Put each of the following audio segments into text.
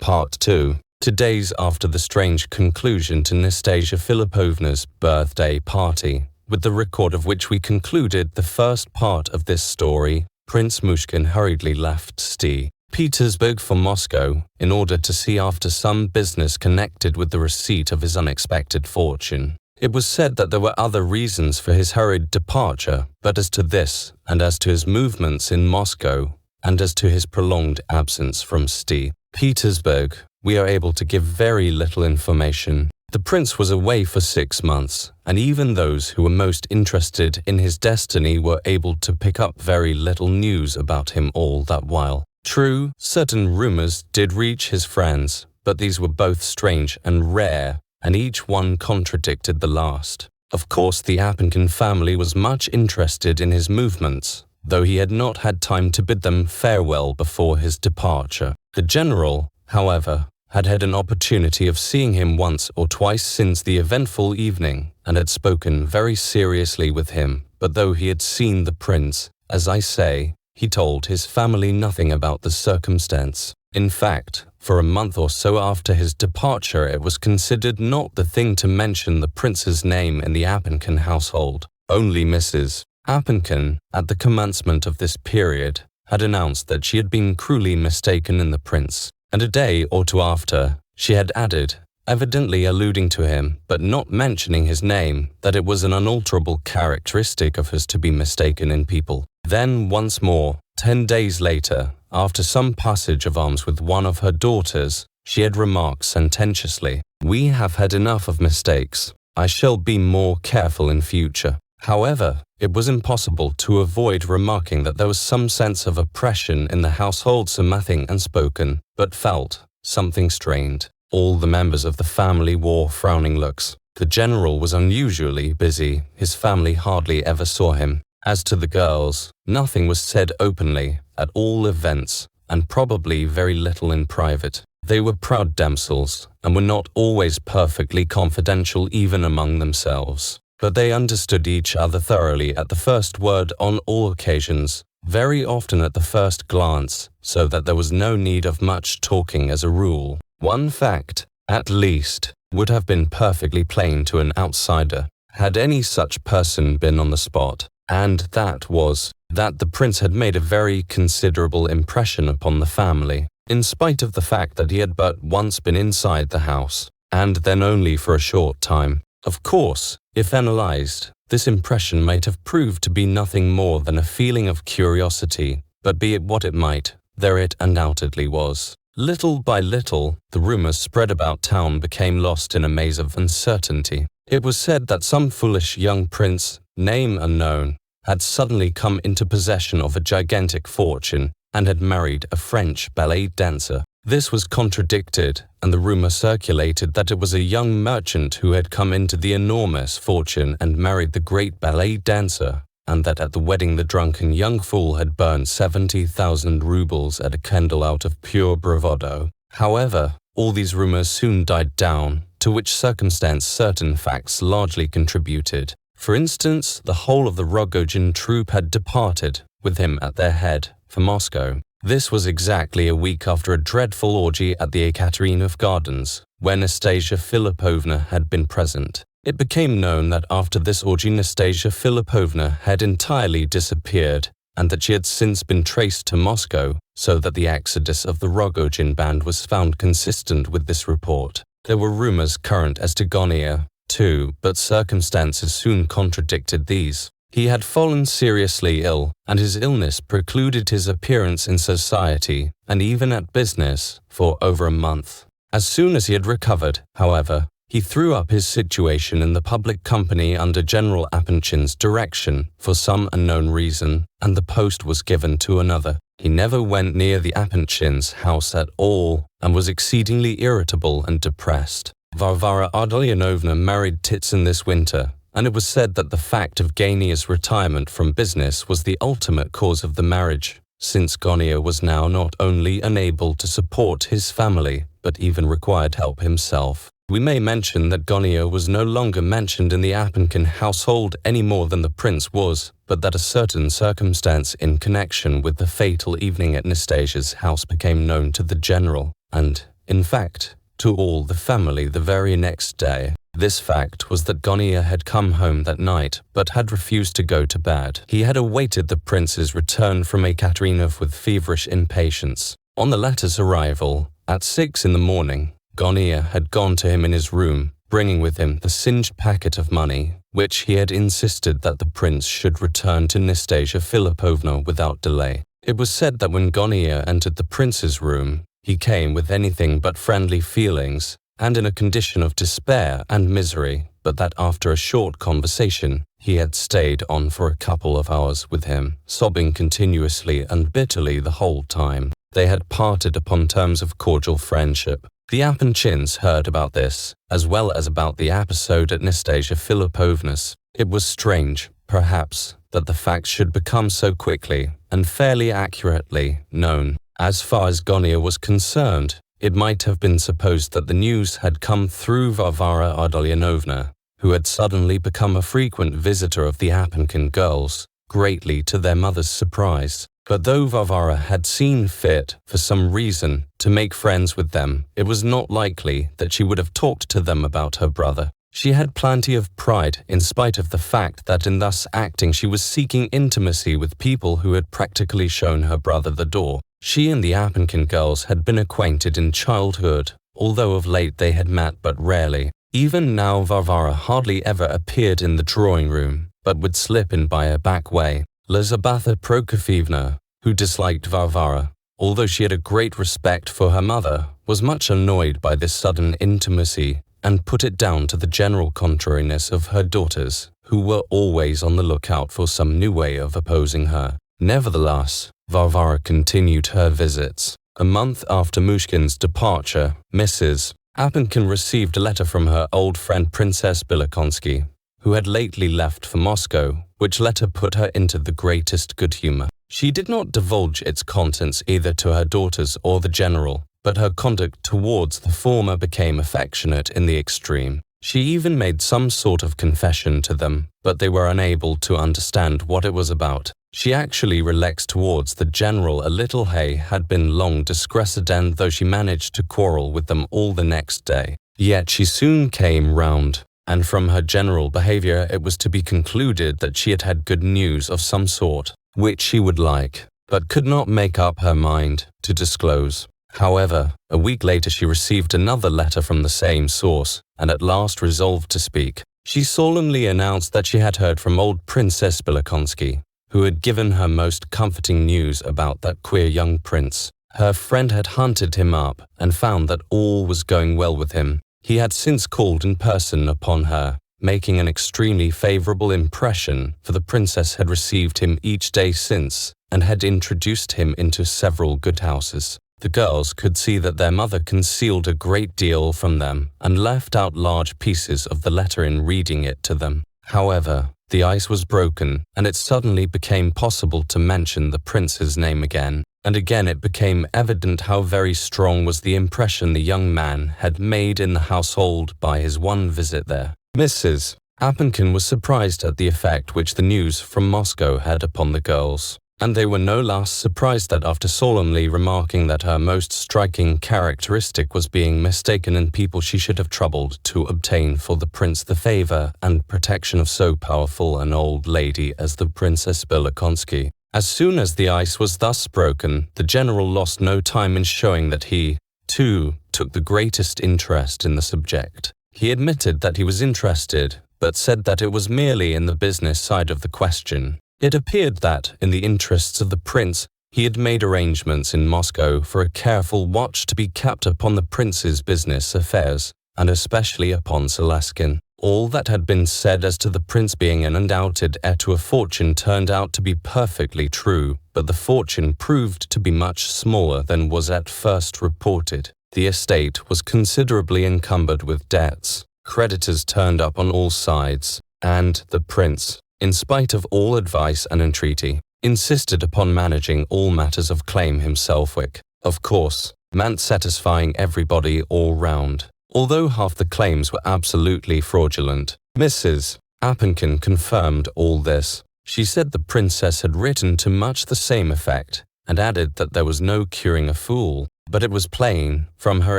Part 2. 2 days after the strange conclusion to Nastasya Filippovna's birthday party, with the record of which we concluded the first part of this story, Prince Myshkin hurriedly left St. Petersburg for Moscow in order to see after some business connected with the receipt of his unexpected fortune. It was said that there were other reasons for his hurried departure, but as to this, and as to his movements in Moscow, and as to his prolonged absence from St. Petersburg, we are able to give very little information. The prince was away for 6 months, and even those who were most interested in his destiny were able to pick up very little news about him all that while. True, certain rumors did reach his friends, but these were both strange and rare, and each one contradicted the last. Of course, the Apenkin family was much interested in his movements, though he had not had time to bid them farewell before his departure. The general, however, had had an opportunity of seeing him once or twice since the eventful evening, and had spoken very seriously with him, but though he had seen the prince, as I say, he told his family nothing about the circumstance. In fact, for a month or so after his departure, it was considered not the thing to mention the prince's name in the Apenkin household. Only Mrs. Apenkin, at the commencement of this period, had announced that she had been cruelly mistaken in the prince, and a day or two after, she had added, evidently alluding to him, but not mentioning his name, that it was an unalterable characteristic of hers to be mistaken in people. Then once more, 10 days later, after some passage of arms with one of her daughters, she had remarked sententiously, "We have had enough of mistakes. I shall be more careful in future." However, it was impossible to avoid remarking that there was some sense of oppression in the household, so nothing unspoken, but felt, something strained. All the members of the family wore frowning looks. The general was unusually busy. His family hardly ever saw him. As to the girls, nothing was said openly, at all events, and probably very little in private. They were proud damsels, and were not always perfectly confidential even among themselves. But they understood each other thoroughly at the first word on all occasions, very often at the first glance, so that there was no need of much talking as a rule. One fact, at least, would have been perfectly plain to an outsider, had any such person been on the spot, and that was that the prince had made a very considerable impression upon the family, in spite of the fact that he had but once been inside the house, and then only for a short time. Of course, if analyzed, this impression might have proved to be nothing more than a feeling of curiosity, but be it what it might, there it undoubtedly was. Little by little, the rumors spread about town became lost in a maze of uncertainty. It was said that some foolish young prince, name unknown, had suddenly come into possession of a gigantic fortune and had married a French ballet dancer. This was contradicted, and the rumor circulated that it was a young merchant who had come into the enormous fortune and married the great ballet dancer, and that at the wedding the drunken young fool had burned 70,000 rubles at a candle out of pure bravado. However, all these rumors soon died down, to which circumstance certain facts largely contributed. For instance, the whole of the Rogozhin troupe had departed, with him at their head, for Moscow. This was exactly a week after a dreadful orgy at the Ekaterinov Gardens, where Nastasya Filippovna had been present. It became known that after this orgy Nastasya Filippovna had entirely disappeared, and that she had since been traced to Moscow, so that the exodus of the Rogozhin band was found consistent with this report. There were rumors current as to Gania, too, but circumstances soon contradicted these. He had fallen seriously ill, and his illness precluded his appearance in society, and even at business, for over a month. As soon as he had recovered, however, he threw up his situation in the public company under General Apenchin's direction for some unknown reason, and the post was given to another. He never went near the Apenchins' house at all, and was exceedingly irritable and depressed. Varvara Ardalyonovna married Titsin this winter, and it was said that the fact of Gania's retirement from business was the ultimate cause of the marriage, since Gania was now not only unable to support his family, but even required help himself. We may mention that Gania was no longer mentioned in the Apenkin household any more than the prince was, but that a certain circumstance in connection with the fatal evening at Nastasya's house became known to the general, and, In fact, to all the family the very next day. This fact was that Gania had come home that night but had refused to go to bed. He had awaited the prince's return from Ekaterinov with feverish impatience. On the latter's arrival, at 6 in the morning, Gania had gone to him in his room, bringing with him the singed packet of money, which he had insisted that the prince should return to Nastasya Filippovna without delay. It was said that when Gania entered the prince's room, he came with anything but friendly feelings, and in a condition of despair and misery, but that after a short conversation, he had stayed on for a couple of hours with him, sobbing continuously and bitterly the whole time. They had parted upon terms of cordial friendship. The Apanchins heard about this, as well as about the episode at Nastasya Filippovna's. It was strange, perhaps, that the facts should become so quickly and fairly accurately known. As far as Gania was concerned, it might have been supposed that the news had come through Varvara Ardalyanovna, who had suddenly become a frequent visitor of the Apankin girls, greatly to their mother's surprise. But though Varvara had seen fit, for some reason, to make friends with them, it was not likely that she would have talked to them about her brother. She had plenty of pride, in spite of the fact that in thus acting she was seeking intimacy with people who had practically shown her brother the door. She and the Apankin girls had been acquainted in childhood, although of late they had met but rarely. Even now Varvara hardly ever appeared in the drawing room, but would slip in by a back way. Lizabetha Prokofievna, who disliked Varvara, although she had a great respect for her mother, was much annoyed by this sudden intimacy and put it down to the general contrariness of her daughters, who were always on the lookout for some new way of opposing her. Nevertheless, Varvara continued her visits. A month after Myshkin's departure, Mrs. Apankin received a letter from her old friend Princess Bilokonsky, who had lately left for Moscow, which letter put her into the greatest good humor. She did not divulge its contents either to her daughters or the general, but her conduct towards the former became affectionate in the extreme. She even made some sort of confession to them, but they were unable to understand what it was about. She actually relaxed towards the general a little. Hay had been long discredited, and though she managed to quarrel with them all the next day, yet she soon came round, and from her general behavior it was to be concluded that she had had good news of some sort, which she would like, but could not make up her mind to disclose. However, a week later she received another letter from the same source, and at last resolved to speak. She solemnly announced that she had heard from old Princess Bilokonsky, who had given her most comforting news about that queer young prince. Her friend had hunted him up and found that all was going well with him. He had since called in person upon her, making an extremely favorable impression, for the princess had received him each day since and had introduced him into several good houses. The girls could see that their mother concealed a great deal from them and left out large pieces of the letter in reading it to them. However, the ice was broken, and it suddenly became possible to mention the prince's name again. And again it became evident how very strong was the impression the young man had made in the household by his one visit there. Mrs. Apankin was surprised at the effect which the news from Moscow had upon the girls, and they were no less surprised that after solemnly remarking that her most striking characteristic was being mistaken in people, she should have troubled to obtain for the prince the favor and protection of so powerful an old lady as the Princess Bilokonsky. As soon as the ice was thus broken, the general lost no time in showing that he, too, took the greatest interest in the subject. He admitted that he was interested, but said that it was merely in the business side of the question. It appeared that, in the interests of the prince, he had made arrangements in Moscow for a careful watch to be kept upon the prince's business affairs, and especially upon Celestin. All that had been said as to the prince being an undoubted heir to a fortune turned out to be perfectly true, but the fortune proved to be much smaller than was at first reported. The estate was considerably encumbered with debts. Creditors turned up on all sides, and the prince, in spite of all advice and entreaty, insisted upon managing all matters of claim himself, which, of course, meant satisfying everybody all round. Although half the claims were absolutely fraudulent, Mrs. Apankin confirmed all this. She said the princess had written to much the same effect, and added that there was no curing a fool. but it was plain, from her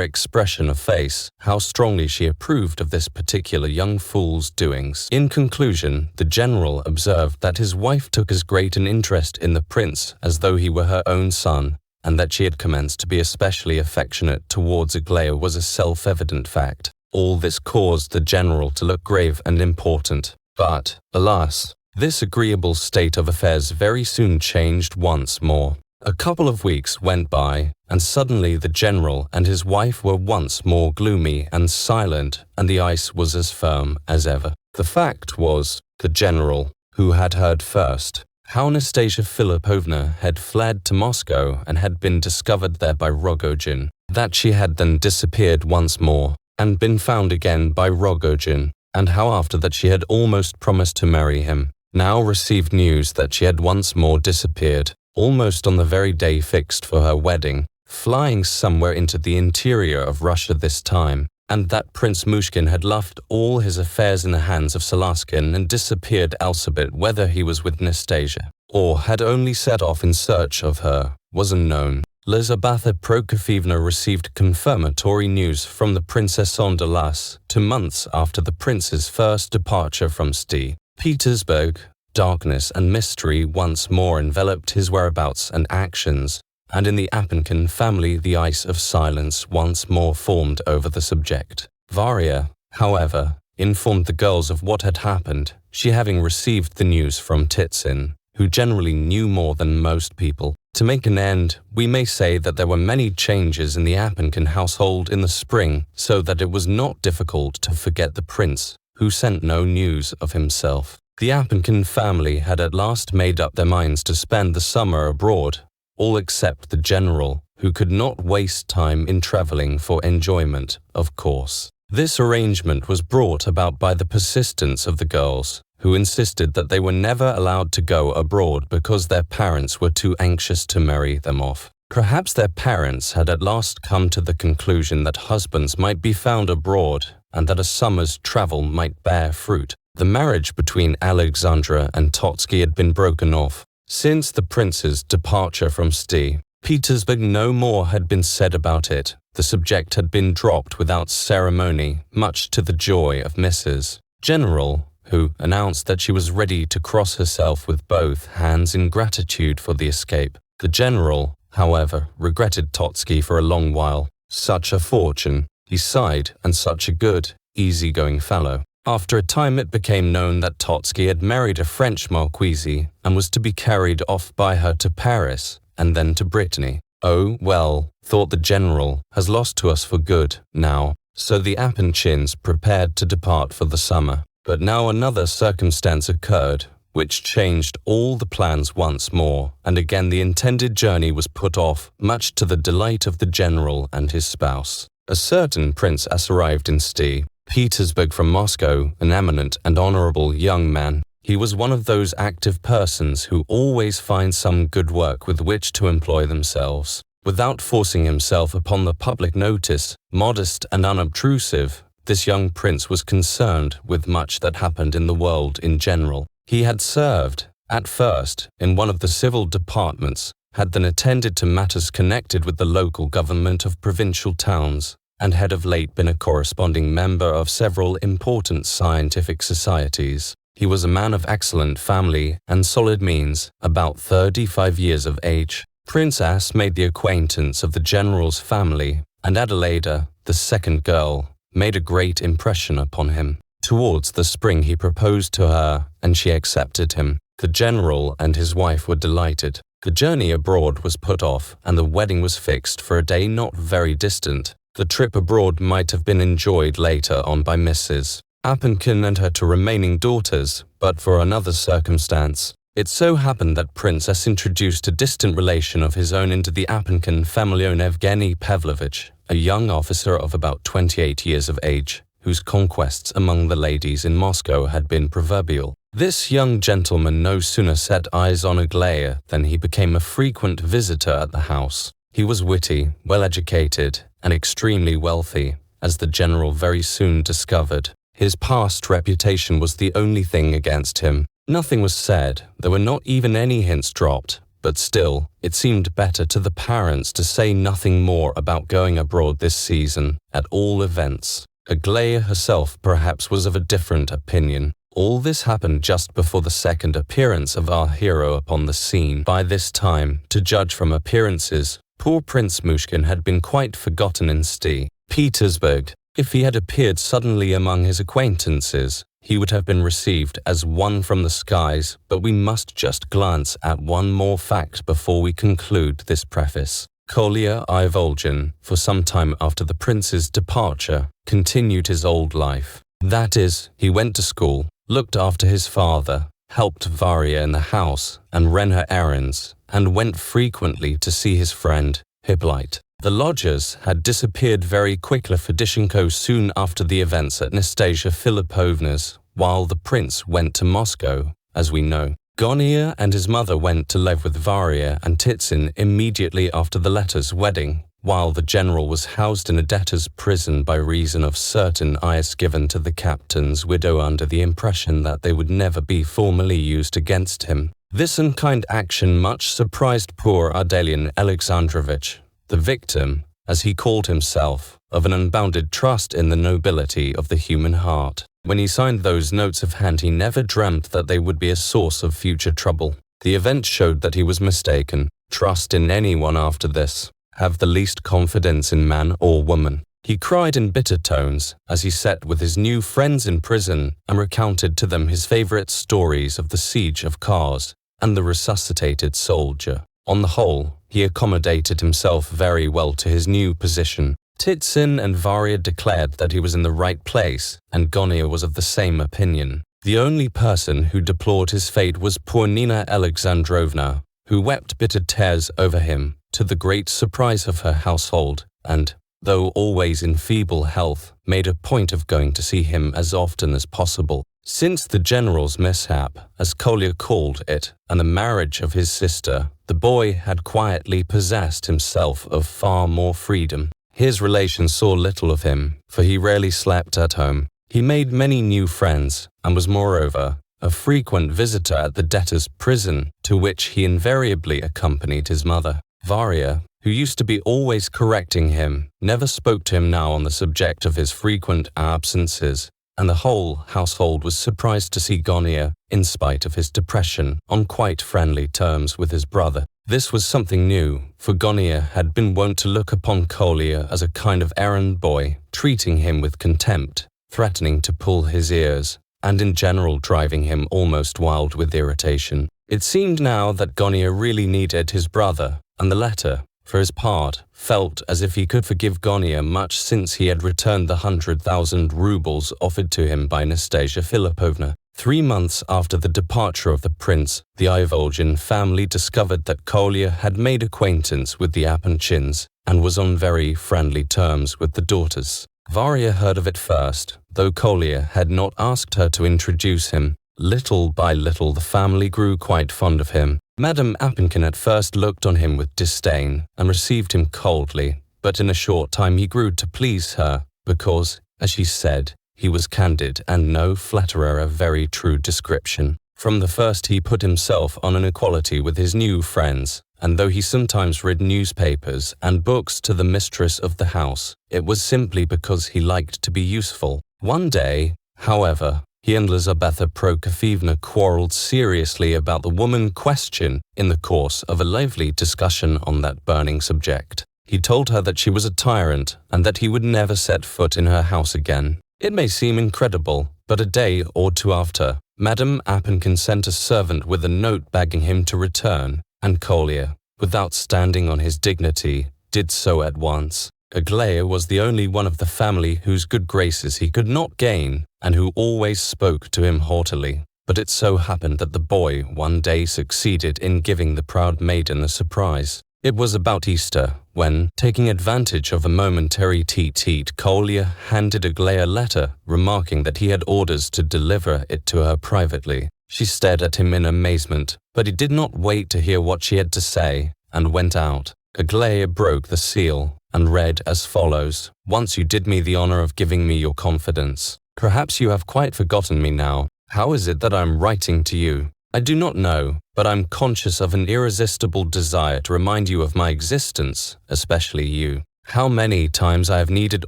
expression of face, how strongly she approved of this particular young fool's doings. In conclusion, the general observed that his wife took as great an interest in the prince as though he were her own son, and that she had commenced to be especially affectionate towards Aglaya was a self-evident fact. All this caused the general to look grave and important. But, alas, this agreeable state of affairs very soon changed once more. A couple of weeks went by, and suddenly the general and his wife were once more gloomy and silent, and the ice was as firm as ever. The fact was, the general, who had heard first, how Nastasya Filippovna had fled to Moscow and had been discovered there by Rogozhin, that she had then disappeared once more, and been found again by Rogozhin, and how after that she had almost promised to marry him, now received news that she had once more disappeared, almost on the very day fixed for her wedding, flying somewhere into the interior of Russia this time, and that Prince Myshkin had left all his affairs in the hands of Salaskin and disappeared elsewhere, whether he was with Nastasya, or had only set off in search of her, was unknown. Lizabetha Prokofyevna received confirmatory news from the Princess on de Las 2 months after the prince's first departure from St. Petersburg. Darkness and mystery once more enveloped his whereabouts and actions, and in the Apenkin family the ice of silence once more formed over the subject. Varya, however, informed the girls of what had happened, she having received the news from Titsin, who generally knew more than most people. To make an end, we may say that there were many changes in the Apenkin household in the spring, so that it was not difficult to forget the prince, who sent no news of himself. The Apenkin family had at last made up their minds to spend the summer abroad, all except the general, who could not waste time in travelling for enjoyment, of course. This arrangement was brought about by the persistence of the girls, who insisted that they were never allowed to go abroad because their parents were too anxious to marry them off. Perhaps their parents had at last come to the conclusion that husbands might be found abroad and that a summer's travel might bear fruit. The marriage between Alexandra and Totsky had been broken off. Since the prince's departure from St. Petersburg, no more had been said about it. The subject had been dropped without ceremony, much to the joy of Mrs. General, who announced that she was ready to cross herself with both hands in gratitude for the escape. The general, however, regretted Totsky for a long while. Such a fortune, he sighed, and such a good, easy-going fellow. After a time it became known that Totsky had married a French marquise and was to be carried off by her to Paris and then to Brittany. Oh, well, thought the general, has lost to us for good now. So the Apenchins prepared to depart for the summer. But now another circumstance occurred, which changed all the plans once more, and again the intended journey was put off, much to the delight of the general and his spouse. A certain princess arrived in St. Petersburg from Moscow, an eminent and honorable young man. He was one of those active persons who always find some good work with which to employ themselves. Without forcing himself upon the public notice, modest and unobtrusive, this young prince was concerned with much that happened in the world in general. He had served, at first, in one of the civil departments, had then attended to matters connected with the local government of provincial towns, and had of late been a corresponding member of several important scientific societies. He was a man of excellent family and solid means, about 35 years of age. Prince S. made the acquaintance of the general's family, and Adelaida, the second girl, made a great impression upon him. Towards the spring he proposed to her, and she accepted him. The general and his wife were delighted. The journey abroad was put off, and the wedding was fixed for a day not very distant. The trip abroad might have been enjoyed later on by Mrs. Apenkin and her two remaining daughters, but for another circumstance. It so happened that Prince S. introduced a distant relation of his own into the Apenkin family, Evgeny Pavlovich, a young officer of about 28 years of age, whose conquests among the ladies in Moscow had been proverbial. This young gentleman no sooner set eyes on Aglaya than he became a frequent visitor at the house. He was witty, well-educated, and extremely wealthy, as the general very soon discovered. His past reputation was the only thing against him. Nothing was said, there were not even any hints dropped, but still, it seemed better to the parents to say nothing more about going abroad this season, at all events. Aglaya herself perhaps was of a different opinion. All this happened just before the second appearance of our hero upon the scene. By this time, to judge from appearances, poor Prince Myshkin had been quite forgotten in St. Petersburg. If he had appeared suddenly among his acquaintances, he would have been received as one from the skies, but we must just glance at one more fact before we conclude this preface. Kolya Ivolgin, for some time after the prince's departure, continued his old life. That is, he went to school, looked after his father, helped Varya in the house, and ran her errands, and went frequently to see his friend, Hippolyte. The lodgers had disappeared very quickly for Dyshenko soon after the events at Nastasya Filippovna's, while the prince went to Moscow, as we know. Goniya and his mother went to live with Varya and Titsin immediately after the latter's wedding, while the general was housed in a debtor's prison by reason of certain eyes given to the captain's widow under the impression that they would never be formally used against him. This unkind action much surprised poor Ardalian Alexandrovich, the victim, as he called himself, of an unbounded trust in the nobility of the human heart. When he signed those notes of hand, he never dreamt that they would be a source of future trouble. The event showed that he was mistaken. Trust in anyone after this. Have the least confidence in man or woman. He cried in bitter tones as he sat with his new friends in prison and recounted to them his favorite stories of the siege of Kars and the resuscitated soldier. On the whole, he accommodated himself very well to his new position. Titsin and Varya declared that he was in the right place, and Goniya was of the same opinion. The only person who deplored his fate was poor Nina Alexandrovna, who wept bitter tears over him, to the great surprise of her household, and, though always in feeble health, made a point of going to see him as often as possible. Since the general's mishap, as Kolya called it, and the marriage of his sister, the boy had quietly possessed himself of far more freedom. His relations saw little of him, for he rarely slept at home. He made many new friends, and was moreover a frequent visitor at the debtor's prison, to which he invariably accompanied his mother. Varya, who used to be always correcting him, never spoke to him now on the subject of his frequent absences, and the whole household was surprised to see Goniya, in spite of his depression, on quite friendly terms with his brother. This was something new, for Goniya had been wont to look upon Kolya as a kind of errand boy, treating him with contempt, threatening to pull his ears, and in general driving him almost wild with irritation. It seemed now that Goniya really needed his brother, and the latter, for his part, felt as if he could forgive Goniya much since he had returned the 100,000 rubles offered to him by Nastasya Filippovna. 3 months after the departure of the prince, the Ivolgin family discovered that Kolya had made acquaintance with the Apanchins and was on very friendly terms with the daughters. Varya heard of it first, though Kolya had not asked her to introduce him. Little by little the family grew quite fond of him. Madame Apankin at first looked on him with disdain and received him coldly, but in a short time he grew to please her, because, as she said, he was candid and no flatterer of very true description. From the first he put himself on an equality with his new friends, and though he sometimes read newspapers and books to the mistress of the house, it was simply because he liked to be useful. One day, however, he and Lizabetha Prokofyevna quarreled seriously about the woman question in the course of a lively discussion on that burning subject. He told her that she was a tyrant and that he would never set foot in her house again. It may seem incredible, but a day or two after, Madame Apankin sent a servant with a note begging him to return, and Kolya, without standing on his dignity, did so at once. Aglaya was the only one of the family whose good graces he could not gain, and who always spoke to him haughtily. But it so happened that the boy one day succeeded in giving the proud maiden a surprise. It was about Easter, when, taking advantage of a momentary tete-a-tete, Kolya handed Aglaya a letter, remarking that he had orders to deliver it to her privately. She stared at him in amazement, but he did not wait to hear what she had to say, and went out. Aglaya broke the seal, and read as follows: "Once you did me the honor of giving me your confidence. Perhaps you have quite forgotten me now. How is it that I am writing to you? I do not know, but I'm conscious of an irresistible desire to remind you of my existence, especially you. How many times I have needed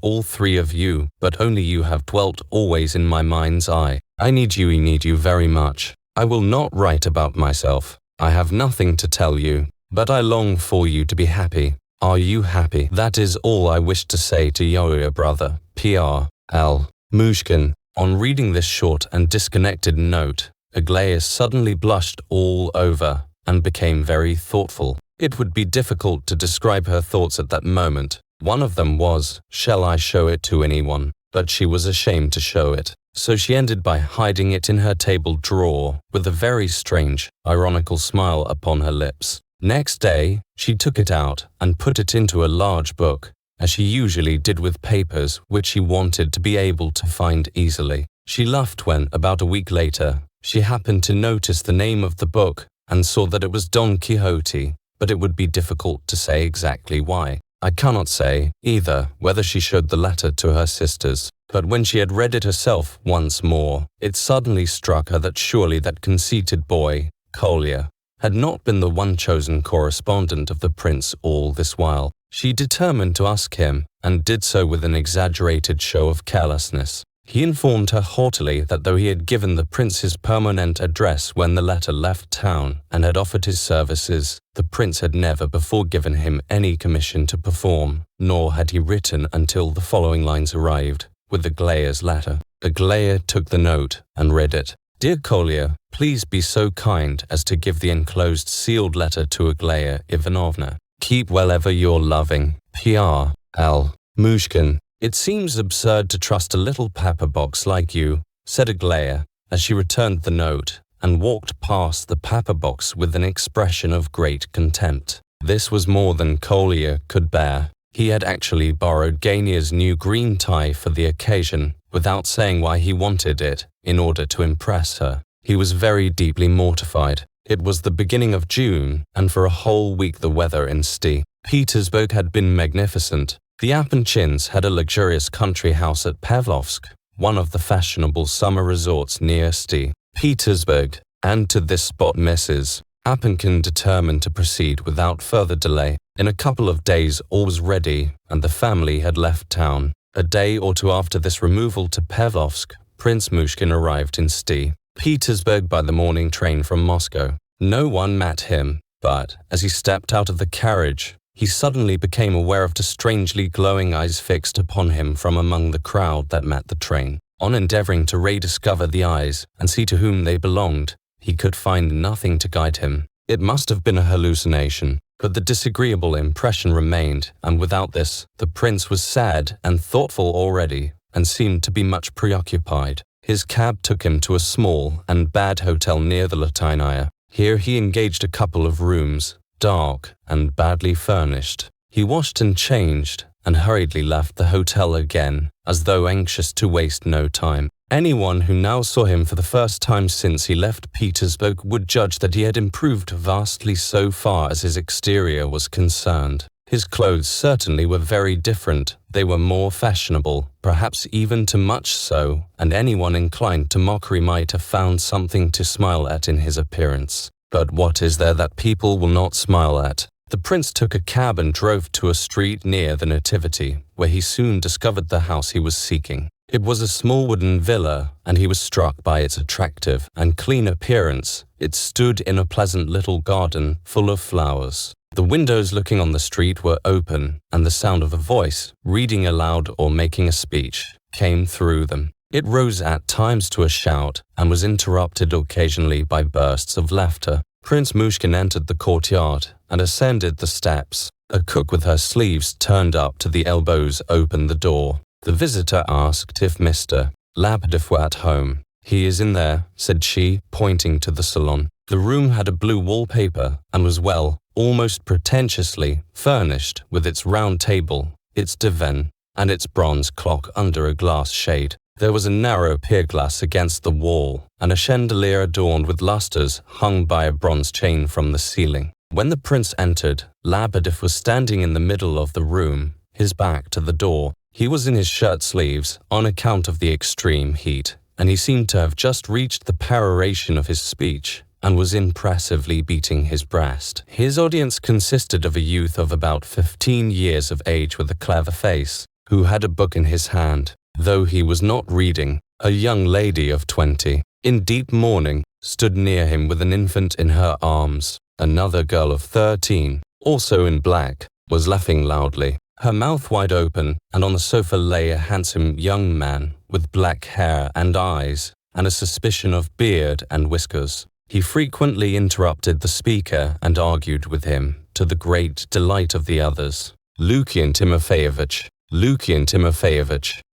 all three of you, but only you have dwelt always in my mind's eye. I need you very much. I will not write about myself. I have nothing to tell you, but I long for you to be happy. Are you happy? That is all I wish to say to your brother, P.R.L. Myshkin. On reading this short and disconnected note, Aglaya suddenly blushed all over and became very thoughtful. It would be difficult to describe her thoughts at that moment. One of them was, shall I show it to anyone? But she was ashamed to show it. So she ended by hiding it in her table drawer with a very strange, ironical smile upon her lips. Next day, she took it out and put it into a large book, as she usually did with papers which she wanted to be able to find easily. She laughed when, about a week later, she happened to notice the name of the book and saw that it was Don Quixote, but it would be difficult to say exactly why. I cannot say, either, whether she showed the letter to her sisters, but when she had read it herself once more, it suddenly struck her that surely that conceited boy, Kolya, had not been the one chosen correspondent of the prince all this while. She determined to ask him, and did so with an exaggerated show of carelessness. He informed her haughtily that though he had given the prince his permanent address when the letter left town and had offered his services, the prince had never before given him any commission to perform, nor had he written until the following lines arrived, with Aglaya's letter. Aglaya took the note and read it. Dear Kolya, please be so kind as to give the enclosed sealed letter to Aglaya Ivanovna. Keep well ever your loving, P.R.L. Myshkin. It seems absurd to trust a little paper box like you, said Aglaya, as she returned the note and walked past the paper box with an expression of great contempt. This was more than Kolya could bear. He had actually borrowed Gania's new green tie for the occasion, without saying why he wanted it, in order to impress her. He was very deeply mortified. It was the beginning of June, and for a whole week the weather in St. Petersburg had been magnificent. The Apanchins had a luxurious country house at Pavlovsk, one of the fashionable summer resorts near St. Petersburg, and to this spot Mrs. Apankin determined to proceed without further delay. In a couple of days all was ready, and the family had left town. A day or two after this removal to Pavlovsk, Prince Myshkin arrived in St. Petersburg by the morning train from Moscow. No one met him, but, as he stepped out of the carriage, he suddenly became aware of two strangely glowing eyes fixed upon him from among the crowd that met the train. On endeavoring to rediscover the eyes and see to whom they belonged, he could find nothing to guide him. It must have been a hallucination, but the disagreeable impression remained, and without this, the prince was sad and thoughtful already, and seemed to be much preoccupied. His cab took him to a small and bad hotel near the Latynaya. Here he engaged a couple of rooms, dark and badly furnished. He washed and changed, and hurriedly left the hotel again, as though anxious to waste no time. Anyone who now saw him for the first time since he left Petersburg would judge that he had improved vastly so far as his exterior was concerned. His clothes certainly were very different. They were more fashionable, perhaps even too much so, and anyone inclined to mockery might have found something to smile at in his appearance. But what is there that people will not smile at? The prince took a cab and drove to a street near the Nativity, where he soon discovered the house he was seeking. It was a small wooden villa, and he was struck by its attractive and clean appearance. It stood in a pleasant little garden full of flowers. The windows looking on the street were open, and the sound of a voice, reading aloud or making a speech, came through them. It rose at times to a shout, and was interrupted occasionally by bursts of laughter. Prince Myshkin entered the courtyard and ascended the steps. A cook with her sleeves turned up to the elbows opened the door. The visitor asked if Mr. Lebedev were at home. "He is in there," said she, pointing to the salon. The room had a blue wallpaper and was well, almost pretentiously, furnished with its round table, its divan, and its bronze clock under a glass shade. There was a narrow pier-glass against the wall, and a chandelier adorned with lustres hung by a bronze chain from the ceiling. When the prince entered, Lebedev was standing in the middle of the room, his back to the door. He was in his shirt sleeves on account of the extreme heat, and he seemed to have just reached the peroration of his speech, and was impressively beating his breast. His audience consisted of a youth of about 15 years of age with a clever face, who had a book in his hand, though he was not reading. A young lady of 20, in deep mourning, stood near him with an infant in her arms. Another girl of 13, also in black, was laughing loudly, her mouth wide open, and on the sofa lay a handsome young man with black hair and eyes, and a suspicion of beard and whiskers. He frequently interrupted the speaker and argued with him, to the great delight of the others. Lukian Timofeyevich,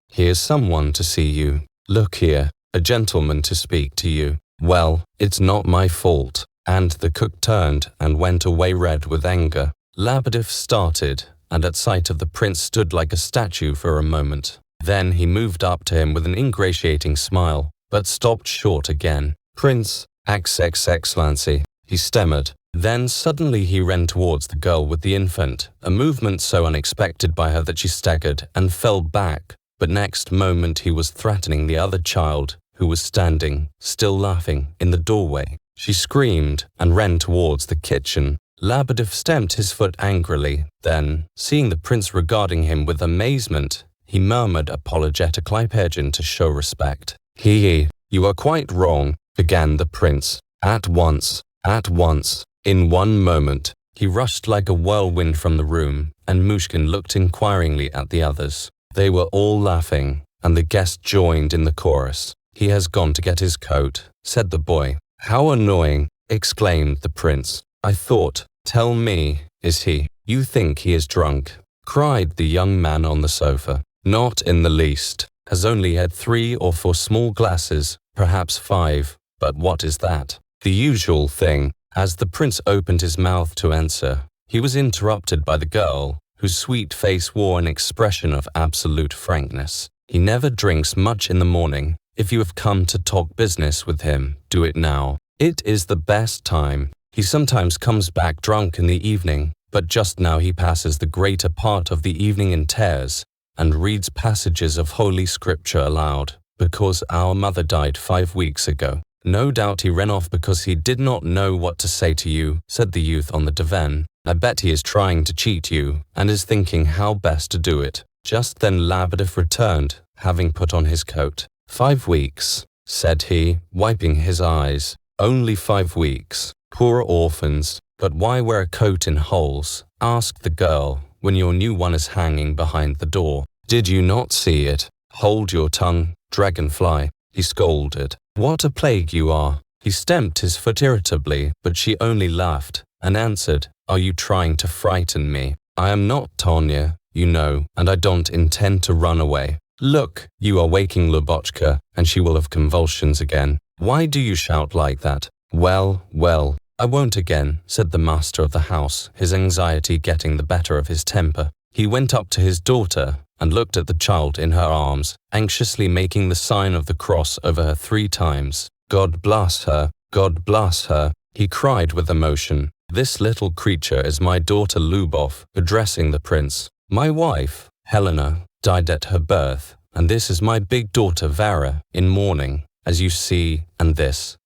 here's someone to see you. Look here, a gentleman to speak to you. Well, it's not my fault. And the cook turned and went away red with anger. Lebedev started, and at sight of the prince stood like a statue for a moment. Then he moved up to him with an ingratiating smile, but stopped short again. Prince, Excellency, he stammered. Then suddenly he ran towards the girl with the infant, a movement so unexpected by her that she staggered and fell back. But next moment he was threatening the other child, who was standing, still laughing, in the doorway. She screamed and ran towards the kitchen. Lebedev stamped his foot angrily. Then, seeing the prince regarding him with amazement, he murmured apologetically to show respect. You are quite wrong, began the prince. At once, in one moment. He rushed like a whirlwind from the room, and Myshkin looked inquiringly at the others. They were all laughing, and the guest joined in the chorus. He has gone to get his coat, said the boy. How annoying, exclaimed the prince. I thought, tell me, is he? You think he is drunk? Cried the young man on the sofa. Not in the least. Has only had 3 or 4 small glasses, perhaps 5, but what is that? The usual thing. As the prince opened his mouth to answer, he was interrupted by the girl, whose sweet face wore an expression of absolute frankness. He never drinks much in the morning. If you have come to talk business with him, do it now. It is the best time. He sometimes comes back drunk in the evening, but just now he passes the greater part of the evening in tears, and reads passages of Holy Scripture aloud, because our mother died 5 weeks ago. No doubt he ran off because he did not know what to say to you, said the youth on the divan. I bet he is trying to cheat you, and is thinking how best to do it. Just then Lebedev returned, having put on his coat. 5 weeks, said he, wiping his eyes. Only 5 weeks. Poor orphans. But why wear a coat in holes? Asked the girl, when your new one is hanging behind the door. Did you not see it? Hold your tongue, dragonfly, he scolded. What a plague you are. He stamped his foot irritably, but she only laughed, and answered, Are you trying to frighten me? I am not Tonya, you know, and I don't intend to run away. Look, you are waking Lubotchka, and she will have convulsions again. Why do you shout like that? Well, I won't again, said the master of the house, his anxiety getting the better of his temper. He went up to his daughter and looked at the child in her arms, anxiously making the sign of the cross over her 3 times. God bless her, he cried with emotion. This little creature is my daughter Lubov, addressing the prince. My wife, Helena, died at her birth, and this is my big daughter Vera, in mourning, as you see, and this,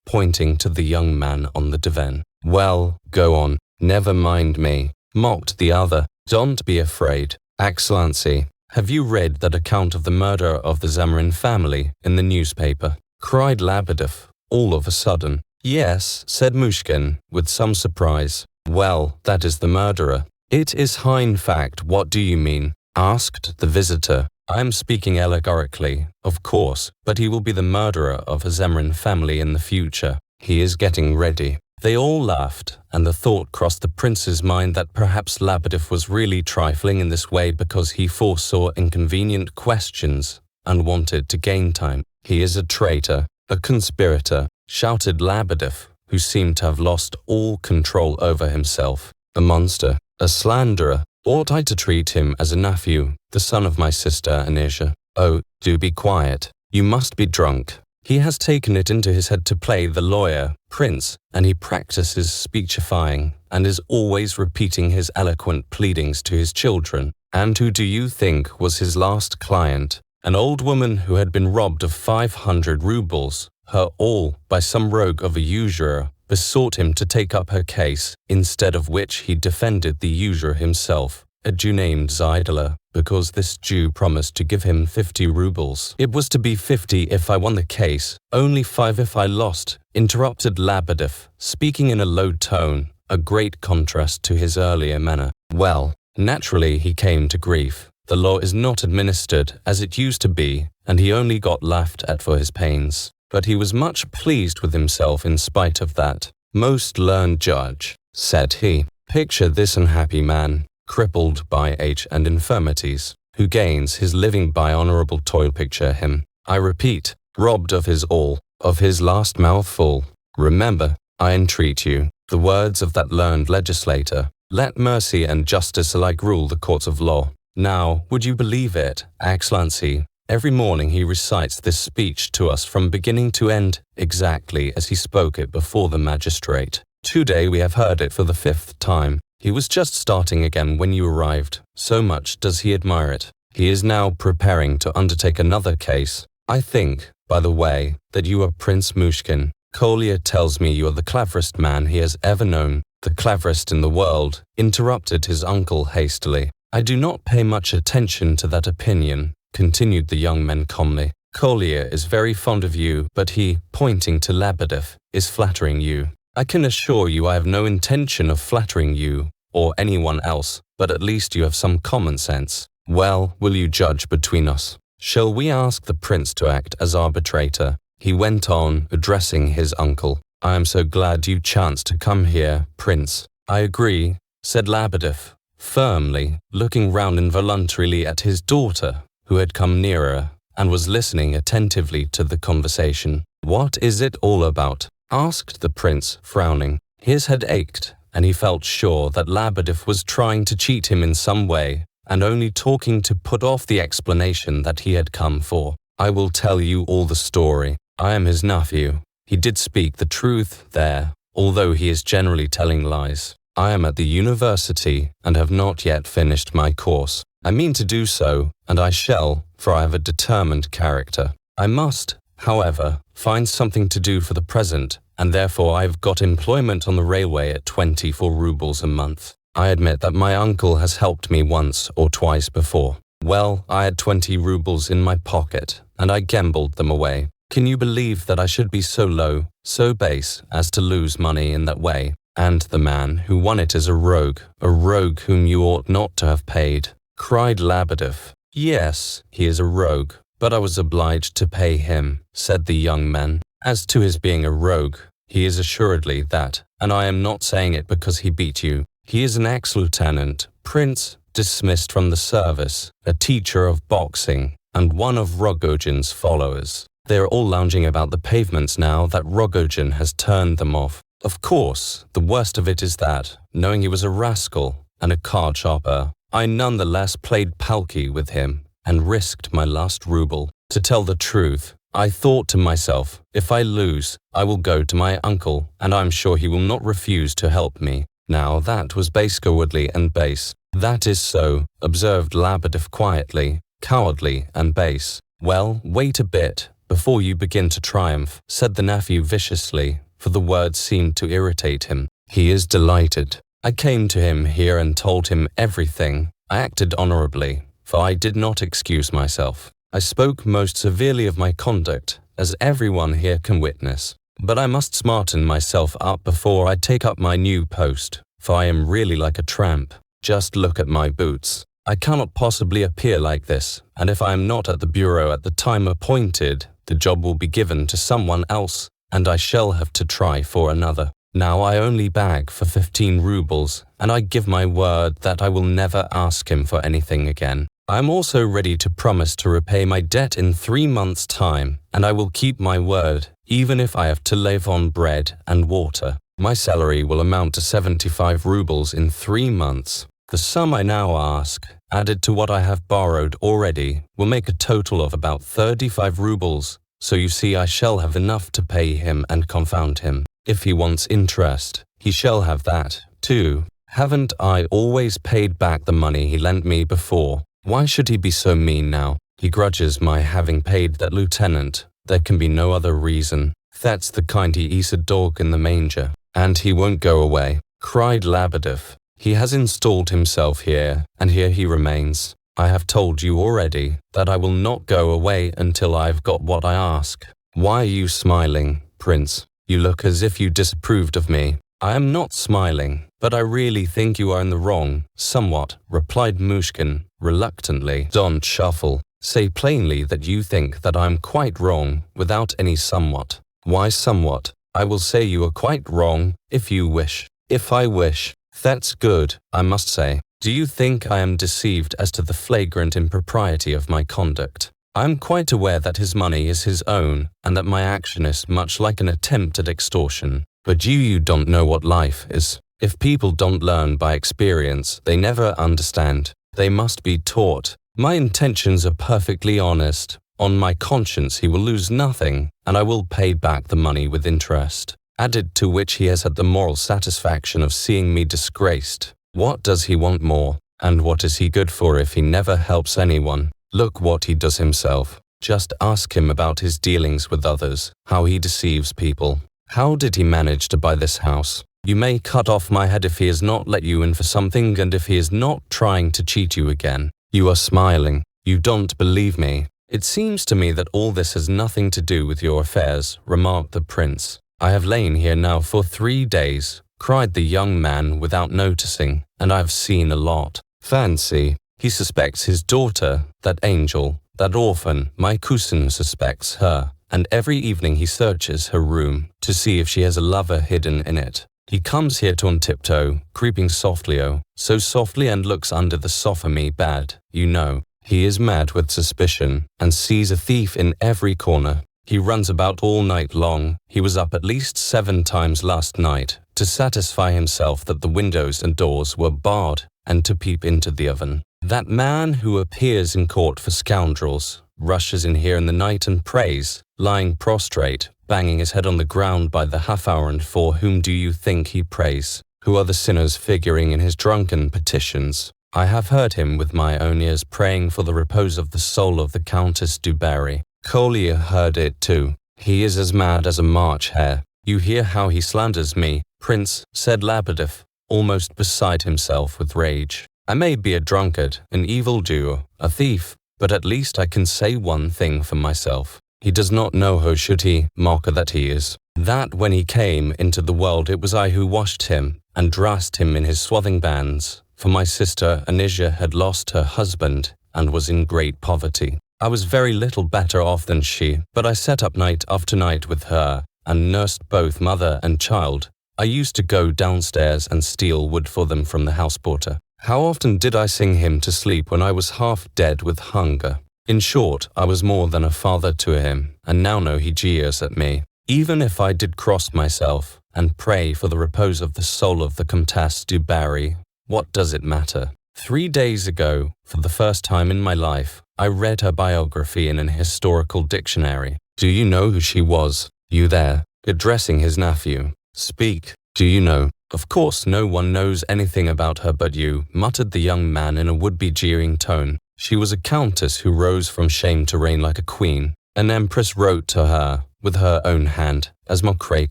pointing to the young man on the divan. Well, go on, never mind me, mocked the other. Don't be afraid. Excellency, have you read that account of the murder of the Zamarin family in the newspaper? Cried Lebedev, all of a sudden. Yes, said Myshkin, with some surprise. Well, that is the murderer. It is in fact. What do you mean? Asked the visitor. I am speaking allegorically, of course, but he will be the murderer of a Zamarin family in the future. He is getting ready. They all laughed, and the thought crossed the prince's mind that perhaps Lebedev was really trifling in this way because he foresaw inconvenient questions and wanted to gain time. He is a traitor, a conspirator, shouted Lebedev, who seemed to have lost all control over himself. A monster, a slanderer. Ought I to treat him as a nephew, the son of my sister Anisha? Oh, do be quiet. You must be drunk. He has taken it into his head to play the lawyer, prince, and he practices speechifying, and is always repeating his eloquent pleadings to his children. And who do you think was his last client? An old woman who had been robbed of 500 rubles, her all by some rogue of a usurer, besought him to take up her case, instead of which he defended the usurer himself, a Jew named Zaidaler, because this Jew promised to give him 50 rubles. It was to be 50 if I won the case, only 5 if I lost, interrupted Lebedev, speaking in a low tone, a great contrast to his earlier manner. Well, naturally he came to grief. The law is not administered as it used to be, and he only got laughed at for his pains. But he was much pleased with himself in spite of that. Most learned judge, said he, picture this unhappy man, crippled by age and infirmities, who gains his living by honorable toil. Picture him, I repeat, robbed of his all, of his last mouthful. Remember, I entreat you, the words of that learned legislator, let mercy and justice alike rule the courts of law. Now, would you believe it, Excellency? Every morning he recites this speech to us from beginning to end, exactly as he spoke it before the magistrate. Today we have heard it for the 5th time. He was just starting again when you arrived. So much does he admire it. He is now preparing to undertake another case. I think, by the way, that you are Prince Myshkin. Kolya tells me you are the cleverest man he has ever known. The cleverest in the world, interrupted his uncle hastily. I do not pay much attention to that opinion, continued the young man calmly. Kolya is very fond of you, but he, pointing to Lebedev, is flattering you. I can assure you I have no intention of flattering you, or anyone else, but at least you have some common sense. Well, will you judge between us? Shall we ask the prince to act as arbitrator? He went on, addressing his uncle. I am so glad you chanced to come here, prince. I agree, said Lebedev, firmly, looking round involuntarily at his daughter, who had come nearer, and was listening attentively to the conversation. What is it all about? Asked the prince, frowning. His head ached, and he felt sure that Lebedev was trying to cheat him in some way, and only talking to put off the explanation that he had come for. I will tell you all the story. I am his nephew. He did speak the truth there, although he is generally telling lies. I am at the university and have not yet finished my course. I mean to do so, and I shall, for I have a determined character. I must, however, find something to do for the present, and therefore I have got employment on the railway at 24 rubles a month. I admit that my uncle has helped me once or twice before. Well, I had 20 rubles in my pocket, and I gambled them away. Can you believe that I should be so low, so base, as to lose money in that way? And the man who won it is a rogue whom you ought not to have paid, cried Lebedev. Yes, he is a rogue, but I was obliged to pay him, said the young man. As to his being a rogue, he is assuredly that, and I am not saying it because he beat you. He is an ex-lieutenant, prince, dismissed from the service, a teacher of boxing, and one of Rogozhin's followers. They are all lounging about the pavements now that Rogozhin has turned them off. Of course, the worst of it is that, knowing he was a rascal and a card sharper, I nonetheless played palki with him and risked my last ruble. To tell the truth, I thought to myself, if I lose, I will go to my uncle, and I am sure he will not refuse to help me. Now that was base, cowardly and base. That is so, observed Lebedev quietly, cowardly and base. Well, wait a bit, before you begin to triumph, said the nephew viciously, for the words seemed to irritate him. He is delighted. I came to him here and told him everything. I acted honorably, for I did not excuse myself. I spoke most severely of my conduct, as everyone here can witness. But I must smarten myself up before I take up my new post, for I am really like a tramp. Just look at my boots. I cannot possibly appear like this, and if I am not at the bureau at the time appointed, the job will be given to someone else, and I shall have to try for another. Now I only bag for 15 rubles, and I give my word that I will never ask him for anything again. I am also ready to promise to repay my debt in 3 months' time, and I will keep my word, even if I have to live on bread and water. My salary will amount to 75 rubles in 3 months. The sum I now ask, added to what I have borrowed already, will make a total of about 35 rubles, so you see I shall have enough to pay him and confound him. If he wants interest, he shall have that, too. Haven't I always paid back the money he lent me before? Why should he be so mean now? He grudges my having paid that lieutenant. There can be no other reason. That's the kind he eats a dog in the manger. And he won't go away, cried Lebedev. He has installed himself here, and here he remains. I have told you already that I will not go away until I've got what I ask. Why are you smiling, Prince? You look as if you disapproved of me. I am not smiling, but I really think you are in the wrong, somewhat, replied Myshkin, reluctantly. Don't shuffle. Say plainly that you think that I am quite wrong, without any somewhat. Why somewhat? I will say you are quite wrong, if you wish. If I wish. That's good, I must say. Do you think I am deceived as to the flagrant impropriety of my conduct? I am quite aware that his money is his own, and that my action is much like an attempt at extortion. But you don't know what life is. If people don't learn by experience, they never understand. They must be taught. My intentions are perfectly honest. On my conscience he will lose nothing, and I will pay back the money with interest. Added to which he has had the moral satisfaction of seeing me disgraced. What does he want more? And what is he good for if he never helps anyone? Look what he does himself. Just ask him about his dealings with others, how he deceives people. How did he manage to buy this house? You may cut off my head if he has not let you in for something and if he is not trying to cheat you again. You are smiling. You don't believe me. It seems to me that all this has nothing to do with your affairs, remarked the prince. I have lain here now for 3 days, cried the young man without noticing, and I have seen a lot. Fancy, he suspects his daughter, that angel, that orphan, my cousin suspects her, and every evening he searches her room to see if she has a lover hidden in it. He comes here on tiptoe, creeping softly, oh, so softly, and looks under the sofa me bad, you know. He is mad with suspicion, and sees a thief in every corner. He runs about all night long. He was up at least 7 times last night, to satisfy himself that the windows and doors were barred, and to peep into the oven. That man who appears in court for scoundrels, rushes in here in the night and prays, lying prostrate, banging his head on the ground by the half hour, and for whom do you think he prays? Who are the sinners figuring in his drunken petitions? I have heard him with my own ears praying for the repose of the soul of the Countess du Barry. Collier heard it too. He is as mad as a March hare. You hear how he slanders me, Prince, said Lebedev, almost beside himself with rage. I may be a drunkard, an evildoer, a thief, but at least I can say one thing for myself. He does not know her, should he, mocker that he is, that when he came into the world it was I who washed him and dressed him in his swathing bands, for my sister Anisia had lost her husband and was in great poverty. I was very little better off than she, but I sat up night after night with her and nursed both mother and child. I used to go downstairs and steal wood for them from the house porter. How often did I sing him to sleep when I was half dead with hunger? In short, I was more than a father to him, and now he jeers at me. Even if I did cross myself and pray for the repose of the soul of the Comtesse du Barry, what does it matter? 3 days ago, for the first time in my life, I read her biography in an historical dictionary. Do you know who she was? You there, addressing his nephew. Speak. Do you know? Of course no one knows anything about her but you, muttered the young man in a would-be jeering tone. She was a countess who rose from shame to reign like a queen. An empress wrote to her, with her own hand, as Mokre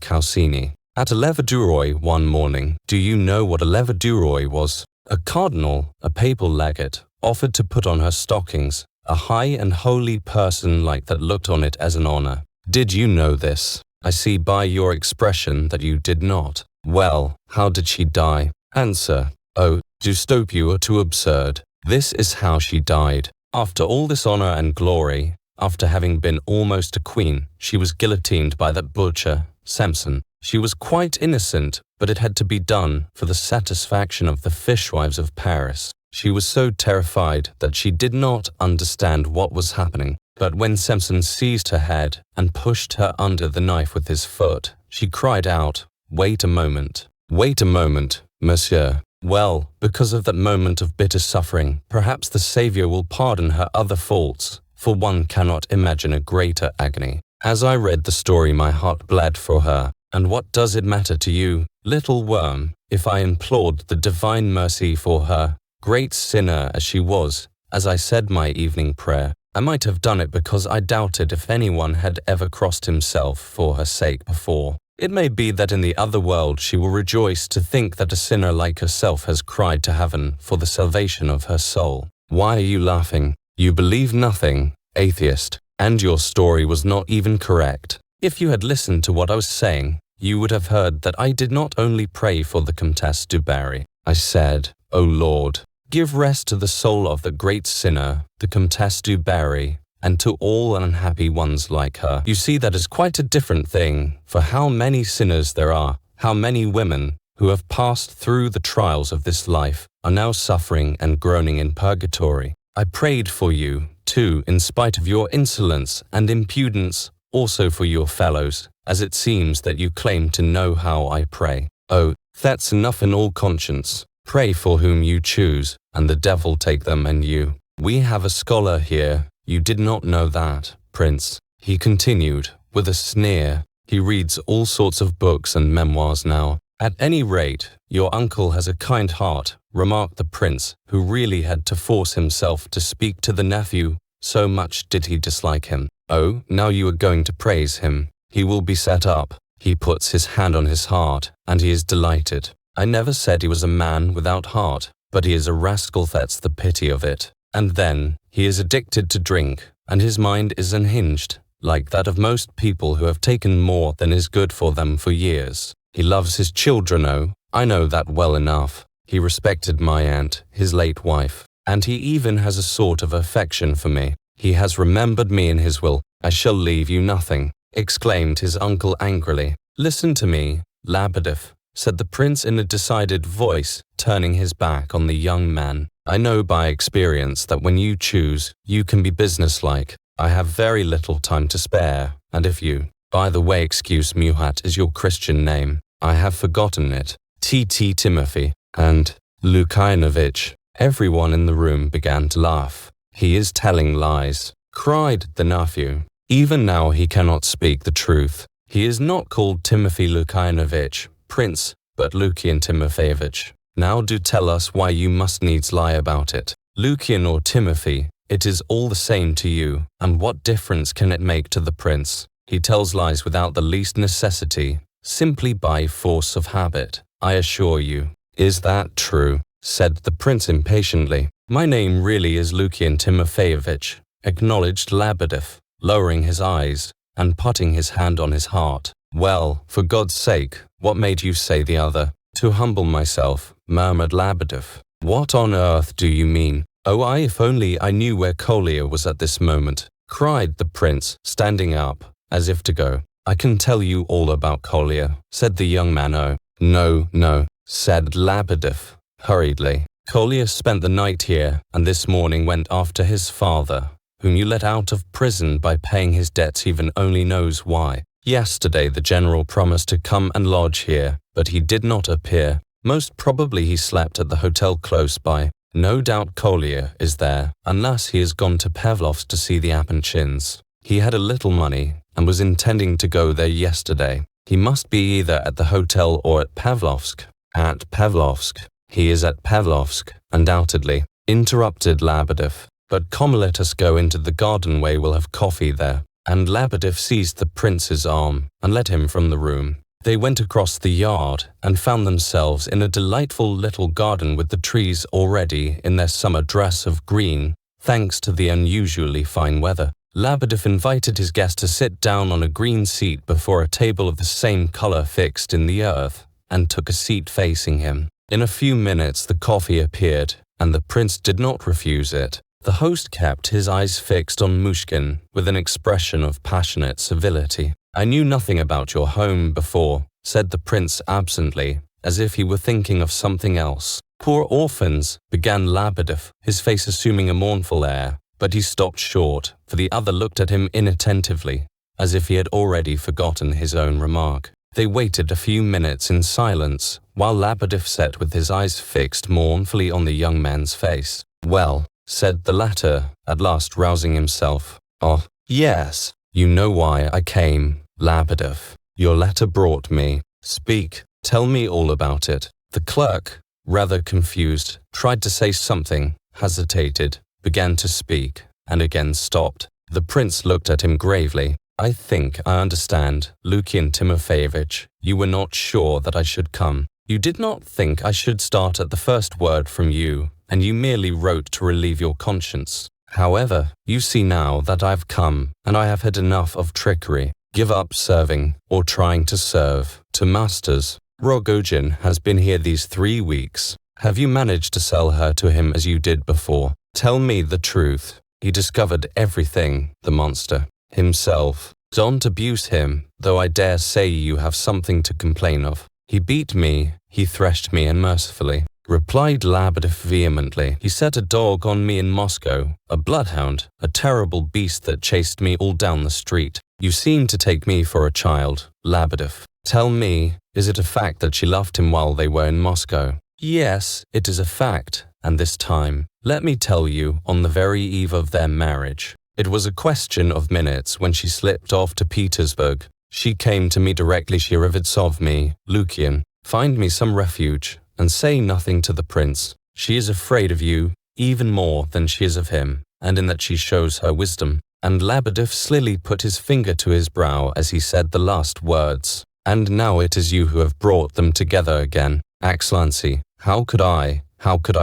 Causini. At a levaduroy one morning, do you know what a levaduroy was? A cardinal, a papal legate, offered to put on her stockings, a high and holy person like that looked on it as an honor. Did you know this? I see by your expression that you did not. Well, how did she die? Answer. Oh, to stop you are too absurd. This is how she died. After all this honor and glory, after having been almost a queen, she was guillotined by that butcher, Samson. She was quite innocent, but it had to be done for the satisfaction of the fishwives of Paris. She was so terrified that she did not understand what was happening. But when Samson seized her head and pushed her under the knife with his foot, she cried out, "Wait a moment. Wait a moment, monsieur." Well, because of that moment of bitter suffering, perhaps the Saviour will pardon her other faults, for one cannot imagine a greater agony. As I read the story, my heart bled for her. And what does it matter to you, little worm, if I implored the divine mercy for her, great sinner as she was, as I said my evening prayer? I might have done it because I doubted if anyone had ever crossed himself for her sake before. It may be that in the other world she will rejoice to think that a sinner like herself has cried to heaven for the salvation of her soul. Why are you laughing? You believe nothing, atheist, and your story was not even correct. If you had listened to what I was saying, you would have heard that I did not only pray for the Comtesse du Barry. I said, O Lord, give rest to the soul of the great sinner, the Comtesse du Barry, and to all unhappy ones like her. You see, that is quite a different thing, for how many sinners there are, how many women who have passed through the trials of this life are now suffering and groaning in purgatory. I prayed for you, too, in spite of your insolence and impudence, also for your fellows, as it seems that you claim to know how I pray. Oh, that's enough in all conscience. Pray for whom you choose, and the devil take them and you. We have a scholar here. You did not know that, Prince, he continued, with a sneer. He reads all sorts of books and memoirs now. At any rate, your uncle has a kind heart, remarked the prince, who really had to force himself to speak to the nephew, so much did he dislike him. Oh, now you are going to praise him. He will be set up. He puts his hand on his heart, and he is delighted. I never said he was a man without heart, but he is a rascal, that's the pity of it. And then, he is addicted to drink, and his mind is unhinged, like that of most people who have taken more than is good for them for years. He loves his children, oh, I know that well enough. He respected my aunt, his late wife, and he even has a sort of affection for me. He has remembered me in his will. I shall leave you nothing, exclaimed his uncle angrily. Listen to me, Lebedev, said the prince in a decided voice, turning his back on the young man. I know by experience that when you choose, you can be businesslike. I have very little time to spare, and if you, by the way, excuse Muhat is your Christian name, I have forgotten it. T.T. Timothy and Lukyanovich. Everyone in the room began to laugh. He is telling lies, cried the nephew. Even now he cannot speak the truth. He is not called Timothy Lukyanovich, Prince, but Lukian Timofeyevich. Now do tell us why you must needs lie about it. Lukian or Timothy, it is all the same to you, and what difference can it make to the prince? He tells lies without the least necessity, simply by force of habit, I assure you. Is that true? Said the prince impatiently. My name really is Lukian Timofeyevich, acknowledged Lebedev, lowering his eyes and putting his hand on his heart. Well, for God's sake, what made you say the other? To humble myself, murmured Lebedev. What on earth do you mean? Oh, if only I knew where Kolya was at this moment, cried the prince, standing up, as if to go. I can tell you all about Kolya, said the young man. Oh, no, said Lebedev, hurriedly. Kolya spent the night here, and this morning went after his father, whom you let out of prison by paying his debts, heaven only knows why. Yesterday the general promised to come and lodge here, but he did not appear. Most probably he slept at the hotel close by. No doubt Kolya is there, unless he has gone to Pavlovsk to see the Apanchins. He had a little money, and was intending to go there yesterday. He must be either at the hotel or at Pavlovsk. At Pavlovsk. He is at Pavlovsk, undoubtedly, interrupted Lebedev. But come, let us go into the garden way, we'll have coffee there. And Lebedev seized the prince's arm and led him from the room. They went across the yard and found themselves in a delightful little garden with the trees already in their summer dress of green, thanks to the unusually fine weather. Lebedev invited his guest to sit down on a green seat before a table of the same color fixed in the earth, and took a seat facing him. In a few minutes the coffee appeared, and the prince did not refuse it. The host kept his eyes fixed on Myshkin with an expression of passionate civility. I knew nothing about your home before, said the prince absently, as if he were thinking of something else. Poor orphans, began Lebedev, his face assuming a mournful air, but he stopped short, for the other looked at him inattentively, as if he had already forgotten his own remark. They waited a few minutes in silence, while Lebedev sat with his eyes fixed mournfully on the young man's face. Well, said the latter, at last rousing himself. Oh, yes, you know why I came, Lebedev. Your letter brought me. Speak, tell me all about it. The clerk, rather confused, tried to say something, hesitated, began to speak, and again stopped. The prince looked at him gravely. I think I understand, Lukian Timofeyevich. You were not sure that I should come. You did not think I should start at the first word from you, and you merely wrote to relieve your conscience. However, you see now that I've come, and I have had enough of trickery. Give up serving, or trying to serve, to masters. Rogozhin has been here these 3 weeks. Have you managed to sell her to him as you did before? Tell me the truth. He discovered everything, the monster. Himself. Don't abuse him, though I dare say you have something to complain of. He beat me, he threshed me unmercifully, replied Lebedev vehemently. He set a dog on me in Moscow, a bloodhound, a terrible beast that chased me all down the street. You seem to take me for a child, Lebedev. Tell me, is it a fact that she loved him while they were in Moscow? Yes, it is a fact, and this time, let me tell you, on the very eve of their marriage. It was a question of minutes when she slipped off to Petersburg. She came to me directly. She Rivitsov me, Lukian, find me some refuge, and say nothing to the prince. She is afraid of you, even more than she is of him, and in that she shows her wisdom. And Lebedev slily put his finger to his brow as he said the last words. And now it is you who have brought them together again. Excellency, how could I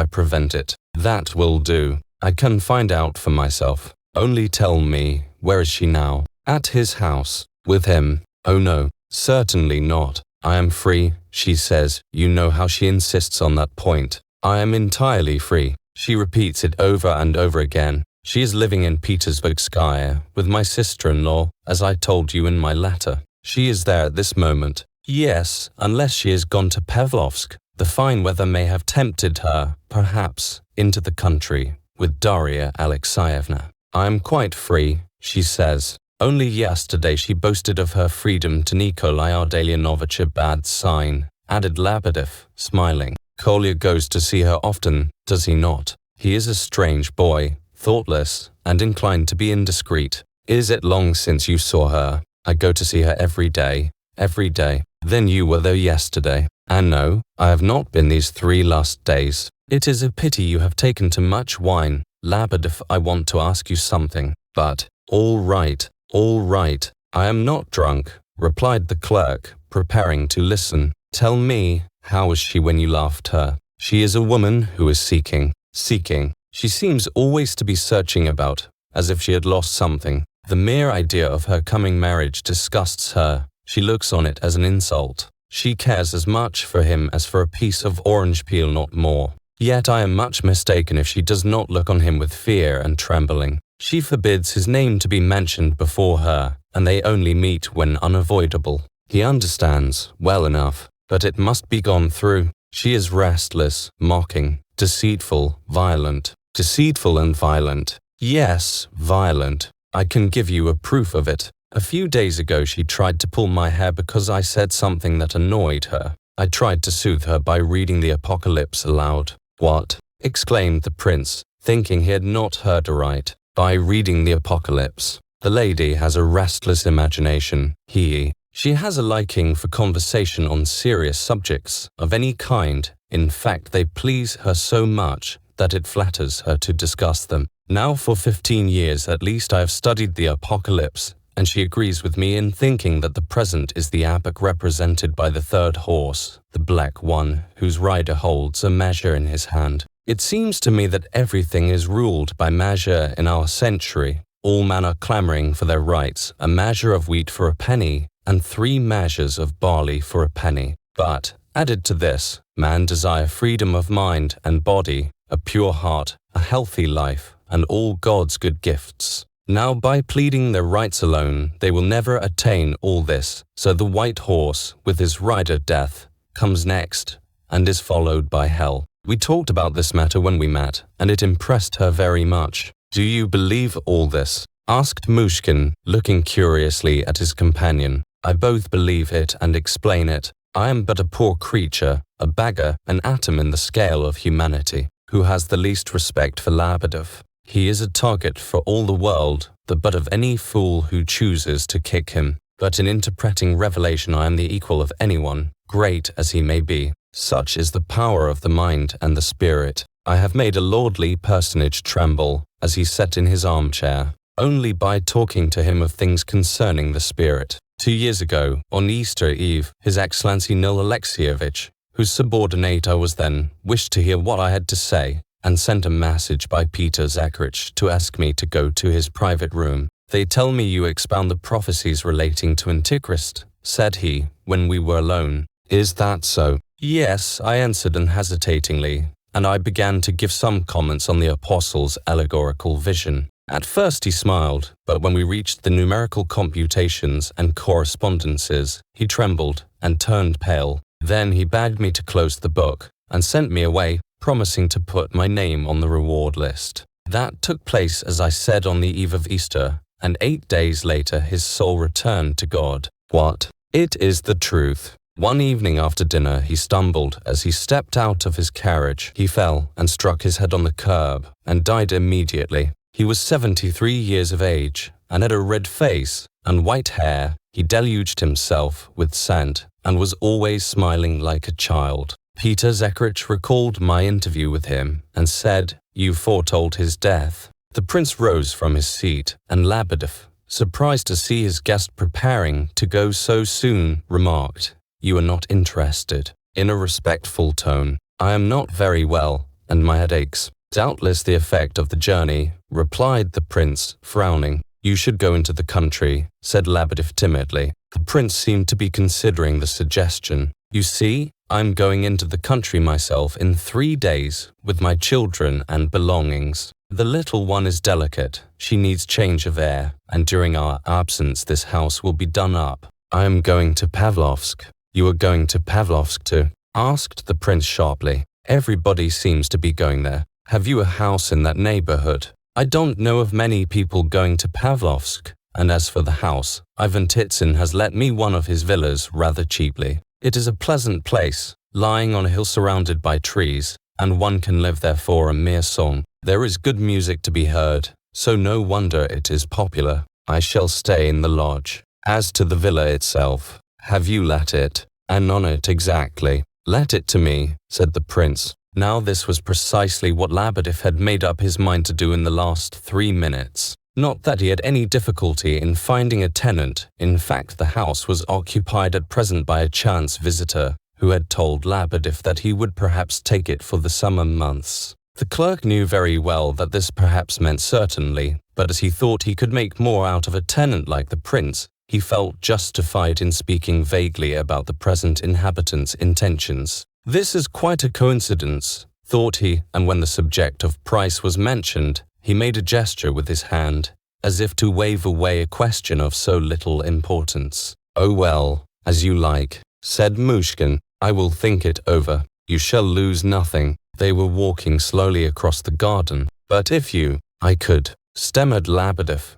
prevent it? That will do. I can find out for myself. Only tell me, where is she now? At his house. With him? Oh no, certainly not. I am free, she says. You know how she insists on that point. I am entirely free. She repeats it over and over again. She is living in Petersburgskaya with my sister-in-law, as I told you in my letter. She is there at this moment. Yes, unless she has gone to Pavlovsk. The fine weather may have tempted her, perhaps, into the country, with Darya Alexeyevna. I am quite free, she says. Only yesterday she boasted of her freedom to Nikolai Ardalionovich, a bad sign, added Lebedev, smiling. Kolya goes to see her often, does he not? He is a strange boy, thoughtless, and inclined to be indiscreet. Is it long since you saw her? I go to see her every day. Every day. Then you were there yesterday. And no, I have not been these 3 last days. It is a pity you have taken too much wine. Lebedev, I want to ask you something. But, all right, I am not drunk, replied the clerk, preparing to listen. Tell me, how is she when you laughed her? She is a woman who is seeking. She seems always to be searching about, as if she had lost something. The mere idea of her coming marriage disgusts her. She looks on it as an insult. She cares as much for him as for a piece of orange peel, not more. Yet I am much mistaken if she does not look on him with fear and trembling. She forbids his name to be mentioned before her, and they only meet when unavoidable. He understands, well enough, but it must be gone through. She is restless, mocking, deceitful, violent. Deceitful and violent. Yes, violent. I can give you a proof of it. A few days ago she tried to pull my hair because I said something that annoyed her. I tried to soothe her by reading the Apocalypse aloud. What? Exclaimed the prince, thinking he had not heard aright. By reading the Apocalypse. The lady has a restless imagination. She has a liking for conversation on serious subjects of any kind. In fact, they please her so much that it flatters her to discuss them. Now for 15 years at least I have studied the Apocalypse, and she agrees with me in thinking that the present is the epoch represented by the third horse, the black one, whose rider holds a measure in his hand. It seems to me that everything is ruled by measure in our century. All men are clamoring for their rights, a measure of wheat for a penny, and 3 measures of barley for a penny. But, added to this, man desire freedom of mind and body, a pure heart, a healthy life, and all God's good gifts. Now by pleading their rights alone, they will never attain all this. So the white horse, with his rider Death, comes next, and is followed by hell. We talked about this matter when we met, and it impressed her very much. Do you believe all this? Asked Myshkin, looking curiously at his companion. I both believe it and explain it. I am but a poor creature, a beggar, an atom in the scale of humanity, who has the least respect for Lebedev. He is a target for all the world, the butt of any fool who chooses to kick him. But in interpreting revelation I am the equal of anyone, great as he may be. Such is the power of the mind and the spirit. I have made a lordly personage tremble as he sat in his armchair, only by talking to him of things concerning the spirit. 2 years ago, on Easter Eve, His Excellency Nil Alexeyevich, whose subordinate I was then, wished to hear what I had to say, and sent a message by Peter Zakharich to ask me to go to his private room. "They tell me you expound the prophecies relating to Antichrist," said he, when we were alone. "Is that so?" "Yes," I answered unhesitatingly, and I began to give some comments on the apostle's allegorical vision. At first he smiled, but when we reached the numerical computations and correspondences, he trembled and turned pale. Then he begged me to close the book, and sent me away, promising to put my name on the reward list. That took place, as I said, on the eve of Easter, and 8 days later his soul returned to God. What? It is the truth. One evening after dinner he stumbled as he stepped out of his carriage. He fell and struck his head on the curb, and died immediately. He was 73 years of age, and had a red face and white hair. He deluged himself with scent, and was always smiling like a child. Peter Zakharich recalled my interview with him, and said, "You foretold his death." The prince rose from his seat, and Lebedev, surprised to see his guest preparing to go so soon, remarked, "You are not interested." In a respectful tone, "I am not very well, and my head aches." "Doubtless the effect of the journey," replied the prince, frowning. "You should go into the country," said Lebedev timidly. The prince seemed to be considering the suggestion. "You see, I'm going into the country myself in 3 days, with my children and belongings. The little one is delicate, she needs change of air, and during our absence this house will be done up. I am going to Pavlovsk." "You are going to Pavlovsk too?" asked the prince sharply. "Everybody seems to be going there. Have you a house in that neighborhood?" "I don't know of many people going to Pavlovsk, and as for the house, Ivan Titsin has let me one of his villas rather cheaply. It is a pleasant place, lying on a hill surrounded by trees, and one can live there for a mere song. There is good music to be heard, so no wonder it is popular. I shall stay in the lodge. As to the villa itself, have you let it?" "And on it exactly." "Let it to me," said the prince. Now this was precisely what Lebedev had made up his mind to do in the last 3 minutes. Not that he had any difficulty in finding a tenant. In fact, the house was occupied at present by a chance visitor, who had told Lebedev that he would perhaps take it for the summer months. The clerk knew very well that this perhaps meant certainly, but as he thought he could make more out of a tenant like the prince, he felt justified in speaking vaguely about the present inhabitant's intentions. "This is quite a coincidence," thought he, and when the subject of price was mentioned, he made a gesture with his hand, as if to wave away a question of so little importance. "Oh well, as you like," said Myshkin. "I will think it over. You shall lose nothing." They were walking slowly across the garden. "But if you—" "I could," stammered Lebedev,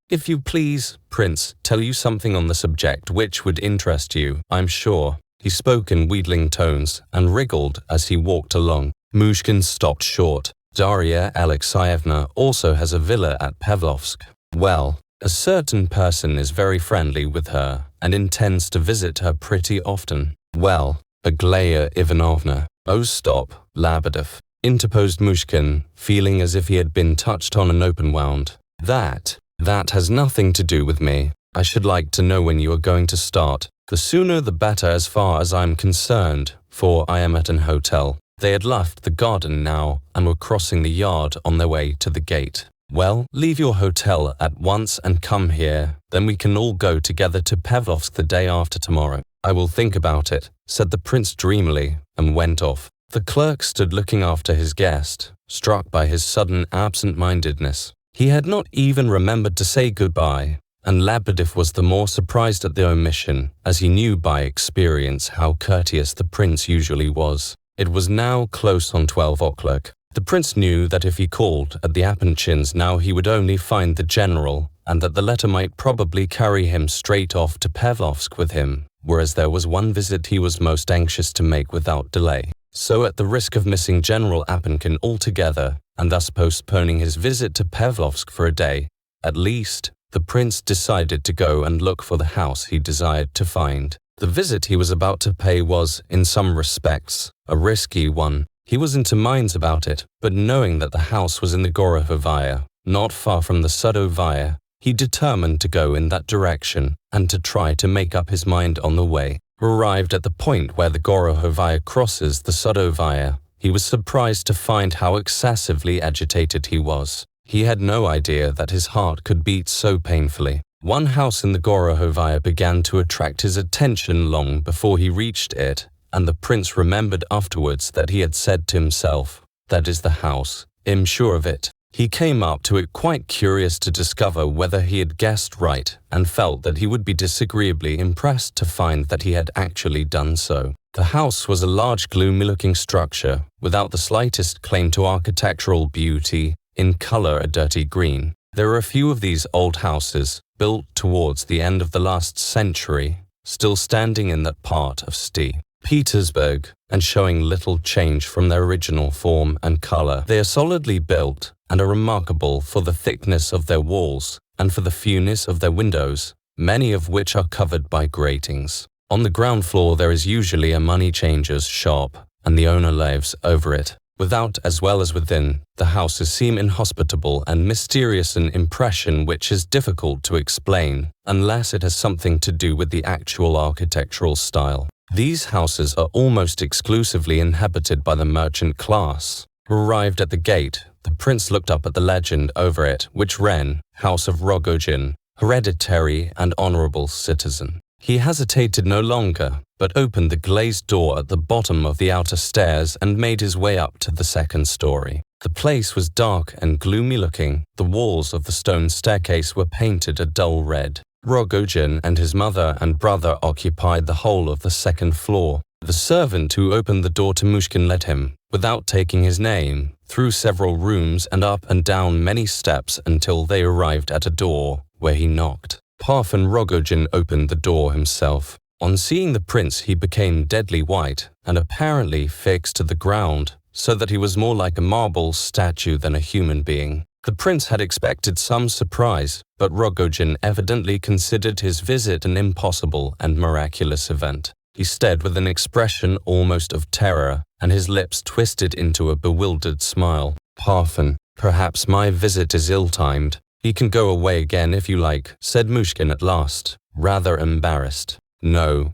if you please, Prince, tell you something on the subject which would interest you, I'm sure." He spoke in wheedling tones and wriggled as he walked along. Myshkin stopped short. "Darya Alexeyevna also has a villa at Pavlovsk. Well, a certain person is very friendly with her and intends to visit her pretty often." "Well, Aglaya Ivanovna—" "Oh, stop, Lebedev," interposed Myshkin, feeling as if he had been touched on an open wound. That has nothing to do with me. I should like to know when you are going to start. The sooner the better as far as I am concerned, for I am at an hotel." They had left the garden now and were crossing the yard on their way to the gate. "Well, leave your hotel at once and come here. Then we can all go together to Pavlovsk the day after tomorrow." "I will think about it," said the prince dreamily, and went off. The clerk stood looking after his guest, struck by his sudden absent-mindedness. He had not even remembered to say goodbye, and Lebedev was the more surprised at the omission, as he knew by experience how courteous the prince usually was. It was now close on 12 o'clock. The prince knew that if he called at the Apanchins now he would only find the general, and that the letter might probably carry him straight off to Pavlovsk with him, whereas there was one visit he was most anxious to make without delay. So at the risk of missing General Apanchin altogether, and thus postponing his visit to Pavlovsk for a day, at least, the prince decided to go and look for the house he desired to find. The visit he was about to pay was, in some respects, a risky one. He was in two minds about it, but knowing that the house was in the Gorohovaya, not far from the Sadovaya, he determined to go in that direction and to try to make up his mind on the way. Arrived at the point where the Gorohovaya crosses the Sadovaya, he was surprised to find how excessively agitated he was. He had no idea that his heart could beat so painfully. One house in the Gorohovaya began to attract his attention long before he reached it, and the prince remembered afterwards that he had said to himself, "That is the house, I'm sure of it." He came up to it quite curious to discover whether he had guessed right, and felt that he would be disagreeably impressed to find that he had actually done so. The house was a large, gloomy-looking structure, without the slightest claim to architectural beauty, in color a dirty green. There are a few of these old houses, built towards the end of the last century, still standing in that part of St. Petersburg, and showing little change from their original form and color. They are solidly built, and are remarkable for the thickness of their walls and for the fewness of their windows, many of which are covered by gratings. On the ground floor there is usually a money changer's shop, and the owner lives over it. Without as well as within, the houses seem inhospitable and mysterious, an impression which is difficult to explain unless it has something to do with the actual architectural style. These houses are almost exclusively inhabited by the merchant class. Arrived at the gate, the prince looked up at the legend over it, which ran, "House of Rogozhin, hereditary and honorable citizen." He hesitated no longer, but opened the glazed door at the bottom of the outer stairs and made his way up to the second story. The place was dark and gloomy-looking. The walls of the stone staircase were painted a dull red. Rogozhin and his mother and brother occupied the whole of the second floor. The servant who opened the door to Myshkin led him, without taking his name, through several rooms and up and down many steps until they arrived at a door, where he knocked. Parfen Rogozhin opened the door himself. On seeing the prince he became deadly white and apparently fixed to the ground, so that he was more like a marble statue than a human being. The prince had expected some surprise, but Rogozhin evidently considered his visit an impossible and miraculous event. He stared with an expression almost of terror, and his lips twisted into a bewildered smile. "Parfen, perhaps my visit is ill-timed. You can go away again if you like," said Myshkin at last, rather embarrassed. No,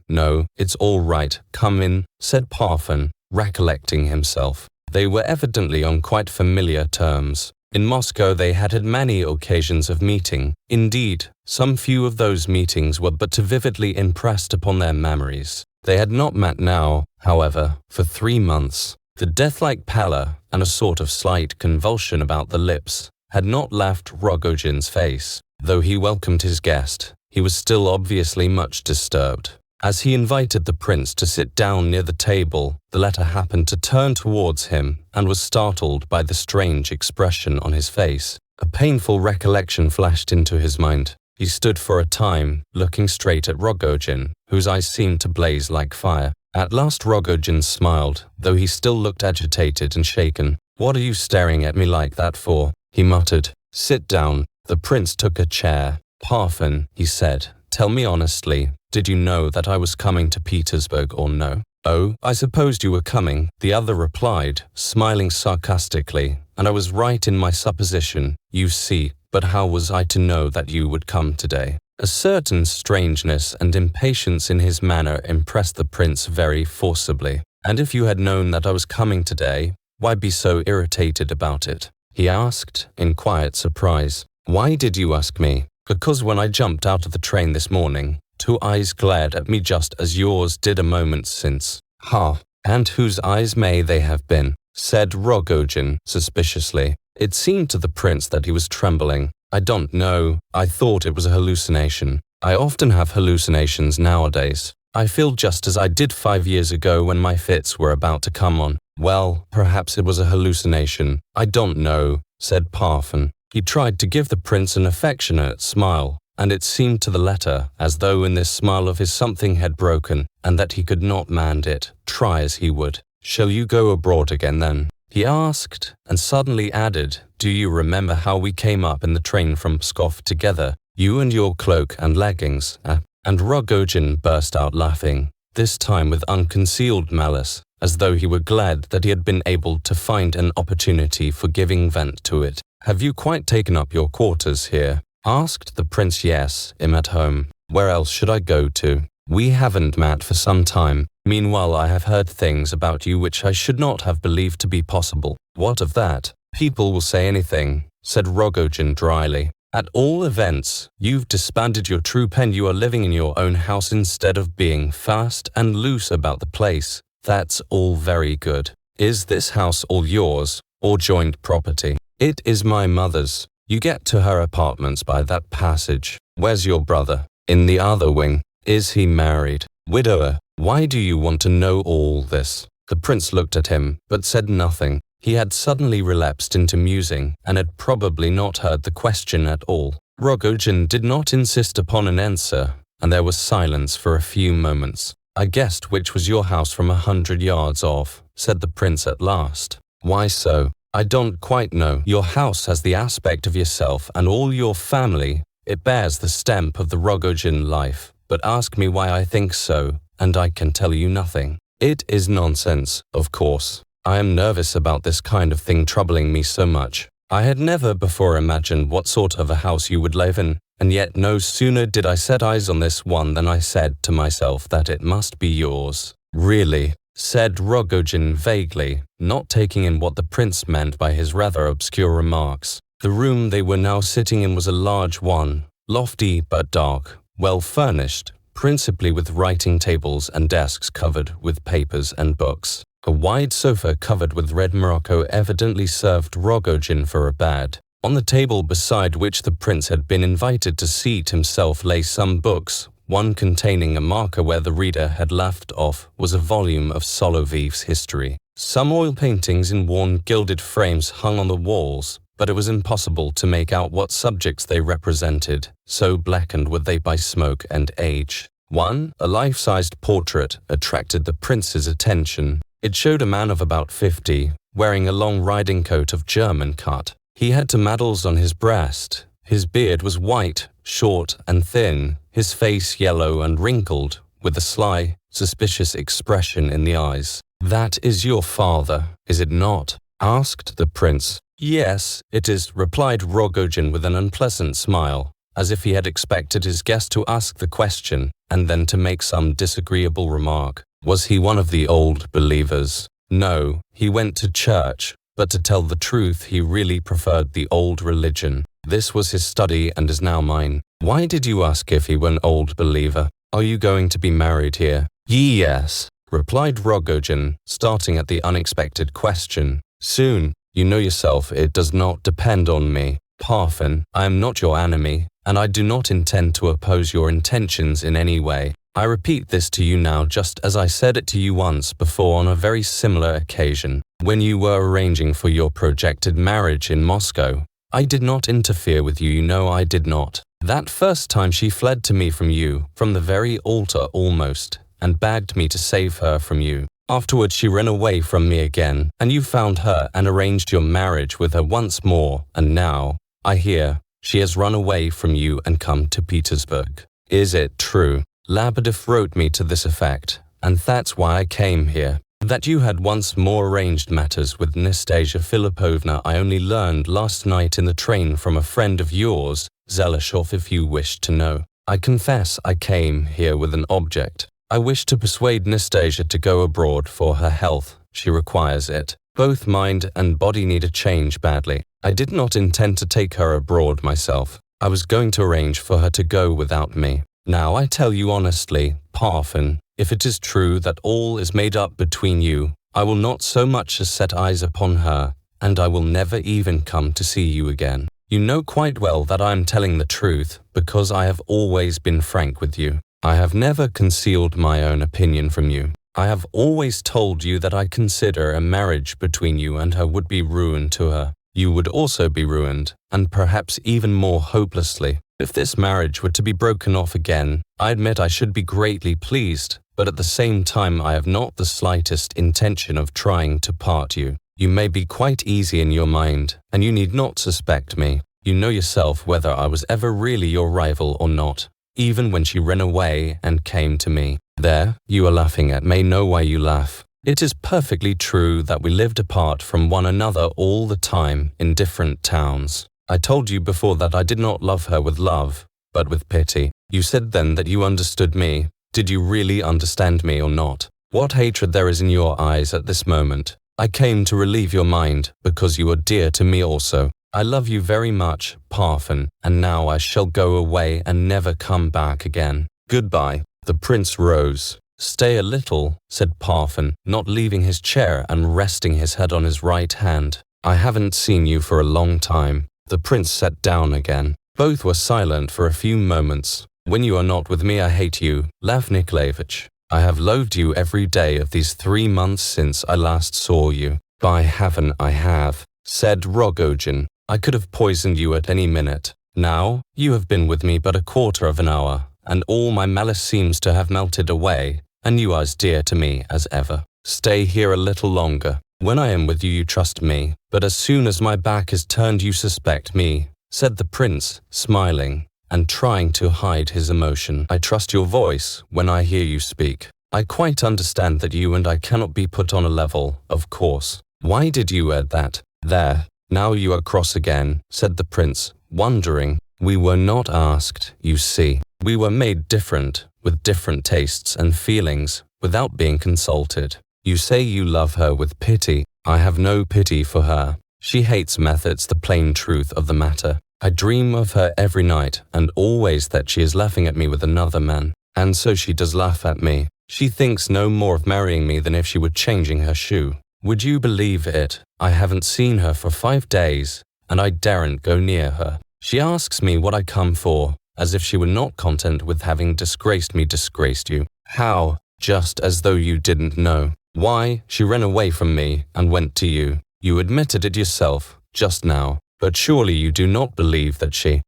it's all right. Come in," said Parfen, recollecting himself. They were evidently on quite familiar terms. In Moscow they had had many occasions of meeting. Indeed, some few of those meetings were but too vividly impressed upon their memories. They had not met now, however, for 3 months. The death-like pallor and a sort of slight convulsion about the lips had not left Rogozhin's face. Though he welcomed his guest, he was still obviously much disturbed. As he invited the prince to sit down near the table, the latter happened to turn towards him and was startled by the strange expression on his face. A painful recollection flashed into his mind. He stood for a time, looking straight at Rogozhin, whose eyes seemed to blaze like fire. At last Rogozhin smiled, though he still looked agitated and shaken. "What are you staring at me like that for?" he muttered. "Sit down." The prince took a chair. "Parfen," he said, "tell me honestly, did you know that I was coming to Petersburg or no?" "Oh, I supposed you were coming," the other replied, smiling sarcastically, "and I was right in my supposition, you see, but how was I to know that you would come today?" A certain strangeness and impatience in his manner impressed the prince very forcibly. "And if you had known that I was coming today, why be so irritated about it?" he asked, in quiet surprise. "Why did you ask me?" "Because when I jumped out of the train this morning, 2 eyes glared at me just as yours did a moment since." "Ha! And whose eyes may they have been?" said Rogozhin suspiciously. It seemed to the prince that he was trembling. "I don't know. I thought it was a hallucination. I often have hallucinations nowadays. I feel just as I did 5 years ago when my fits were about to come on." "Well, perhaps it was a hallucination. I don't know," said Parfen. He tried to give the prince an affectionate smile, and it seemed to the latter as though in this smile of his something had broken, and that he could not mend it, try as he would. "Shall you go abroad again then?" he asked, and suddenly added, "Do you remember how we came up in the train from Pskov together, you and your cloak and leggings?" And Rogozhin burst out laughing, this time with unconcealed malice. as though he were glad that he had been able to find an opportunity for giving vent to it. "Have you quite taken up your quarters here?" asked the prince. "Yes, I'm at home. Where else should I go to? We haven't met for some time. Meanwhile, I have heard things about you which I should not have believed to be possible." "What of that? People will say anything," said Rogozhin dryly. "At all events, you've disbanded your troupe and you are living in your own house instead of being fast and loose about the place. That's all very good. Is this house all yours, or joint property?" "It is my mother's. You get to her apartments by that passage." "Where's your brother?" "In the other wing." "Is he married?" "Widower." "Why do you want to know all this?" The prince looked at him, but said nothing. He had suddenly relapsed into musing, and had probably not heard the question at all. Rogozhin did not insist upon an answer, and there was silence for a few moments. "I guessed which was your house from 100 yards off," said the prince at last. "Why so?" "I don't quite know. Your house has the aspect of yourself and all your family. It bears the stamp of the Rogozhin life. But ask me why I think so, and I can tell you nothing. It is nonsense, of course. I am nervous about this kind of thing troubling me so much. I had never before imagined what sort of a house you would live in, and yet no sooner did I set eyes on this one than I said to myself that it must be yours." "Really?" said Rogozhin vaguely, not taking in what the prince meant by his rather obscure remarks. The room they were now sitting in was a large one, lofty but dark, well furnished, principally with writing tables and desks covered with papers and books. A wide sofa covered with red morocco evidently served Rogozhin for a bed. On the table beside which the prince had been invited to seat himself lay some books. One containing a marker where the reader had left off was a volume of Solovey's history. Some oil paintings in worn gilded frames hung on the walls, but it was impossible to make out what subjects they represented, so blackened were they by smoke and age. One, a life-sized portrait, attracted the prince's attention. It showed a man of about 50, wearing a long riding coat of German cut. He had two medals on his breast. His beard was white, short and thin, his face yellow and wrinkled, with a sly, suspicious expression in the eyes. "That is your father, is it not?" asked the prince. "Yes, it is," replied Rogozhin with an unpleasant smile, as if he had expected his guest to ask the question and then to make some disagreeable remark. "Was he one of the old believers?" "No, he went to church, but to tell the truth he really preferred the old religion. This was his study and is now mine." "Why did you ask if he were an old believer? Are you going to be married here?" "Yes," replied Rogozhin, starting at the unexpected question. "Soon. You know yourself it does not depend on me. Parfen, I am not your enemy, and I do not intend to oppose your intentions in any way. I repeat this to you now just as I said it to you once before on a very similar occasion, when you were arranging for your projected marriage in Moscow. I did not interfere with you, you know I did not. That first time she fled to me from you, from the very altar almost, and begged me to save her from you. Afterwards she ran away from me again, and you found her and arranged your marriage with her once more, and now, I hear, she has run away from you and come to Petersburg. Is it true? Lebedev wrote me to this effect, and that's why I came here. That you had once more arranged matters with Nastasya Filippovna I only learned last night in the train from a friend of yours, Zeleshov, if you wish to know. I confess I came here with an object. I wish to persuade Nastasya to go abroad for her health. She requires it. Both mind and body need a change badly. I did not intend to take her abroad myself. I was going to arrange for her to go without me. Now I tell you honestly, Parfen, if it is true that all is made up between you, I will not so much as set eyes upon her, and I will never even come to see you again. You know quite well that I am telling the truth, because I have always been frank with you. I have never concealed my own opinion from you. I have always told you that I consider a marriage between you and her would be ruin to her. You would also be ruined, and perhaps even more hopelessly. If this marriage were to be broken off again, I admit I should be greatly pleased, but at the same time I have not the slightest intention of trying to part you. You may be quite easy in your mind, and you need not suspect me. You know yourself whether I was ever really your rival or not, even when she ran away and came to me. There, you are laughing at me. Know why you laugh. It is perfectly true that we lived apart from one another all the time in different towns. I told you before that I did not love her with love, but with pity. You said then that you understood me. Did you really understand me or not? What hatred there is in your eyes at this moment. I came to relieve your mind, because you are dear to me also. I love you very much, Parfen, and now I shall go away and never come back again. Goodbye. The prince rose. Stay a little, said Parfen, not leaving his chair and resting his head on his right hand. I haven't seen you for a long time. The prince sat down again. Both were silent for a few moments. When you are not with me I hate you, Lev Nikolayevich. I have loathed you every day of these 3 months since I last saw you. By heaven I have, said Rogozhin. I could have poisoned you at any minute. Now, you have been with me but a quarter of an hour, and all my malice seems to have melted away, and you are as dear to me as ever. Stay here a little longer. When I am with you, you trust me, but as soon as my back is turned, you suspect me, said the prince, smiling, and trying to hide his emotion. I trust your voice when I hear you speak. I quite understand that you and I cannot be put on a level, of course. Why did you add that? There. Now you are cross again, said the prince, wondering. We were not asked, you see. We were made different, with different tastes and feelings, without being consulted. You say you love her with pity. I have no pity for her. She hates methods, the plain truth of the matter. I dream of her every night, and always that she is laughing at me with another man. And so she does laugh at me. She thinks no more of marrying me than if she were changing her shoe. Would you believe it? I haven't seen her for 5 days, and I daren't go near her. She asks me what I come for, as if she were not content with having disgraced me, disgraced you. How? Just as though you didn't know. Why, she ran away from me and went to you. You admitted it yourself, just now. But surely you do not believe that she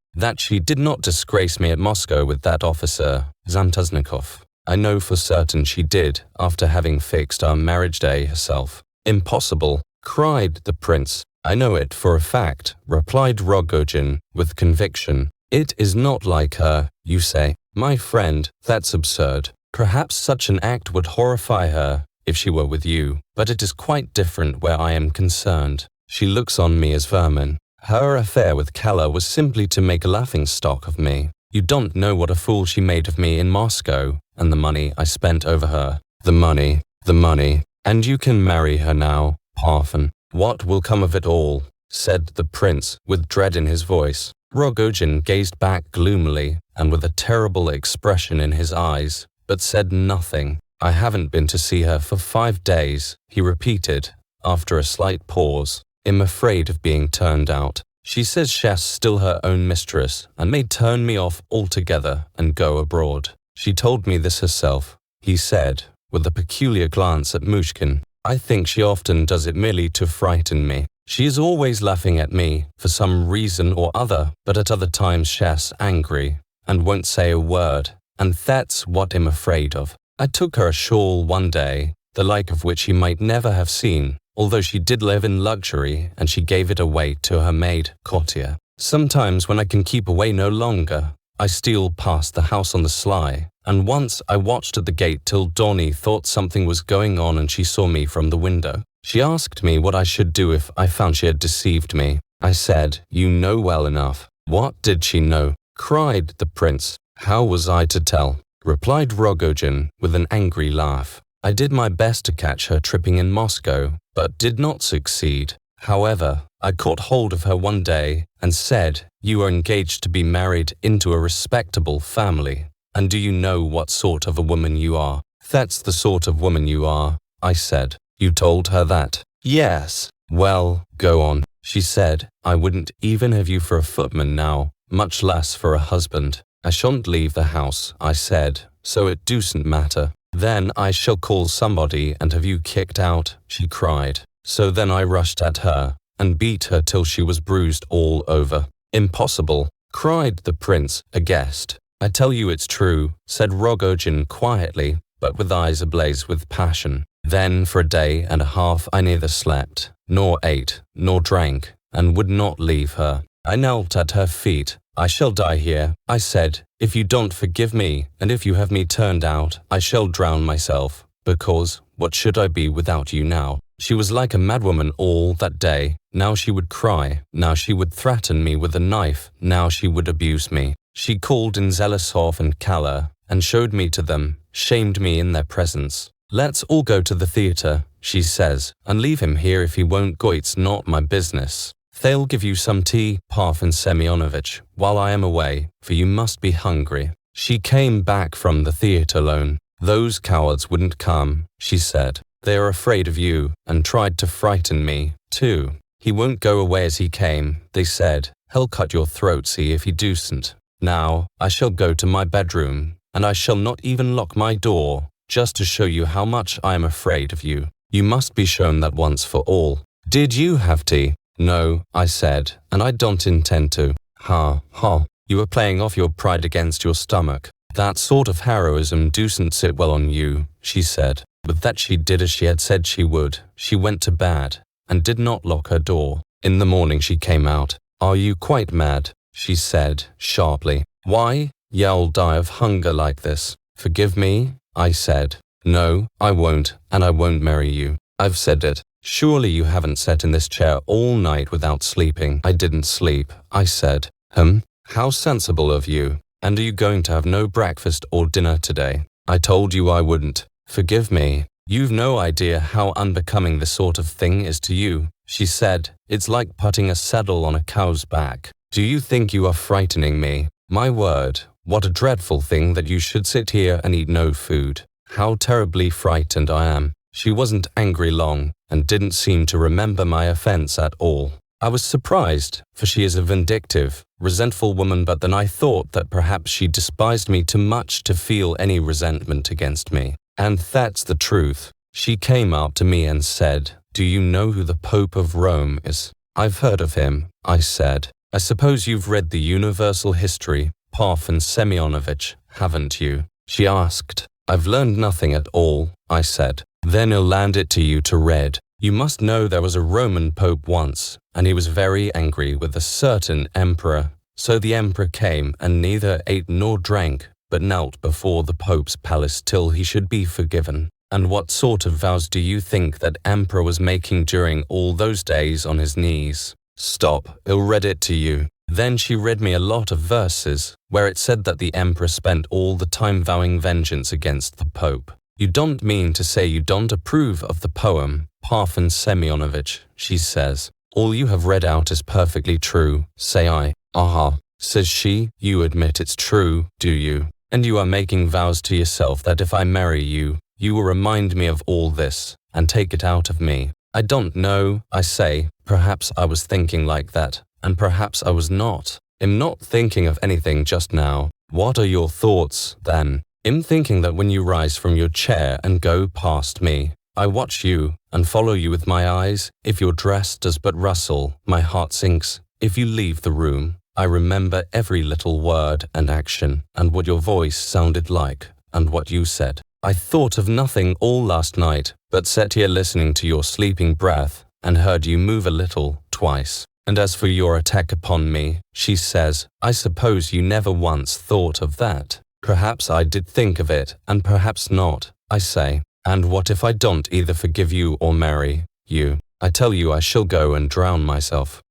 did not disgrace me at Moscow with that officer, Zantuznikov. I know for certain she did, after having fixed our marriage day herself. Impossible, cried the prince. I know it for a fact, replied Rogozhin with conviction. It is not like her, you say. My friend, that's absurd. Perhaps such an act would horrify her if she were with you, but it is quite different where I am concerned. She looks on me as vermin. Her affair with Keller was simply to make a laughingstock of me. You don't know what a fool she made of me in Moscow, and the money I spent over her. The money. And you can marry her now, Parfen. What will come of it all? Said the prince, with dread in his voice. Rogozhin gazed back gloomily, and with a terrible expression in his eyes, but said nothing. I haven't been to see her for 5 days, he repeated, after a slight pause. I'm afraid of being turned out. She says she's still her own mistress, and may turn me off altogether and go abroad. She told me this herself, he said, with a peculiar glance at Myshkin. I think she often does it merely to frighten me. She is always laughing at me, for some reason or other, but at other times she's angry, and won't say a word, and that's what I'm afraid of. I took her a shawl one day, the like of which she might never have seen, although she did live in luxury, and she gave it away to her maid, Kotia. Sometimes when I can keep away no longer, I steal past the house on the sly, and once I watched at the gate till Donny thought something was going on and she saw me from the window. She asked me what I should do if I found she had deceived me. I said, you know well enough. What did she know? Cried the prince. How was I to tell? Replied Rogozhin with an angry laugh. I did my best to catch her tripping in Moscow, but did not succeed. However, I caught hold of her one day and said, you are engaged to be married into a respectable family. And do you know what sort of a woman you are? That's the sort of woman you are, I said. You told her that? Yes. Well, go on. She said, I wouldn't even have you for a footman now, much less for a husband. I shan't leave the house, I said, so it doesn't matter. Then I shall call somebody and have you kicked out, she cried. So then I rushed at her and beat her till she was bruised all over. Impossible, cried the prince, aghast. I tell you it's true, said Rogozhin quietly, but with eyes ablaze with passion. Then for a day and a half I neither slept, nor ate, nor drank, and would not leave her. I knelt at her feet. I shall die here, I said. If you don't forgive me, and if you have me turned out, I shall drown myself. Because, what should I be without you now? She was like a madwoman all that day. Now she would cry. Now she would threaten me with a knife. Now she would abuse me. She called in Zelisov and Kala and showed me to them, shamed me in their presence. Let's all go to the theatre, she says, and leave him here if he won't go. It's not my business. They'll give you some tea, Parfen Semyonovich, while I am away, for you must be hungry. She came back from the theatre alone. Those cowards wouldn't come, she said. They are afraid of you, and tried to frighten me, too. He won't go away as he came, they said. He'll cut your throat, see if he doesn't. Now, I shall go to my bedroom, and I shall not even lock my door, just to show you how much I am afraid of you. You must be shown that once for all. Did you have tea? No, I said, and I don't intend to. Ha, ha. You are playing off your pride against your stomach. That sort of heroism doesn't sit well on you, she said. With that she did as she had said she would. She went to bed, and did not lock her door. In the morning she came out. Are you quite mad? She said, sharply. Why? You'll die of hunger like this. Forgive me, I said. No, I won't, and I won't marry you. I've said it. Surely you haven't sat in this chair all night without sleeping. I didn't sleep, I said. How sensible of you. And are you going to have no breakfast or dinner today? I told you I wouldn't. Forgive me. You've no idea how unbecoming this sort of thing is to you, she said. It's like putting a saddle on a cow's back. Do you think you are frightening me? My word, what a dreadful thing that you should sit here and eat no food. How terribly frightened I am. She wasn't angry long, and didn't seem to remember my offense at all. I was surprised, for she is a vindictive, resentful woman, but then I thought that perhaps she despised me too much to feel any resentment against me. And that's the truth. She came up to me and said, Do you know who the Pope of Rome is? I've heard of him, I said. I suppose you've read the Universal History, Parfen Semyonovich, haven't you? She asked. I've learned nothing at all, I said. Then I'll land it to you to read. You must know there was a Roman Pope once, and he was very angry with a certain emperor. So the emperor came and neither ate nor drank, but knelt before the Pope's palace till he should be forgiven. And what sort of vows do you think that emperor was making during all those days on his knees? Stop, I'll read it to you. Then she read me a lot of verses, where it said that the emperor spent all the time vowing vengeance against the Pope. You don't mean to say you don't approve of the poem, Parfen Semyonovich, she says. All you have read out is perfectly true, say I. Aha, says she, you admit it's true, do you? And you are making vows to yourself that if I marry you, you will remind me of all this, and take it out of me. I don't know, I say. Perhaps I was thinking like that, and perhaps I was not. I'm not thinking of anything just now. What are your thoughts, then? I'm thinking that when you rise from your chair and go past me, I watch you and follow you with my eyes. If your dress does but rustle, my heart sinks. If you leave the room, I remember every little word and action, and what your voice sounded like, and what you said. I thought of nothing all last night, but sat here listening to your sleeping breath, and heard you move a little, twice. And as for your attack upon me, she says, I suppose you never once thought of that. Perhaps I did think of it, and perhaps not, I say. And what if I don't either forgive you or marry you? I tell you I shall go and drown myself.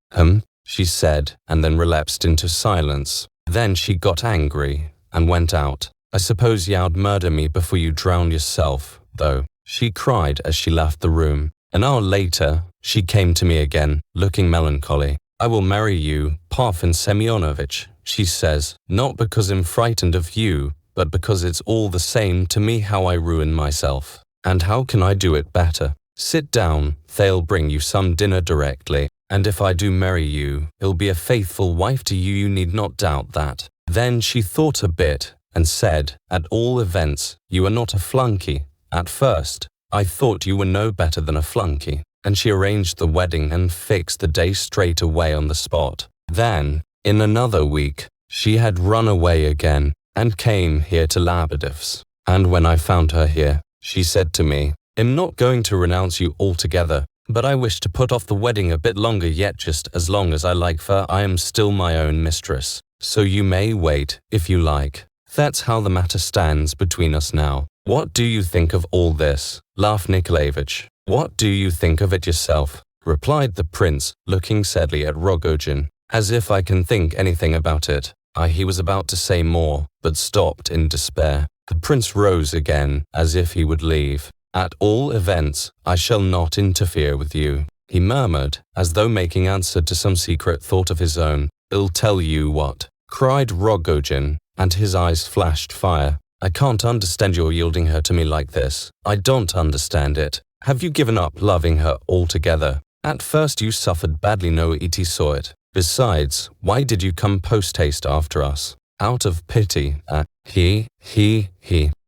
She said, and then relapsed into silence. Then she got angry, and went out. I suppose you'd murder me before you drowned yourself, though, she cried as she left the room. An hour later, she came to me again, looking melancholy. I will marry you, Parfen Semyonovich, she says, not because I'm frightened of you, but because it's all the same to me how I ruin myself. And how can I do it better? Sit down, they'll bring you some dinner directly, and if I do marry you, I'll be a faithful wife to you, you need not doubt that. Then she thought a bit, and said, at all events, you are not a flunky. At first, I thought you were no better than a flunky. And she arranged the wedding and fixed the day straight away on the spot. Then, in another week, she had run away again, and came here to Labadev's. And when I found her here, she said to me, I'm not going to renounce you altogether, but I wish to put off the wedding a bit longer yet, just as long as I like, for I am still my own mistress. So you may wait, if you like. That's how the matter stands between us now. What do you think of all this, Lev Nikolayevich? What do you think of it yourself? Replied the prince, looking sadly at Rogozhin. As if I can think anything about it. He was about to say more, but stopped in despair. The prince rose again, as if he would leave. At all events, I shall not interfere with you, he murmured, as though making answer to some secret thought of his own. I'll tell you what, cried Rogozhin, and his eyes flashed fire. I can't understand your yielding her to me like this. I don't understand it. Have you given up loving her altogether? At first you suffered badly, no it saw it. Besides, why did you come post-haste after us? Out of pity, he.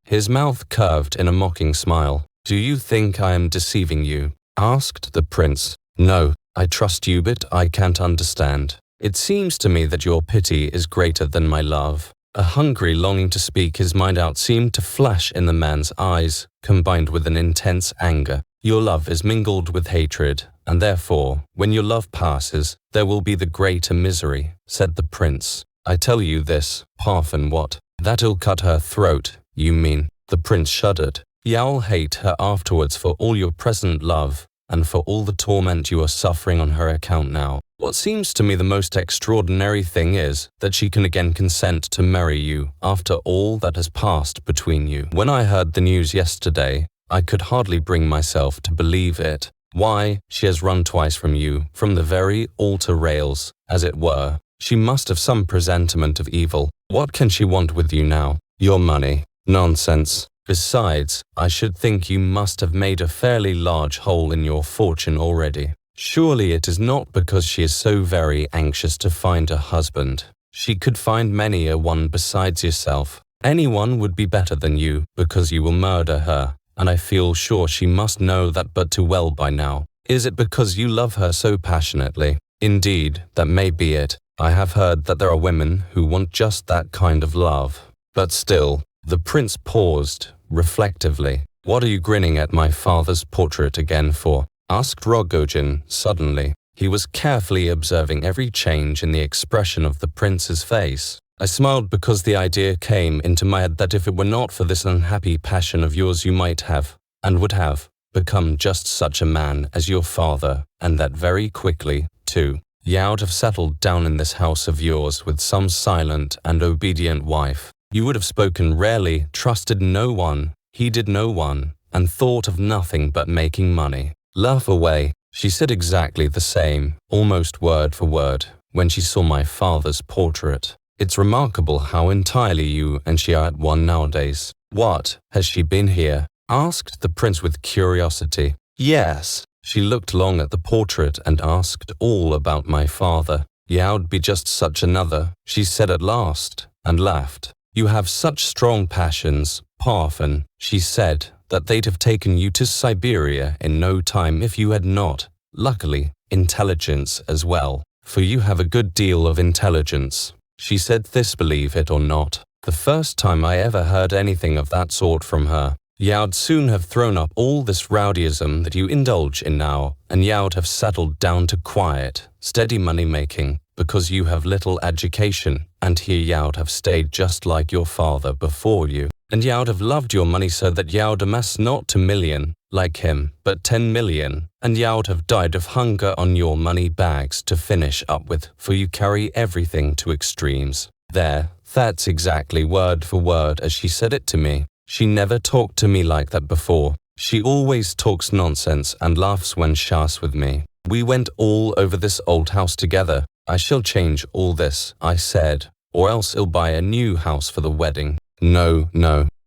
His mouth curved in a mocking smile. Do you think I am deceiving you? Asked the prince. No, I trust you, but I can't understand. It seems to me that your pity is greater than my love. A hungry longing to speak his mind out seemed to flash in the man's eyes, combined with an intense anger. Your love is mingled with hatred, and therefore, when your love passes, there will be the greater misery, said the prince. I tell you this, Parfen, what? That I'll cut her throat, you mean? The prince shuddered. You'll hate her afterwards for all your present love, and for all the torment you are suffering on her account now. What seems to me the most extraordinary thing is that she can again consent to marry you after all that has passed between you. When I heard the news yesterday, I could hardly bring myself to believe it. Why, she has run twice from you, from the very altar rails, as it were. She must have some presentiment of evil. What can she want with you now? Your money. Nonsense. Besides, I should think you must have made a fairly large hole in your fortune already. Surely it is not because she is so very anxious to find a husband. She could find many a one besides yourself. Anyone would be better than you, because you will murder her, and I feel sure she must know that but too well by now. Is it because you love her so passionately? Indeed, that may be it. I have heard that there are women who want just that kind of love. But still, the prince paused, reflectively. What are you grinning at my father's portrait again for? Asked Rogozhin suddenly. He was carefully observing every change in the expression of the prince's face. I smiled because the idea came into my head that if it were not for this unhappy passion of yours you might have, and would have, become just such a man as your father, and that very quickly, too. You would have settled down in this house of yours with some silent and obedient wife. You would have spoken rarely, trusted no one, heeded no one, and thought of nothing but making money. Laugh away. She said exactly the same, almost word for word, when she saw my father's portrait. It's remarkable how entirely you and she are at one nowadays. What, has she been here? Asked the prince with curiosity. Yes. She looked long at the portrait and asked all about my father. You'd be just such another, she said at last, and laughed. You have such strong passions, Parfen, she said, that they'd have taken you to Siberia in no time if you had not, luckily, intelligence as well, for you have a good deal of intelligence. She said this, believe it or not, the first time I ever heard anything of that sort from her. You'd soon have thrown up all this rowdyism that you indulge in now, and you'd have settled down to quiet, steady money-making, because you have little education, and here you'd have stayed just like your father before you. And you'd have loved your money so that you'd amass not 2 million, like him, but 10 million, and you'd have died of hunger on your money bags to finish up with, for you carry everything to extremes. There, that's exactly word for word as she said it to me. She never talked to me like that before. She always talks nonsense and laughs when she's with me. We went all over this old house together. I shall change all this, I said, or else I'll buy a new house for the wedding. No,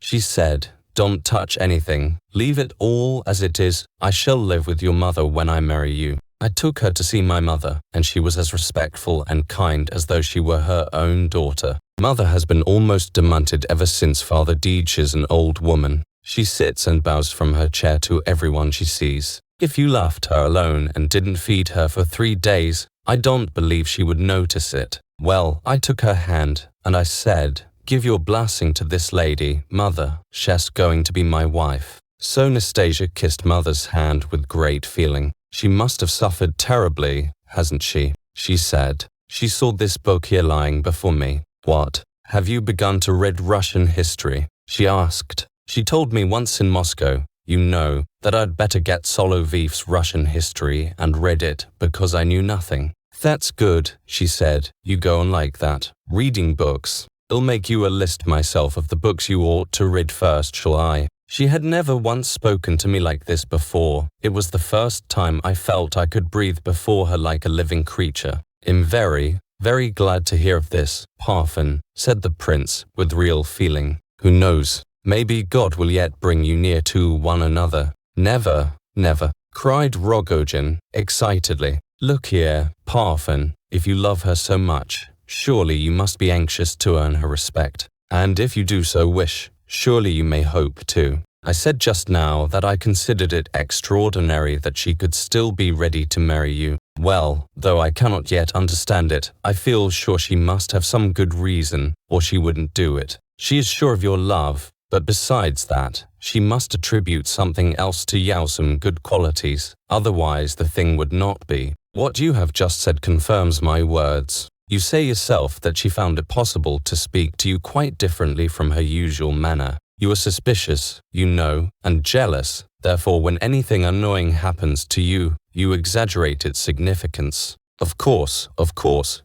she said, don't touch anything. Leave it all as it is. I shall live with your mother when I marry you. I took her to see my mother, and she was as respectful and kind as though she were her own daughter. Mother has been almost demented ever since Father Deitch is an old woman. She sits and bows from her chair to everyone she sees. If you left her alone and didn't feed her for 3 days, I don't believe she would notice it. Well, I took her hand, and I said, give your blessing to this lady, Mother. She's going to be my wife. So Nastasya kissed Mother's hand with great feeling. She must have suffered terribly, hasn't she? She said. She saw this book here lying before me. What? Have you begun to read Russian history? She asked. She told me once in Moscow, you know, that I'd better get Soloveyev's Russian history and read it because I knew nothing. That's good, she said. You go on like that, reading books. I'll make you a list myself of the books you ought to read first, shall I? She had never once spoken to me like this before. It was the first time I felt I could breathe before her like a living creature. I'm very, very glad to hear of this, Parfen, said the prince with real feeling. Who knows? Maybe God will yet bring you near to one another. Never, never, cried Rogozhin excitedly. Look here, Parfen, if you love her so much, surely you must be anxious to earn her respect. And if you do so wish, surely you may hope too. I said just now that I considered it extraordinary that she could still be ready to marry you. Well, though I cannot yet understand it, I feel sure she must have some good reason, or she wouldn't do it. She is sure of your love, but besides that, she must attribute something else to you, some good qualities. Otherwise the thing would not be. What you have just said confirms my words. You say yourself that she found it possible to speak to you quite differently from her usual manner. You are suspicious, you know, and jealous. Therefore, when anything annoying happens to you, you exaggerate its significance. Of course,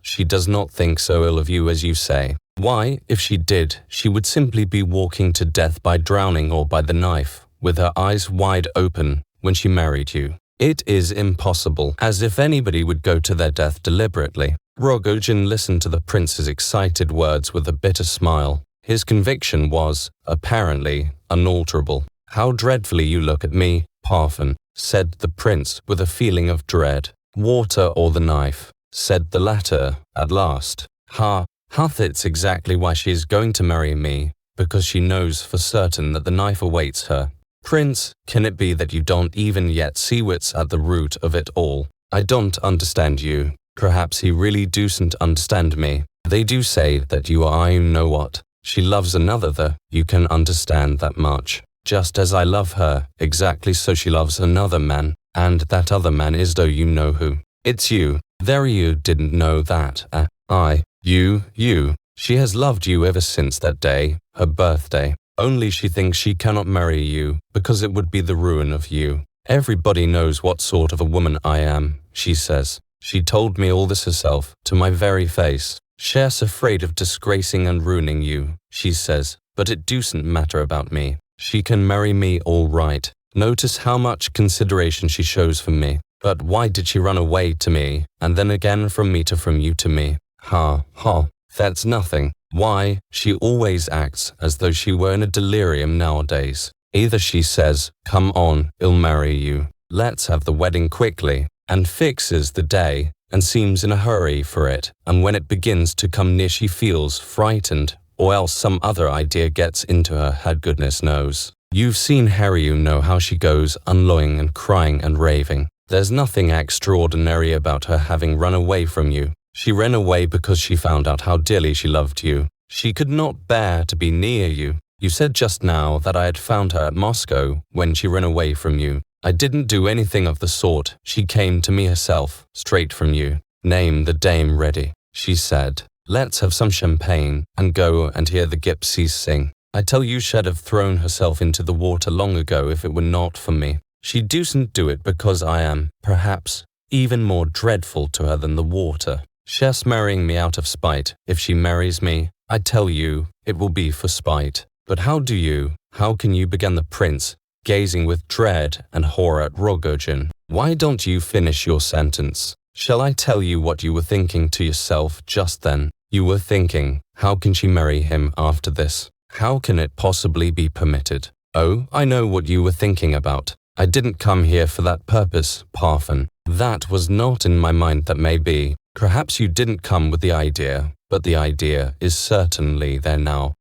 she does not think so ill of you as you say. Why, if she did, she would simply be walking to death by drowning or by the knife, with her eyes wide open, when she married you. It is impossible, as if anybody would go to their death deliberately. Rogozhin listened to the prince's excited words with a bitter smile. His conviction was, apparently, unalterable. How dreadfully you look at me, Parfen, said the prince with a feeling of dread. Water or the knife, said the latter, at last. That's exactly why she is going to marry me, because she knows for certain that the knife awaits her. Prince, can it be that you don't even yet see what's at the root of it all? I don't understand you. Perhaps he really doesn't understand me. They do say that you are I know what. She loves another though, you can understand that much. Just as I love her, exactly so she loves another man, and that other man is though you know who. It's you. There you didn't know that, You. She has loved you ever since that day, her birthday. Only she thinks she cannot marry you, because it would be the ruin of you. Everybody knows what sort of a woman I am, she says. She told me all this herself, to my very face. She's afraid of disgracing and ruining you, she says, but it doesn't matter about me. She can marry me all right. Notice how much consideration she shows for me. But why did she run away to me, and then again from you to me? That's nothing. Why, she always acts as though she were in a delirium nowadays. Either she says, come on, I'll marry you, let's have the wedding quickly, and fixes the day, and seems in a hurry for it, and when it begins to come near she feels frightened, or else some other idea gets into her head, goodness knows. You've seen Harry, you know how she goes unlawing and crying and raving. There's nothing extraordinary about her having run away from you. She ran away because she found out how dearly she loved you. She could not bear to be near you. You said just now that I had found her at Moscow when she ran away from you. I didn't do anything of the sort. She came to me herself, straight from you. Name the dame ready, she said. Let's have some champagne and go and hear the gypsies sing. I tell you she'd have thrown herself into the water long ago if it were not for me. She doesn't do it because I am, perhaps, even more dreadful to her than the water. She's marrying me out of spite. If she marries me, I tell you, it will be for spite. But how can you, began the prince, gazing with dread and horror at Rogozhin. Why don't you finish your sentence? Shall I tell you what you were thinking to yourself just then? You were thinking, how can she marry him after this? How can it possibly be permitted? Oh, I know what you were thinking about. I didn't come here for that purpose, Parfen. That was not in my mind. That may be. Perhaps you didn't come with the idea, but the idea is certainly there now.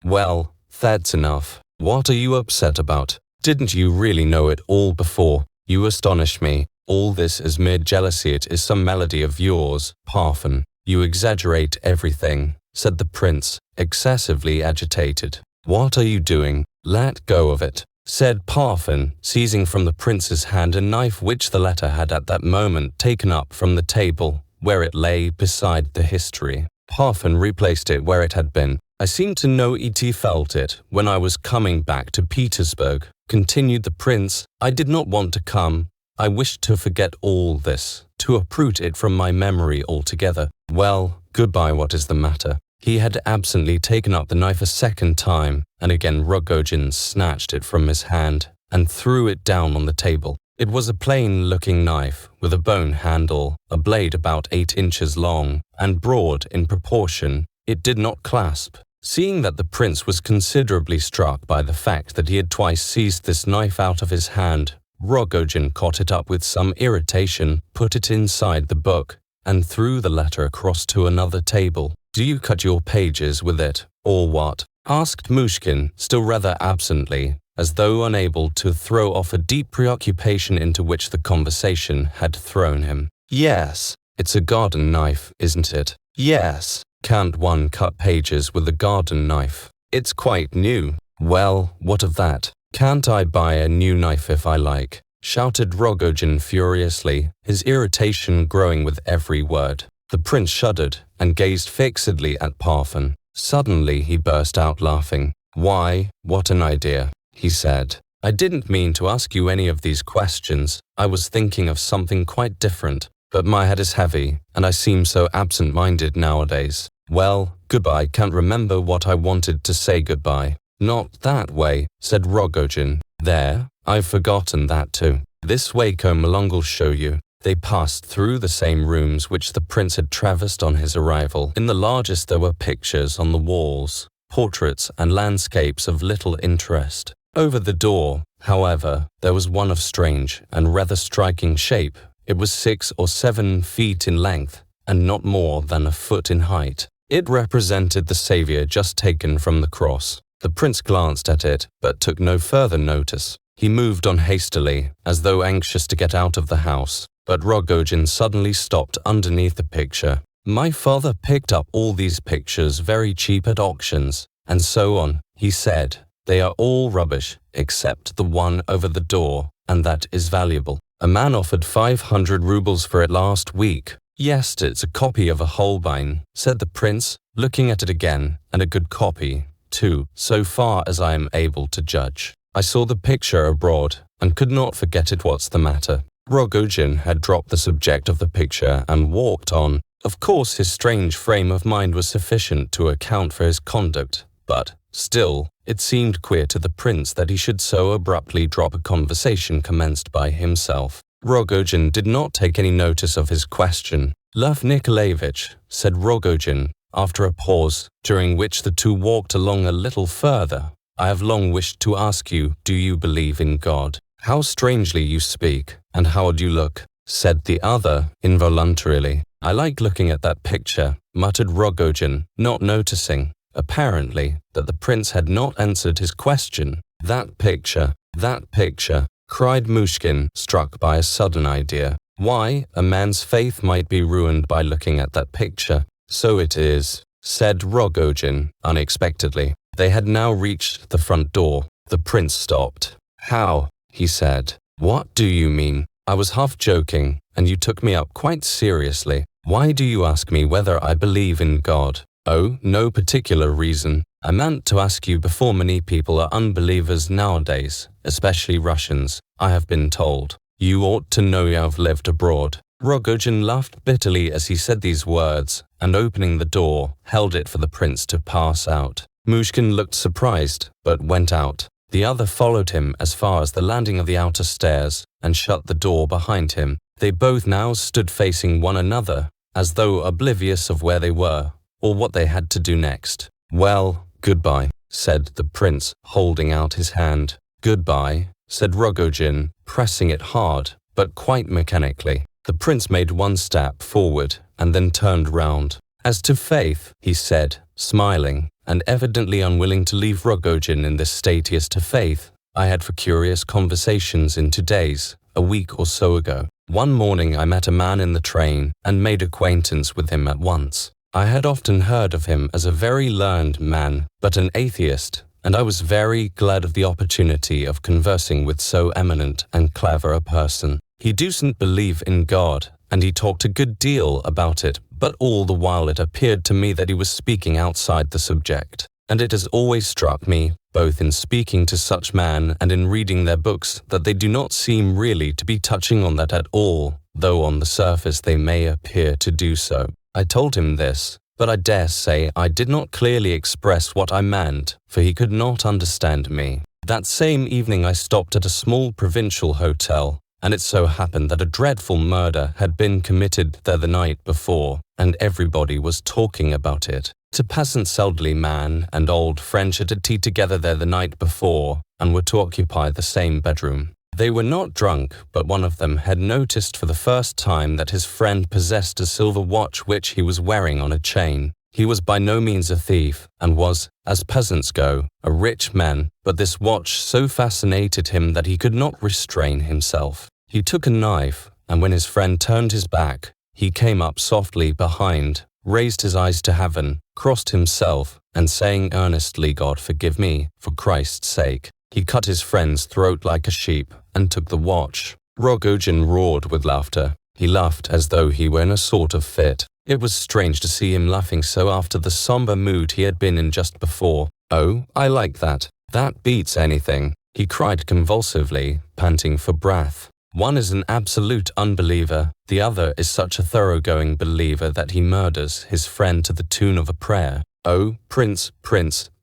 Well, that's enough. What are you upset about? Didn't you really know it all before? You astonish me. All this is mere jealousy. It is some malady of yours, Parfen. You exaggerate everything, said the prince, excessively agitated. What are you doing? Let go of it, said Parfen, seizing from the prince's hand a knife which the latter had at that moment taken up from the table, where it lay beside the history. Parfen replaced it where it had been. I seem to know it felt it when I was coming back to Petersburg, continued the prince. I did not want to come. I wished to forget all this, to uproot it from my memory altogether. Well, goodbye, what is the matter? He had absently taken up the knife a second time, and again Rogozhin snatched it from his hand and threw it down on the table. It was a plain-looking knife with a bone handle, a blade about 8 inches long and broad in proportion. It did not clasp. Seeing that the prince was considerably struck by the fact that he had twice seized this knife out of his hand, Rogozhin caught it up with some irritation, put it inside the book, and threw the letter across to another table. "Do you cut your pages with it, or what?" asked Myshkin, still rather absently, as though unable to throw off a deep preoccupation into which the conversation had thrown him. "Yes, it's a garden knife, isn't it?" "Yes. Can't one cut pages with a garden knife? It's quite new." "Well, what of that? Can't I buy a new knife if I like?" shouted Rogozhin furiously, his irritation growing with every word. The prince shuddered and gazed fixedly at Parfen. Suddenly he burst out laughing. "Why, what an idea," he said. "I didn't mean to ask you any of these questions. I was thinking of something quite different, but my head is heavy, and I seem so absent-minded nowadays. Well, goodbye. Can't remember what I wanted to say goodbye." "Not that way," said Rogozhin. "There, I've forgotten that too. This way, come along, I'll show you." They passed through the same rooms which the prince had traversed on his arrival. In the largest there were pictures on the walls, portraits and landscapes of little interest. Over the door, however, there was one of strange and rather striking shape. It was 6 or 7 feet in length and not more than a foot in height. It represented the Saviour just taken from the cross. The prince glanced at it, but took no further notice. He moved on hastily, as though anxious to get out of the house. But Rogozhin suddenly stopped underneath the picture. "My father picked up all these pictures very cheap at auctions, and so on," he said. "They are all rubbish, except the one over the door, and that is valuable. A man offered 500 rubles for it last week." "Yes, it's a copy of a Holbein," said the prince, looking at it again, "and a good copy, too, so far as I am able to judge. I saw the picture abroad, and could not forget it. What's the matter?" Rogozhin had dropped the subject of the picture and walked on. Of course his strange frame of mind was sufficient to account for his conduct, but, still, it seemed queer to the prince that he should so abruptly drop a conversation commenced by himself. Rogozhin did not take any notice of his question. "Lev Nikolayevich," said Rogozhin, after a pause, during which the two walked along a little further, "I have long wished to ask you, do you believe in God?" "How strangely you speak, and how odd you look," said the other, involuntarily. "I like looking at that picture," muttered Rogozhin, not noticing, apparently, that the prince had not answered his question. That picture," cried Myshkin, struck by a sudden idea. "Why, a man's faith might be ruined by looking at that picture." "So it is," said Rogozhin, unexpectedly. They had now reached the front door. The prince stopped. "How?" he said. "What do you mean? I was half joking, and you took me up quite seriously. Why do you ask me whether I believe in God?" "Oh, no particular reason. I meant to ask you before many people are unbelievers nowadays, especially Russians, I have been told. You ought to know you have lived abroad." Rogozhin laughed bitterly as he said these words, and opening the door, held it for the prince to pass out. Myshkin looked surprised, but went out. The other followed him as far as the landing of the outer stairs and shut the door behind him. They both now stood facing one another, as though oblivious of where they were, or what they had to do next. "Well, goodbye," said the prince, holding out his hand. "Goodbye," said Rogozhin, pressing it hard, but quite mechanically. The prince made one step forward and then turned round. "As to faith," he said, smiling, and evidently unwilling to leave Rogozhin in this state. "As to faith, I had for curious conversations in 2 days, a week or so ago. One morning I met a man in the train and made acquaintance with him at once. I had often heard of him as a very learned man, but an atheist, and I was very glad of the opportunity of conversing with so eminent and clever a person. He doesn't believe in God, and he talked a good deal about it, but all the while it appeared to me that he was speaking outside the subject. And it has always struck me, both in speaking to such men and in reading their books, that they do not seem really to be touching on that at all, though on the surface they may appear to do so. I told him this, but I dare say I did not clearly express what I meant, for he could not understand me. That same evening I stopped at a small provincial hotel, and it so happened that a dreadful murder had been committed there the night before, and everybody was talking about it. The peasant's elderly man and old French had tea together there the night before, and were to occupy the same bedroom. They were not drunk, but one of them had noticed for the first time that his friend possessed a silver watch which he was wearing on a chain. He was by no means a thief, and was, as peasants go, a rich man, but this watch so fascinated him that he could not restrain himself. He took a knife, and when his friend turned his back, he came up softly behind, raised his eyes to heaven, crossed himself, and saying earnestly, "God forgive me, for Christ's sake," he cut his friend's throat like a sheep, and took the watch. Rogozhin roared with laughter. He laughed as though he were in a sort of fit. It was strange to see him laughing so after the somber mood he had been in just before. "Oh, I like that. That beats anything," he cried convulsively, panting for breath. "One is an absolute unbeliever, the other is such a thoroughgoing believer that he murders his friend to the tune of a prayer. Oh, Prince,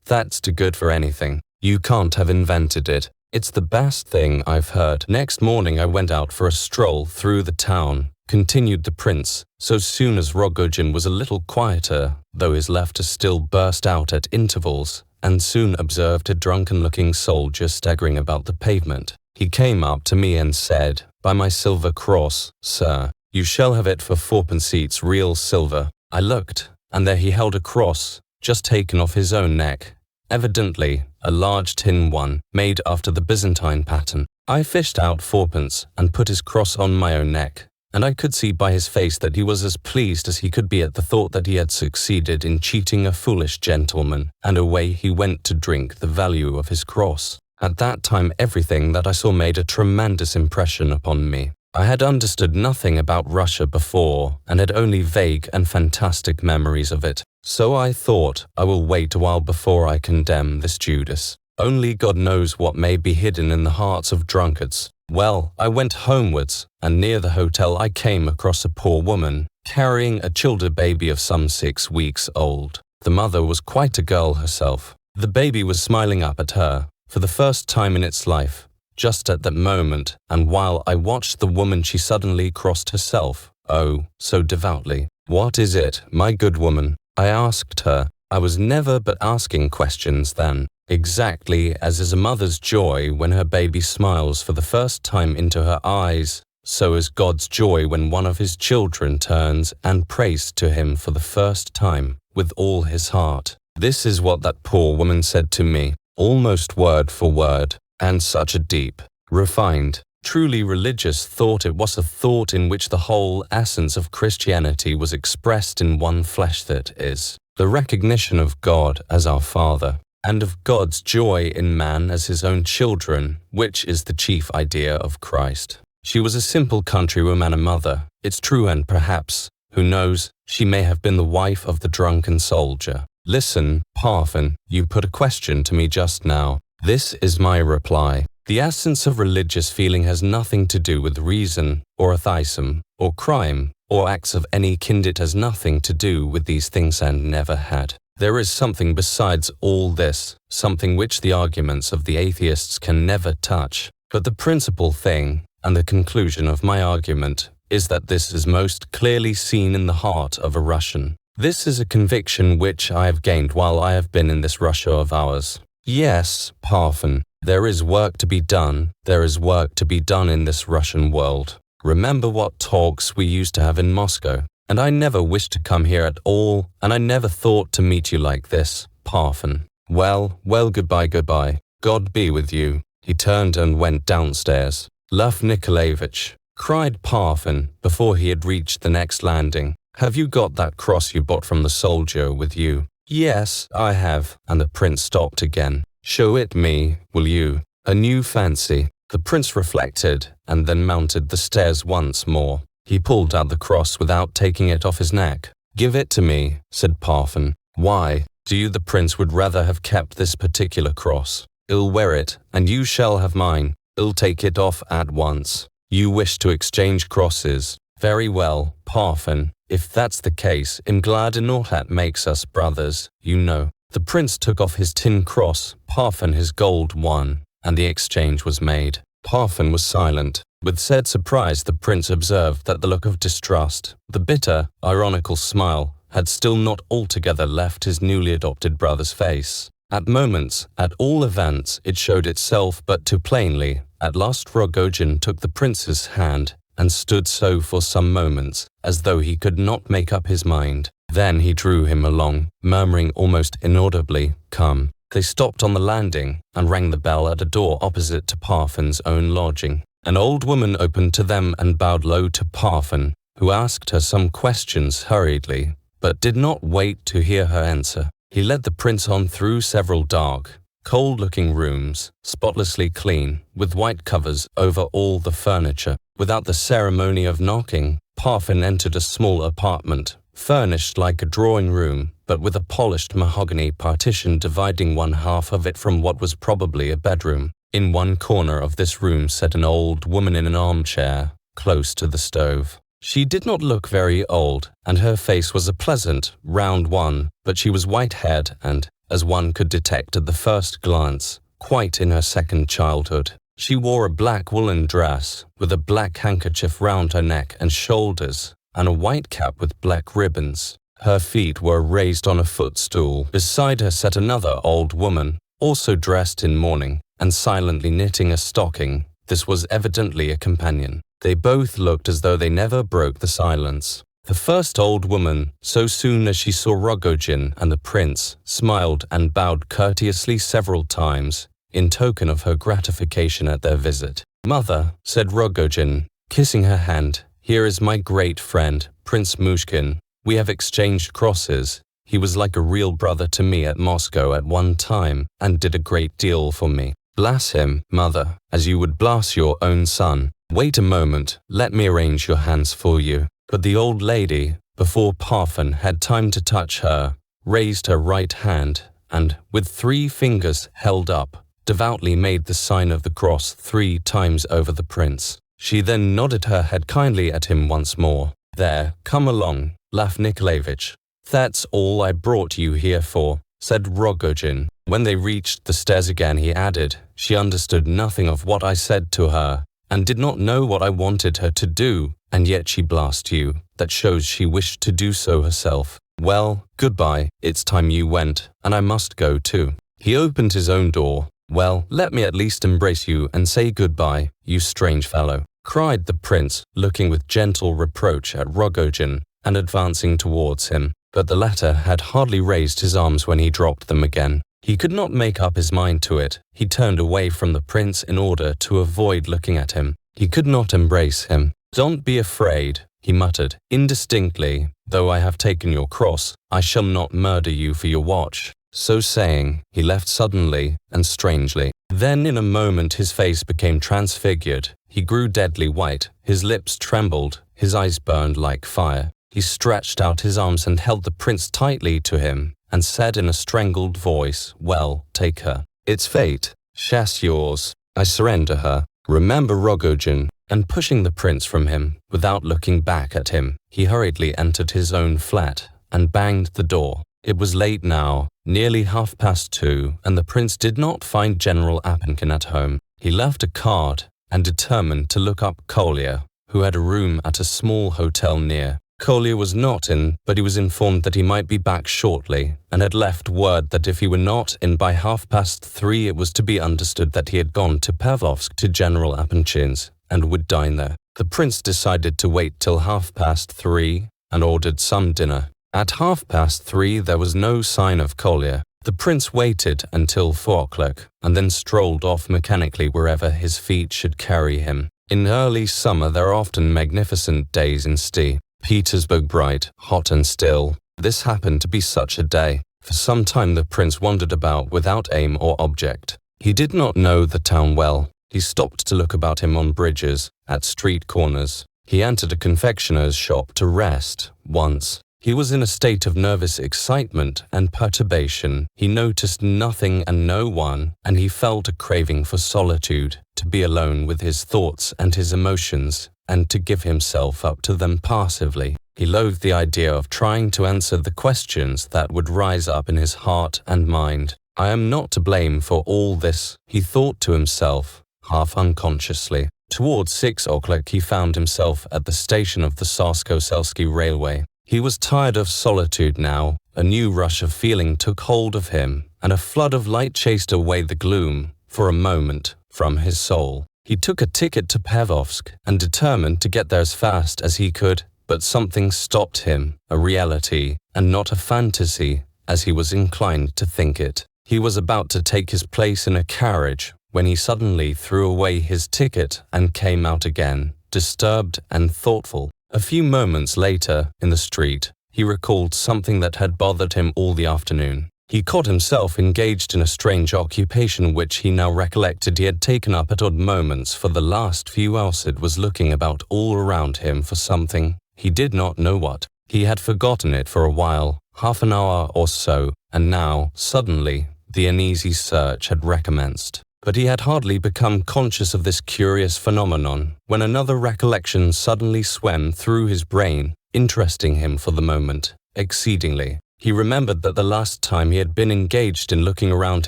that's too good for anything. You can't have invented it. It's the best thing I've heard." Next morning I went out for a stroll through the town, continued the prince, so soon as Rogozhin was a little quieter, though his laughter still burst out at intervals, and soon observed a drunken-looking soldier staggering about the pavement. He came up to me and said, "By my silver cross, sir, you shall have it for 4 each, real silver." I looked, and there he held a cross, just taken off his own neck, evidently a large tin one, made after the Byzantine pattern. I fished out 4 and put his cross on my own neck, and I could see by his face that he was as pleased as he could be at the thought that he had succeeded in cheating a foolish gentleman, and away he went to drink the value of his cross. At that time everything that I saw made a tremendous impression upon me. I had understood nothing about Russia before, and had only vague and fantastic memories of it. So I thought, I will wait a while before I condemn this Judas. Only God knows what may be hidden in the hearts of drunkards. Well, I went homewards, and near the hotel I came across a poor woman, carrying a childer baby of some 6 weeks old. The mother was quite a girl herself. The baby was smiling up at her, for the first time in its life, just at that moment, and while I watched the woman she suddenly crossed herself, oh, so devoutly. "What is it, my good woman?" I asked her. I was never but asking questions then. Exactly as is a mother's joy when her baby smiles for the first time into her eyes, so is God's joy when one of his children turns and prays to him for the first time with all his heart. This is what that poor woman said to me, almost word for word, and such a deep, refined, truly religious thought it was, a thought in which the whole essence of Christianity was expressed in one flesh, that is, the recognition of God as our Father, and of God's joy in man as his own children, which is the chief idea of Christ. She was a simple countrywoman, a mother, it's true, and perhaps, who knows, she may have been the wife of the drunken soldier. Listen, Parfen, you put a question to me just now. This is my reply. The essence of religious feeling has nothing to do with reason, or atheism, or crime, or acts of any kind. It has nothing to do with these things, and never had. There is something besides all this, something which the arguments of the atheists can never touch. But the principal thing, and the conclusion of my argument, is that this is most clearly seen in the heart of a Russian. This is a conviction which I have gained while I have been in this Russia of ours. Yes, Parfen, there is work to be done. There is work to be done in this Russian world. Remember what talks we used to have in Moscow. And I never wished to come here at all, and I never thought to meet you like this, Parfen. Well, goodbye. God be with you. He turned and went downstairs. Lev Nikolayevich, cried Parfen before he had reached the next landing. Have you got that cross you bought from the soldier with you? Yes, I have, and the prince stopped again. Show it me, will you? A new fancy. The prince reflected, and then mounted the stairs once more. He pulled out the cross without taking it off his neck. "Give it to me," said Parfen. "Why, do you the prince would rather have kept this particular cross? I'll wear it, and you shall have mine. I'll take it off at once. You wish to exchange crosses. Very well, Parfen. If that's the case, I'm glad enough that makes us brothers, you know." The prince took off his tin cross, Parfen his gold one, and the exchange was made. Parfen was silent. With sad surprise the prince observed that the look of distrust, the bitter, ironical smile, had still not altogether left his newly adopted brother's face. At moments, at all events, it showed itself but too plainly. At last Rogozhin took the prince's hand, and stood so for some moments, as though he could not make up his mind. Then he drew him along, murmuring almost inaudibly, "Come." They stopped on the landing, and rang the bell at a door opposite to Parfen's own lodging. An old woman opened to them and bowed low to Parfen, who asked her some questions hurriedly, but did not wait to hear her answer. He led the prince on through several dark, cold-looking rooms, spotlessly clean, with white covers over all the furniture. Without the ceremony of knocking, Parfen entered a small apartment, furnished like a drawing room, but with a polished mahogany partition dividing one half of it from what was probably a bedroom. In one corner of this room sat an old woman in an armchair, close to the stove. She did not look very old, and her face was a pleasant, round one, but she was white-haired and, as one could detect at the first glance, quite in her second childhood. She wore a black woolen dress, with a black handkerchief round her neck and shoulders, and a white cap with black ribbons. Her feet were raised on a footstool. Beside her sat another old woman, also dressed in mourning, and silently knitting a stocking. This was evidently a companion. They both looked as though they never broke the silence. The first old woman, so soon as she saw Rogozhin and the prince, smiled and bowed courteously several times, in token of her gratification at their visit. "Mother," said Rogozhin, kissing her hand, "here is my great friend, Prince Myshkin. We have exchanged crosses. He was like a real brother to me at Moscow at one time, and did a great deal for me. Bless him, mother, as you would bless your own son. Wait a moment, let me arrange your hands for you." But the old lady, before Parfen had time to touch her, raised her right hand, and, with 3 fingers held up, devoutly made the sign of the cross 3 times over the prince. She then nodded her head kindly at him once more. "There, come along, Lev Nikolayevich. That's all I brought you here for," said Rogozhin. When they reached the stairs again, he added, "She understood nothing of what I said to her, and did not know what I wanted her to do, and yet she blessed you. That shows she wished to do so herself. Well, goodbye, it's time you went, and I must go too." He opened his own door. "Well, let me at least embrace you and say goodbye, you strange fellow," cried the prince, looking with gentle reproach at Rogozhin and advancing towards him. But the latter had hardly raised his arms when he dropped them again. He could not make up his mind to it. He turned away from the prince in order to avoid looking at him. He could not embrace him. "Don't be afraid," he muttered indistinctly. "Though I have taken your cross, I shall not murder you for your watch." So saying, he left suddenly and strangely. Then in a moment his face became transfigured. He grew deadly white, his lips trembled, his eyes burned like fire. He stretched out his arms and held the prince tightly to him, and said in a strangled voice, "Well, take her. It's fate. She's yours. I surrender her. Remember Rogozhin." And pushing the prince from him, without looking back at him, he hurriedly entered his own flat and banged the door. It was late now, nearly 2:30, and the prince did not find General Apenkin at home. He left a card and determined to look up Kolya, who had a room at a small hotel near. Kolya was not in, but he was informed that he might be back shortly, and had left word that if he were not in by 3:30, it was to be understood that he had gone to Pavlovsk to General Apenkin's and would dine there. The prince decided to wait till 3:30 and ordered some dinner. At 3:30 there was no sign of Kolya. The prince waited until 4 o'clock and then strolled off mechanically wherever his feet should carry him. In early summer there are often magnificent days in St. Petersburg, bright, hot and still. This happened to be such a day. For some time the prince wandered about without aim or object. He did not know the town well. He stopped to look about him on bridges, at street corners. He entered a confectioner's shop to rest, once, He was in a state of nervous excitement and perturbation. He noticed nothing and no one, and he felt a craving for solitude, to be alone with his thoughts and his emotions, and to give himself up to them passively. He loathed the idea of trying to answer the questions that would rise up in his heart and mind. I am not to blame for all this, he thought to himself, half unconsciously. Towards 6 o'clock he found himself at the station of the Tsarskoye-Selsky railway. He was tired of solitude now. A new rush of feeling took hold of him, and a flood of light chased away the gloom, for a moment, from his soul. He took a ticket to Pavlovsk and determined to get there as fast as he could, but something stopped him, a reality, and not a fantasy, as he was inclined to think it. He was about to take his place in a carriage, when he suddenly threw away his ticket and came out again, disturbed and thoughtful. A few moments later, in the street, he recalled something that had bothered him all the afternoon. He caught himself engaged in a strange occupation which he now recollected he had taken up at odd moments for the last few hours. It was looking about all around him for something, he did not know what. He had forgotten it for a while, half an hour or so, and now, suddenly, the uneasy search had recommenced. But he had hardly become conscious of this curious phenomenon when another recollection suddenly swam through his brain, interesting him for the moment, exceedingly. He remembered that the last time he had been engaged in looking around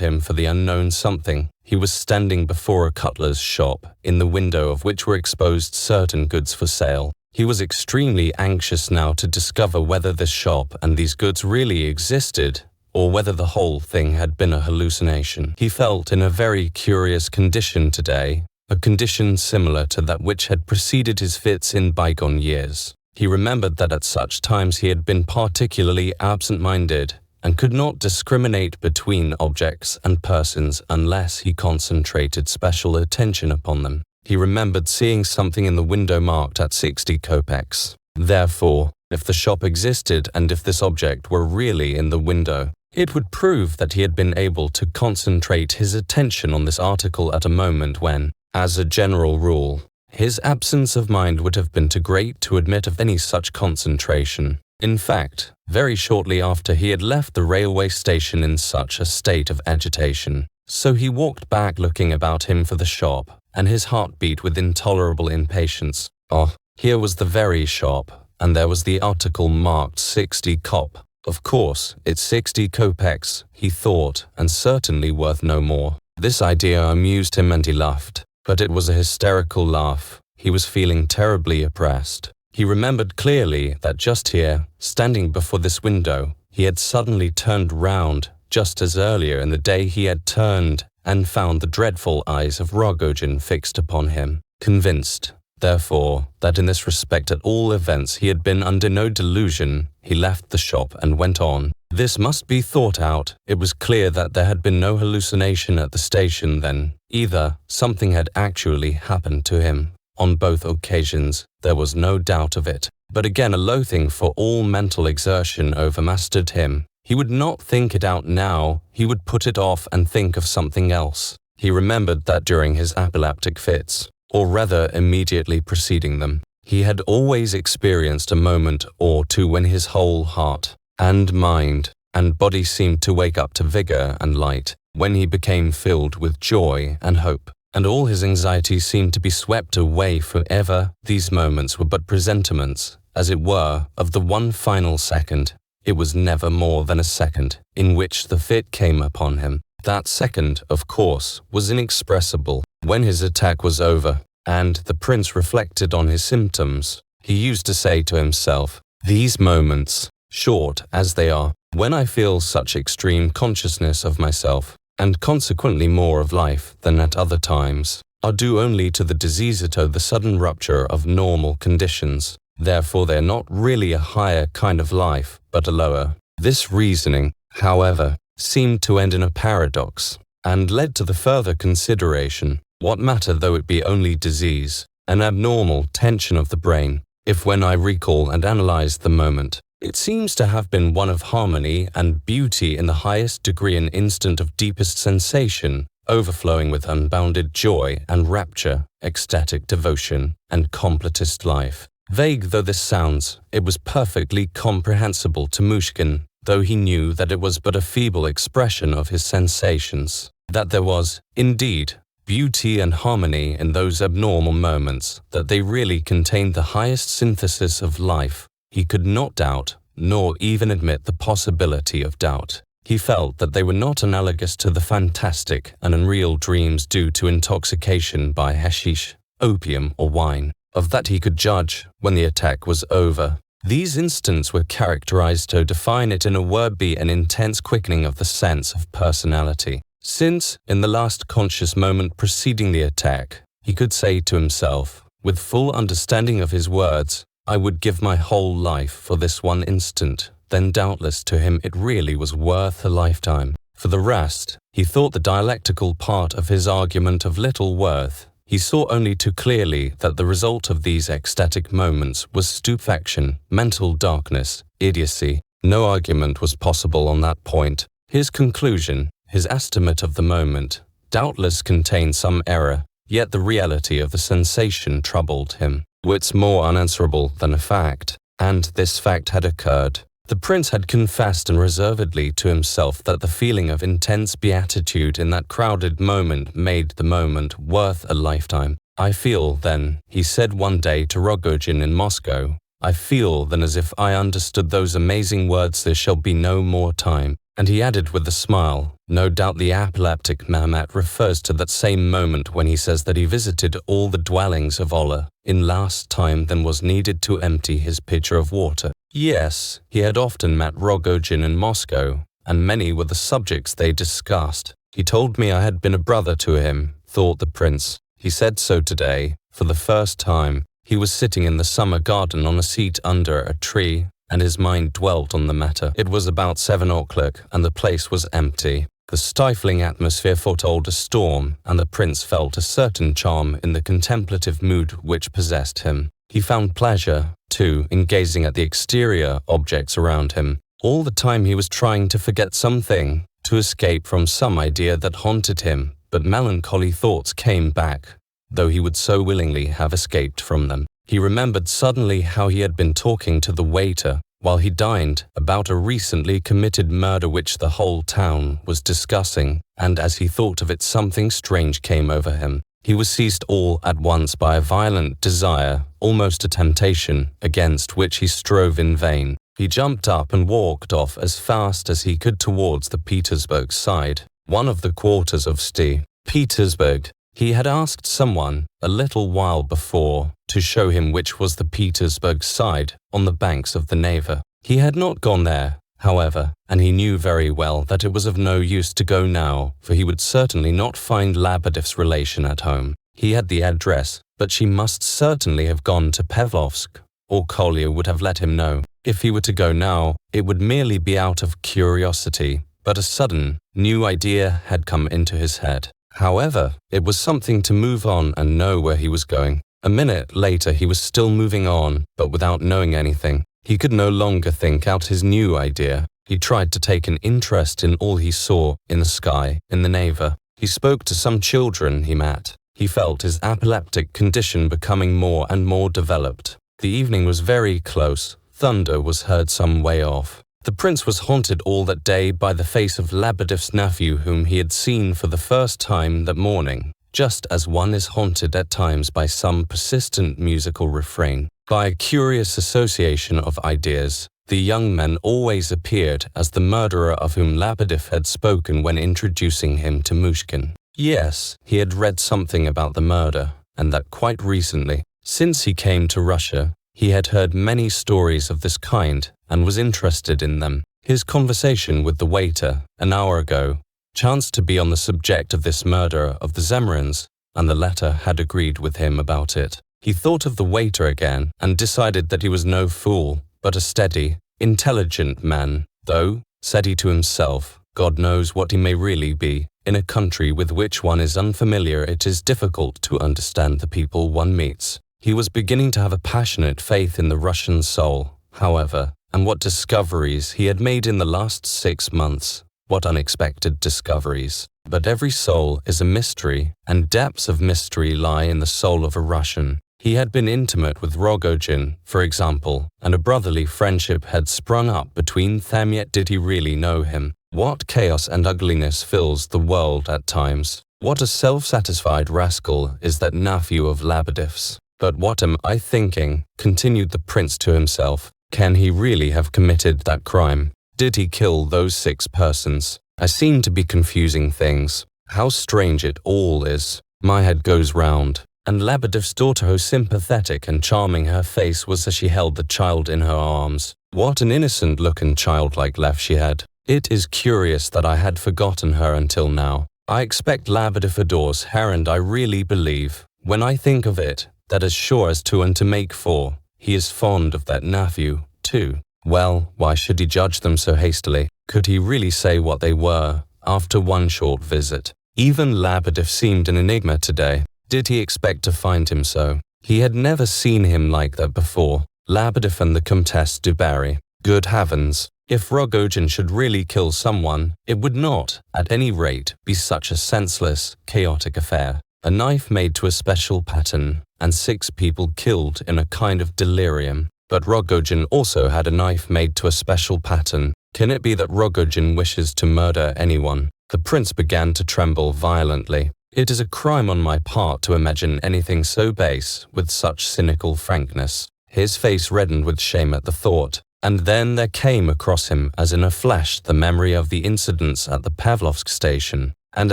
him for the unknown something, he was standing before a cutler's shop, in the window of which were exposed certain goods for sale. He was extremely anxious now to discover whether this shop and these goods really existed, or whether the whole thing had been a hallucination. He felt in a very curious condition today, a condition similar to that which had preceded his fits in bygone years. He remembered that at such times he had been particularly absent-minded, and could not discriminate between objects and persons unless he concentrated special attention upon them. He remembered seeing something in the window marked at 60 kopecks. Therefore, if the shop existed and if this object were really in the window, it would prove that he had been able to concentrate his attention on this article at a moment when, as a general rule, his absence of mind would have been too great to admit of any such concentration. In fact, very shortly after he had left the railway station in such a state of agitation. So he walked back looking about him for the shop, and his heart beat with intolerable impatience. Oh, here was the very shop, and there was the article marked 60 kop. Of course, it's 60 kopecks, he thought, and certainly worth no more. This idea amused him and he laughed, but it was a hysterical laugh. He was feeling terribly oppressed. He remembered clearly that just here, standing before this window, he had suddenly turned round, just as earlier in the day he had turned and found the dreadful eyes of Rogozhin fixed upon him, convinced, therefore, that in this respect at all events he had been under no delusion. He left the shop and went on. This must be thought out. It was clear that there had been no hallucination at the station then. Either something had actually happened to him. On both occasions, there was no doubt of it. But again a loathing for all mental exertion overmastered him. He would not think it out now. He would put it off and think of something else. He remembered that during his epileptic fits, or rather immediately preceding them, he had always experienced a moment or two when his whole heart and mind and body seemed to wake up to vigor and light, when he became filled with joy and hope, and all his anxieties seemed to be swept away forever. These moments were but presentiments, as it were, of the one final second. It was never more than a second in which the fit came upon him. That second, of course, was inexpressible. When his attack was over, and the prince reflected on his symptoms, he used to say to himself, "These moments, short as they are, when I feel such extreme consciousness of myself, and consequently more of life than at other times, are due only to the diseaseto, the sudden rupture of normal conditions. Therefore they are not really a higher kind of life, but a lower." This reasoning, however, seemed to end in a paradox, and led to the further consideration, what matter though it be only disease, an abnormal tension of the brain, if when I recall and analyze the moment, it seems to have been one of harmony and beauty in the highest degree, an instant of deepest sensation, overflowing with unbounded joy and rapture, ecstatic devotion, and completest life. Vague though this sounds, it was perfectly comprehensible to Myshkin, though he knew that it was but a feeble expression of his sensations, that there was, indeed, beauty and harmony in those abnormal moments, that they really contained the highest synthesis of life. He could not doubt, nor even admit the possibility of doubt. He felt that they were not analogous to the fantastic and unreal dreams due to intoxication by hashish, opium, or wine. Of that he could judge when the attack was over. These instants were characterized to define it in a word be an intense quickening of the sense of personality. Since, in the last conscious moment preceding the attack, he could say to himself, with full understanding of his words, "I would give my whole life for this one instant," then doubtless to him it really was worth a lifetime. For the rest, he thought the dialectical part of his argument of little worth. He saw only too clearly that the result of these ecstatic moments was stupefaction, mental darkness, idiocy. No argument was possible on that point. His conclusion, his estimate of the moment, doubtless contained some error, yet the reality of the sensation troubled him. What's more unanswerable than a fact? And this fact had occurred. The prince had confessed unreservedly to himself that the feeling of intense beatitude in that crowded moment made the moment worth a lifetime. "I feel, then," he said one day to Rogozhin in Moscow, "I feel then as if I understood those amazing words, 'There shall be no more time.'" And he added with a smile, "No doubt the epileptic Mehmet refers to that same moment when he says that he visited all the dwellings of Allah in last time than was needed to empty his pitcher of water." Yes, he had often met Rogozhin in Moscow, and many were the subjects they discussed. "He told me I had been a brother to him," thought the prince. He said so today, for the first time. He was sitting in the summer garden on a seat under a tree, and his mind dwelt on the matter. It was about 7 o'clock, and the place was empty. The stifling atmosphere foretold a storm, and the prince felt a certain charm in the contemplative mood which possessed him. He found pleasure, too, in gazing at the exterior objects around him. All the time he was trying to forget something, to escape from some idea that haunted him, but melancholy thoughts came back, though he would so willingly have escaped from them. He remembered suddenly how he had been talking to the waiter, while he dined, about a recently committed murder which the whole town was discussing, and as he thought of it something strange came over him. He was seized all at once by a violent desire, almost a temptation, against which he strove in vain. He jumped up and walked off as fast as he could towards the Petersburg side, one of the quarters of St. Petersburg. He had asked someone, a little while before, to show him which was the Petersburg side, on the banks of the Neva. He had not gone there, however, and he knew very well that it was of no use to go now, for he would certainly not find Lebedev's relation at home. He had the address, but she must certainly have gone to Pavlovsk, or Kolya would have let him know. If he were to go now, it would merely be out of curiosity, but a sudden, new idea had come into his head. However, it was something to move on and know where he was going. A minute later he was still moving on, but without knowing anything. He could no longer think out his new idea. He tried to take an interest in all he saw, in the sky, in the Neva. He spoke to some children he met. He felt his epileptic condition becoming more and more developed. The evening was very close. Thunder was heard some way off. The prince was haunted all that day by the face of Lebedev's nephew, whom he had seen for the first time that morning, just as one is haunted at times by some persistent musical refrain. By a curious association of ideas, the young man always appeared as the murderer of whom Lebedev had spoken when introducing him to Myshkin. Yes, he had read something about the murder, and that quite recently. Since he came to Russia, he had heard many stories of this kind and was interested in them. His conversation with the waiter, an hour ago, chanced to be on the subject of this murder of the Zemryans, and the latter had agreed with him about it. He thought of the waiter again and decided that he was no fool, but a steady, intelligent man, though, said he to himself, God knows what he may really be. In a country with which one is unfamiliar, it is difficult to understand the people one meets. He was beginning to have a passionate faith in the Russian soul, however, and what discoveries he had made in the last 6 months. What unexpected discoveries. But every soul is a mystery, and depths of mystery lie in the soul of a Russian. He had been intimate with Rogozhin, for example, and a brotherly friendship had sprung up between them, yet did he really know him? What chaos and ugliness fills the world at times. What a self-satisfied rascal is that nephew of Lebedev's. But what am I thinking? Continued the prince to himself. Can he really have committed that crime? Did he kill those 6 persons? I seem to be confusing things. How strange it all is. My head goes round. And Lebedev's daughter, how sympathetic and charming her face was as she held the child in her arms. What an innocent look and childlike laugh she had. It is curious that I had forgotten her until now. I expect Lebedev adores her, and I really believe, when I think of it, that as sure as 2 and 2 make 4, he is fond of that nephew, too. Well, why should he judge them so hastily? Could he really say what they were, after one short visit? Even Lebedev seemed an enigma today. Did he expect to find him so? He had never seen him like that before. Lebedev and the Comtesse du Barry. Good heavens! If Rogozhin should really kill someone, it would not, at any rate, be such a senseless, chaotic affair. A knife made to a special pattern, and 6 people killed in a kind of delirium. But Rogozhin also had a knife made to a special pattern. Can it be that Rogozhin wishes to murder anyone? The prince began to tremble violently. It is a crime on my part to imagine anything so base with such cynical frankness. His face reddened with shame at the thought, and then there came across him as in a flash the memory of the incidents at the Pavlovsk station, and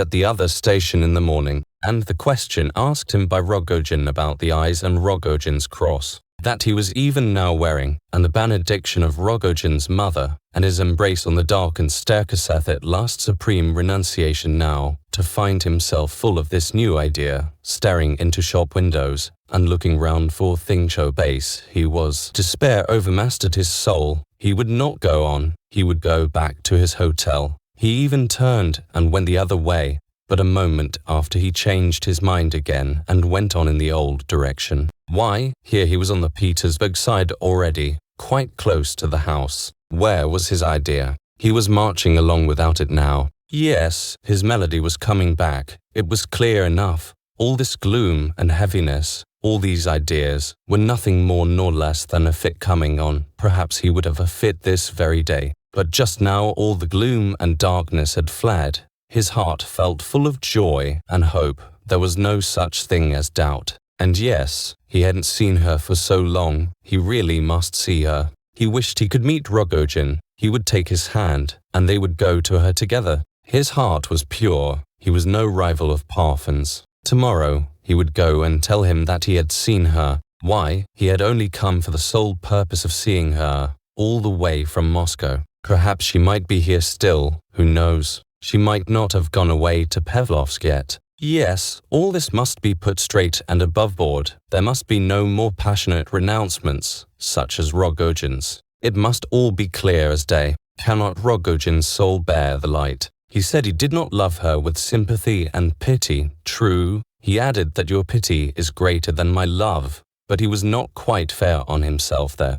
at the other station in the morning, and the question asked him by Rogozhin about the eyes and Rogozhin's cross, that he was even now wearing, and the benediction of Rogozhin's mother, and his embrace on the darkened staircase at last supreme renunciation now, to find himself full of this new idea, staring into shop windows, and looking round for things so base he was. Despair overmastered his soul. He would not go on. He would go back to his hotel. He even turned and went the other way, but a moment after he changed his mind again and went on in the old direction. Why? Here he was on the Petersburg side already, quite close to the house. Where was his idea? He was marching along without it now. Yes, his melody was coming back. It was clear enough. All this gloom and heaviness, all these ideas, were nothing more nor less than a fit coming on. Perhaps he would have a fit this very day. But just now all the gloom and darkness had fled. His heart felt full of joy and hope. There was no such thing as doubt. And yes, he hadn't seen her for so long. He really must see her. He wished he could meet Rogozhin. He would take his hand, and they would go to her together. His heart was pure. He was no rival of Parfan's. Tomorrow, he would go and tell him that he had seen her. Why? He had only come for the sole purpose of seeing her, all the way from Moscow. Perhaps she might be here still, who knows? She might not have gone away to Pavlovsk yet. Yes, all this must be put straight and above board. There must be no more passionate renouncements, such as Rogozhin's. It must all be clear as day. Cannot Rogozhin's soul bear the light? He said he did not love her with sympathy and pity. True, he added that your pity is greater than my love, but he was not quite fair on himself there.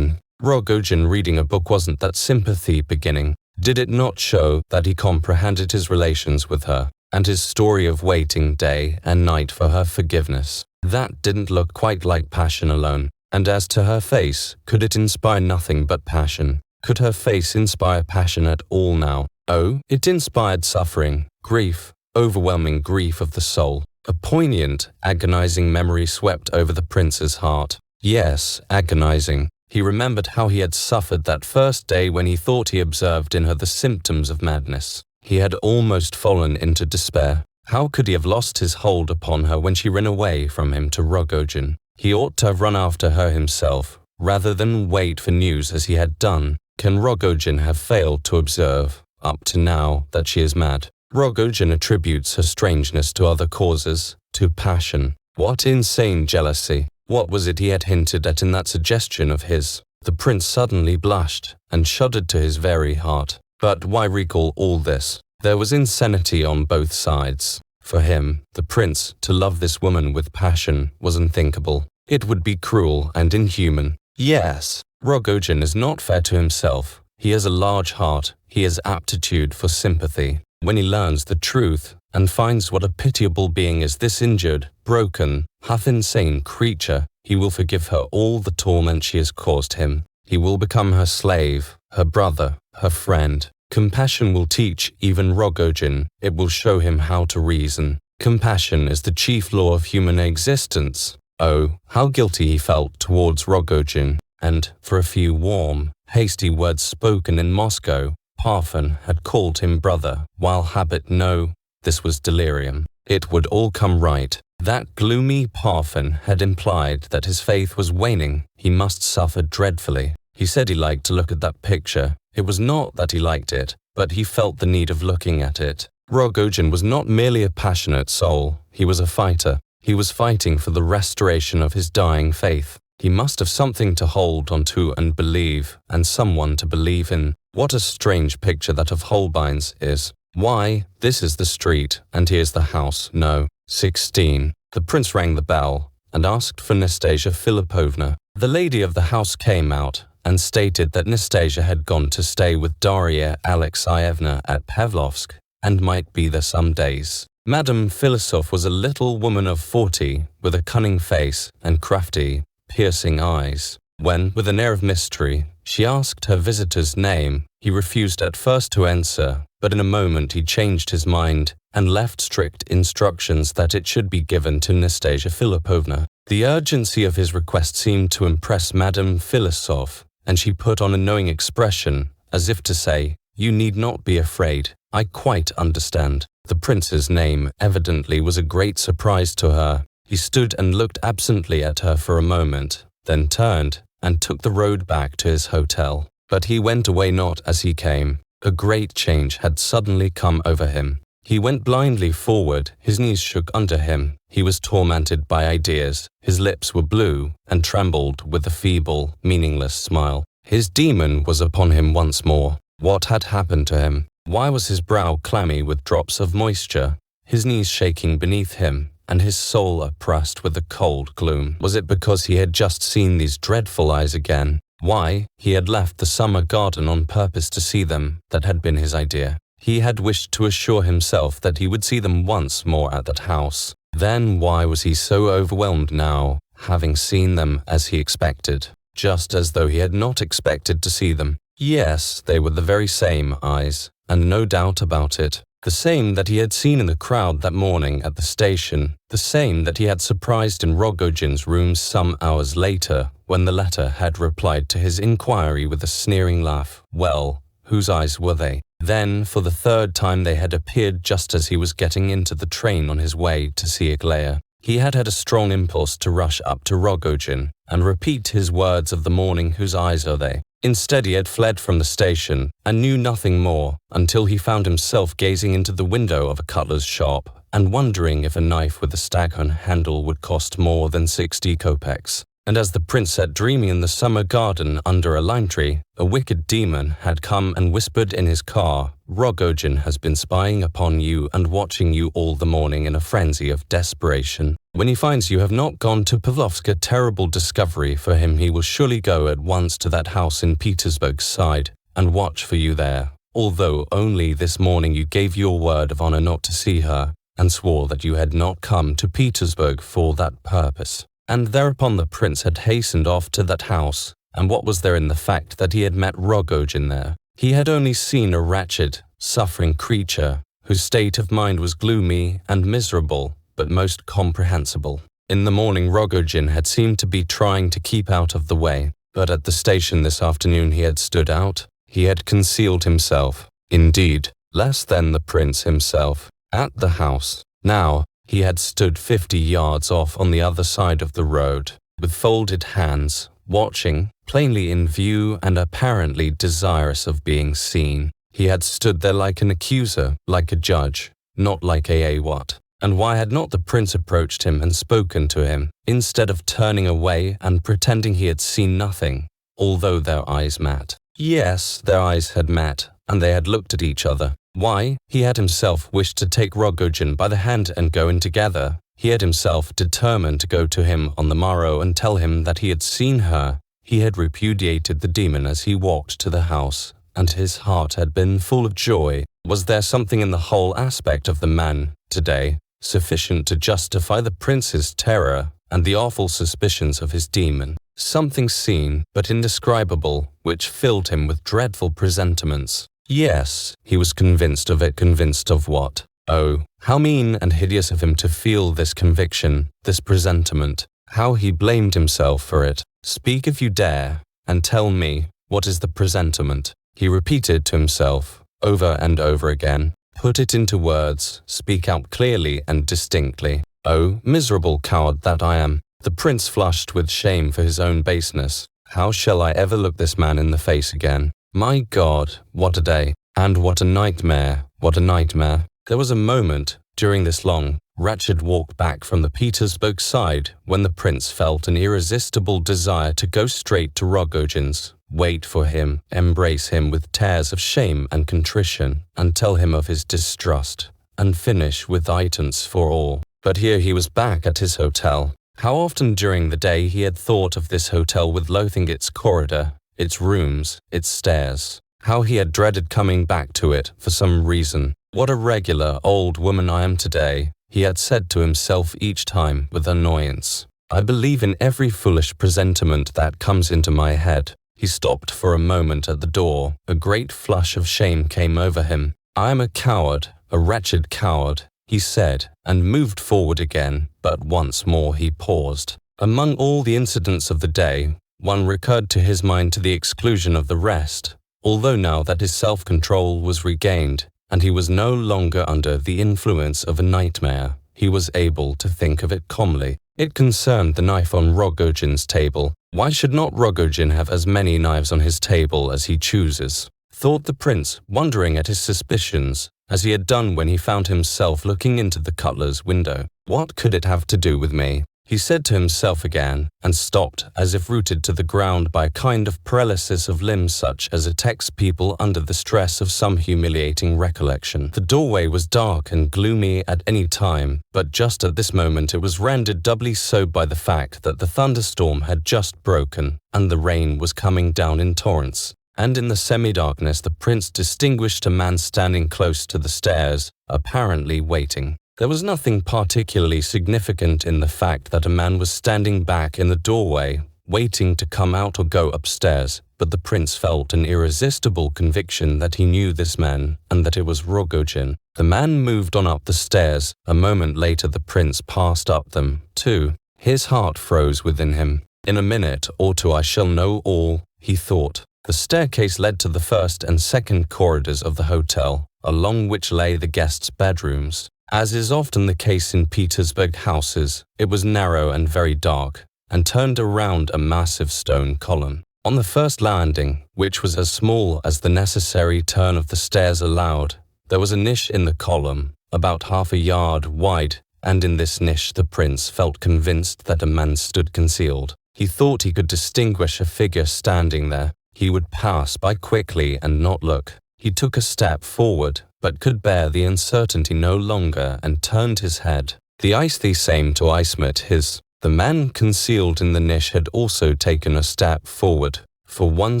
Rogozhin reading a book wasn't that sympathy beginning. Did it not show that he comprehended his relations with her, and his story of waiting day and night for her forgiveness? That didn't look quite like passion alone. And as to her face, could it inspire nothing but passion? Could her face inspire passion at all now? Oh, it inspired suffering, grief, overwhelming grief of the soul. A poignant, agonizing memory swept over the prince's heart. Yes, agonizing. He remembered how he had suffered that first day when he thought he observed in her the symptoms of madness. He had almost fallen into despair. How could he have lost his hold upon her when she ran away from him to Rogozhin? He ought to have run after her himself, rather than wait for news as he had done. Can Rogozhin have failed to observe, up to now, that she is mad? Rogozhin attributes her strangeness to other causes, to passion. What insane jealousy! What was it he had hinted at in that suggestion of his? The prince suddenly blushed and shuddered to his very heart. But why recall all this? There was insanity on both sides. For him, the prince, to love this woman with passion was unthinkable. It would be cruel and inhuman. Yes, Rogozhin is not fair to himself. He has a large heart. He has aptitude for sympathy. When he learns the truth and finds what a pitiable being is this injured, broken, half-insane creature, he will forgive her all the torment she has caused him. He will become her slave, her brother, her friend. Compassion will teach even Rogozhin. It will show him how to reason. Compassion is the chief law of human existence. Oh, how guilty he felt towards Rogozhin, and, for a few warm, hasty words spoken in Moscow, Parfen had called him brother, while habit no, this was delirium. It would all come right. That gloomy Parfen had implied that his faith was waning. He must suffer dreadfully. He said he liked to look at that picture. It was not that he liked it, but he felt the need of looking at it. Rogozhin was not merely a passionate soul. He was a fighter. He was fighting for the restoration of his dying faith. He must have something to hold onto and believe, and someone to believe in. What a strange picture that of Holbein's is. Why, this is the street, and here's the house. No. 16. The prince rang the bell, and asked for Nastasya Filippovna. The lady of the house came out, and stated that Nastasya had gone to stay with Darya Alexeyevna at Pavlovsk, and might be there some days. Madame Philosoph was a little woman of 40, with a cunning face and crafty, piercing eyes. When, with an air of mystery, she asked her visitor's name, he refused at first to answer, but in a moment he changed his mind and left strict instructions that it should be given to Nastasya Filippovna. The urgency of his request seemed to impress Madame Philosoph, and she put on a knowing expression, as if to say, "You need not be afraid. I quite understand." The prince's name evidently was a great surprise to her. He stood and looked absently at her for a moment, then turned and took the road back to his hotel. But he went away not as he came. A great change had suddenly come over him. He went blindly forward, his knees shook under him, he was tormented by ideas, his lips were blue and trembled with a feeble, meaningless smile. His demon was upon him once more. What had happened to him? Why was his brow clammy with drops of moisture, his knees shaking beneath him, and his soul oppressed with a cold gloom? Was it because he had just seen these dreadful eyes again? Why, he had left the summer garden on purpose to see them, that had been his idea. He had wished to assure himself that he would see them once more at that house. Then why was he so overwhelmed now, having seen them as he expected, just as though he had not expected to see them? Yes, they were the very same eyes, and no doubt about it. The same that he had seen in the crowd that morning at the station, the same that he had surprised in Rogozhin's rooms some hours later, when the latter had replied to his inquiry with a sneering laugh. Well, whose eyes were they? Then, for the third time, they had appeared just as he was getting into the train on his way to see Aglaya. He had had a strong impulse to rush up to Rogozhin and repeat his words of the morning, "Whose eyes are they?" Instead, he had fled from the station and knew nothing more until he found himself gazing into the window of a cutler's shop and wondering if a knife with a staghorn handle would cost more than 60 kopecks. And as the prince sat dreaming in the summer garden under a lime tree, a wicked demon had come and whispered in his car, "Rogozhin has been spying upon you and watching you all the morning in a frenzy of desperation. When he finds you have not gone to Pavlovsk, a terrible discovery for him, he will surely go at once to that house in Petersburg side and watch for you there, although only this morning you gave your word of honor not to see her, and swore that you had not come to Petersburg for that purpose." And thereupon the prince had hastened off to that house, and what was there in the fact that he had met Rogozhin there? He had only seen a wretched, suffering creature, whose state of mind was gloomy and miserable, but most comprehensible. In the morning Rogozhin had seemed to be trying to keep out of the way, but at the station this afternoon he had stood out. He had concealed himself, indeed, less than the prince himself, at the house. Now, he had stood 50 yards off on the other side of the road, with folded hands, watching, plainly in view and apparently desirous of being seen. He had stood there like an accuser, like a judge, not like a what? And why had not the prince approached him and spoken to him, instead of turning away and pretending he had seen nothing, although their eyes met? Yes, their eyes had met, and they had looked at each other. Why? He had himself wished to take Rogozhin by the hand and go in together. He had himself determined to go to him on the morrow and tell him that he had seen her. He had repudiated the demon as he walked to the house, and his heart had been full of joy. Was there something in the whole aspect of the man today sufficient to justify the prince's terror and the awful suspicions of his demon? Something seen but indescribable, which filled him with dreadful presentiments. Yes, he was convinced of it. Convinced of what? Oh, how mean and hideous of him to feel this conviction, this presentiment. How he blamed himself for it. Speak if you dare, and tell me, what is the presentiment? He repeated to himself, over and over again. Put it into words, speak out clearly and distinctly. Oh, miserable coward that I am! The prince flushed with shame for his own baseness. How shall I ever look this man in the face again? My God, what a day! And what a nightmare! What a nightmare! There was a moment, during this long, wretched walk back from the Petersburg side, when the prince felt an irresistible desire to go straight to Rogozhin's, wait for him, embrace him with tears of shame and contrition, and tell him of his distrust, and finish with items for all. But here he was back at his hotel. How often during the day he had thought of this hotel with loathing, its corridor, its rooms, its stairs. How he had dreaded coming back to it for some reason. What a regular old woman I am today, he had said to himself each time with annoyance. I believe in every foolish presentiment that comes into my head. He stopped for a moment at the door. A great flush of shame came over him. I am a coward, a wretched coward, he said, and moved forward again, but once more he paused. Among all the incidents of the day, one recurred to his mind to the exclusion of the rest, although now that his self-control was regained, and he was no longer under the influence of a nightmare, he was able to think of it calmly. It concerned the knife on Rogozhin's table. Why should not Rogozhin have as many knives on his table as he chooses? Thought the prince, wondering at his suspicions, as he had done when he found himself looking into the cutler's window. What could it have to do with me? He said to himself again, and stopped as if rooted to the ground by a kind of paralysis of limbs such as attacks people under the stress of some humiliating recollection. The doorway was dark and gloomy at any time, but just at this moment it was rendered doubly so by the fact that the thunderstorm had just broken, and the rain was coming down in torrents. And in the semi-darkness the prince distinguished a man standing close to the stairs, apparently waiting. There was nothing particularly significant in the fact that a man was standing back in the doorway, waiting to come out or go upstairs, but the prince felt an irresistible conviction that he knew this man, and that it was Rogozhin. The man moved on up the stairs. A moment later the prince passed up them, too. His heart froze within him. In a minute or two I shall know all, he thought. The staircase led to the first and second corridors of the hotel, along which lay the guests' bedrooms. As is often the case in Petersburg houses, it was narrow and very dark, and turned around a massive stone column. On the first landing, which was as small as the necessary turn of the stairs allowed, there was a niche in the column, about half a yard wide, and in this niche the prince felt convinced that a man stood concealed. He thought he could distinguish a figure standing there. He would pass by quickly and not look. He took a step forward, but could bear the uncertainty no longer and turned his head. The ice the same to ice met his. The man concealed in the niche had also taken a step forward. For 1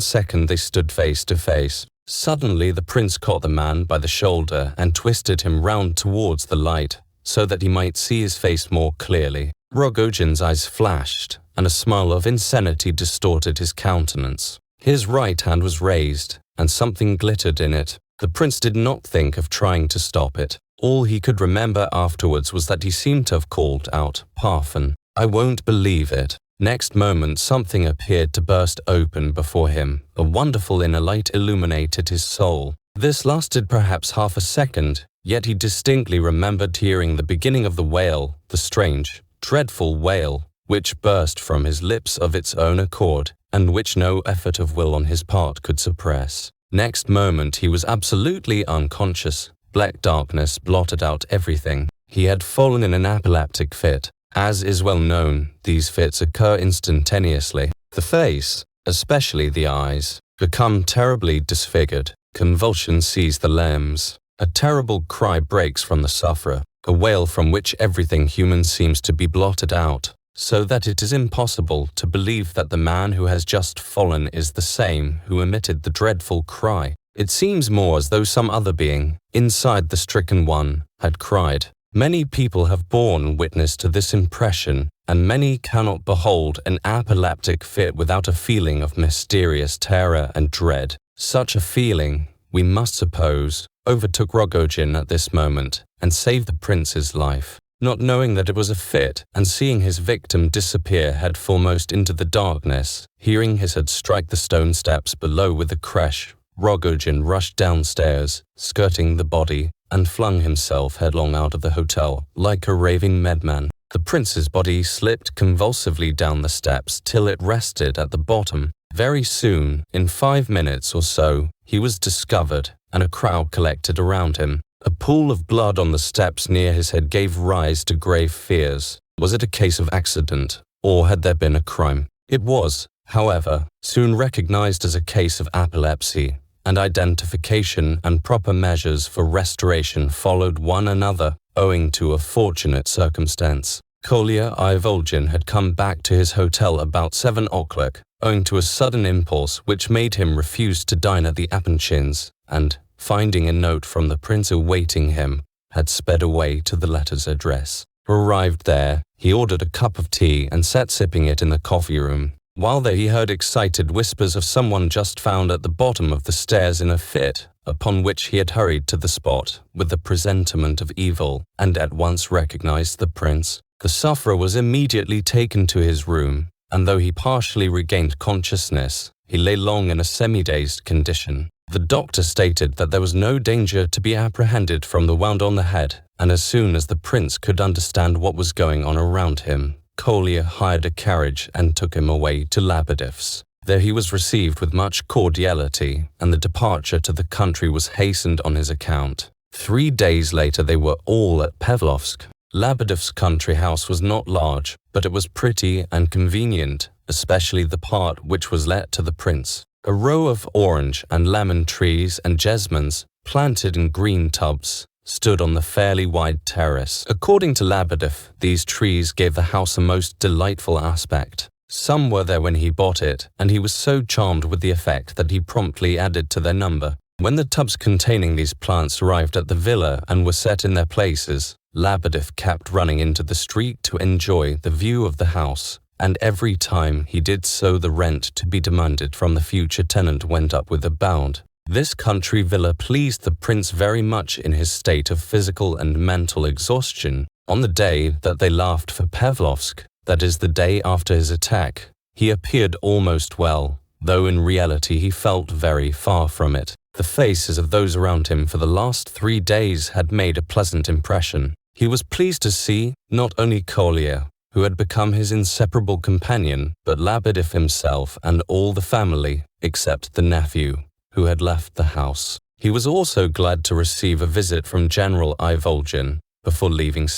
second they stood face to face. Suddenly the prince caught the man by the shoulder and twisted him round towards the light, so that he might see his face more clearly. Rogozhin's eyes flashed, and a smile of insanity distorted his countenance. His right hand was raised, and something glittered in it. The prince did not think of trying to stop it. All he could remember afterwards was that he seemed to have called out, "Parfen, I won't believe it." Next moment something appeared to burst open before him. A wonderful inner light illuminated his soul. This lasted perhaps half a second, yet he distinctly remembered hearing the beginning of the wail, the strange, dreadful wail, which burst from his lips of its own accord, and which no effort of will on his part could suppress. Next moment he was absolutely unconscious. Black darkness blotted out everything. He had fallen in an epileptic fit. As is well known, these fits occur instantaneously. The face, especially the eyes, become terribly disfigured. Convulsion seize the limbs. A terrible cry breaks from the sufferer, a wail from which everything human seems to be blotted out, so that it is impossible to believe that the man who has just fallen is the same who emitted the dreadful cry. It seems more as though some other being, inside the stricken one, had cried. Many people have borne witness to this impression, and many cannot behold an epileptic fit without a feeling of mysterious terror and dread. Such a feeling, we must suppose, overtook Rogozhin at this moment, and saved the prince's life. Not knowing that it was a fit, and seeing his victim disappear head foremost into the darkness, hearing his head strike the stone steps below with a crash, Rogozhin rushed downstairs, skirting the body, and flung himself headlong out of the hotel, like a raving madman. The prince's body slipped convulsively down the steps till it rested at the bottom. Very soon, in 5 minutes or so, he was discovered, and a crowd collected around him. A pool of blood on the steps near his head gave rise to grave fears. Was it a case of accident, or had there been a crime? It was, however, soon recognized as a case of epilepsy, and identification and proper measures for restoration followed one another, owing to a fortunate circumstance. Kolya Ivolgin had come back to his hotel about 7 o'clock, owing to a sudden impulse which made him refuse to dine at the Apanchins, and, finding a note from the prince awaiting him, had sped away to the letter's address. Arrived there, he ordered a cup of tea and sat sipping it in the coffee room. While there he heard excited whispers of someone just found at the bottom of the stairs in a fit, upon which he had hurried to the spot with the presentiment of evil, and at once recognized the prince. The sufferer was immediately taken to his room, and though he partially regained consciousness, he lay long in a semi-dazed condition. The doctor stated that there was no danger to be apprehended from the wound on the head, and as soon as the prince could understand what was going on around him, Kolya hired a carriage and took him away to Lebedev's. There he was received with much cordiality, and the departure to the country was hastened on his account. 3 days later they were all at Pavlovsk. Lebedev's country house was not large, but it was pretty and convenient, especially the part which was let to the prince. A row of orange and lemon trees and jessamines, planted in green tubs, stood on the fairly wide terrace. According to Lebedev, these trees gave the house a most delightful aspect. Some were there when he bought it, and he was so charmed with the effect that he promptly added to their number. When the tubs containing these plants arrived at the villa and were set in their places, Lebedev kept running into the street to enjoy the view of the house, and every time he did so the rent to be demanded from the future tenant went up with a bound. This country villa pleased the prince very much in his state of physical and mental exhaustion. On the day that they left for Pavlovsk, that is the day after his attack, he appeared almost well, though in reality he felt very far from it. The faces of those around him for the last 3 days had made a pleasant impression. He was pleased to see not only Kolya, who had become his inseparable companion, but Lebedev himself and all the family, except the nephew, who had left the house. He was also glad to receive a visit from General Ivolgin before leaving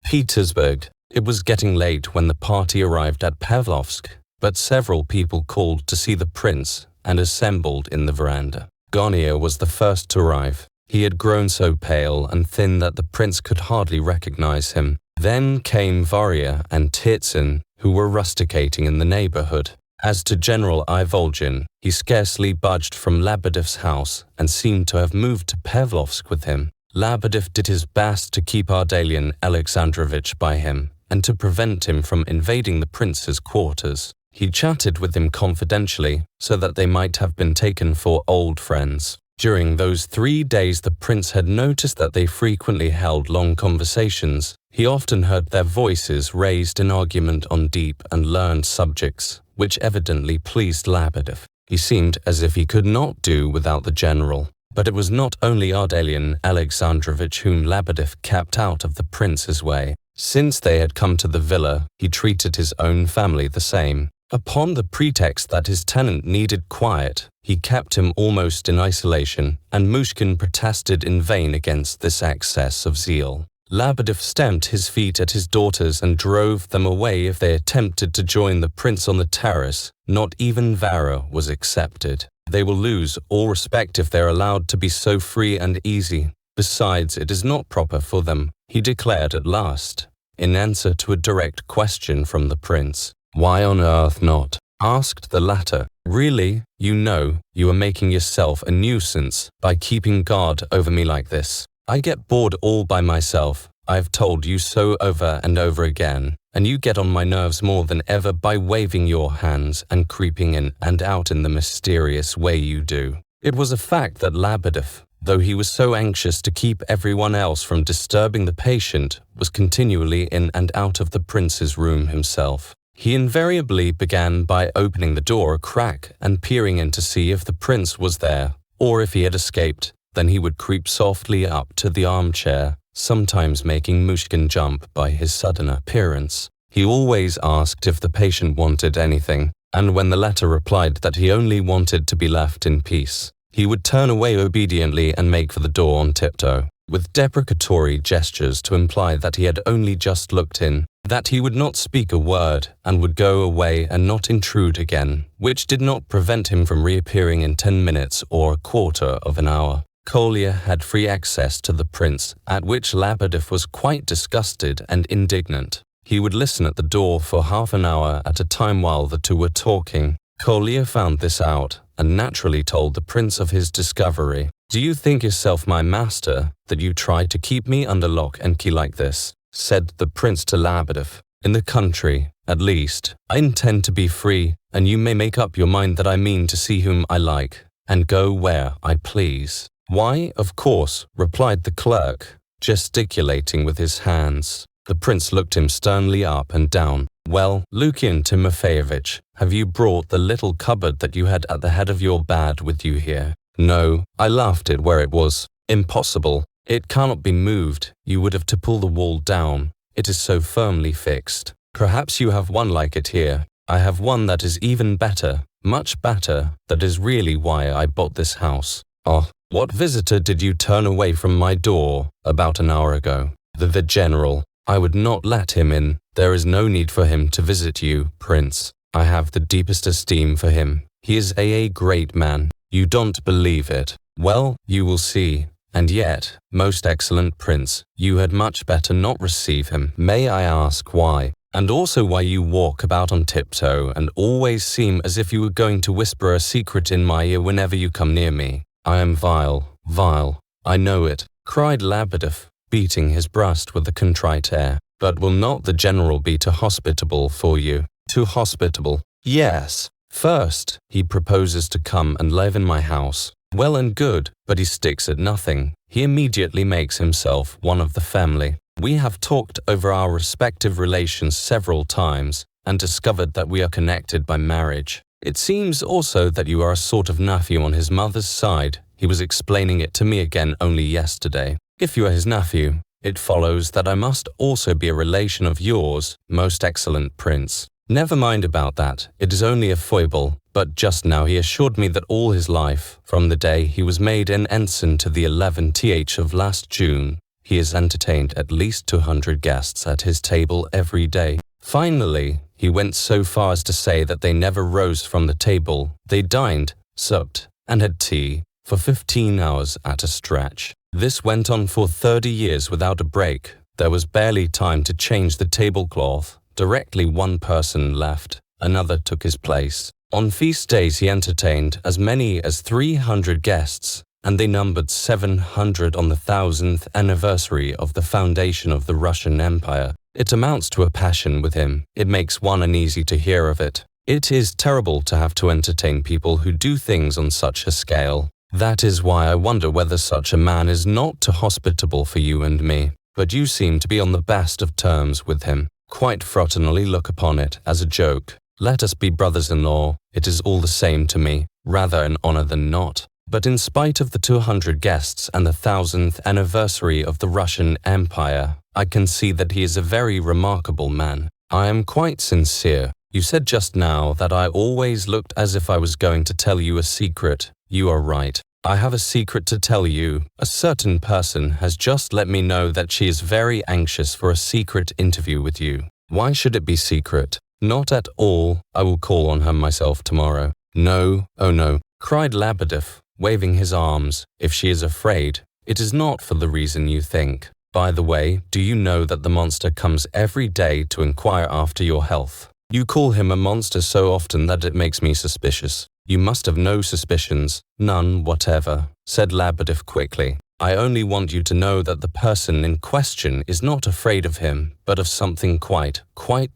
Petersburg. It was getting late when the party arrived at Pavlovsk, but several people called to see the prince and assembled in the veranda. Gania was the first to arrive. He had grown so pale and thin that the prince could hardly recognize him. Then came Varya and Titsin, who were rusticating in the neighborhood. As to General Ivolgin, he scarcely budged from Lebedev's house and seemed to have moved to Pavlovsk with him. Lebedev did his best to keep Ardalian Alexandrovich by him and to prevent him from invading the prince's quarters. He chatted with him confidentially so that they might have been taken for old friends. During those 3 days the prince had noticed that they frequently held long conversations. He often heard their voices raised in argument on deep and learned subjects, which evidently pleased Lebedev. He seemed as if he could not do without the general. But it was not only Ardalian Alexandrovich whom Lebedev kept out of the prince's way. Since they had come to the villa, he treated his own family the same. Upon the pretext that his tenant needed quiet, he kept him almost in isolation, and Myshkin protested in vain against this excess of zeal. Lebedev stamped his feet at his daughters and drove them away if they attempted to join the prince on the terrace. Not even Vera was accepted. They will lose all respect if they are allowed to be so free and easy. Besides, it is not proper for them, he declared at last, in answer to a direct question from the prince. Why on earth not? Asked the latter. Really, you are making yourself a nuisance by keeping guard over me like this. I get bored all by myself. I've told you so over and over again, and you get on my nerves more than ever by waving your hands and creeping in and out in the mysterious way you do. It was a fact that Lebedev, though he was so anxious to keep everyone else from disturbing the patient, was continually in and out of the prince's room himself. He invariably began by opening the door a crack and peering in to see if the prince was there, or if he had escaped. Then he would creep softly up to the armchair, sometimes making Myshkin jump by his sudden appearance. He always asked if the patient wanted anything, and when the latter replied that he only wanted to be left in peace, he would turn away obediently and make for the door on tiptoe, with deprecatory gestures to imply that he had only just looked in, that he would not speak a word and would go away and not intrude again, which did not prevent him from reappearing in 10 minutes or a quarter of an hour. Kolya had free access to the prince, at which Lebedev was quite disgusted and indignant. He would listen at the door for half an hour at a time while the two were talking. Kolya found this out and naturally told the prince of his discovery. "Do you think yourself my master, that you try to keep me under lock and key like this?" said the prince to Lebedev. "In the country, at least, I intend to be free, and you may make up your mind that I mean to see whom I like, and go where I please." "Why, of course," replied the clerk, gesticulating with his hands. The prince looked him sternly up and down. "Well, Lukian Timofeyevich, have you brought the little cupboard that you had at the head of your bed with you here?" "No, I left it where it was." "Impossible. It cannot be moved. You would have to pull the wall down. It is so firmly fixed." "Perhaps you have one like it here." "I have one that is even better, much better. That is really why I bought this house." "Oh, what visitor did you turn away from my door about an hour ago?" The general. "I would not let him in. There is no need for him to visit you, Prince. I have the deepest esteem for him. He is a great man. You don't believe it. Well, you will see. And yet, most excellent Prince, you had much better not receive him. May I ask why? And also why you walk about on tiptoe and always seem as if you were going to whisper a secret in my ear whenever you come near me." "I am vile, vile. I know it," cried Lebedev, beating his breast with a contrite air. "But will not the general be too hospitable for you?" "Too hospitable?" "Yes. First, he proposes to come and live in my house. Well and good, but he sticks at nothing. He immediately makes himself one of the family. We have talked over our respective relations several times and discovered that we are connected by marriage. It seems also that you are a sort of nephew on his mother's side. He was explaining it to me again only yesterday. If you are his nephew, it follows that I must also be a relation of yours, most excellent Prince. Never mind about that, it is only a foible, but just now he assured me that all his life, from the day he was made an ensign to the 11th of last June, he has entertained at least 200 guests at his table every day. Finally, he went so far as to say that they never rose from the table. They dined, supped, and had tea for 15 hours at a stretch. This went on for 30 years without a break. There was barely time to change the tablecloth. Directly one person left, another took his place. On feast days he entertained as many as 300 guests, and they numbered 700 on the 1000th anniversary of the foundation of the Russian Empire. It amounts to a passion with him. It makes one uneasy to hear of it. It is terrible to have to entertain people who do things on such a scale. That is why I wonder whether such a man is not too hospitable for you and me. But you seem to be on the best of terms with him. Quite fraternally look upon it as a joke. Let us be brothers-in-law. It is all the same to me, rather an honor than not. But in spite of the 200 guests and the 1000th anniversary of the Russian Empire, I can see that he is a very remarkable man. I am quite sincere. You said just now that I always looked as if I was going to tell you a secret. You are right. I have a secret to tell you. A certain person has just let me know that she is very anxious for a secret interview with you. Why should it be secret? Not at all. I will call on her myself tomorrow. No, oh no, cried Lebedev, waving his arms. If she is afraid, it is not for the reason you think. By the way, do you know that the monster comes every day to inquire after your health? You call him a monster so often that it makes me suspicious. You must have no suspicions, none whatever, said Lebedev quickly. I only want you to know that the person in question is not afraid of him, but of something quite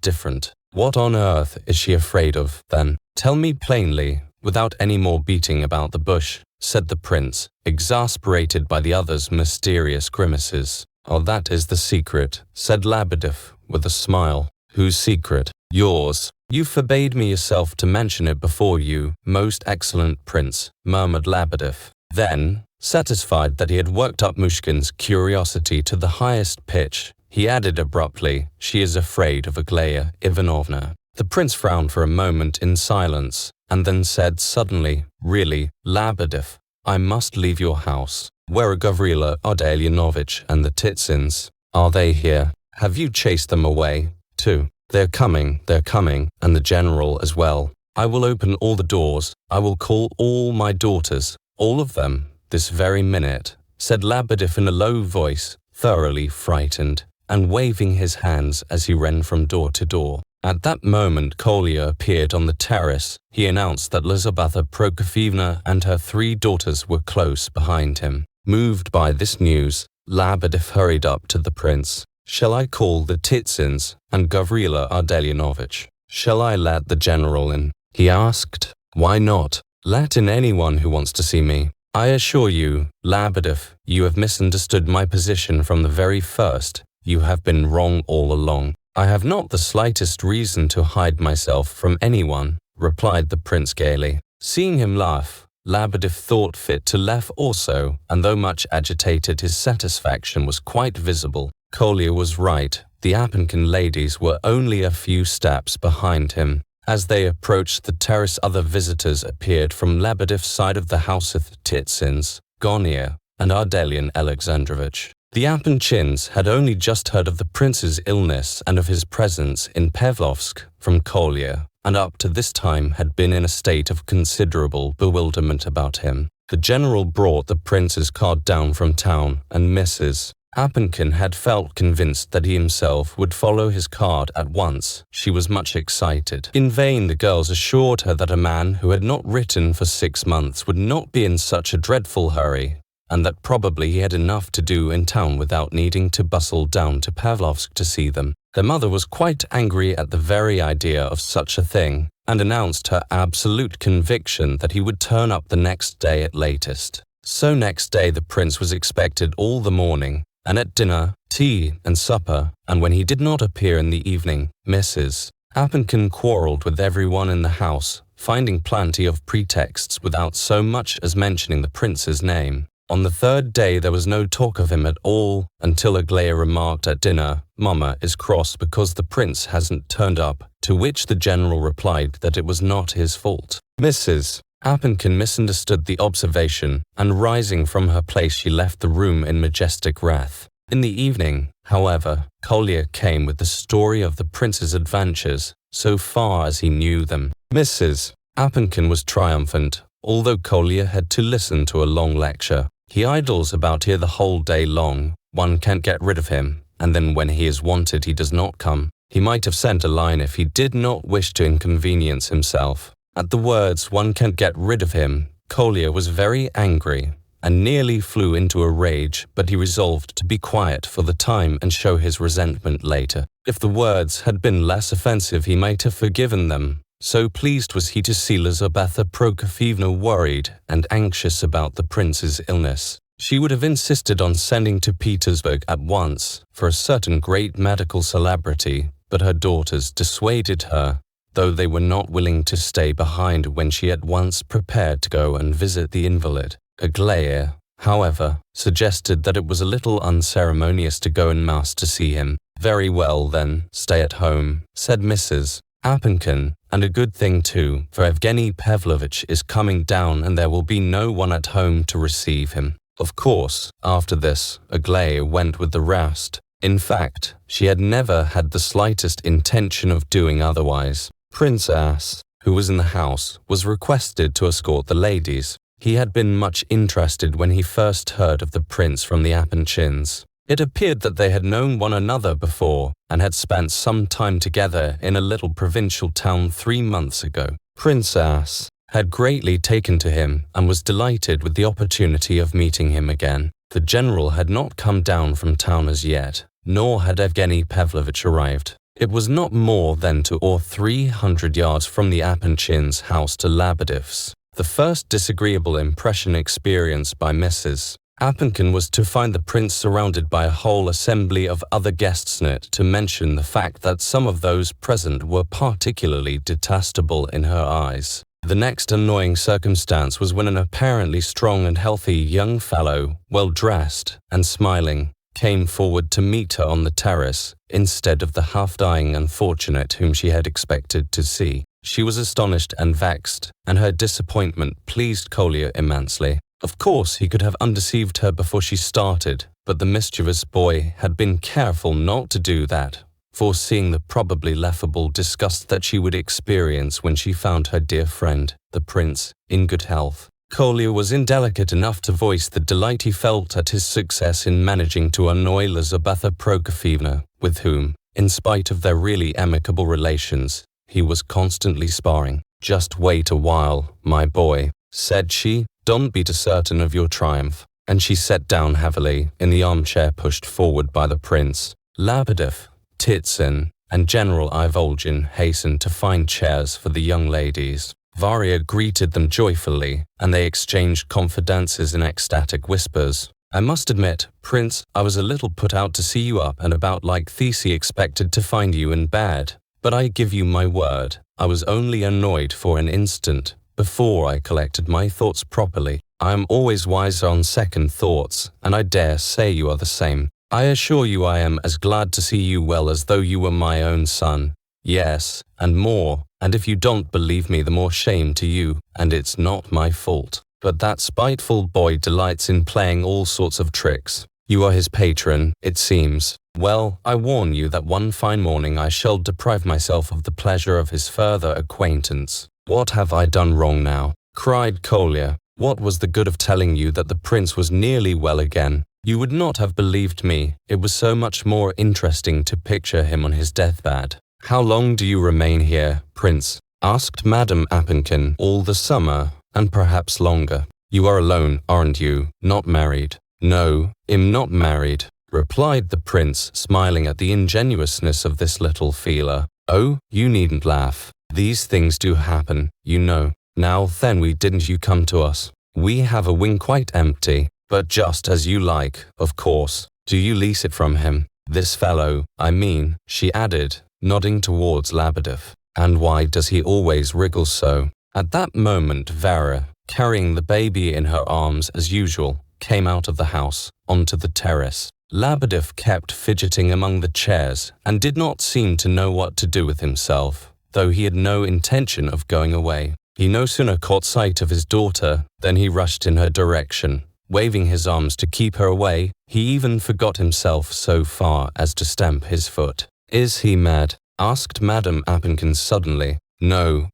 different. What on earth is she afraid of, then? Tell me plainly, without any more beating about the bush, said the prince, exasperated by the other's mysterious grimaces. Oh, that is the secret, said Lebedev, with a smile. Whose secret? Yours. You forbade me yourself to mention it before you, most excellent prince, murmured Lebedev. Then, satisfied that he had worked up Myshkin's curiosity to the highest pitch, he added abruptly, she is afraid of Aglaya Ivanovna. The prince frowned for a moment in silence, and then said suddenly, really, Lebedev, I must leave your house. Where are Gavrila Ardalionovich and the Titsins? Are they here? Have you chased them away, too? They're coming, and the general as well. I will open all the doors. I will call all my daughters, all of them, this very minute, said Lebedev in a low voice, thoroughly frightened, and waving his hands as he ran from door to door. At that moment Kolya appeared on the terrace. He announced that Lizaveta Prokofievna and her 3 daughters were close behind him. Moved by this news, Lebedev hurried up to the prince. Shall I call the Titsins and Gavrila Ardalionovich? Shall I let the general in? He asked. Why not? Let in anyone who wants to see me. I assure you, Lebedev, you have misunderstood my position from the very first. You have been wrong all along. I have not the slightest reason to hide myself from anyone, replied the prince gaily. Seeing him laugh, Lebedev thought fit to laugh also, and though much agitated, his satisfaction was quite visible. Kolya was right. The Apenkin ladies were only a few steps behind him. As they approached the terrace, other visitors appeared from Lebedev's side of the house of the Titsins, Gonia, and Ardalion Alexandrovich. The Apenchins had only just heard of the prince's illness and of his presence in Pavlovsk from Kolya, and up to this time had been in a state of considerable bewilderment about him. The general brought the prince's card down from town, and Mrs. Apenkin had felt convinced that he himself would follow his card at once. She was much excited. In vain the girls assured her that a man who had not written for 6 months would not be in such a dreadful hurry, and that probably he had enough to do in town without needing to bustle down to Pavlovsk to see them. Their mother was quite angry at the very idea of such a thing, and announced her absolute conviction that he would turn up the next day at latest. So next day the prince was expected all the morning, and at dinner, tea, and supper, and when he did not appear in the evening, Mrs. Apenkin quarrelled with everyone in the house, finding plenty of pretexts without so much as mentioning the prince's name. On the 3rd day there was no talk of him at all, until Aglaya remarked at dinner, Mama is cross because the prince hasn't turned up, to which the general replied that it was not his fault. Mrs. Apenkin misunderstood the observation, and rising from her place she left the room in majestic wrath. In the evening, however, Kolya came with the story of the prince's adventures, so far as he knew them. Mrs. Apenkin was triumphant, although Kolya had to listen to a long lecture. He idles about here the whole day long. One can't get rid of him, and then when he is wanted he does not come. He might have sent a line if he did not wish to inconvenience himself. At the words, one can't get rid of him, Kolya was very angry and nearly flew into a rage, but he resolved to be quiet for the time and show his resentment later. If the words had been less offensive he might have forgiven them. So pleased was he to see Lizaveta Prokofievna worried and anxious about the prince's illness. She would have insisted on sending to Petersburg at once for a certain great medical celebrity, but her daughters dissuaded her, though they were not willing to stay behind when she at once prepared to go and visit the invalid. Aglaya, however, suggested that it was a little unceremonious to go en masse to see him. Very well then, stay at home, said Mrs. Apenkin, and a good thing too, for Evgeny Pavlovitch is coming down and there will be no one at home to receive him. Of course, after this, Aglaya went with the rest. In fact, she had never had the slightest intention of doing otherwise. Prince S., who was in the house, was requested to escort the ladies. He had been much interested when he first heard of the prince from the Apenchins. It appeared that they had known one another before and had spent some time together in a little provincial town 3 months ago. Prince S. had greatly taken to him and was delighted with the opportunity of meeting him again. The general had not come down from town as yet, nor had Evgeny Pavlovich arrived. It was not more than 200 or 300 yards from the Apanchin's house to Labadev's. The first disagreeable impression experienced by Mrs. Apanchin was to find the prince surrounded by a whole assembly of other guests, not to mention the fact that some of those present were particularly detestable in her eyes. The next annoying circumstance was when an apparently strong and healthy young fellow, well dressed and smiling, came forward to meet her on the terrace, instead of the half-dying unfortunate whom she had expected to see. She was astonished and vexed, and her disappointment pleased Kolya immensely. Of course, he could have undeceived her before she started, but the mischievous boy had been careful not to do that, foreseeing the probably laughable disgust that she would experience when she found her dear friend, the prince, in good health. Kolya was indelicate enough to voice the delight he felt at his success in managing to annoy Lizabetha Prokofyevna, with whom, in spite of their really amicable relations, he was constantly sparring. "Just wait a while, my boy," said she. "Don't be too certain of your triumph." And she sat down heavily in the armchair pushed forward by the prince. Labadev, Titsin, and General Ivolgin hastened to find chairs for the young ladies. Varya greeted them joyfully, and they exchanged confidences in ecstatic whispers. "I must admit, Prince, I was a little put out to see you up and about like Thesi expected to find you in bed. But I give you my word, I was only annoyed for an instant, before I collected my thoughts properly. I am always wiser on second thoughts, and I dare say you are the same. I assure you I am as glad to see you well as though you were my own son. Yes, and more, and if you don't believe me, the more shame to you, and it's not my fault. But that spiteful boy delights in playing all sorts of tricks. You are his patron, it seems. Well, I warn you that one fine morning I shall deprive myself of the pleasure of his further acquaintance." "What have I done wrong now?" cried Kolya. "What was the good of telling you that the prince was nearly well again? You would not have believed me. It was so much more interesting to picture him on his deathbed." "How long do you remain here, Prince?" asked Madame Apanchin. "All the summer, and perhaps longer." "You are alone, aren't you? Not married?" "No, I'm not married," replied the prince, smiling at the ingenuousness of this little feeler. "Oh, you needn't laugh. These things do happen, you know. Now then, didn't you come to us? We have a wing quite empty, but just as you like, of course. Do you lease it from him? This fellow, I mean," she added, nodding towards Labadev. "And why does he always wriggle so?" At that moment Vera, carrying the baby in her arms as usual, came out of the house, onto the terrace. Labadev kept fidgeting among the chairs and did not seem to know what to do with himself, though he had no intention of going away. He no sooner caught sight of his daughter than he rushed in her direction. Waving his arms to keep her away, he even forgot himself so far as to stamp his foot. "Is he mad?" asked Madame Apanchin suddenly. "No,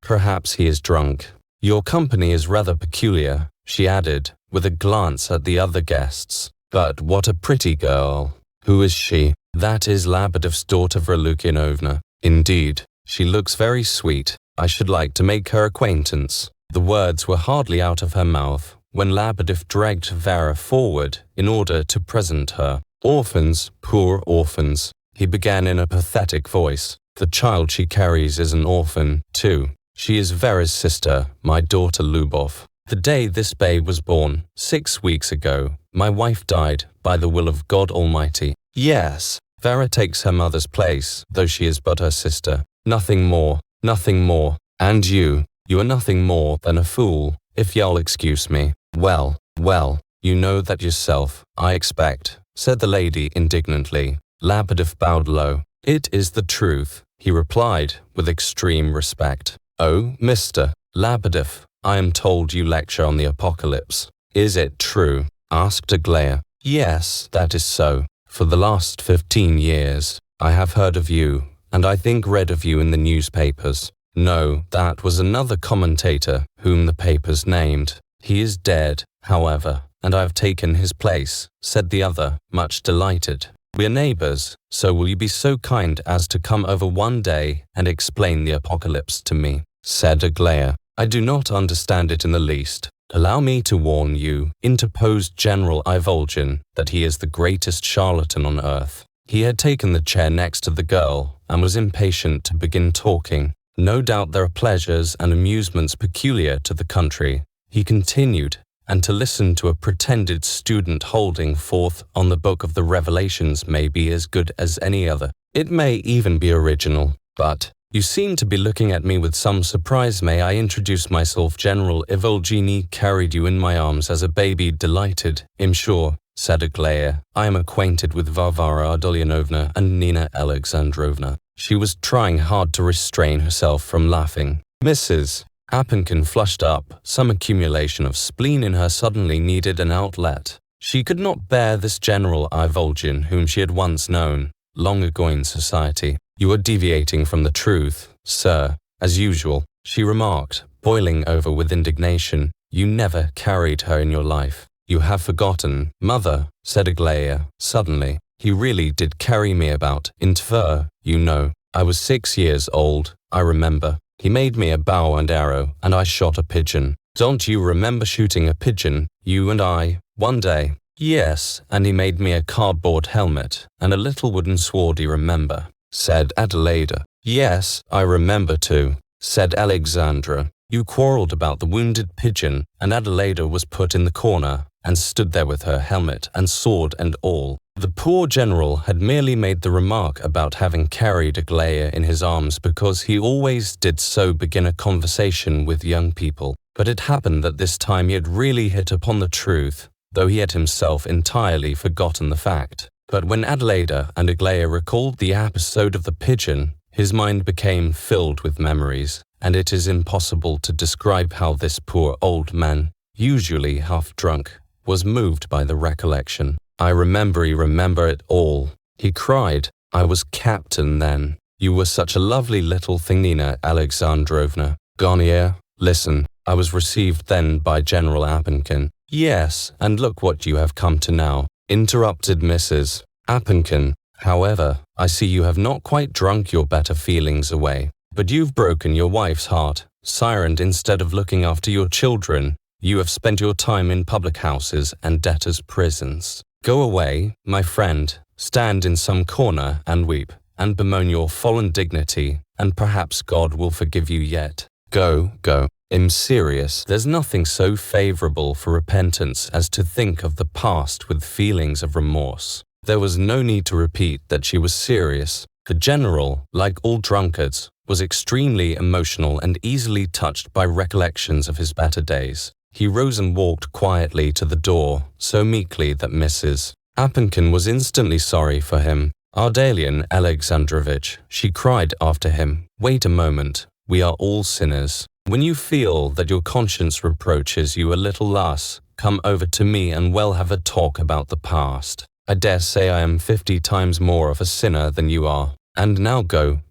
perhaps he is drunk. Your company is rather peculiar," she added, with a glance at the other guests. "But what a pretty girl." "Who is she?" "That is Labadev's daughter Vrlukinovna." "Indeed, she looks very sweet. I should like to make her acquaintance." The words were hardly out of her mouth when Labadev dragged Vera forward in order to present her. "Orphans, poor orphans," he began in a pathetic voice. "The child she carries is an orphan, too. She is Vera's sister, my daughter Lubov. The day this babe was born, 6 weeks ago, my wife died by the will of God Almighty. Yes, Vera takes her mother's place, though she is but her sister. Nothing more, nothing more. And you are nothing more than a fool, if you'll excuse me." Well, you know that yourself, I expect," said the lady indignantly. Labadev bowed low. "It is the truth," he replied with extreme respect. "Oh, Mr. Labadev, I am told you lecture on the apocalypse." "Is it true?" asked Aglaya. "Yes, that is so. For the last 15 years, I have heard of you, and I think read of you in the newspapers." "No, that was another commentator whom the papers named. He is dead, however, and I have taken his place," said the other, much delighted. "We're neighbors, so will you be so kind as to come over one day and explain the apocalypse to me?" said Aglaya. I do not understand it in the least. Allow me to warn you, interposed General Ivolgin, that he is the greatest charlatan on earth. He had taken the chair next to the girl and was impatient to begin talking. No doubt there are pleasures and amusements peculiar to the country, he continued, and to listen to a pretended student holding forth on the book of the Revelations may be as good as any other. It may even be original. But you seem to be looking at me with some surprise. May I introduce myself? General Ivolgin carried you in my arms as a baby. Delighted, I'm sure, said Aglaya. I am acquainted with Varvara Ardalionovna and Nina Alexandrovna. She was trying hard to restrain herself from laughing. Mrs. Apenkin flushed up. Some accumulation of spleen in her suddenly needed an outlet. She could not bear this General Ivolgin whom she had once known, long ago in society. You are deviating from the truth, sir, as usual, she remarked, boiling over with indignation. You never carried her in your life. You have forgotten. Mother, said Aglaya, suddenly. He really did carry me about, in Tver, you know. I was 6 years old, I remember. He made me a bow and arrow, and I shot a pigeon. Don't you remember shooting a pigeon, you and I, one day? Yes, and he made me a cardboard helmet, and a little wooden sword, you remember, said Adelaida. Yes, I remember too, said Alexandra. You quarrelled about the wounded pigeon, and Adelaida was put in the corner, and stood there with her helmet and sword and all. The poor general had merely made the remark about having carried Aglaya in his arms because he always did so begin a conversation with young people. But it happened that this time he had really hit upon the truth, though he had himself entirely forgotten the fact. But when Adelaida and Aglaya recalled the episode of the pigeon, his mind became filled with memories, and it is impossible to describe how this poor old man, usually half drunk, was moved by the recollection. I remember it all, he cried. I was captain then. You were such a lovely little thing, Nina Alexandrovna. Garnier, listen, I was received then by General Apenkin. Yes, and look what you have come to now, interrupted Mrs. Apenkin. However, I see you have not quite drunk your better feelings away, but you've broken your wife's heart, sirened instead of looking after your children. You have spent your time in public houses and debtors' prisons. Go away, my friend, stand in some corner and weep, and bemoan your fallen dignity, and perhaps God will forgive you yet. Go, go. I'm serious. There's nothing so favourable for repentance as to think of the past with feelings of remorse. There was no need to repeat that she was serious. The general, like all drunkards, was extremely emotional and easily touched by recollections of his better days. He rose and walked quietly to the door, so meekly that Mrs. Apenkin was instantly sorry for him. Ardalion Alexandrovich, she cried after him, wait a moment, we are all sinners. When you feel that your conscience reproaches you a little less, come over to me and we'll have a talk about the past. I dare say I am 50 times more of a sinner than you are. And now go,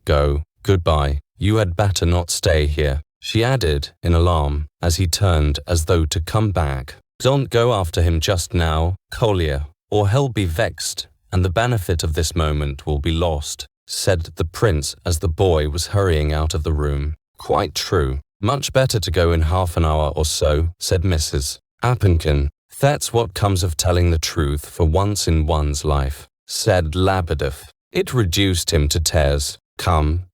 goodbye. You had better not stay here, she added in alarm as he turned as though to come back. Don't go after him just now, Kolya, or he'll be vexed, and the benefit of this moment will be lost, said the prince as the boy was hurrying out of the room. Quite true. Much better to go in half an hour or so, said Mrs. Apenkin. That's what comes of telling the truth for once in one's life, said Lebedev. It reduced him to tears. Come.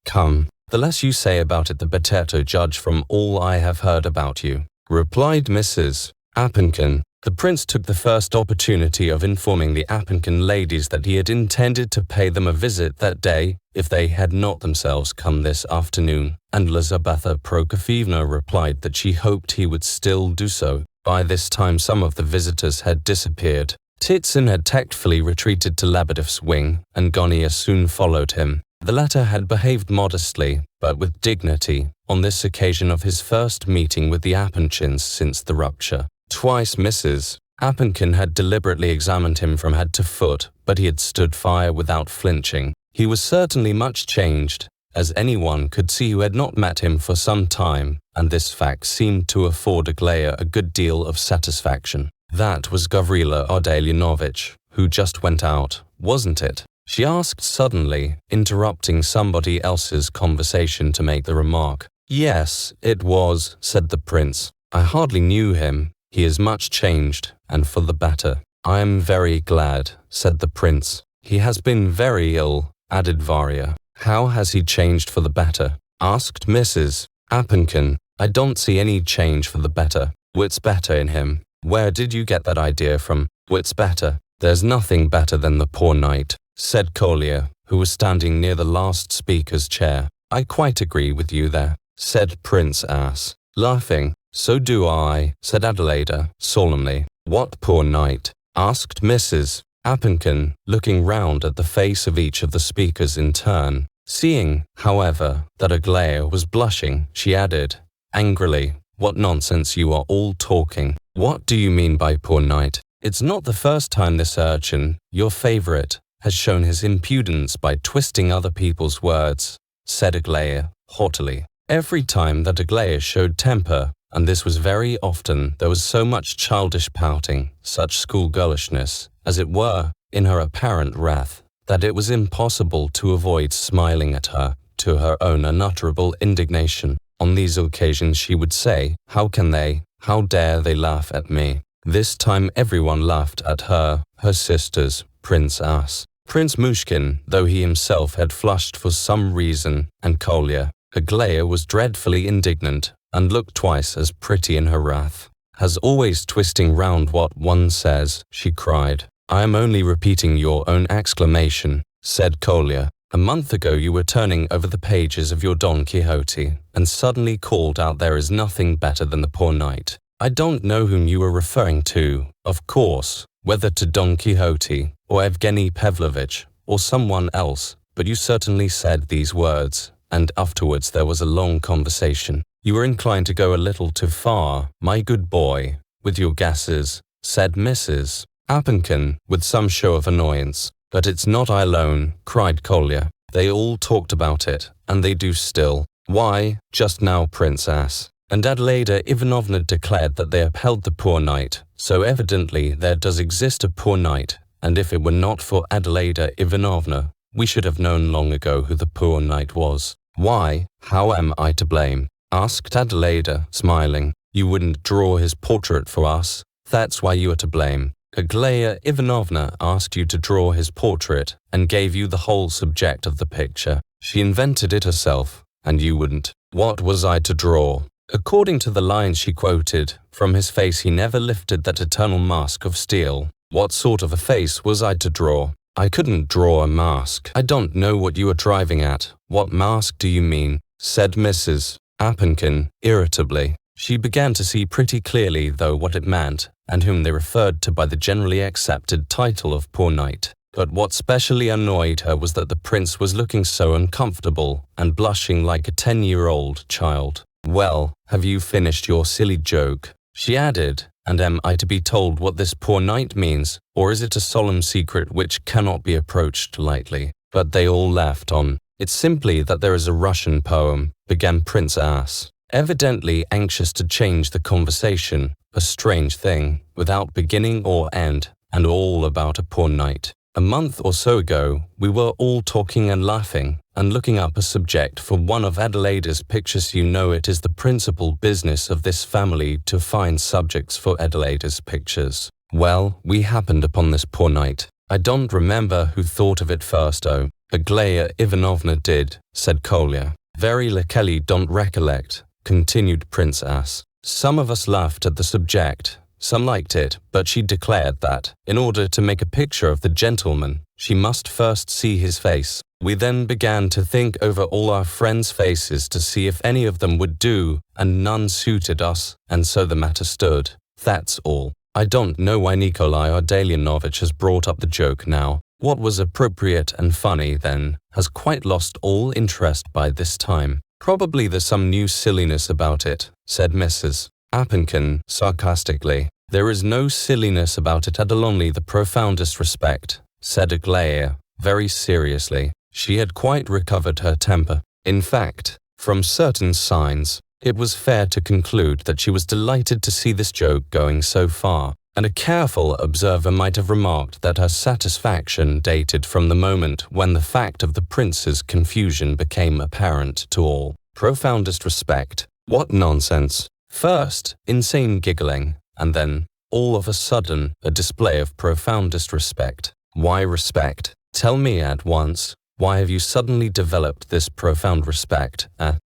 The less you say about it the better, to judge from all I have heard about you, replied Mrs. Apenkin. The prince took the first opportunity of informing the Apenkin ladies that he had intended to pay them a visit that day, if they had not themselves come this afternoon, and Lizaveta Prokofievna replied that she hoped he would still do so. By this time some of the visitors had disappeared. Titsin had tactfully retreated to Lebedev's wing, and Gonia soon followed him. The latter had behaved modestly, but with dignity, on this occasion of his first meeting with the Apenchins since the rupture. Twice Mrs. Apenkin had deliberately examined him from head to foot, but he had stood fire without flinching. He was certainly much changed, as anyone could see who had not met him for some time, and this fact seemed to afford Aglaya a good deal of satisfaction. That was Gavrila Ardalionovich, who just went out, wasn't it? She asked suddenly, interrupting somebody else's conversation to make the remark. Yes, it was, said the prince. I hardly knew him. He is much changed, and for the better. I am very glad, said the prince. He has been very ill, added Varya. How has he changed for the better? Asked Mrs. Appenkin. I don't see any change for the better. What's better in him? Where did you get that idea from? What's better? There's nothing better than the poor knight, said Kolya, who was standing near the last speaker's chair. I quite agree with you there, said Prince As, laughing. So do I, said Adelaida, solemnly. What poor knight? Asked Mrs. Appenkin, looking round at the face of each of the speakers in turn. Seeing, however, that Aglaya was blushing, she added, angrily, what nonsense you are all talking. What do you mean by poor knight? It's not the first time this urchin, your favourite, has shown his impudence by twisting other people's words, said Aglaya, haughtily. Every time that Aglaya showed temper, and this was very often, there was so much childish pouting, such schoolgirlishness, as it were, in her apparent wrath, that it was impossible to avoid smiling at her, to her own unutterable indignation. On these occasions she would say, how dare they laugh at me? This time everyone laughed at her, her sisters, Prince As, Prince Myshkin, though he himself had flushed for some reason, and Kolya. Aglaya was dreadfully indignant, and looked twice as pretty in her wrath. As always twisting round what one says, she cried. I am only repeating your own exclamation, said Kolya. A month ago you were turning over the pages of your Don Quixote, and suddenly called out there is nothing better than the poor knight. I don't know whom you were referring to, of course, whether to Don Quixote, or Evgeny Pavlovitch, or someone else, but you certainly said these words, and afterwards there was a long conversation. You were inclined to go a little too far, my good boy, with your guesses, said Mrs. Appenkin, with some show of annoyance. But it's not I alone, cried Kolya. They all talked about it, and they do still. Why, just now Prince As and Adelaida Ivanovna declared that they upheld the poor knight, so evidently there does exist a poor knight, and if it were not for Adelaida Ivanovna, we should have known long ago who the poor knight was. Why, how am I to blame? Asked Adelaida, smiling. You wouldn't draw his portrait for us. That's why you are to blame. Aglaya Ivanovna asked you to draw his portrait and gave you the whole subject of the picture. She invented it herself, and you wouldn't. What was I to draw? According to the lines she quoted, from his face he never lifted that eternal mask of steel. What sort of a face was I to draw? I couldn't draw a mask. I don't know what you are driving at. What mask do you mean? Said Mrs. Appenkin, irritably. She began to see pretty clearly, though, what it meant, and whom they referred to by the generally accepted title of poor knight. But what specially annoyed her was that the prince was looking so uncomfortable and blushing like a 10-year-old child. Well, have you finished your silly joke? She added, and am I to be told what this poor knight means, or is it a solemn secret which cannot be approached lightly? But they all laughed on. It's simply that there is a Russian poem, began Prince As, evidently anxious to change the conversation, a strange thing, without beginning or end, and all about a poor knight. A month or so ago, we were all talking and laughing, and looking up a subject for one of Adelaida's pictures. You know it is the principal business of this family to find subjects for Adelaida's pictures. Well, we happened upon this poor knight. I don't remember who thought of it first, oh. Aglaya Ivanovna did, said Kolya. Very likely don't recollect, continued Prince As. Some of us laughed at the subject, some liked it, but she declared that, in order to make a picture of the gentleman, she must first see his face. We then began to think over all our friends' faces to see if any of them would do, and none suited us, and so the matter stood. That's all. I don't know why Nikolai Ardalionovich has brought up the joke now. What was appropriate and funny then has quite lost all interest by this time. Probably there's some new silliness about it, said Mrs. Appenkin sarcastically. There is no silliness about it at all, only the profoundest respect, said Aglaya, very seriously. She had quite recovered her temper. In fact, from certain signs, it was fair to conclude that she was delighted to see this joke going so far, and a careful observer might have remarked that her satisfaction dated from the moment when the fact of the prince's confusion became apparent to all. profoundest respect. What nonsense. First, insane giggling, and then, all of a sudden, a display of profoundest respect. Why respect? Tell me at once, why have you suddenly developed this profound respect?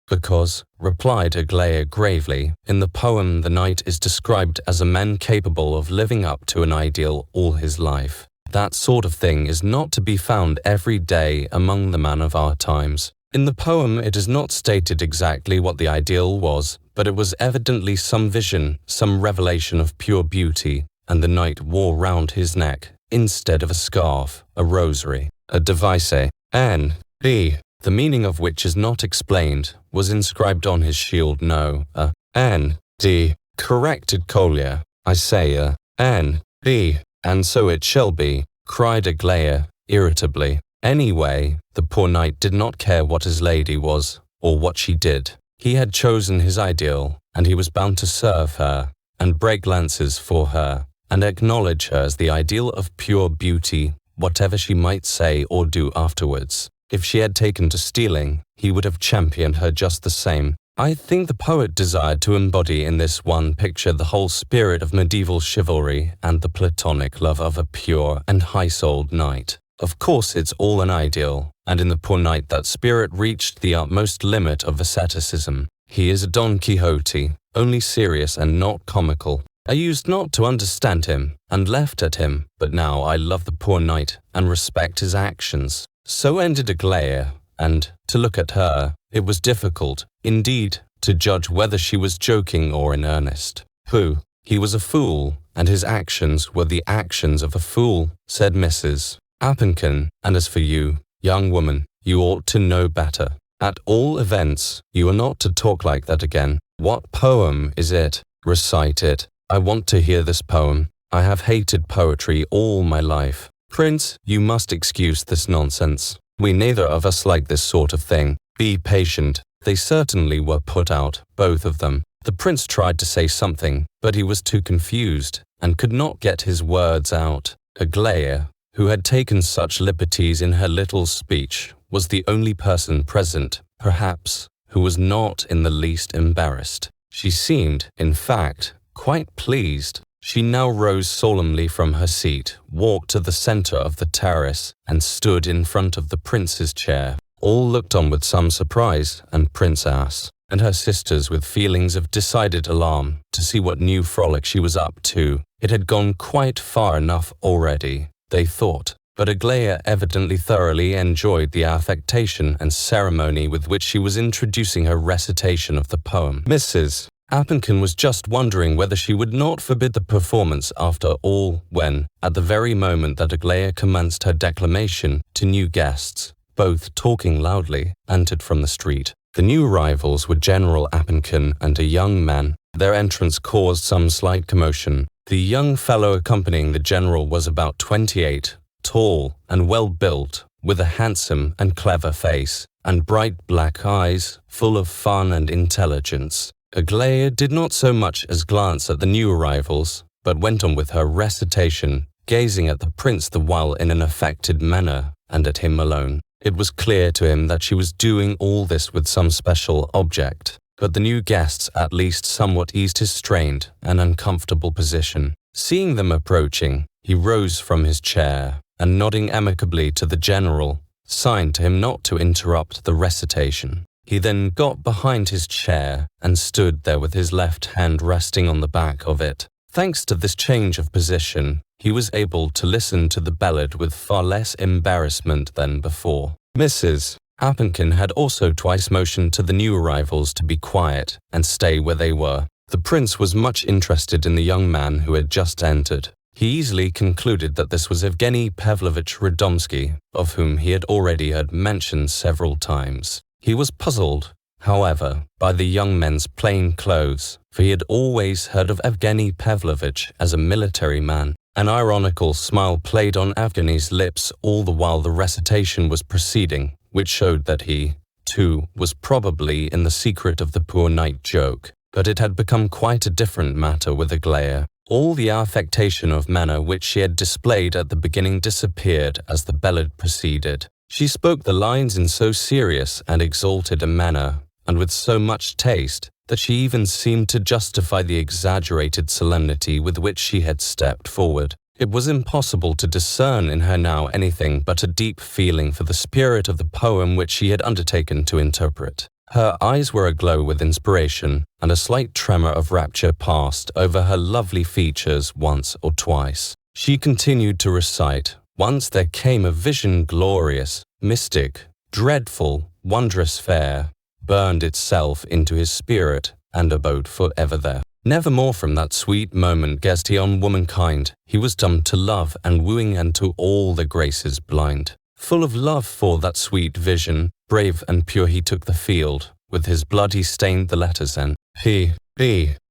Because, replied Aglaya gravely, in the poem the knight is described as a man capable of living up to an ideal all his life. That sort of thing is not to be found every day among the men of our times. In the poem it is not stated exactly what the ideal was, but it was evidently some vision, some revelation of pure beauty, and the knight wore round his neck, instead of a scarf, a rosary, a device, the meaning of which is not explained, was inscribed on his shield. No, corrected Kolya. I say and so it shall be, cried Aglaya irritably. Anyway, the poor knight did not care what his lady was, or what she did. He had chosen his ideal, and he was bound to serve her, and break lances for her, and acknowledge her as the ideal of pure beauty, whatever she might say or do afterwards. If she had taken to stealing, he would have championed her just the same. I think the poet desired to embody in this one picture the whole spirit of medieval chivalry and the platonic love of a pure and high-souled knight. Of course it's all an ideal, and in the poor knight that spirit reached the utmost limit of asceticism. He is a Don Quixote, only serious and not comical. I used not to understand him, and left at him, but now I love the poor knight, and respect his actions. So ended Aglaya, and, to look at her, it was difficult, indeed, to judge whether she was joking or in earnest. Pooh, he was a fool, and his actions were the actions of a fool, said Mrs. Appenkin, and as for you, young woman, you ought to know better. At all events, you are not to talk like that again. What poem is it? Recite it. I want to hear this poem. I have hated poetry all my life. Prince, you must excuse this nonsense. We neither of us like this sort of thing. Be patient. They certainly were put out, both of them. The prince tried to say something, but he was too confused, and could not get his words out. Aglaya, who had taken such liberties in her little speech, was the only person present, perhaps, who was not in the least embarrassed. She seemed, in fact, quite pleased. She now rose solemnly from her seat, walked to the center of the terrace, and stood in front of the prince's chair. All looked on with some surprise, and Princess, and her sisters with feelings of decided alarm, to see what new frolic she was up to. It had gone quite far enough already, they thought, but Aglaya evidently thoroughly enjoyed the affectation and ceremony with which she was introducing her recitation of the poem. Mrs. Appenkin was just wondering whether she would not forbid the performance after all when, at the very moment that Aglaya commenced her declamation, two new guests, both talking loudly, entered from the street. The new arrivals were General Appenkin and a young man. Their entrance caused some slight commotion. The young fellow accompanying the general was about 28, tall and well-built, with a handsome and clever face, and bright black eyes, full of fun and intelligence. Aglaya did not so much as glance at the new arrivals, but went on with her recitation, gazing at the prince the while in an affected manner, and at him alone. It was clear to him that she was doing all this with some special object, but the new guests at least somewhat eased his strained and uncomfortable position. Seeing them approaching, he rose from his chair, and nodding amicably to the general, signed to him not to interrupt the recitation. He then got behind his chair and stood there with his left hand resting on the back of it. Thanks to this change of position, he was able to listen to the ballad with far less embarrassment than before. Mrs. Appenkin had also twice motioned to the new arrivals to be quiet and stay where they were. The prince was much interested in the young man who had just entered. He easily concluded that this was Evgeny Pavlovich Radomsky, of whom he had already heard mention several times. He was puzzled, however, by the young men's plain clothes, for he had always heard of Evgeny Pavlovich as a military man. An ironical smile played on Evgeny's lips all the while the recitation was proceeding, which showed that he, too, was probably in the secret of the poor knight joke. But it had become quite a different matter with Aglaya. All the affectation of manner which she had displayed at the beginning disappeared as the ballad proceeded. She spoke the lines in so serious and exalted a manner, and with so much taste, that she even seemed to justify the exaggerated solemnity with which she had stepped forward. It was impossible to discern in her now anything but a deep feeling for the spirit of the poem which she had undertaken to interpret. Her eyes were aglow with inspiration, and a slight tremor of rapture passed over her lovely features once or twice. She continued to recite. Once there came a vision glorious, mystic, dreadful, wondrous fair, burned itself into his spirit, and abode for ever there. Nevermore from that sweet moment gazed he on womankind. He was dumb to love and wooing, and to all the graces blind. Full of love for that sweet vision, brave and pure he took the field. With his blood he stained the letters, and P.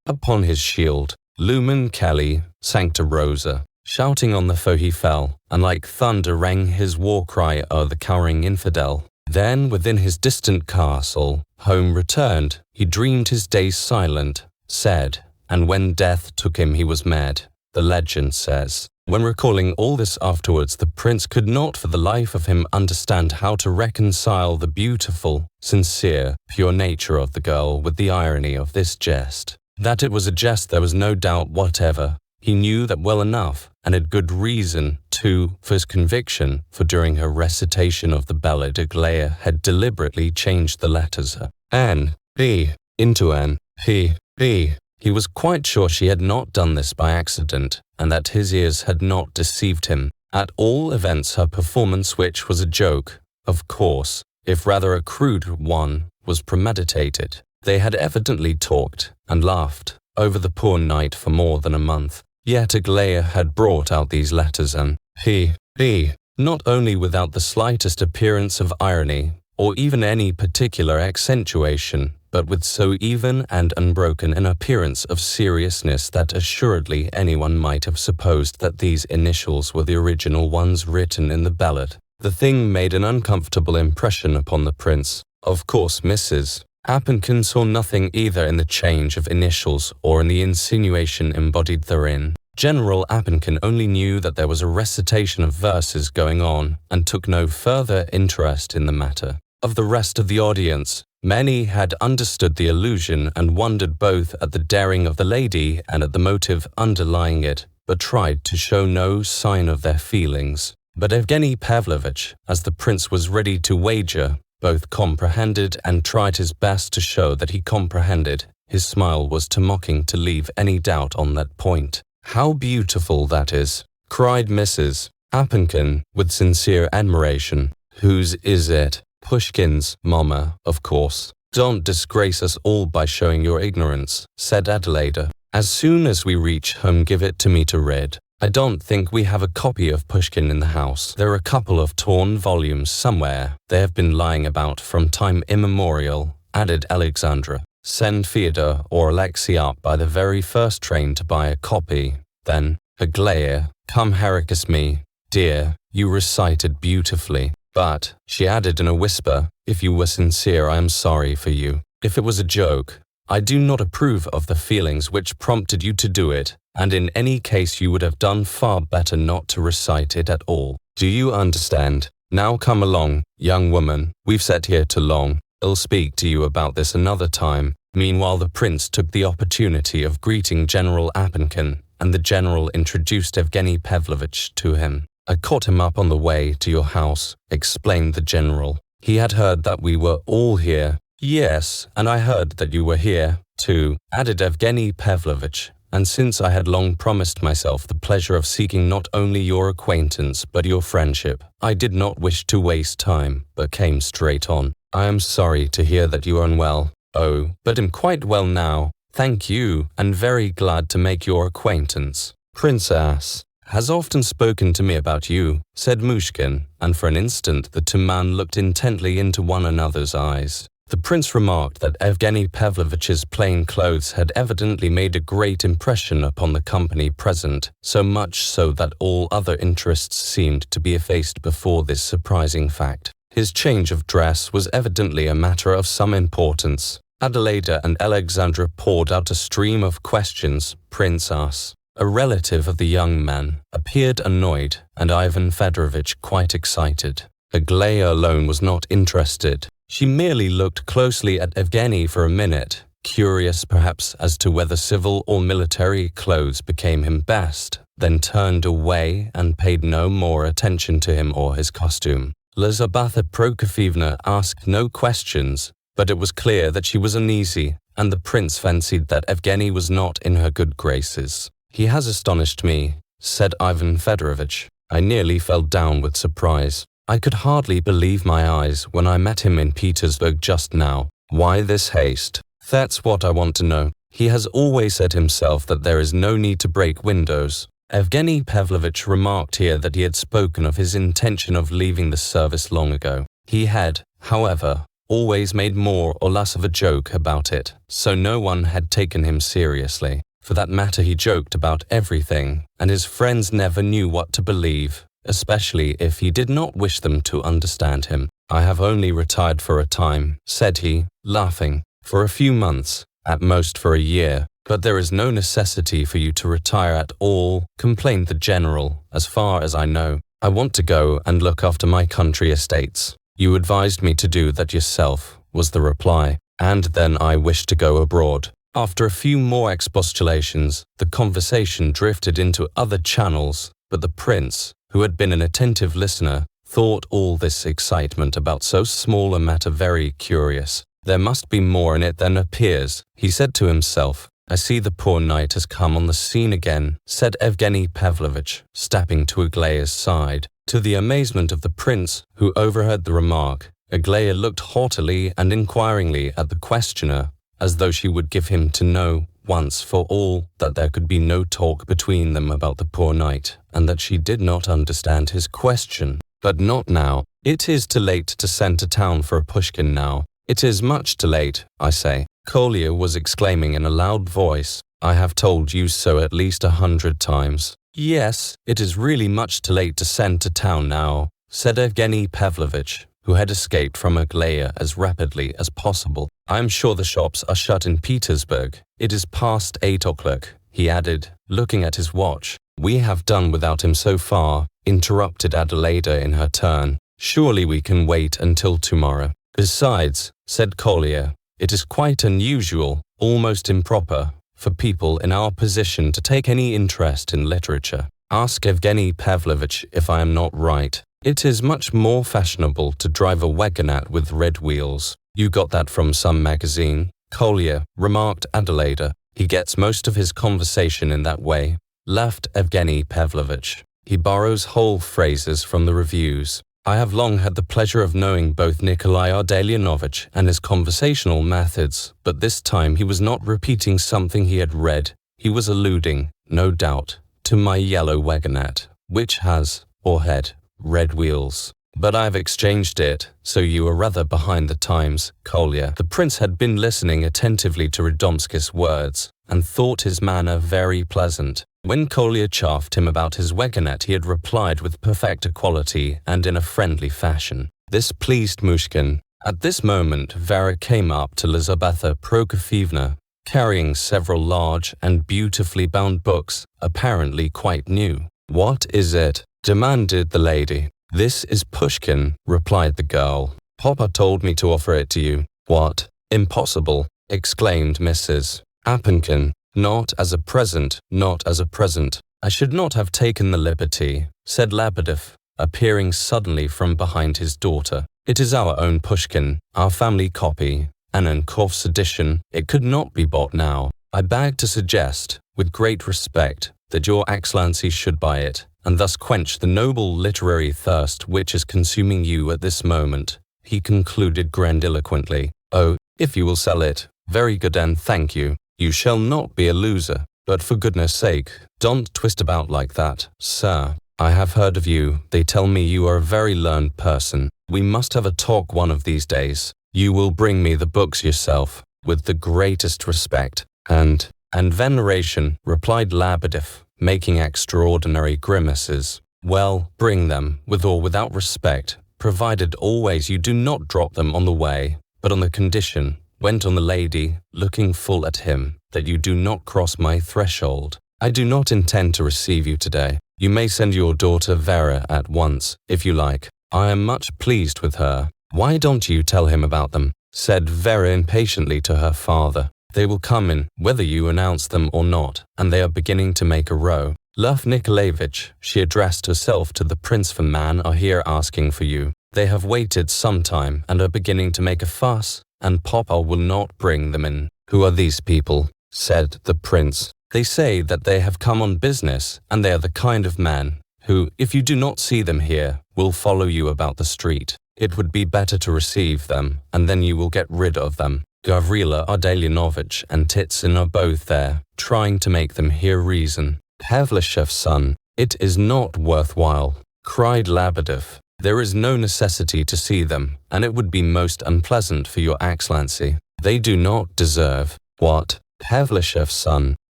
upon his shield. Lumen Kelly, Sancta Rosa. Shouting on the foe he fell, and like thunder rang his war cry o'er the cowering infidel. Then within his distant castle, home returned, he dreamed his days silent, said, and when death took him he was mad, the legend says. When recalling all this afterwards, the prince could not for the life of him understand how to reconcile the beautiful, sincere, pure nature of the girl with the irony of this jest. That it was a jest there was no doubt whatever. He knew that well enough, and had good reason, too, for his conviction, for during her recitation of the ballad Aglaia had deliberately changed the letters N-B into N-P-B. He was quite sure she had not done this by accident, and that his ears had not deceived him. At all events, her performance, which was a joke, of course, if rather a crude one, was premeditated. They had evidently talked and laughed over the poor knight for more than a month. Yet Aglaia had brought out these letters and P.B. not only without the slightest appearance of irony, or even any particular accentuation, but with so even and unbroken an appearance of seriousness that assuredly anyone might have supposed that these initials were the original ones written in the ballad. The thing made an uncomfortable impression upon the prince. Of course, Mrs. Appenkin saw nothing either in the change of initials or in the insinuation embodied therein. General Appenkin only knew that there was a recitation of verses going on, and took no further interest in the matter. Of the rest of the audience, many had understood the allusion and wondered both at the daring of the lady and at the motive underlying it, but tried to show no sign of their feelings. But Evgeny Pavlovitch, as the prince was ready to wager, both comprehended and tried his best to show that he comprehended. His smile was too mocking to leave any doubt on that point. "How beautiful that is!" cried Mrs. Appenkin with sincere admiration. "Whose is it?" "Pushkin's, mamma, of course." "Don't disgrace us all by showing your ignorance," said Adelaida. "As soon as we reach home give it to me to read. I don't think we have a copy of Pushkin in the house. There are a couple of torn volumes somewhere. They have been lying about from time immemorial," added Alexandra. "Send Fyodor or Alexei up by the very first train to buy a copy. Then, Aglaia, come harass me. Dear, you recited beautifully. But," she added in a whisper, "if you were sincere, I am sorry for you. If it was a joke, I do not approve of the feelings which prompted you to do it, and in any case you would have done far better not to recite it at all. Do you understand? Now come along, young woman. We've sat here too long. I'll speak to you about this another time." Meanwhile the prince took the opportunity of greeting General Appenkin, and the general introduced Evgeny Pavlovitch to him. "I caught him up on the way to your house," explained the general. "He had heard that we were all here." "Yes, and I heard that you were here, too," added Evgeny Pavlovitch. "And since I had long promised myself the pleasure of seeking not only your acquaintance but your friendship, I did not wish to waste time, but came straight on. I am sorry to hear that you are unwell." "Oh, but am quite well now, thank you, and very glad to make your acquaintance. Princess has often spoken to me about you," said Myshkin, and for an instant the two men looked intently into one another's eyes. The prince remarked that Evgeny Pavlovitch's plain clothes had evidently made a great impression upon the company present, so much so that all other interests seemed to be effaced before this surprising fact. His change of dress was evidently a matter of some importance. Adelaida and Alexandra poured out a stream of questions. Princess, a relative of the young man, appeared annoyed, and Ivan Fedorovitch quite excited. Aglaia alone was not interested. She merely looked closely at Evgeny for a minute, curious perhaps as to whether civil or military clothes became him best, then turned away and paid no more attention to him or his costume. Lizaveta Prokofyevna asked no questions, but it was clear that she was uneasy, and the prince fancied that Evgeny was not in her good graces. "He has astonished me," said Ivan Fedorovitch. "I nearly fell down with surprise. I could hardly believe my eyes when I met him in Petersburg just now. Why this haste? That's what I want to know. He has always said himself that there is no need to break windows." Evgeny Pavlovitch remarked here that he had spoken of his intention of leaving the service long ago. He had, however, always made more or less of a joke about it, so no one had taken him seriously. For that matter, he joked about everything, and his friends never knew what to believe, especially if he did not wish them to understand him. "I have only retired for a time," said he, laughing. "For a few months, at most for a year. But there is no necessity for you to retire at all," complained the general. "As far as I know, I want to go and look after my country estates." "You advised me to do that yourself," was the reply, "and then I wish to go abroad." After a few more expostulations, the conversation drifted into other channels, but the prince, who had been an attentive listener, thought all this excitement about so small a matter very curious. "There must be more in it than appears," he said to himself. "I see the poor knight has come on the scene again," said Evgeny Pavlovitch, stepping to Aglaya's side. To the amazement of the prince, who overheard the remark, Aglaya looked haughtily and inquiringly at the questioner, as though she would give him to know, once for all, that there could be no talk between them about the poor knight, and that she did not understand his question. "But not now. It is too late to send to town for a Pushkin now. It is much too late, I say," Kolya was exclaiming in a loud voice. "I have told you so at least 100 times. "Yes, it is really much too late to send to town now," said Evgeny Pavlovitch, who had escaped from Aglaya as rapidly as possible. "I am sure the shops are shut in Petersburg. It is past 8 o'clock, he added, looking at his watch. "We have done without him so far," interrupted Adelaida in her turn. "Surely we can wait until tomorrow." "Besides," said Kolya, "it is quite unusual, almost improper, for people in our position to take any interest in literature. Ask Evgeny Pavlovitch if I am not right. It is much more fashionable to drive a wagonette with red wheels." "You got that from some magazine," Kolya remarked Adelaida. "He gets most of his conversation in that way," laughed Evgeny Pavlovitch. "He borrows whole phrases from the reviews. I have long had the pleasure of knowing both Nikolai Ardalionovich and his conversational methods, but this time he was not repeating something he had read. He was alluding, no doubt, to my yellow wagonette, which has, or had, red wheels. But I have exchanged it, so you are rather behind the times, Kolya." The prince had been listening attentively to Radomski's words, and thought his manner very pleasant. When Kolya chaffed him about his wagonette, he had replied with perfect equality and in a friendly fashion. This pleased Myshkin. At this moment, Vera came up to Lizaveta Prokofyevna, carrying several large and beautifully bound books, apparently quite new. "What is it?" demanded the lady. "This is Pushkin," replied the girl. "Papa told me to offer it to you." "What? Impossible!" exclaimed Mrs. Apenkin. "Not as a present, not as a present. I should not have taken the liberty," said Lebedev, appearing suddenly from behind his daughter. "It is our own Pushkin, our family copy, Annenkoff's edition. It could not be bought now. I beg to suggest, with great respect, that your Excellency should buy it, and thus quench the noble literary thirst which is consuming you at this moment," he concluded grandiloquently. "Oh, if you will sell it, very good, and thank you. You shall not be a loser. But for goodness sake, don't twist about like that, sir. I have heard of you. They tell me you are a very learned person. We must have a talk one of these days. You will bring me the books yourself, with the greatest respect and veneration," replied Lebedev, making extraordinary grimaces. "Well, bring them, with or without respect, provided always you do not drop them on the way, but on the condition," went on the lady, looking full at him, "that you do not cross my threshold. I do not intend to receive you today. You may send your daughter Vera at once, if you like. I am much pleased with her. "Why don't you tell him about them?" said Vera impatiently to her father. "They will come in, whether you announce them or not, and they are beginning to make a row. Lev Nikolayevich," she addressed herself to the prince, "for man are here asking for you. They have waited some time and are beginning to make a fuss, and Papa will not bring them in." "Who are these people?" said the prince. "They say that they have come on business, and they are the kind of men who, if you do not see them here, will follow you about the street. It would be better to receive them, and then you will get rid of them. Gavrila Ardalionovich and Titsin are both there, trying to make them hear reason." "Pavlishev's son, it is not worthwhile," cried Lebedev. "There is no necessity to see them, and it would be most unpleasant for your excellency. They do not deserve—" "What? Pavlishev's son?"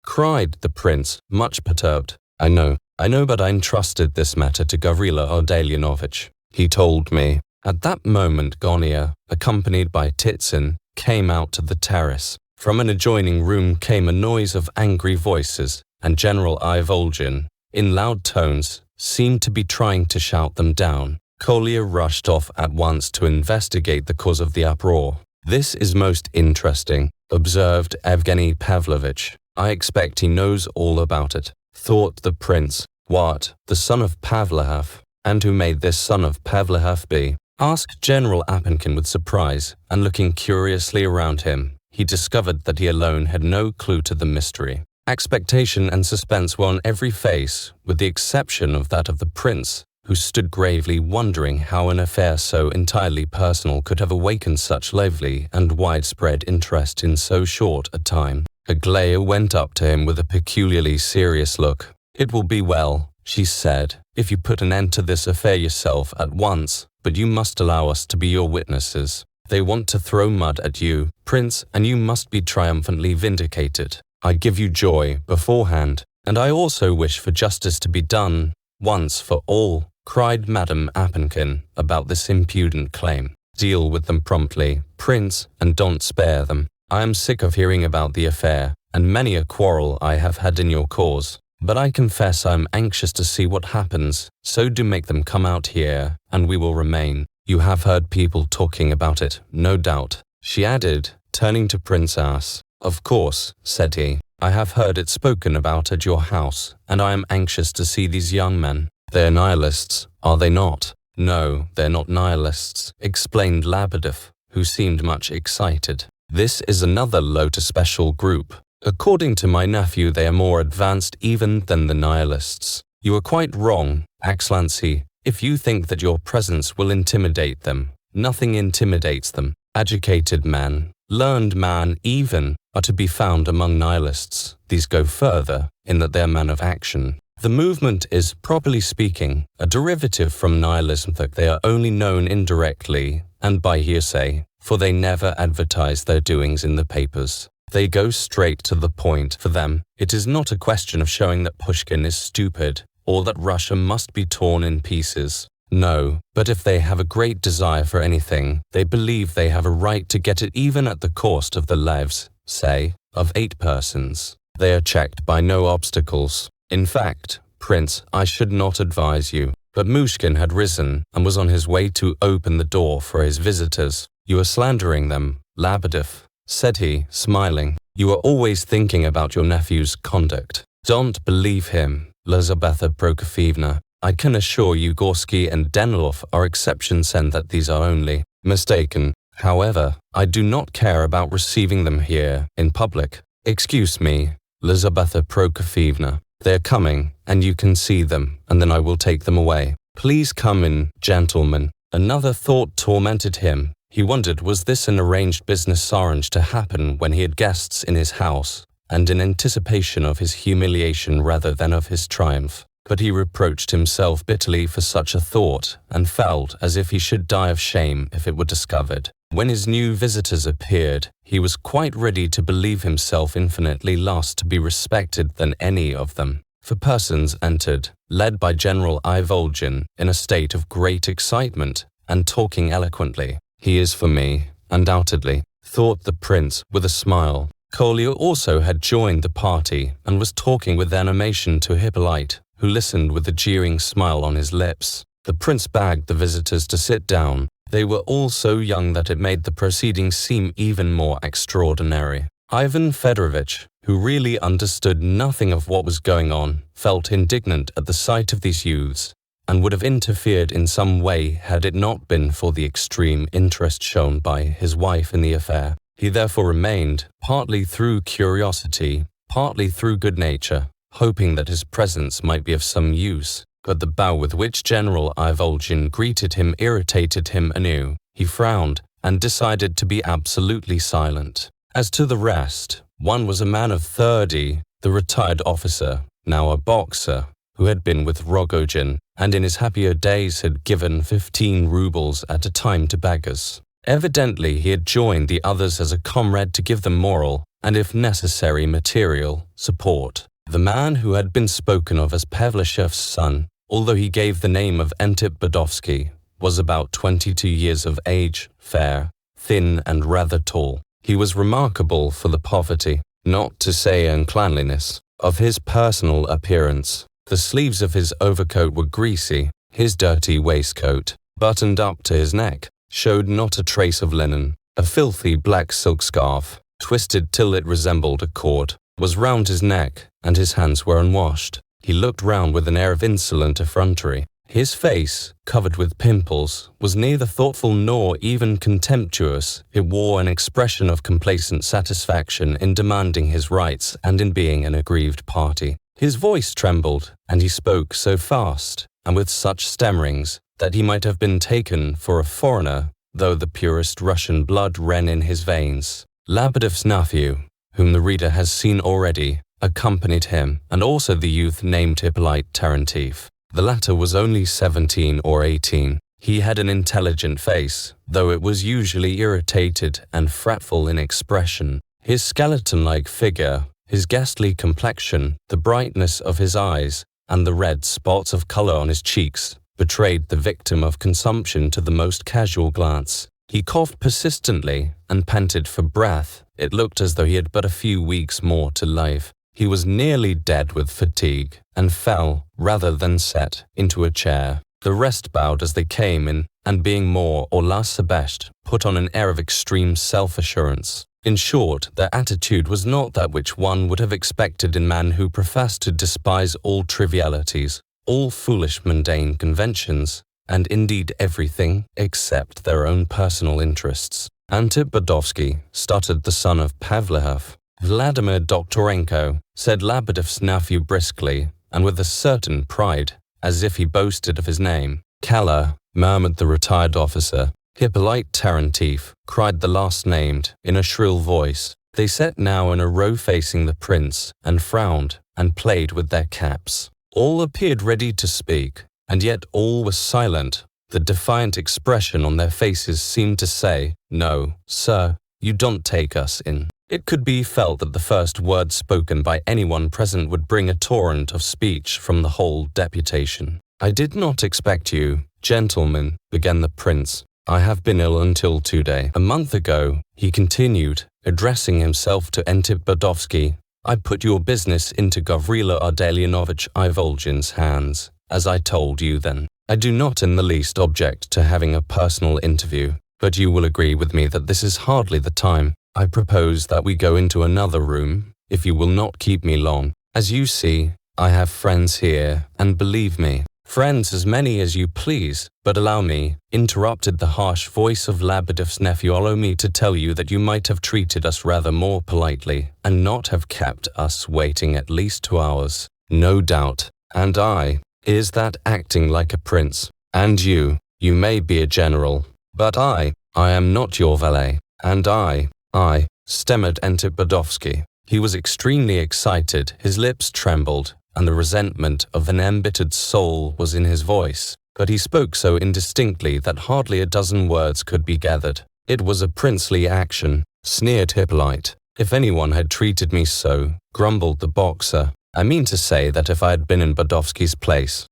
cried the prince, much perturbed. I know, but I entrusted this matter to Gavrila Ardalionovich. He told me." At that moment Gonia, accompanied by Titsin, came out to the terrace. From an adjoining room came a noise of angry voices, and General Ivolgin, in loud tones, seemed to be trying to shout them down. Kolya rushed off at once to investigate the cause of the uproar. "This is most interesting," observed Evgeny Pavlovich. "I expect he knows all about it," thought the prince. "What, the son of Pavlov? And who may this son of Pavlov be?" asked General Apenkin with surprise, and looking curiously around him, he discovered that he alone had no clue to the mystery. Expectation and suspense were on every face, with the exception of that of the prince, who stood gravely wondering how an affair so entirely personal could have awakened such lively and widespread interest in so short a time. Aglaya went up to him with a peculiarly serious look. "It will be well," she said, "if you put an end to this affair yourself at once, but you must allow us to be your witnesses. They want to throw mud at you, prince, and you must be triumphantly vindicated. I give you joy beforehand, and I also wish for justice to be done, once for all," cried Madame Apenkin about this impudent claim. "Deal with them promptly, prince, and don't spare them. I am sick of hearing about the affair, and many a quarrel I have had in your cause. But I confess I am anxious to see what happens, so do make them come out here, and we will remain. You have heard people talking about it, no doubt," she added, turning to Prince As. "Of course," said he, "I have heard it spoken about at your house, and I am anxious to see these young men. They're nihilists, are they not?" "No, they're not nihilists," explained Lebedev, who seemed much excited. "This is another Lotus special group. According to my nephew, they are more advanced even than the nihilists. You are quite wrong, Excellency, if you think that your presence will intimidate them. Nothing intimidates them. Educated men, learned men even, are to be found among nihilists. These go further, in that they are men of action. The movement is, properly speaking, a derivative from nihilism, that they are only known indirectly and by hearsay, for they never advertise their doings in the papers. They go straight to the point. For them, it is not a question of showing that Pushkin is stupid, or that Russia must be torn in pieces. No, but if they have a great desire for anything, they believe they have a right to get it even at the cost of the lives, say, of 8 persons. They are checked by no obstacles. In fact, Prince, I should not advise you. But Myshkin had risen and was on his way to open the door for his visitors. "You are slandering them, Lebedev," said he, smiling. "You are always thinking about your nephew's conduct. Don't believe him, Lizaveta Prokofyevna. I can assure you Gorsky and Danilov are exceptions and that these are only mistaken. However, I do not care about receiving them here, in public. Excuse me, Lizaveta Prokofyevna. They are coming, and you can see them, and then I will take them away. Please come in, gentlemen." Another thought tormented him. He wondered, was this an arranged business arranged to happen when he had guests in his house, and in anticipation of his humiliation rather than of his triumph? But he reproached himself bitterly for such a thought, and felt as if he should die of shame if it were discovered. When his new visitors appeared, he was quite ready to believe himself infinitely less to be respected than any of them. For persons entered, led by General Ivolgin, in a state of great excitement, and talking eloquently. "He is for me, undoubtedly," thought the prince with a smile. Kolya also had joined the party, and was talking with animation to Hippolyte, who listened with a jeering smile on his lips. The prince begged the visitors to sit down. They were all so young that it made the proceedings seem even more extraordinary. Ivan Fedorovitch, who really understood nothing of what was going on, felt indignant at the sight of these youths, and would have interfered in some way had it not been for the extreme interest shown by his wife in the affair. He therefore remained, partly through curiosity, partly through good nature, hoping that his presence might be of some use. But the bow with which General Ivolgin greeted him irritated him anew. He frowned and decided to be absolutely silent. As to the rest, one was a man of 30, the retired officer, now a boxer, who had been with Rogozhin and in his happier days had given 15 rubles at a time to beggars. Evidently he had joined the others as a comrade to give them moral, and if necessary material, support. The man who had been spoken of as Pavlishev's son, although he gave the name of Antip Badovsky, was about 22 years of age, fair, thin and rather tall. He was remarkable for the poverty, not to say uncleanliness, of his personal appearance. The sleeves of his overcoat were greasy, his dirty waistcoat, buttoned up to his neck, showed not a trace of linen. A filthy black silk scarf, twisted till it resembled a cord, was round his neck, and his hands were unwashed. He looked round with an air of insolent effrontery. His face, covered with pimples, was neither thoughtful nor even contemptuous. It wore an expression of complacent satisfaction in demanding his rights and in being an aggrieved party. His voice trembled, and he spoke so fast, and with such stammerings, that he might have been taken for a foreigner, though the purest Russian blood ran in his veins. Labadev's nephew, whom the reader has seen already, accompanied him, and also the youth named Hippolyte Terentieff. The latter was only 17 or 18. He had an intelligent face, though it was usually irritated and fretful in expression. His skeleton-like figure, his ghastly complexion, the brightness of his eyes, and the red spots of color on his cheeks betrayed the victim of consumption to the most casual glance. He coughed persistently and panted for breath. It looked as though he had but a few weeks more to live. He was nearly dead with fatigue, and fell, rather than sat, into a chair. The rest bowed as they came in, and being more or less abashed, put on an air of extreme self-assurance. In short, their attitude was not that which one would have expected in man who professed to despise all trivialities, all foolish mundane conventions, and indeed everything except their own personal interests. Antip Badovsky stuttered the son of Pavlov. Vladimir Doktorenko, said Labadev's nephew briskly, and with a certain pride, as if he boasted of his name. Kala, murmured the retired officer. Hippolyte Terentieff, cried the last named, in a shrill voice. They sat now in a row facing the prince, and frowned, and played with their caps. All appeared ready to speak, and yet all was silent. The defiant expression on their faces seemed to say, "No, sir, you don't take us in." It could be felt that the first word spoken by anyone present would bring a torrent of speech from the whole deputation. "I did not expect you, gentlemen," began the prince. "I have been ill until today. A month ago," he continued, addressing himself to Antip Badovsky, "I put your business into Gavrila Ardalionovich Ivolgin's hands, as I told you then. I do not in the least object to having a personal interview, but you will agree with me that this is hardly the time. I propose that we go into another room, if you will not keep me long. As you see, I have friends here, and believe me, friends as many as you please, but allow me," interrupted the harsh voice of Labadev's nephew, "allow me to tell you that you might have treated us rather more politely, and not have kept us waiting at least 2 hours. No doubt. And is that acting like a prince? And you may be a general, but I am not your valet, and I, stammered Antip Badovsky. He was extremely excited, his lips trembled, and the resentment of an embittered soul was in his voice, but he spoke so indistinctly that hardly a dozen words could be gathered. "It was a princely action," sneered Hippolyte. "If anyone had treated me so," grumbled the boxer, "I mean to say that if I had been in Badovsky's place,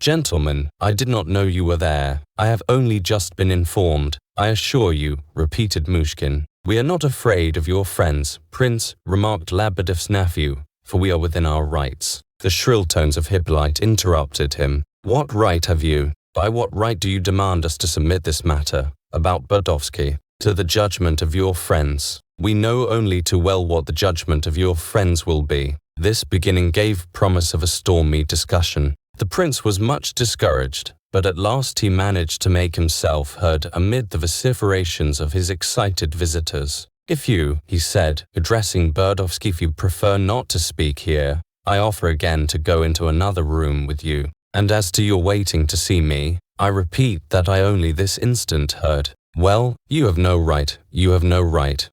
Gentlemen, I did not know you were there. I have only just been informed. I assure you," repeated Myshkin. "We are not afraid of your friends, Prince," remarked Labadev's nephew, "for we are within our rights." The shrill tones of Hippolyte interrupted him. "What right have you? By what right do you demand us to submit this matter, about Dostoyevsky, to the judgment of your friends? We know only too well what the judgment of your friends will be." This beginning gave promise of a stormy discussion. The prince was much discouraged, but at last he managed to make himself heard amid the vociferations of his excited visitors. "If you," he said, addressing Dostoyevsky, "if you prefer not to speak here, I offer again to go into another room with you. And as to your waiting to see me, I repeat that I only this instant heard." "Well, you have no right,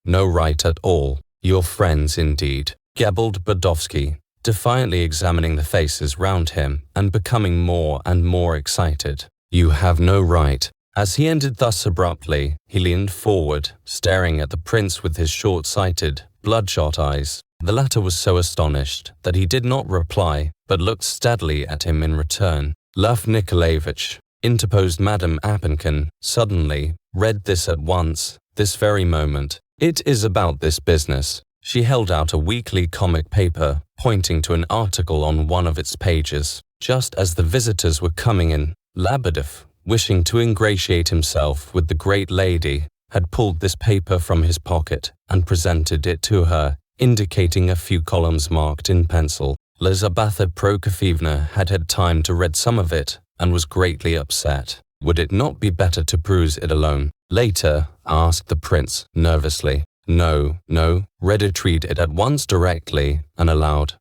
no right at all. Your friends indeed," gabbled Dostoyevsky, defiantly examining the faces round him and becoming more and more excited. "You have no right." As he ended thus abruptly, he leaned forward, staring at the prince with his short-sighted, bloodshot eyes. The latter was so astonished that he did not reply, but looked steadily at him in return. "Lev Nikolayevich," interposed Madame Apenkin, suddenly, "read this at once, this very moment. It is about this business." She held out a weekly comic paper, pointing to an article on one of its pages. Just as the visitors were coming in, Lebedev, wishing to ingratiate himself with the great lady, had pulled this paper from his pocket and presented it to her, indicating a few columns marked in pencil. Lizaveta Prokofyevna had had time to read some of it and was greatly upset. "Would it not be better to peruse it alone later?" asked the prince nervously. No, read it at once directly and aloud,"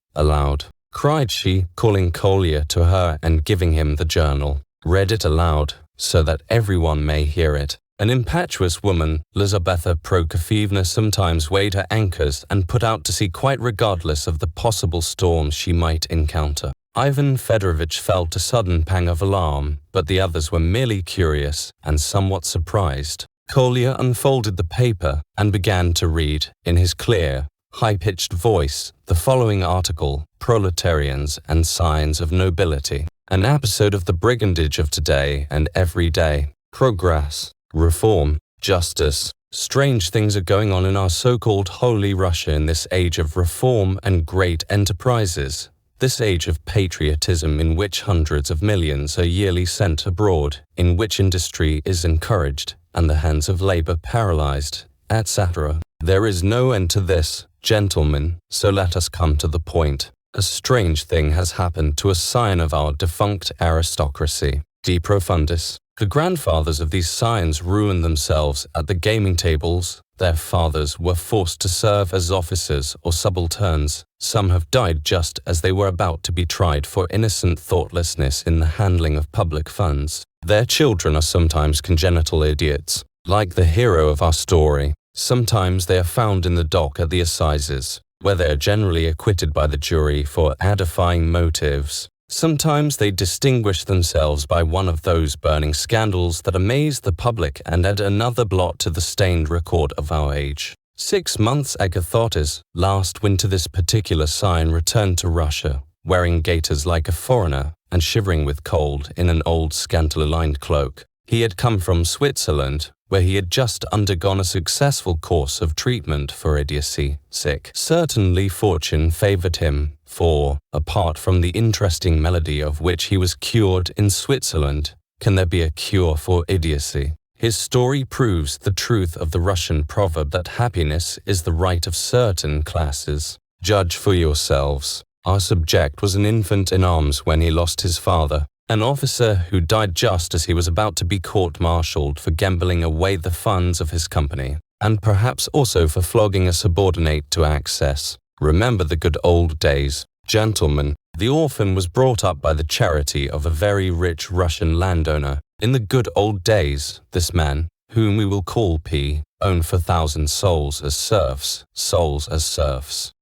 cried she, calling Kolya to her and giving him the journal. "Read it aloud, so that everyone may hear it." An impetuous woman, Lizaveta Prokofyevna sometimes weighed her anchors and put out to sea quite regardless of the possible storms she might encounter. Ivan Fedorovitch felt a sudden pang of alarm, but the others were merely curious and somewhat surprised. Kolya unfolded the paper and began to read, in his clear, high-pitched voice, the following article, "Proletarians and Signs of Nobility." An episode of the brigandage of today and every day. Progress, reform, justice. Strange things are going on in our so-called Holy Russia in this age of reform and great enterprises. This age of patriotism in which hundreds of millions are yearly sent abroad, in which industry is encouraged, and the hands of labor paralyzed, etc. There is no end to this, gentlemen, so let us come to the point. A strange thing has happened to a scion of our defunct aristocracy. De profundis. The grandfathers of these scions ruined themselves at the gaming tables. Their fathers were forced to serve as officers or subalterns. Some have died just as they were about to be tried for innocent thoughtlessness in the handling of public funds. Their children are sometimes congenital idiots, like the hero of our story. Sometimes they are found in the dock at the assizes, where they are generally acquitted by the jury for edifying motives. Sometimes they distinguish themselves by one of those burning scandals that amaze the public and add another blot to the stained record of our age. 6 months ago, last winter this particular scion returned to Russia, wearing gaiters like a foreigner and shivering with cold in an old scantily-lined cloak. He had come from Switzerland, where he had just undergone a successful course of treatment for idiocy. Certainly fortune favored him, for, apart from the interesting melody of which he was cured in Switzerland, can there be a cure for idiocy? His story proves the truth of the Russian proverb that happiness is the right of certain classes. Judge for yourselves. Our subject was an infant in arms when he lost his father, an officer who died just as he was about to be court-martialed for gambling away the funds of his company, and perhaps also for flogging a subordinate to excess. Remember the good old days, gentlemen. The orphan was brought up by the charity of a very rich Russian landowner. In the good old days, this man, whom we will call P, owned for 1,000 souls as serfs.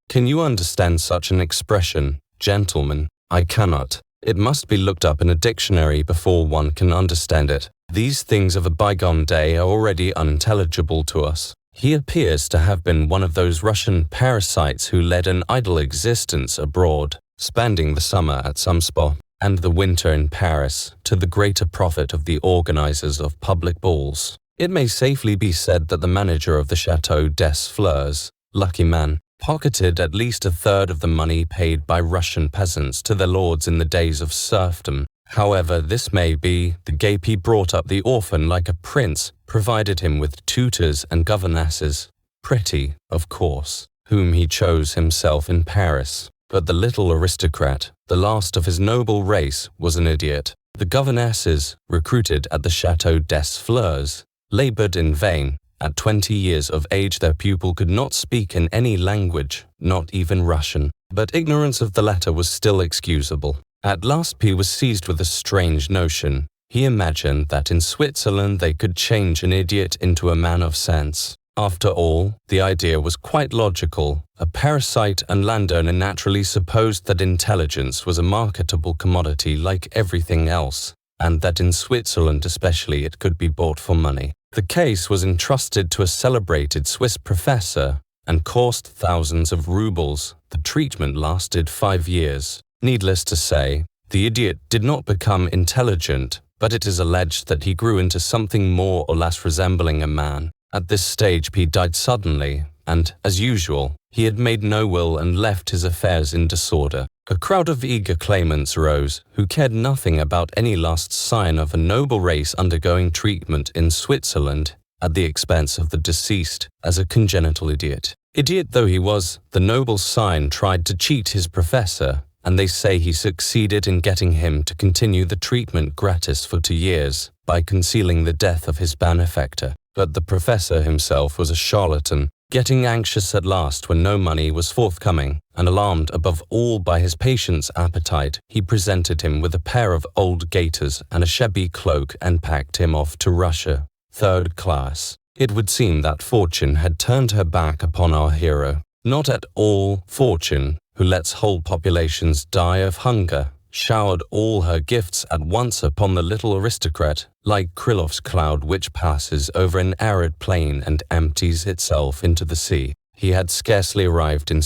Can you understand such an expression, gentlemen? I cannot. It must be looked up in a dictionary before one can understand it. These things of a bygone day are already unintelligible to us. He appears to have been one of those Russian parasites who led an idle existence abroad, spending the summer at some spot and the winter in Paris, to the greater profit of the organizers of public balls. It may safely be said that the manager of the Chateau des Fleurs, lucky man, pocketed at least a third of the money paid by Russian peasants to their lords in the days of serfdom. However this may be, the Gapi brought up the orphan like a prince, provided him with tutors and governesses, pretty, of course, whom he chose himself in Paris. But the little aristocrat, the last of his noble race, was an idiot. The governesses, recruited at the Chateau des Fleurs, labored in vain. At 20 years of age their pupil could not speak in any language, not even Russian. But ignorance of the latter was still excusable. At last P was seized with a strange notion. He imagined that in Switzerland they could change an idiot into a man of sense. After all, the idea was quite logical. A parasite and landowner naturally supposed that intelligence was a marketable commodity like everything else, and that in Switzerland especially it could be bought for money. The case was entrusted to a celebrated Swiss professor and cost thousands of rubles. The treatment lasted 5 years. Needless to say, the idiot did not become intelligent, but it is alleged that he grew into something more or less resembling a man. At this stage P died suddenly, and, as usual, he had made no will and left his affairs in disorder. A crowd of eager claimants arose, who cared nothing about any last sign of a noble race undergoing treatment in Switzerland at the expense of the deceased as a congenital idiot. Idiot though he was, the noble sign tried to cheat his professor, and they say he succeeded in getting him to continue the treatment gratis for 2 years by concealing the death of his benefactor. But the professor himself was a charlatan, getting anxious at last when no money was forthcoming, and alarmed above all by his patient's appetite, he presented him with a pair of old gaiters and a shabby cloak and packed him off to Russia, 3rd class. It would seem that fortune had turned her back upon our hero. Not at all fortune, who lets whole populations die of hunger, showered all her gifts at once upon the little aristocrat, like Krylov's cloud which passes over an arid plain and empties itself into the sea. He had scarcely arrived in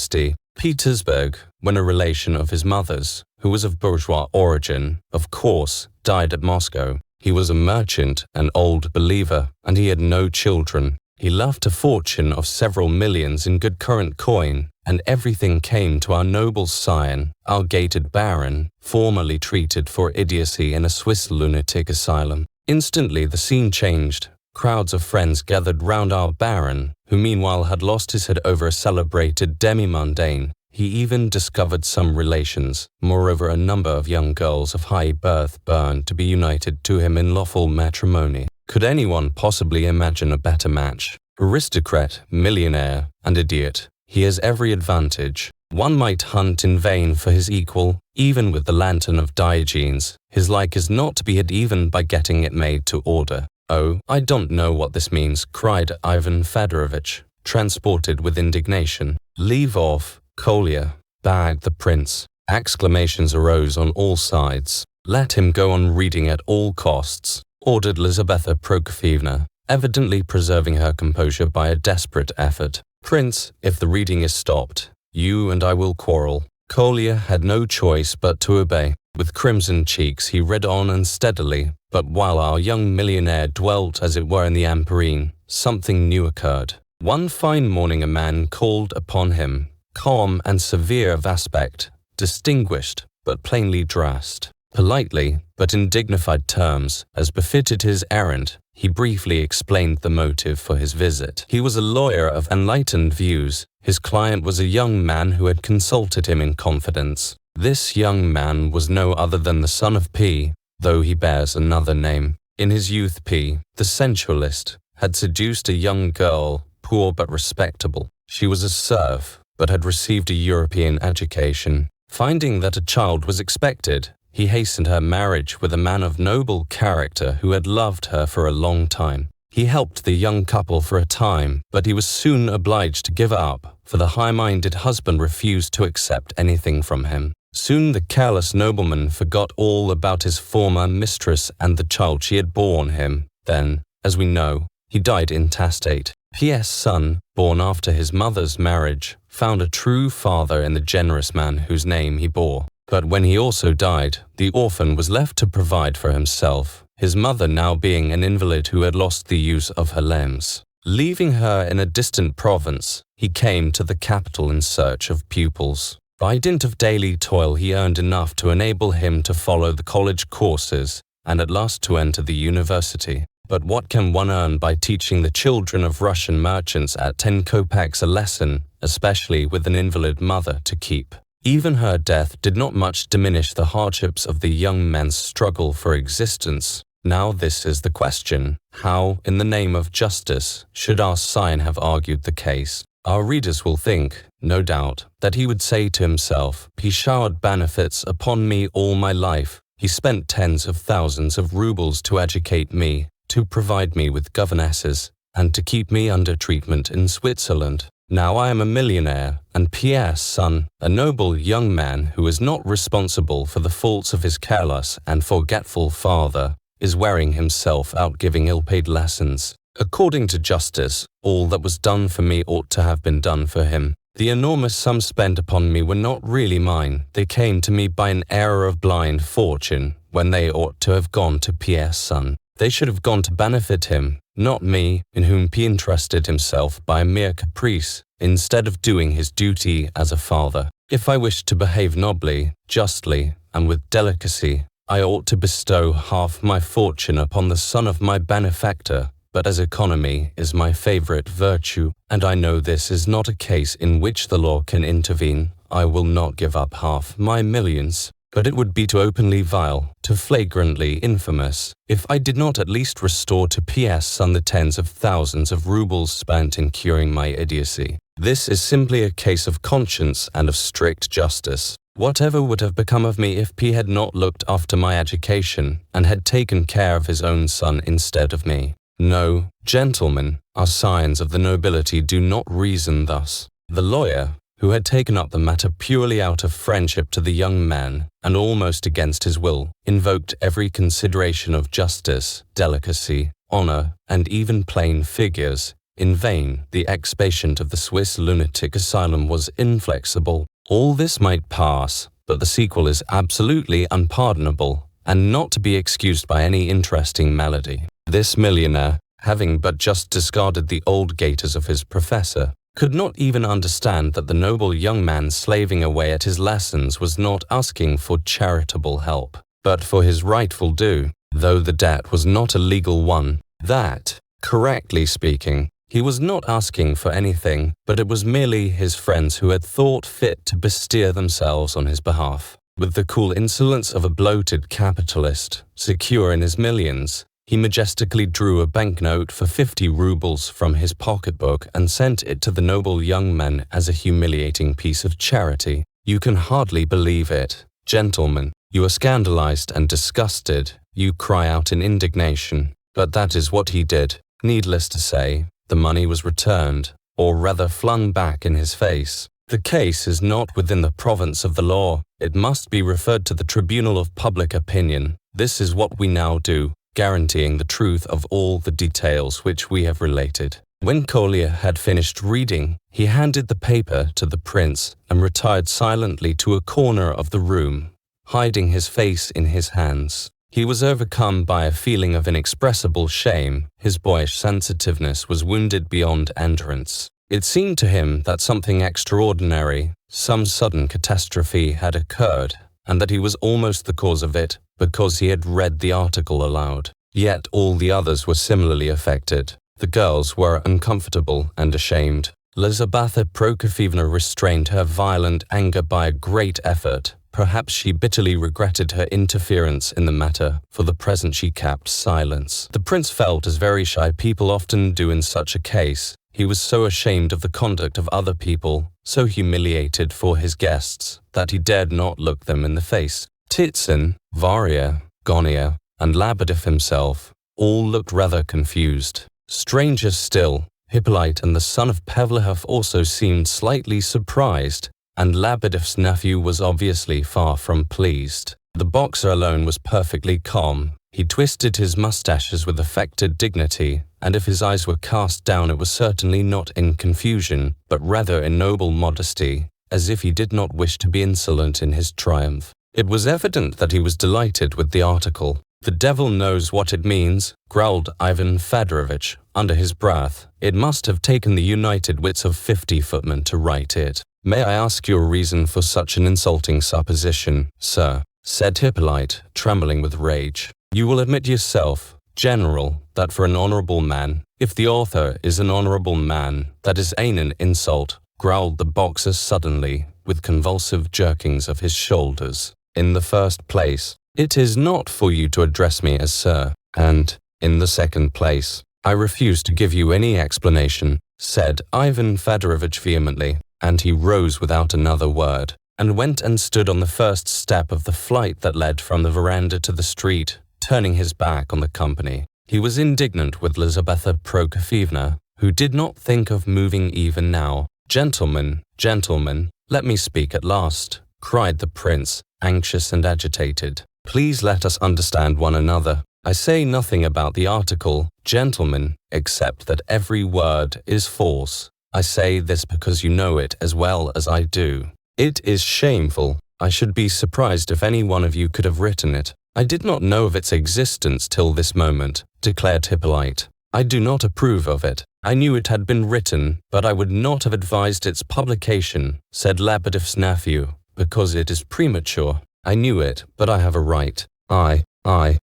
Petersburg when a relation of his mother's, who was of bourgeois origin, of course, died at Moscow. He was a merchant, an old believer, and he had no children. He left a fortune of several millions in good current coin, and everything came to our noble scion, our gated baron, formerly treated for idiocy in a Swiss lunatic asylum. Instantly the scene changed. Crowds of friends gathered round our baron, who meanwhile had lost his head over a celebrated demi-mondaine. He even discovered some relations. Moreover, a number of young girls of high birth burned to be united to him in lawful matrimony. Could anyone possibly imagine a better match? Aristocrat, millionaire, and idiot. He has every advantage. One might hunt in vain for his equal, even with the lantern of Diogenes. His like is not to be had even by getting it made to order. "Oh, I don't know what this means," cried Ivan Fedorovitch, transported with indignation. "Leave off, Kolya," begged the prince. Exclamations arose on all sides. "Let him go on reading at all costs," ordered Lizaveta Prokofyevna, evidently preserving her composure by a desperate effort. "Prince, if the reading is stopped, you and I will quarrel." Kolya had no choice but to obey. With crimson cheeks he read on unsteadily, but while our young millionaire dwelt as it were in the Empyrean, something new occurred. One fine morning a man called upon him, calm and severe of aspect, distinguished but plainly dressed. Politely, but in dignified terms, as befitted his errand, he briefly explained the motive for his visit. He was a lawyer of enlightened views. His client was a young man who had consulted him in confidence. This young man was no other than the son of P, though he bears another name. In his youth P, the sensualist, had seduced a young girl, poor but respectable. She was a serf, but had received a European education. Finding that a child was expected, he hastened her marriage with a man of noble character who had loved her for a long time. He helped the young couple for a time, but he was soon obliged to give up, for the high-minded husband refused to accept anything from him. Soon the careless nobleman forgot all about his former mistress and the child she had borne him. Then, as we know, he died intestate. P.S. son, born after his mother's marriage, found a true father in the generous man whose name he bore. But when he also died, the orphan was left to provide for himself, his mother now being an invalid who had lost the use of her limbs. Leaving her in a distant province, he came to the capital in search of pupils. By dint of daily toil he earned enough to enable him to follow the college courses and at last to enter the university. But what can one earn by teaching the children of Russian merchants at 10 kopecks a lesson, especially with an invalid mother to keep? Even her death did not much diminish the hardships of the young men's struggle for existence. Now this is the question: how, in the name of justice, should our scion have argued the case? Our readers will think, no doubt, that he would say to himself, "He showered benefits upon me all my life. He spent tens of thousands of rubles to educate me, to provide me with governesses, and to keep me under treatment in Switzerland. Now I am a millionaire, and Pierre's son, a noble young man who is not responsible for the faults of his careless and forgetful father, is wearing himself out giving ill-paid lessons. According to justice, all that was done for me ought to have been done for him. The enormous sums spent upon me were not really mine. They came to me by an error of blind fortune, when they ought to have gone to Pierre's son. They should have gone to benefit him, not me, in whom he interested himself by a mere caprice, instead of doing his duty as a father. If I wished to behave nobly, justly, and with delicacy, I ought to bestow half my fortune upon the son of my benefactor. But as economy is my favorite virtue, and I know this is not a case in which the law can intervene, I will not give up half my millions. But it would be to openly vile, to flagrantly infamous, if I did not at least restore to Pierre's son the tens of thousands of rubles spent in curing my idiocy. This is simply a case of conscience and of strict justice. Whatever would have become of me if P had not looked after my education, and had taken care of his own son instead of me? No, gentlemen, our scions of the nobility do not reason thus. The lawyer, who had taken up the matter purely out of friendship to the young man, and almost against his will, invoked every consideration of justice, delicacy, honor, and even plain figures. In vain, the ex-patient of the Swiss lunatic asylum was inflexible. All this might pass, but the sequel is absolutely unpardonable, and not to be excused by any interesting melody. This millionaire, having but just discarded the old gaiters of his professor, could not even understand that the noble young man slaving away at his lessons was not asking for charitable help, but for his rightful due, though the debt was not a legal one. That, correctly speaking, he was not asking for anything, but it was merely his friends who had thought fit to bestir themselves on his behalf. With the cool insolence of a bloated capitalist, secure in his millions, he majestically drew a banknote for 50 rubles from his pocketbook and sent it to the noble young man as a humiliating piece of charity. You can hardly believe it. Gentlemen, you are scandalized and disgusted. You cry out in indignation. But that is what he did. Needless to say, the money was returned, or rather flung back in his face. The case is not within the province of the law. It must be referred to the tribunal of public opinion. This is what we now do, guaranteeing the truth of all the details which we have related. When Kolya had finished reading, he handed the paper to the prince and retired silently to a corner of the room, hiding his face in his hands. He was overcome by a feeling of inexpressible shame. His boyish sensitiveness was wounded beyond endurance. It seemed to him that something extraordinary, some sudden catastrophe had occurred, and that he was almost the cause of it, because he had read the article aloud. Yet all the others were similarly affected. The girls were uncomfortable and ashamed. Lizaveta Prokofyevna restrained her violent anger by a great effort. Perhaps she bitterly regretted her interference in the matter. For the present she kept silence. The prince felt as very shy people often do in such a case. He was so ashamed of the conduct of other people, so humiliated for his guests, that he dared not look them in the face. Titsin, Varya, Gonia, and Labadev himself all looked rather confused. Stranger still, Hippolyte and the son of Pavlov also seemed slightly surprised, and Labadev's nephew was obviously far from pleased. The boxer alone was perfectly calm. He twisted his mustaches with affected dignity, and if his eyes were cast down it was certainly not in confusion, but rather in noble modesty, as if he did not wish to be insolent in his triumph. It was evident that he was delighted with the article. "The devil knows what it means," growled Ivan Fedorovitch under his breath. "It must have taken the united wits of 50 footmen to write it." May I ask your reason for such an insulting supposition, sir? Said Hippolyte, trembling with rage. You will admit yourself, General, that for an honorable man, if the author is an honorable man, that is an insult, growled the boxer suddenly, with convulsive jerkings of his shoulders. In the first place, it is not for you to address me as sir, and, in the second place, I refuse to give you any explanation, said Ivan Fedorovitch vehemently, and he rose without another word, and went and stood on the first step of the flight that led from the veranda to the street, turning his back on the company. He was indignant with Lizaveta Prokofyevna, who did not think of moving even now. Gentlemen, gentlemen, let me speak at last, cried the prince, anxious and agitated. Please let us understand one another. I say nothing about the article, gentlemen, except that every word is false. I say this because you know it as well as I do. It is shameful. I should be surprised if any one of you could have written it. I did not know of its existence till this moment, declared Hippolyte. I do not approve of it. I knew it had been written, but I would not have advised its publication, said Lebedev's nephew, because it is premature. I knew it, but I have a right. I,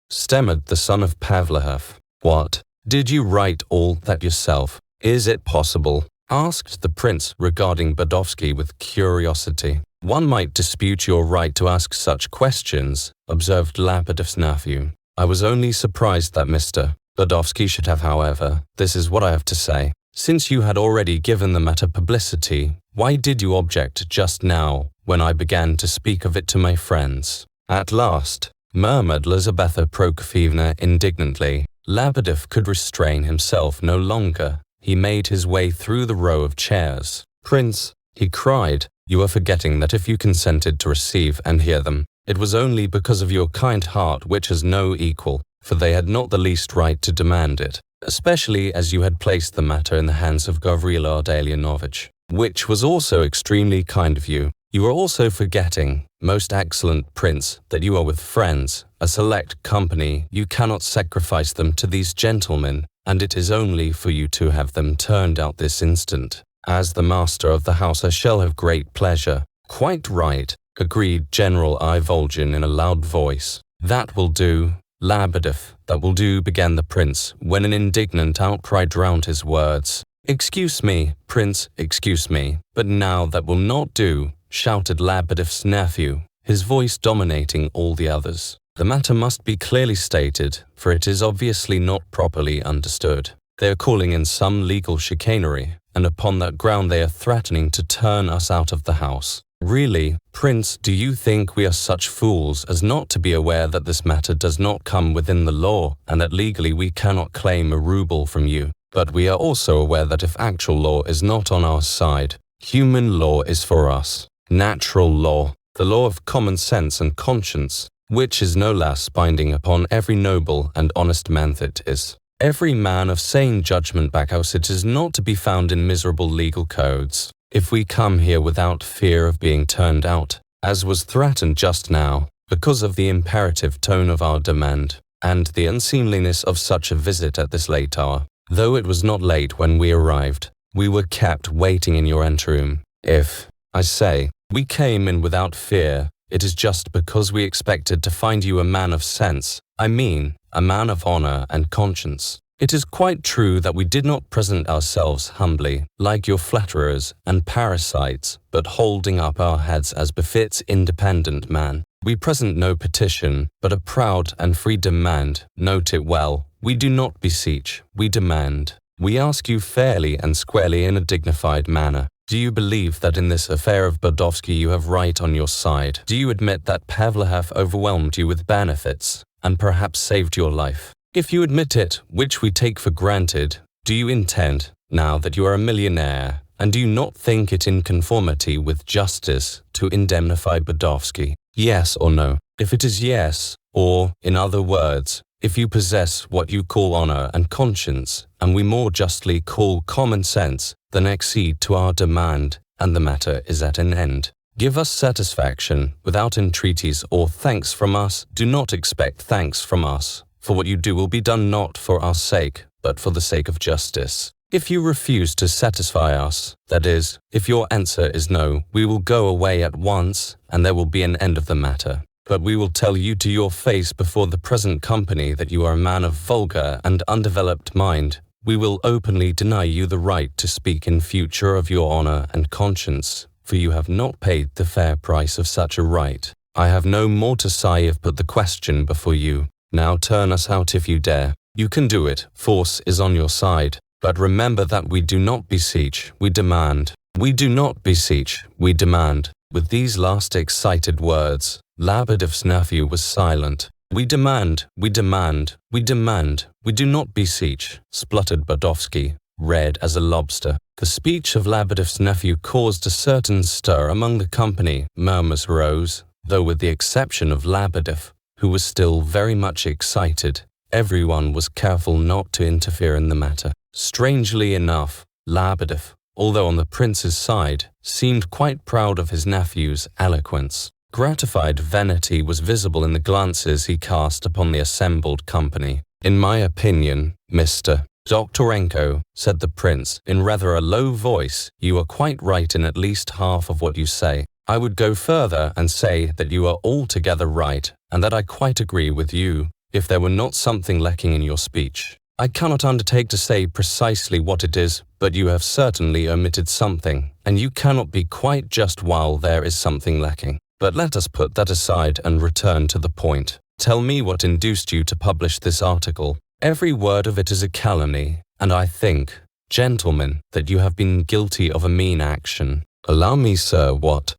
stammered the son of Pavlov. What? Did you write all that yourself? Is it possible? Asked the prince, regarding Bodovsky with curiosity. One might dispute your right to ask such questions, observed Lebedev's nephew. I was only surprised that Mr. Bodovsky should have, however. This is what I have to say. Since you had already given the matter publicity, why did you object just now, when I began to speak of it to my friends? At last, murmured Lizaveta Prokofyevna indignantly. Lebedev could restrain himself no longer. He made his way through the row of chairs. Prince, he cried, you are forgetting that if you consented to receive and hear them, it was only because of your kind heart which has no equal, for they had not the least right to demand it, especially as you had placed the matter in the hands of Gavrila Ardalionovitch, which was also extremely kind of you. You are also forgetting, most excellent prince, that you are with friends, a select company. You cannot sacrifice them to these gentlemen, and it is only for you to have them turned out this instant. As the master of the house I shall have great pleasure. Quite right, agreed General Ivolgin in a loud voice. That will do, Lebedev, that will do, began the prince, when an indignant outcry drowned his words. Excuse me, prince, excuse me, but now that will not do, shouted Lebedev's nephew, his voice dominating all the others. The matter must be clearly stated, for it is obviously not properly understood. They are calling in some legal chicanery, and upon that ground they are threatening to turn us out of the house. Really, Prince, do you think we are such fools as not to be aware that this matter does not come within the law, and that legally we cannot claim a ruble from you? But we are also aware that if actual law is not on our side, human law is for us. Natural law, the law of common sense and conscience, which is no less binding upon every noble and honest man that is. Every man of sane judgment backhouse it is not to be found in miserable legal codes. If we come here without fear of being turned out, as was threatened just now, because of the imperative tone of our demand, and the unseemliness of such a visit at this late hour, though it was not late when we arrived, we were kept waiting in your anteroom. If, I say, we came in without fear, it is just because we expected to find you a man of sense, I mean, a man of honor and conscience. It is quite true that we did not present ourselves humbly, like your flatterers and parasites, but holding up our heads as befits independent man. We present no petition, but a proud and free demand. Note it well. We do not beseech, we demand. We ask you fairly and squarely in a dignified manner. Do you believe that in this affair of Bodovsky you have right on your side? Do you admit that Pavlov overwhelmed you with benefits, and perhaps saved your life? If you admit it, which we take for granted, do you intend, now that you are a millionaire, and do you not think it in conformity with justice to indemnify Bodovsky? Yes or no? If it is yes, or, in other words, if you possess what you call honor and conscience, and we more justly call common sense, then accede to our demand, and the matter is at an end. Give us satisfaction, without entreaties or thanks from us. Do not expect thanks from us, for what you do will be done not for our sake, but for the sake of justice. If you refuse to satisfy us, that is, if your answer is no, we will go away at once, and there will be an end of the matter. But we will tell you to your face before the present company that you are a man of vulgar and undeveloped mind. We will openly deny you the right to speak in future of your honor and conscience, for you have not paid the fair price of such a right. I have no more to say. I have put the question before you. Now turn us out if you dare. You can do it. Force is on your side. But remember that we do not beseech, we demand. We do not beseech, we demand. With these last excited words, Lebedev's nephew was silent. We demand, we demand, we demand, we do not beseech, spluttered Dostoyevsky, red as a lobster. The speech of Lebedev's nephew caused a certain stir among the company. Murmurs rose, though with the exception of Lebedev, who was still very much excited, everyone was careful not to interfere in the matter. Strangely enough, Lebedev, although on the prince's side, seemed quite proud of his nephew's eloquence. Gratified vanity was visible in the glances he cast upon the assembled company. In my opinion, Mr. Doktorenko, said the prince in rather a low voice, you are quite right in at least half of what you say. I would go further and say that you are altogether right, and that I quite agree with you, if there were not something lacking in your speech. I cannot undertake to say precisely what it is, but you have certainly omitted something, and you cannot be quite just while there is something lacking. But let us put that aside and return to the point. Tell me what induced you to publish this article. Every word of it is a calumny, and I think, gentlemen, that you have been guilty of a mean action. Allow me, sir, what,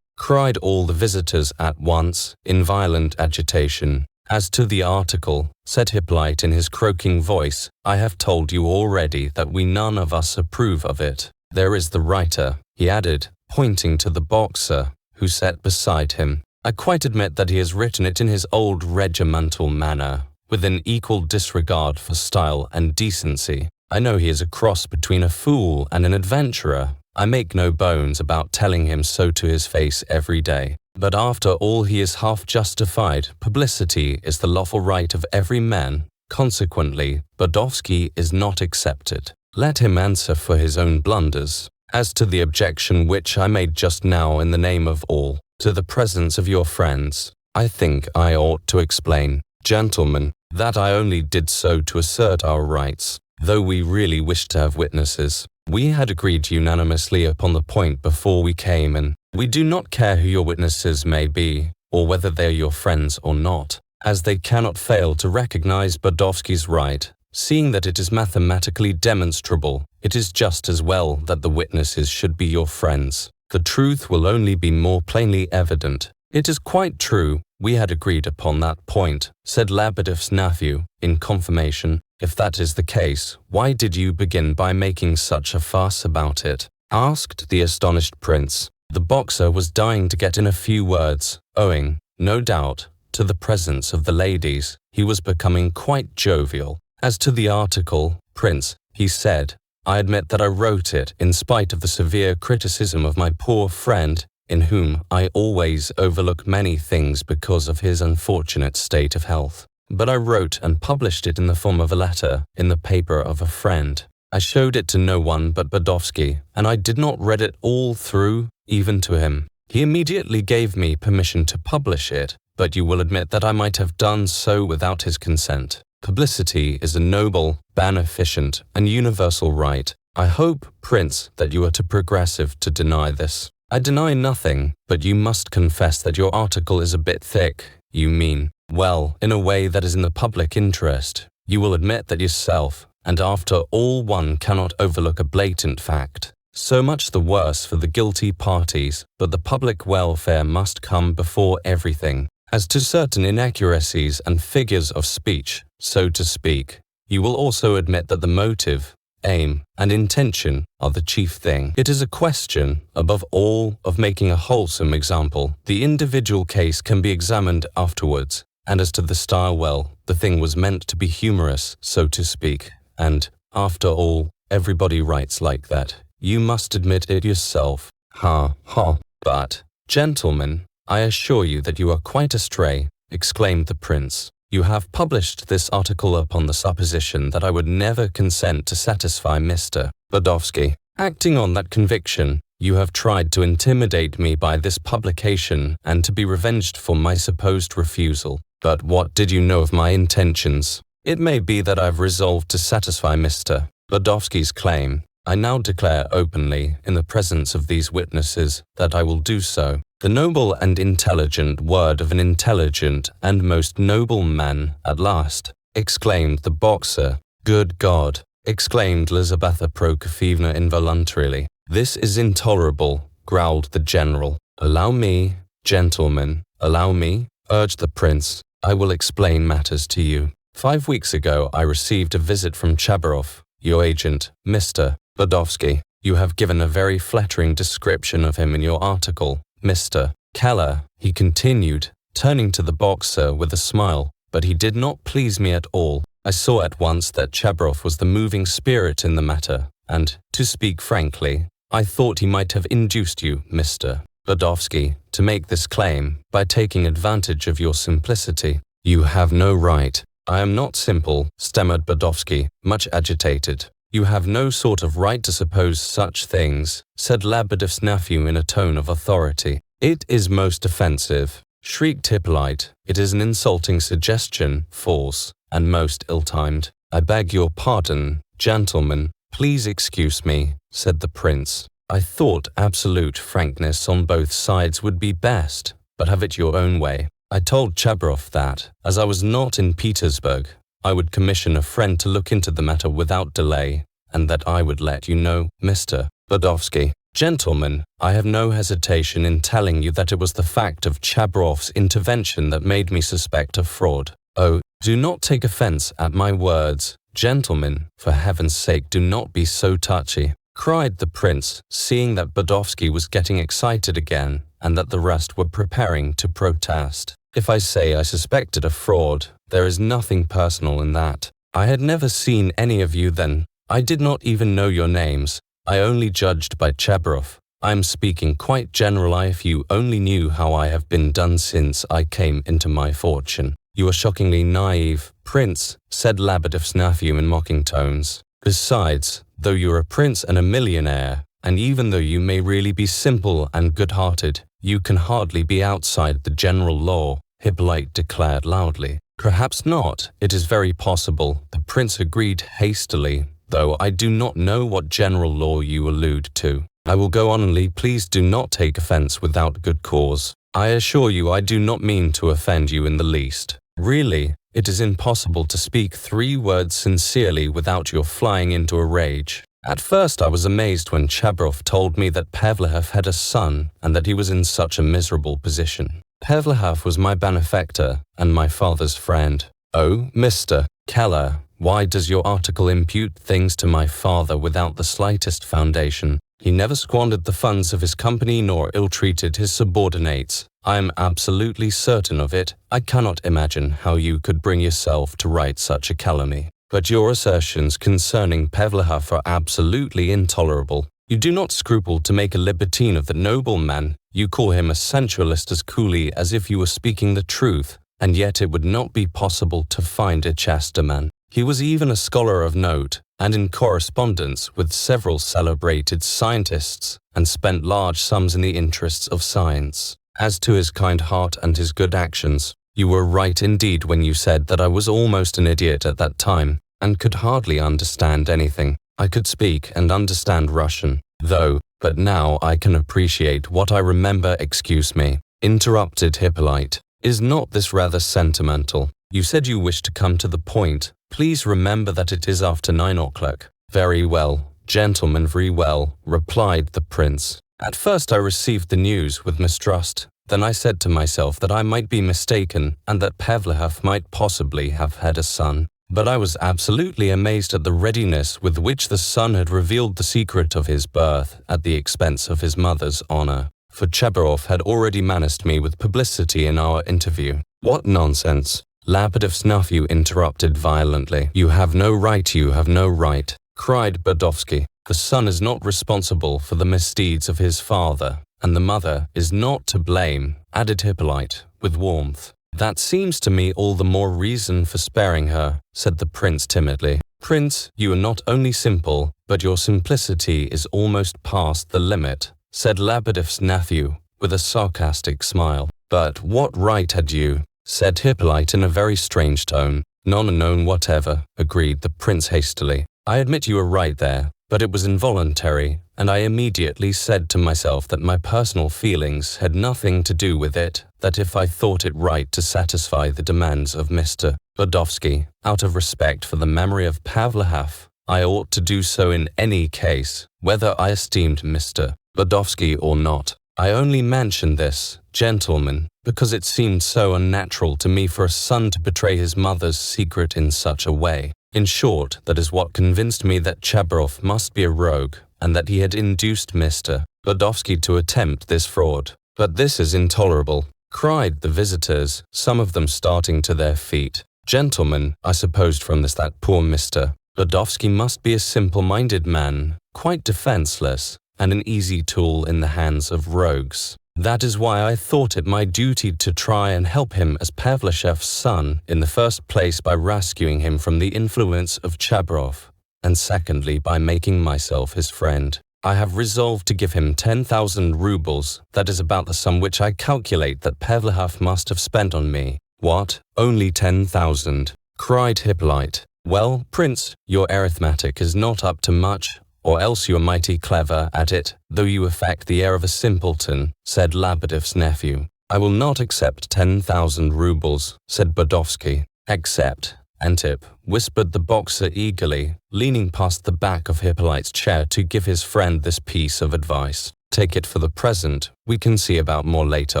cried all the visitors at once, in violent agitation. As to the article, said Hippolyte in his croaking voice, I have told you already that we none of us approve of it. There is the writer, he added, pointing to the boxer, who sat beside him. I quite admit that he has written it in his old regimental manner, with an equal disregard for style and decency. I know he is a cross between a fool and an adventurer. I make no bones about telling him so to his face every day. But after all he is half justified. Publicity is the lawful right of every man. Consequently, Dostoyevsky is not accepted. Let him answer for his own blunders. As to the objection which I made just now in the name of all, to the presence of your friends, I think I ought to explain, gentlemen, that I only did so to assert our rights, though we really wished to have witnesses. We had agreed unanimously upon the point before we came in. We do not care who your witnesses may be, or whether they are your friends or not, as they cannot fail to recognize Dostoyevsky's right. Seeing that it is mathematically demonstrable, it is just as well that the witnesses should be your friends. The truth will only be more plainly evident. It is quite true, we had agreed upon that point, said Lebedev's nephew, in confirmation. If that is the case, why did you begin by making such a fuss about it? Asked the astonished prince. The boxer was dying to get in a few words, owing, no doubt, to the presence of the ladies. He was becoming quite jovial. As to the article, Prince, he said, I admit that I wrote it in spite of the severe criticism of my poor friend, in whom I always overlook many things because of his unfortunate state of health. But I wrote and published it in the form of a letter in the paper of a friend. I showed it to no one but Dostoyevsky, and I did not read it all through, even to him. He immediately gave me permission to publish it, but you will admit that I might have done so without his consent. Publicity is a noble, beneficent, and universal right. I hope, Prince, that you are too progressive to deny this. I deny nothing, but you must confess that your article is a bit thick. You mean, well, in a way that is in the public interest. You will admit that yourself, and after all one cannot overlook a blatant fact. So much the worse for the guilty parties, but the public welfare must come before everything. As to certain inaccuracies and figures of speech, so to speak, you will also admit that the motive, aim, and intention are the chief thing. It is a question, above all, of making a wholesome example. The individual case can be examined afterwards, and as to the style, well, the thing was meant to be humorous, so to speak, and, after all, everybody writes like that. You must admit it yourself. Ha, ha. But, gentlemen, I assure you that you are quite astray, exclaimed the prince. You have published this article upon the supposition that I would never consent to satisfy Mr. Dostoyevsky. Acting on that conviction, you have tried to intimidate me by this publication and to be revenged for my supposed refusal. But what did you know of my intentions? It may be that I have resolved to satisfy Mr. Dostoyevsky's claim. I now declare openly, in the presence of these witnesses, that I will do so. The noble and intelligent word of an intelligent and most noble man, at last, exclaimed the boxer. Good God! Exclaimed Lizaveta Prokofyevna involuntarily. This is intolerable, growled the general. Allow me, gentlemen, allow me, urged the prince. I will explain matters to you. 5 weeks ago I received a visit from Chabarov, your agent, Mr. Dostoyevsky. You have given a very flattering description of him in your article, Mr. Keller, he continued, turning to the boxer with a smile, but he did not please me at all. I saw at once that Chabarov was the moving spirit in the matter, and, to speak frankly, I thought he might have induced you, Mr. Dostoyevsky, to make this claim by taking advantage of your simplicity. You have no right. I am not simple, stammered Dostoyevsky, much agitated. You have no sort of right to suppose such things, said Lebedev's nephew in a tone of authority. It is most offensive, shrieked Hippolyte. It is an insulting suggestion, false, and most ill-timed. I beg your pardon, gentlemen. Please excuse me, said the prince. I thought absolute frankness on both sides would be best, but have it your own way. I told Chabarov that, as I was not in Petersburg, I would commission a friend to look into the matter without delay, and that I would let you know, Mr. Dostoyevsky. Gentlemen, I have no hesitation in telling you that it was the fact of Chabarov's intervention that made me suspect of fraud. Oh, do not take offense at my words. Gentlemen, for heaven's sake, do not be so touchy, cried the prince, seeing that Dostoyevsky was getting excited again, and that the rest were preparing to protest. If I say I suspected a fraud, there is nothing personal in that. I had never seen any of you then. I did not even know your names. I only judged by Chabarov. I am speaking quite generally. If you only knew how I have been done since I came into my fortune. You are shockingly naive, prince, said Lebedev's nephew in mocking tones. Besides, though you are a prince and a millionaire, and even though you may really be simple and good-hearted, you can hardly be outside the general law, Hippolyte declared loudly. Perhaps not. It is very possible, the prince agreed hastily, though I do not know what general law you allude to. I will go on only, please do not take offense without good cause. I assure you I do not mean to offend you in the least. Really, it is impossible to speak 3 words sincerely without your flying into a rage. At first I was amazed when Chabarov told me that Pavlov had a son and that he was in such a miserable position. Pavlov was my benefactor and my father's friend. Oh, Mr. Keller, why does your article impute things to my father without the slightest foundation? He never squandered the funds of his company nor ill-treated his subordinates. I am absolutely certain of it. I cannot imagine how you could bring yourself to write such a calumny. But your assertions concerning Pavlov are absolutely intolerable. You do not scruple to make a libertine of the noble man. You call him a sensualist as coolly as if you were speaking the truth, and yet it would not be possible to find a chaster man. He was even a scholar of note, and in correspondence with several celebrated scientists, and spent large sums in the interests of science. As to his kind heart and his good actions, you were right indeed when you said that I was almost an idiot at that time, and could hardly understand anything. I could speak and understand Russian, though, but now I can appreciate what I remember. Excuse me, interrupted Hippolyte. Is not this rather sentimental? You said you wished to come to the point. Please remember that it is after 9 o'clock. Very well, gentlemen, very well, replied the prince. At first I received the news with mistrust. Then I said to myself that I might be mistaken and that Pavlov might possibly have had a son. But I was absolutely amazed at the readiness with which the son had revealed the secret of his birth at the expense of his mother's honor. For Chabarov had already menaced me with publicity in our interview. What nonsense! Lebedev's nephew interrupted violently. You have no right, cried Dostoyevsky. The son is not responsible for the misdeeds of his father, and the mother is not to blame, added Hippolyte, with warmth. That seems to me all the more reason for sparing her, said the prince timidly. Prince, you are not only simple, but your simplicity is almost past the limit, said Lebedev's nephew, with a sarcastic smile. But what right had you? Said Hippolyte in a very strange tone. None whatever, agreed the prince hastily. I admit you were right there, but it was involuntary, and I immediately said to myself that my personal feelings had nothing to do with it, that if I thought it right to satisfy the demands of Mr. Dostoyevsky, out of respect for the memory of Pavlov, I ought to do so in any case, whether I esteemed Mr. Dostoyevsky or not. I only mention this, gentlemen, because it seemed so unnatural to me for a son to betray his mother's secret in such a way. In short, that is what convinced me that Chabrov must be a rogue, and that he had induced Mr. Dostoyevsky to attempt this fraud. But this is intolerable, cried the visitors, some of them starting to their feet. Gentlemen, I supposed from this that poor Mr. Dostoyevsky must be a simple-minded man, quite defenseless, and an easy tool in the hands of rogues. That is why I thought it my duty to try and help him as Pavlichev's son, in the first place by rescuing him from the influence of Chabrov, and secondly by making myself his friend. I have resolved to give him 10,000 rubles, that is about the sum which I calculate that Pavlov must have spent on me. What? Only 10,000? Cried Hippolyte. Well, Prince, your arithmetic is not up to much, or else you are mighty clever at it, though you affect the air of a simpleton, said Lebedev's nephew. I will not accept 10,000 rubles, said Dostoyevsky. Accept, Antip, whispered the boxer eagerly, leaning past the back of Hippolyte's chair to give his friend this piece of advice. Take it for the present, we can see about more later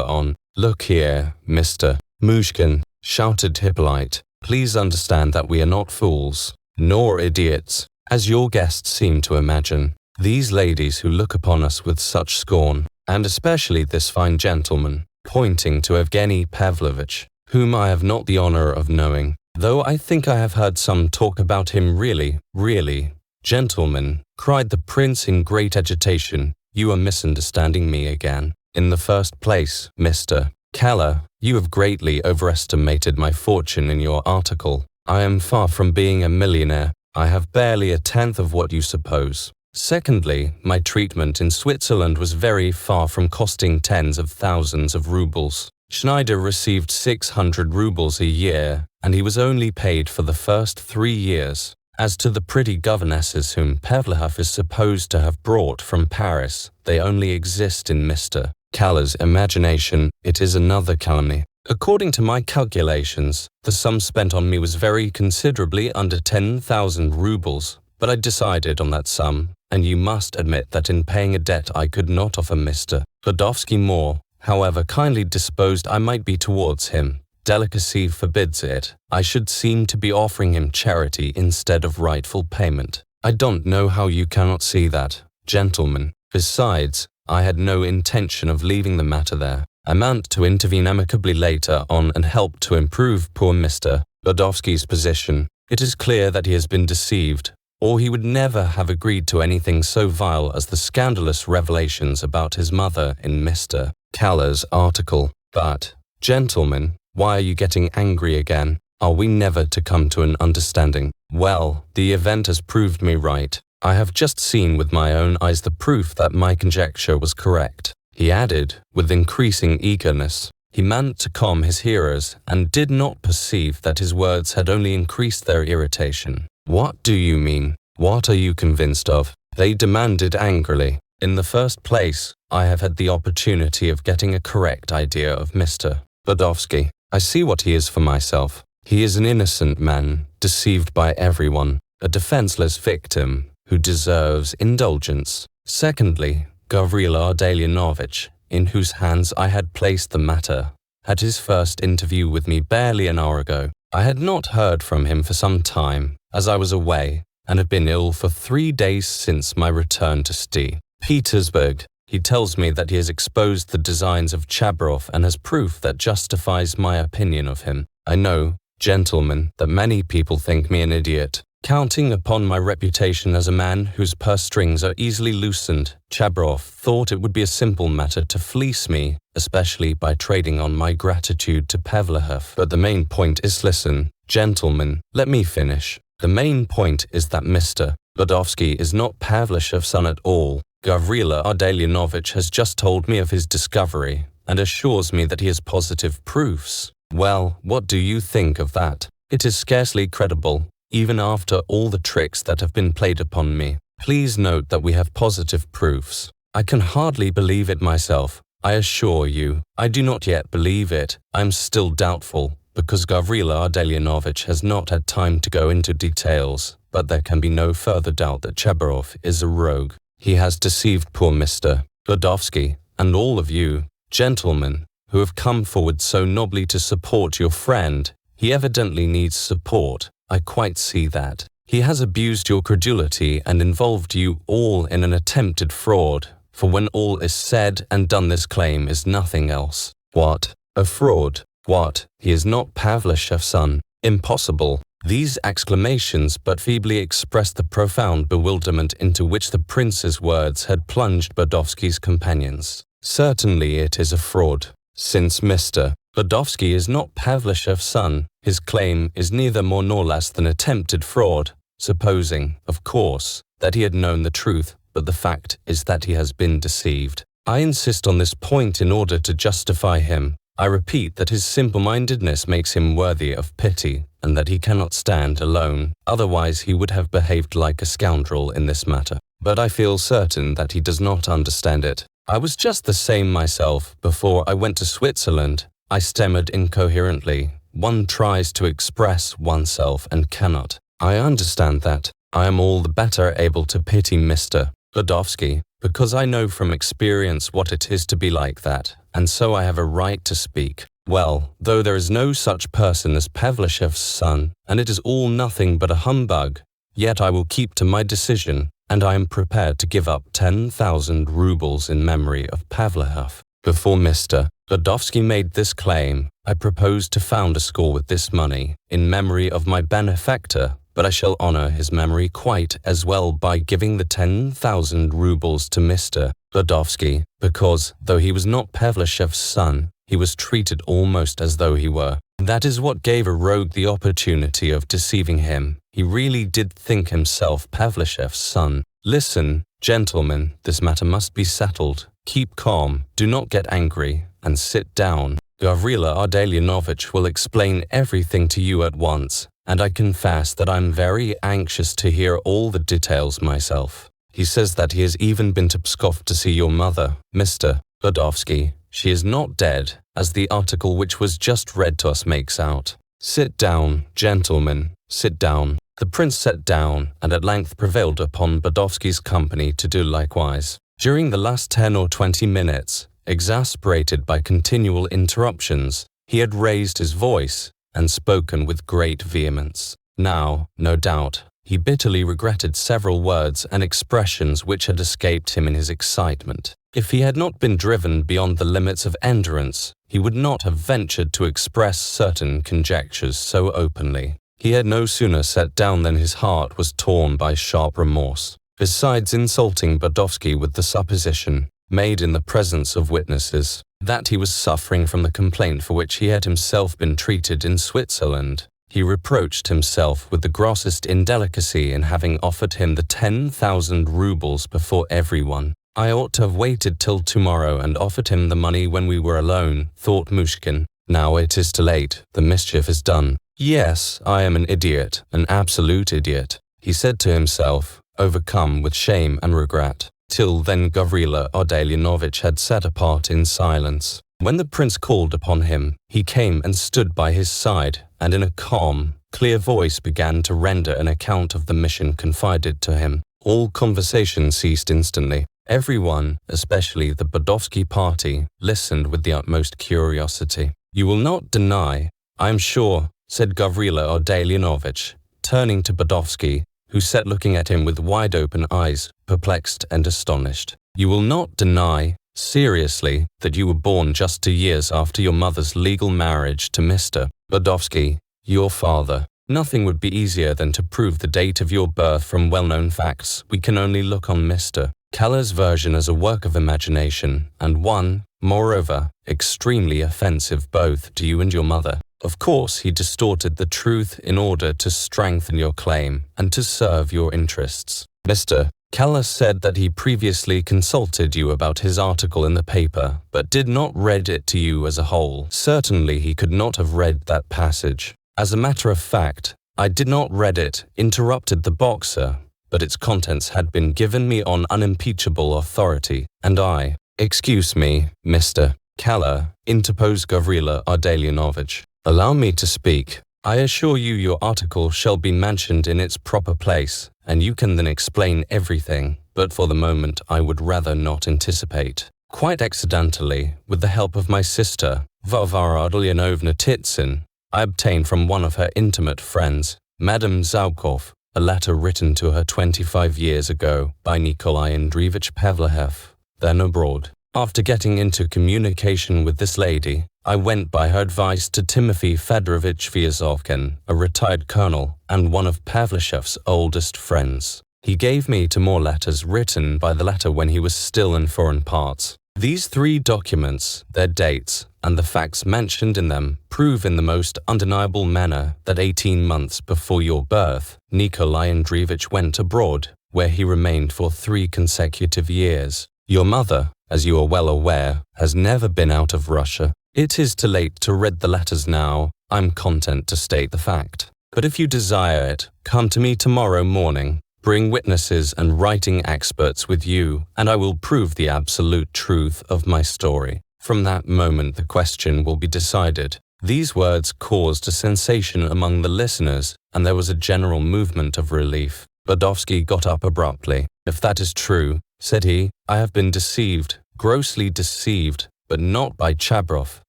on. Look here, Mr. Myshkin, shouted Hippolyte. Please understand that we are not fools, nor idiots, as your guests seem to imagine. These ladies who look upon us with such scorn, and especially this fine gentleman, pointing to Evgeny Pavlovitch, whom I have not the honor of knowing, though I think I have heard some talk about him really. Gentlemen, cried the prince in great agitation, you are misunderstanding me again. In the first place, Mr. Keller, you have greatly overestimated my fortune in your article. I am far from being a millionaire. I have barely a tenth of what you suppose. Secondly, my treatment in Switzerland was very far from costing tens of thousands of rubles. Schneider received 600 rubles a year, and he was only paid for the first 3 years. As to the pretty governesses whom Pavlov is supposed to have brought from Paris, they only exist in Mr. Keller's imagination. It is another calumny. According to my calculations, the sum spent on me was very considerably under 10,000 rubles, but I decided on that sum, and you must admit that in paying a debt I could not offer Mr. Dostoyevsky more, however kindly disposed I might be towards him. Delicacy forbids it. I should seem to be offering him charity instead of rightful payment. I don't know how you cannot see that, gentlemen. Besides, I had no intention of leaving the matter there. I meant to intervene amicably later on and help to improve poor Mr. Dostoyevsky's position. It is clear that he has been deceived, or he would never have agreed to anything so vile as the scandalous revelations about his mother in Mr. Keller's article. But, gentlemen, why are you getting angry again? Are we never to come to an understanding? Well, the event has proved me right. I have just seen with my own eyes the proof that my conjecture was correct. He added, with increasing eagerness. He meant to calm his hearers, and did not perceive that his words had only increased their irritation. What do you mean? What are you convinced of? They demanded angrily. In the first place, I have had the opportunity of getting a correct idea of Mr. Dostoyevsky. I see what he is for myself. He is an innocent man, deceived by everyone, a defenseless victim who deserves indulgence. Secondly, Gavril Ardalionovich, in whose hands I had placed the matter, had his first interview with me barely an hour ago. I had not heard from him for some time, as I was away, and have been ill for 3 days since my return to St. Petersburg. He tells me that he has exposed the designs of Chabrov and has proof that justifies my opinion of him. I know, gentlemen, that many people think me an idiot, Counting upon my reputation as a man whose purse strings are easily loosened, Chabrov thought it would be a simple matter to fleece me, especially by trading on my gratitude to Pavlov. But the main point is, listen, gentlemen, let me finish. The main point is that Mr. Dostoyevsky is not Pavlov's son at all. Gavrila Ardalionovich has just told me of his discovery and assures me that he has positive proofs. Well, what do you think of that? It is scarcely credible, even after all the tricks that have been played upon me. Please note that we have positive proofs. I can hardly believe it myself. I assure you, I do not yet believe it. I am still doubtful, because Gavrila Ardalionovich has not had time to go into details, but there can be no further doubt that Chabrov is a rogue. He has deceived poor Mr. Dostoyevsky and all of you, gentlemen, who have come forward so nobly to support your friend. He evidently needs support. I quite see that. He has abused your credulity and involved you all in an attempted fraud, for when all is said and done this claim is nothing else. What? A fraud? What? He is not Pavlov's son. Impossible. These exclamations but feebly expressed the profound bewilderment into which the prince's words had plunged Dostoyevsky's companions. Certainly it is a fraud. Since Mr. Dostoyevsky is not Pavlov's son, his claim is neither more nor less than attempted fraud, supposing, of course, that he had known the truth, but the fact is that he has been deceived. I insist on this point in order to justify him. I repeat that his simple-mindedness makes him worthy of pity, and that he cannot stand alone, otherwise he would have behaved like a scoundrel in this matter. But I feel certain that he does not understand it. I was just the same myself before I went to Switzerland. I stammered incoherently. One tries to express oneself and cannot. I understand that. I am all the better able to pity Mr. Dostoyevsky, because I know from experience what it is to be like that, and so I have a right to speak. Well, though there is no such person as Pavlov's son, and it is all nothing but a humbug, yet I will keep to my decision, and I am prepared to give up 10,000 rubles in memory of Pavlov. Before Mr. Dostoyevsky made this claim, I proposed to found a school with this money, in memory of my benefactor, but I shall honor his memory quite as well by giving the 10,000 rubles to Mr. Dostoyevsky, because, though he was not Pavlov's son, he was treated almost as though he were. That is what gave a rogue the opportunity of deceiving him. He really did think himself Pavlov's son. Listen, gentlemen, this matter must be settled. Keep calm, do not get angry, and sit down. Gavrila Ardalionovich will explain everything to you at once, and I confess that I'm very anxious to hear all the details myself. He says that he has even been to Pskov to see your mother, Mr. Dostoyevsky. She is not dead, as the article which was just read to us makes out. Sit down, gentlemen, sit down. The prince sat down and at length prevailed upon Dostoyevsky's company to do likewise. During the last 10 or 20 minutes, exasperated by continual interruptions, he had raised his voice and spoken with great vehemence. Now, no doubt, he bitterly regretted several words and expressions which had escaped him in his excitement. If he had not been driven beyond the limits of endurance, he would not have ventured to express certain conjectures so openly. He had no sooner sat down than his heart was torn by sharp remorse. Besides insulting Dostoyevsky with the supposition, made in the presence of witnesses, that he was suffering from the complaint for which he had himself been treated in Switzerland, he reproached himself with the grossest indelicacy in having offered him the 10,000 rubles before everyone. I ought to have waited till tomorrow and offered him the money when we were alone, thought Myshkin. Now it is too late, the mischief is done. Yes, I am an idiot, an absolute idiot, he said to himself, overcome with shame and regret. Till then Gavrila Ardalionovich had sat apart in silence. When the prince called upon him, he came and stood by his side, and in a calm, clear voice began to render an account of the mission confided to him. All conversation ceased instantly. Everyone, especially the Dostoyevsky party, listened with the utmost curiosity. You will not deny, I am sure, said Gavrila Ardalionovich, turning to Dostoyevsky, who sat looking at him with wide-open eyes, perplexed and astonished. You will not deny, seriously, that you were born just 2 years after your mother's legal marriage to Mr. Dostoyevsky, your father. Nothing would be easier than to prove the date of your birth from well-known facts. We can only look on Mr. Keller's version as a work of imagination, and one, moreover, extremely offensive both to you and your mother. Of course, he distorted the truth in order to strengthen your claim and to serve your interests. Mr. Keller said that he previously consulted you about his article in the paper, but did not read it to you as a whole. Certainly he could not have read that passage. As a matter of fact, I did not read it, interrupted the boxer, but its contents had been given me on unimpeachable authority, and I— Excuse me, Mr. Keller, interposed Gavrila Ardalionovich. Allow me to speak. I assure you your article shall be mentioned in its proper place, and you can then explain everything, but for the moment I would rather not anticipate. Quite accidentally, with the help of my sister, Varvara Ardalionovna Titsin, I obtained from one of her intimate friends, Madame Zaukov, a letter written to her 25 years ago by Nikolai Andreevich Pavlachev, then abroad. After getting into communication with this lady, I went by her advice to Timothy Fedorovich Vyazovkin, a retired colonel and one of Pavlachev's oldest friends. He gave me to more letters written by the latter when he was still in foreign parts. These 3 documents, their dates, and the facts mentioned in them prove in the most undeniable manner that 18 months before your birth, Nikolai Andreevich went abroad, where he remained for 3 consecutive years. Your mother, as you are well aware, has never been out of Russia. It is too late to read the letters now. I'm content to state the fact. But if you desire it, come to me tomorrow morning. Bring witnesses and writing experts with you, and I will prove the absolute truth of my story. From that moment the question will be decided. These words caused a sensation among the listeners, and there was a general movement of relief. Dostoyevsky got up abruptly. If that is true, said he, I have been deceived, grossly deceived, but not by Chabrov,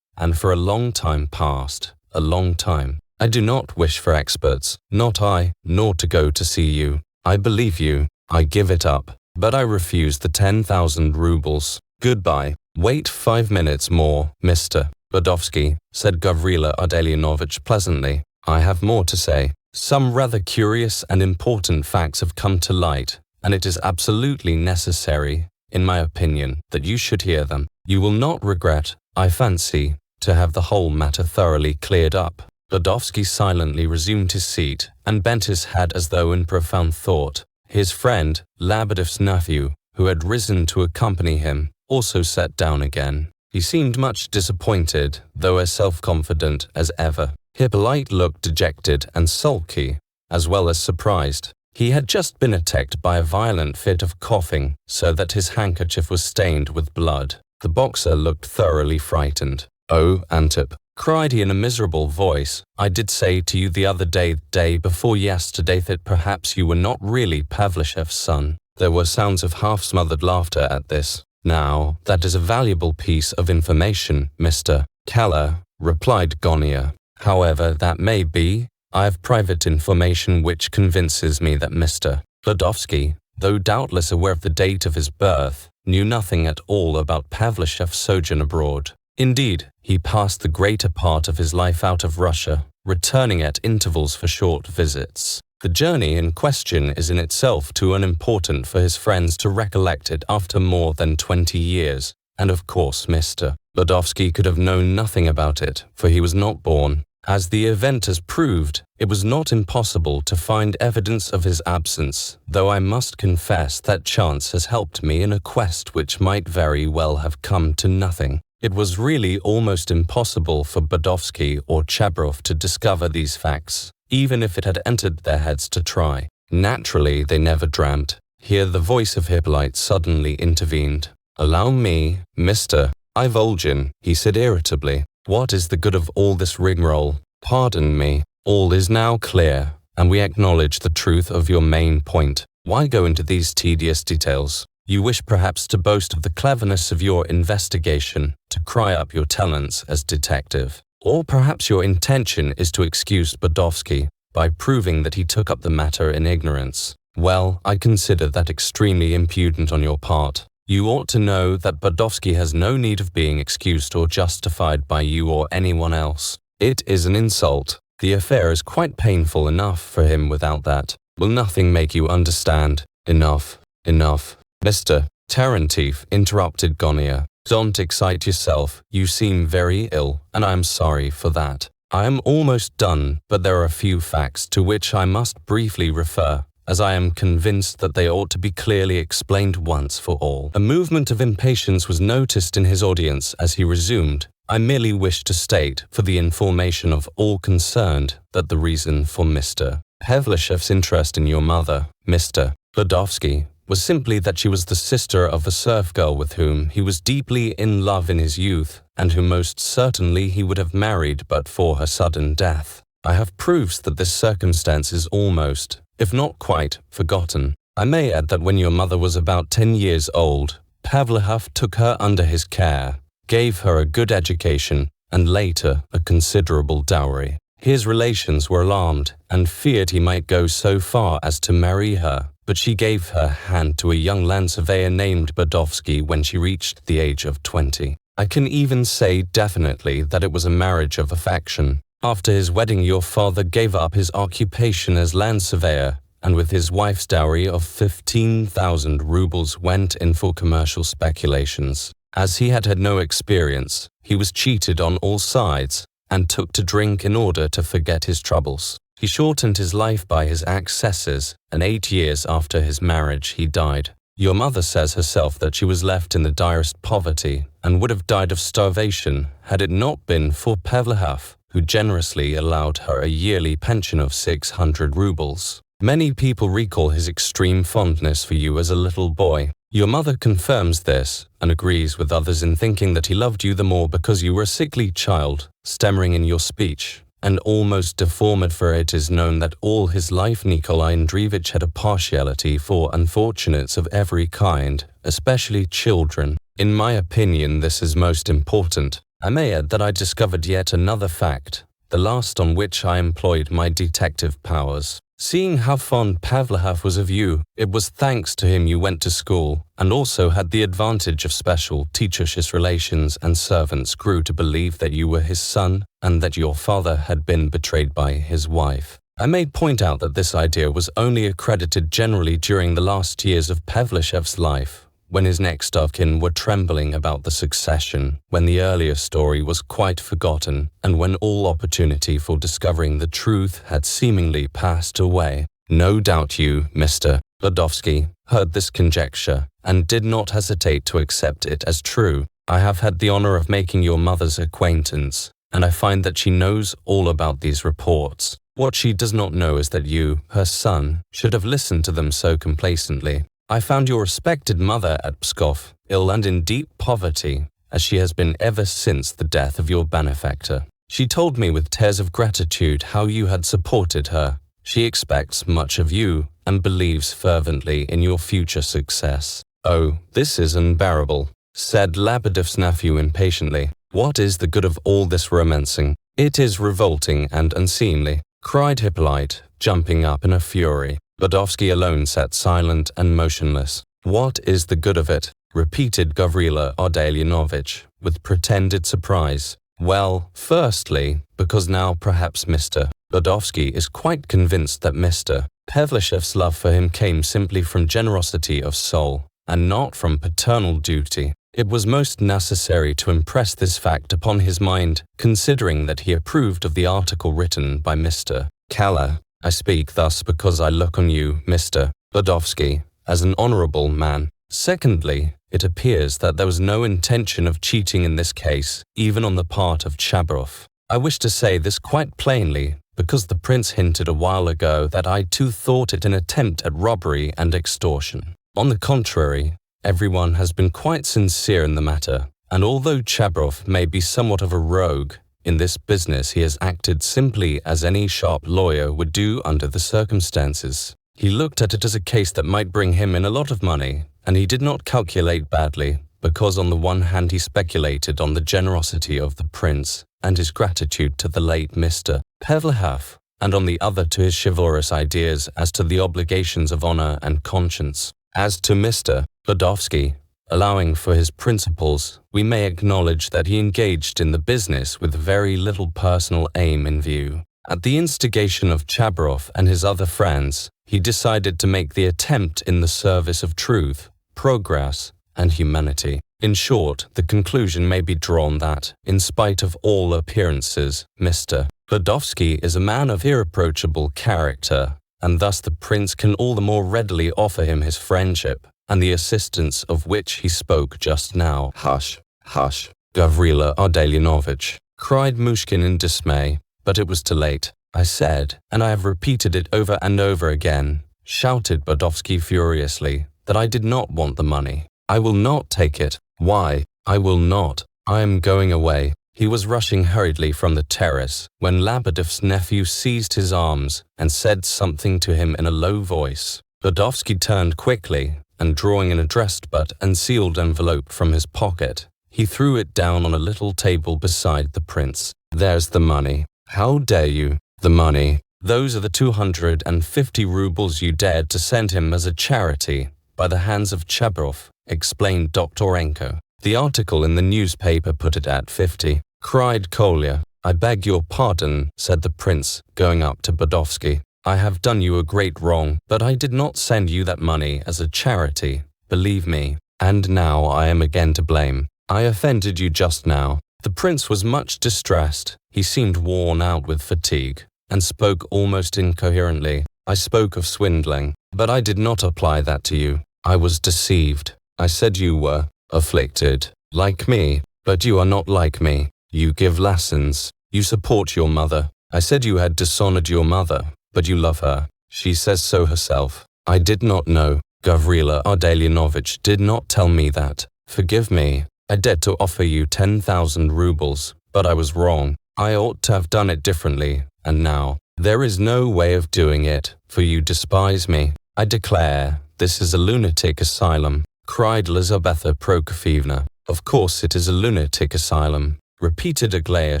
and for a long time past, a long time. I do not wish for experts, not I, nor to go to see you. I believe you, I give it up, but I refuse the 10,000 rubles. Goodbye. Wait 5 minutes more, Mr. Dostoyevsky, said Gavrila Ardalionovich pleasantly. I have more to say. Some rather curious and important facts have come to light, and it is absolutely necessary, in my opinion, that you should hear them. You will not regret, I fancy, to have the whole matter thoroughly cleared up. Dostoyevsky silently resumed his seat and bent his head as though in profound thought. His friend, Labadev's nephew, who had risen to accompany him, also sat down again. He seemed much disappointed, though as self-confident as ever. Hippolyte looked dejected and sulky, as well as surprised. He had just been attacked by a violent fit of coughing, so that his handkerchief was stained with blood. The boxer looked thoroughly frightened. Oh, Antip, cried he in a miserable voice, I did say to you the other day before yesterday, that perhaps you were not really Pavlachev's son. There were sounds of half-smothered laughter at this. Now, that is a valuable piece of information, Mr. Keller, replied Gonia. However that may be, I have private information which convinces me that Mr. Dostoyevsky, though doubtless aware of the date of his birth, knew nothing at all about Pavlachev's sojourn abroad. Indeed, he passed the greater part of his life out of Russia, returning at intervals for short visits. The journey in question is in itself too unimportant for his friends to recollect it after more than 20 years, and of course Mr. Dostoyevsky could have known nothing about it, for he was not born. As the event has proved, it was not impossible to find evidence of his absence, though I must confess that chance has helped me in a quest which might very well have come to nothing. It was really almost impossible for Dostoyevsky or Chabrov to discover these facts, even if it had entered their heads to try. Naturally, they never dreamt. Here the voice of Hippolyte suddenly intervened. Allow me, Mr. Ivolgin, he said irritably. What is the good of all this rigmarole? Pardon me. All is now clear, and we acknowledge the truth of your main point. Why go into these tedious details? You wish perhaps to boast of the cleverness of your investigation, to cry up your talents as detective. Or perhaps your intention is to excuse Dostoyevsky by proving that he took up the matter in ignorance. Well, I consider that extremely impudent on your part. You ought to know that Dostoyevsky has no need of being excused or justified by you or anyone else. It is an insult, The affair is quite painful enough for him without that. Will nothing make you understand? Enough, enough. Mr. Terentieff, interrupted Gonia. Don't excite yourself. You seem very ill, and I am sorry for that. I am almost done, but there are a few facts to which I must briefly refer, as I am convinced that they ought to be clearly explained once for all. A movement of impatience was noticed in his audience as he resumed. I merely wish to state, for the information of all concerned, that the reason for Mr. Pavlishev's interest in your mother, Mr. Dostoyevsky, was simply that she was the sister of a serf girl with whom he was deeply in love in his youth, and whom most certainly he would have married but for her sudden death. I have proofs that this circumstance is almost, if not quite, forgotten. I may add that when your mother was about 10 years old, Pavlov took her under his care, gave her a good education, and later a considerable dowry. His relations were alarmed and feared he might go so far as to marry her, but she gave her hand to a young land surveyor named Badovsky when she reached the age of 20. I can even say definitely that it was a marriage of affection. After his wedding, your father gave up his occupation as land surveyor, and with his wife's dowry of 15,000 rubles went in for commercial speculations. As he had had no experience, he was cheated on all sides, and took to drink in order to forget his troubles. He shortened his life by his excesses, and 8 years after his marriage he died. Your mother says herself that she was left in the direst poverty, and would have died of starvation had it not been for Pavlov, who generously allowed her a yearly pension of 600 rubles. Many people recall his extreme fondness for you as a little boy. Your mother confirms this, and agrees with others in thinking that he loved you the more because you were a sickly child, stammering in your speech, and almost deformed, for it is known that all his life Nikolai Andreevich had a partiality for unfortunates of every kind, especially children. In my opinion, this is most important. I may add that I discovered yet another fact, the last on which I employed my detective powers. Seeing how fond Pavlov was of you, it was thanks to him you went to school, and also had the advantage of special teachership relations, and servants grew to believe that you were his son, and that your father had been betrayed by his wife. I may point out that this idea was only accredited generally during the last years of Pavlishev's life, when his next of kin were trembling about the succession, when the earlier story was quite forgotten, and when all opportunity for discovering the truth had seemingly passed away. No doubt you, Mr. Dostoyevsky, heard this conjecture, and did not hesitate to accept it as true. I have had the honor of making your mother's acquaintance, and I find that she knows all about these reports. What she does not know is that you, her son, should have listened to them so complacently. I found your respected mother at Pskov, ill and in deep poverty, as she has been ever since the death of your benefactor. She told me with tears of gratitude how you had supported her. She expects much of you, and believes fervently in your future success. Oh, this is unbearable, said Lebedev's nephew impatiently. What is the good of all this romancing? It is revolting and unseemly, cried Hippolyte, jumping up in a fury. Badovsky alone sat silent and motionless. What is the good of it? Repeated Gavrila Ardalionovich, with pretended surprise. Well, firstly, because now perhaps Mr. Badovsky is quite convinced that Mr. Pavlishev's love for him came simply from generosity of soul, and not from paternal duty. It was most necessary to impress this fact upon his mind, considering that he approved of the article written by Mr. Keller. I speak thus because I look on you, Mr. Badovsky, as an honorable man. Secondly, it appears that there was no intention of cheating in this case, even on the part of Chabrov. I wish to say this quite plainly, because the prince hinted a while ago that I too thought it an attempt at robbery and extortion. On the contrary, everyone has been quite sincere in the matter, and although Chabrov may be somewhat of a rogue, in this business he has acted simply as any sharp lawyer would do under the circumstances. He looked at it as a case that might bring him in a lot of money, and he did not calculate badly, because on the one hand he speculated on the generosity of the prince and his gratitude to the late Mr. Pavlov, and on the other to his chivalrous ideas as to the obligations of honor and conscience. As to Mr. Badovsky, allowing for his principles, we may acknowledge that he engaged in the business with very little personal aim in view. At the instigation of Chabarov and his other friends, he decided to make the attempt in the service of truth, progress, and humanity. In short, the conclusion may be drawn that, in spite of all appearances, Mr. Dostoyevsky is a man of irreproachable character, and thus the prince can all the more readily offer him his friendship, and the assistance of which he spoke just now. Hush, hush, Gavrila Ardalionovich, cried Myshkin in dismay, but it was too late. I said, and I have repeated it over and over again, shouted Dostoyevsky furiously, that I did not want the money. I will not take it. Why? I will not. I am going away. He was rushing hurriedly from the terrace when Lebedev's nephew seized his arms and said something to him in a low voice. Dostoyevsky turned quickly, and drawing an addressed but unsealed envelope from his pocket, he threw it down on a little table beside the prince. There's the money. How dare you? The money. Those are the 250 rubles you dared to send him as a charity by the hands of Chabarov, explained Doktorenko. The article in the newspaper put it at 50, cried Kolya. I beg your pardon, said the prince, going up to Dostoyevsky. I have done you a great wrong, but I did not send you that money as a charity, believe me, and now I am again to blame. I offended you just now. The prince was much distressed. He seemed worn out with fatigue, and spoke almost incoherently. I spoke of swindling, but I did not apply that to you. I was deceived. I said you were afflicted, like me, but you are not like me. You give lessons. You support your mother. I said you had dishonored your mother, but you love her. She says so herself. I did not know. Gavrila Ardalionovich did not tell me that. Forgive me. I dared to offer you 10,000 rubles, but I was wrong. I ought to have done it differently, and now there is no way of doing it, for you despise me. I declare this is a lunatic asylum, cried Lizaveta Prokofyevna. Of course it is a lunatic asylum, repeated Aglaya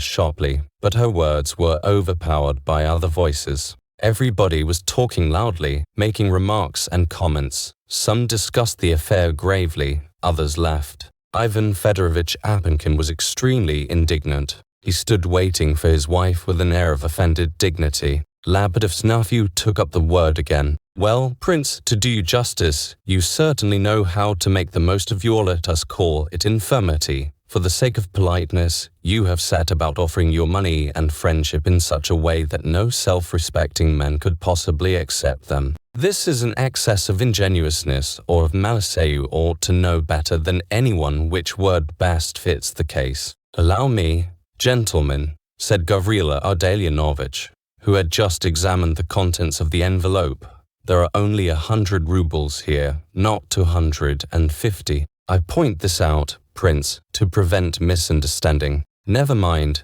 sharply, but her words were overpowered by other voices. Everybody was talking loudly, making remarks and comments. Some discussed the affair gravely, others laughed. Ivan Fedorovich Apenkin was extremely indignant. He stood waiting for his wife with an air of offended dignity. Lebedev's nephew took up the word again. Well, Prince, to do you justice, you certainly know how to make the most of your, let us call it, infirmity. For the sake of politeness, you have set about offering your money and friendship in such a way that no self-respecting man could possibly accept them. This is an excess of ingenuousness or of malice. You ought to know better than anyone which word best fits the case. Allow me, gentlemen, said Gavrila Ardalionovich, who had just examined the contents of the envelope. There are only 100 rubles here, not 250. I point this out, Prince, to prevent misunderstanding. Never mind,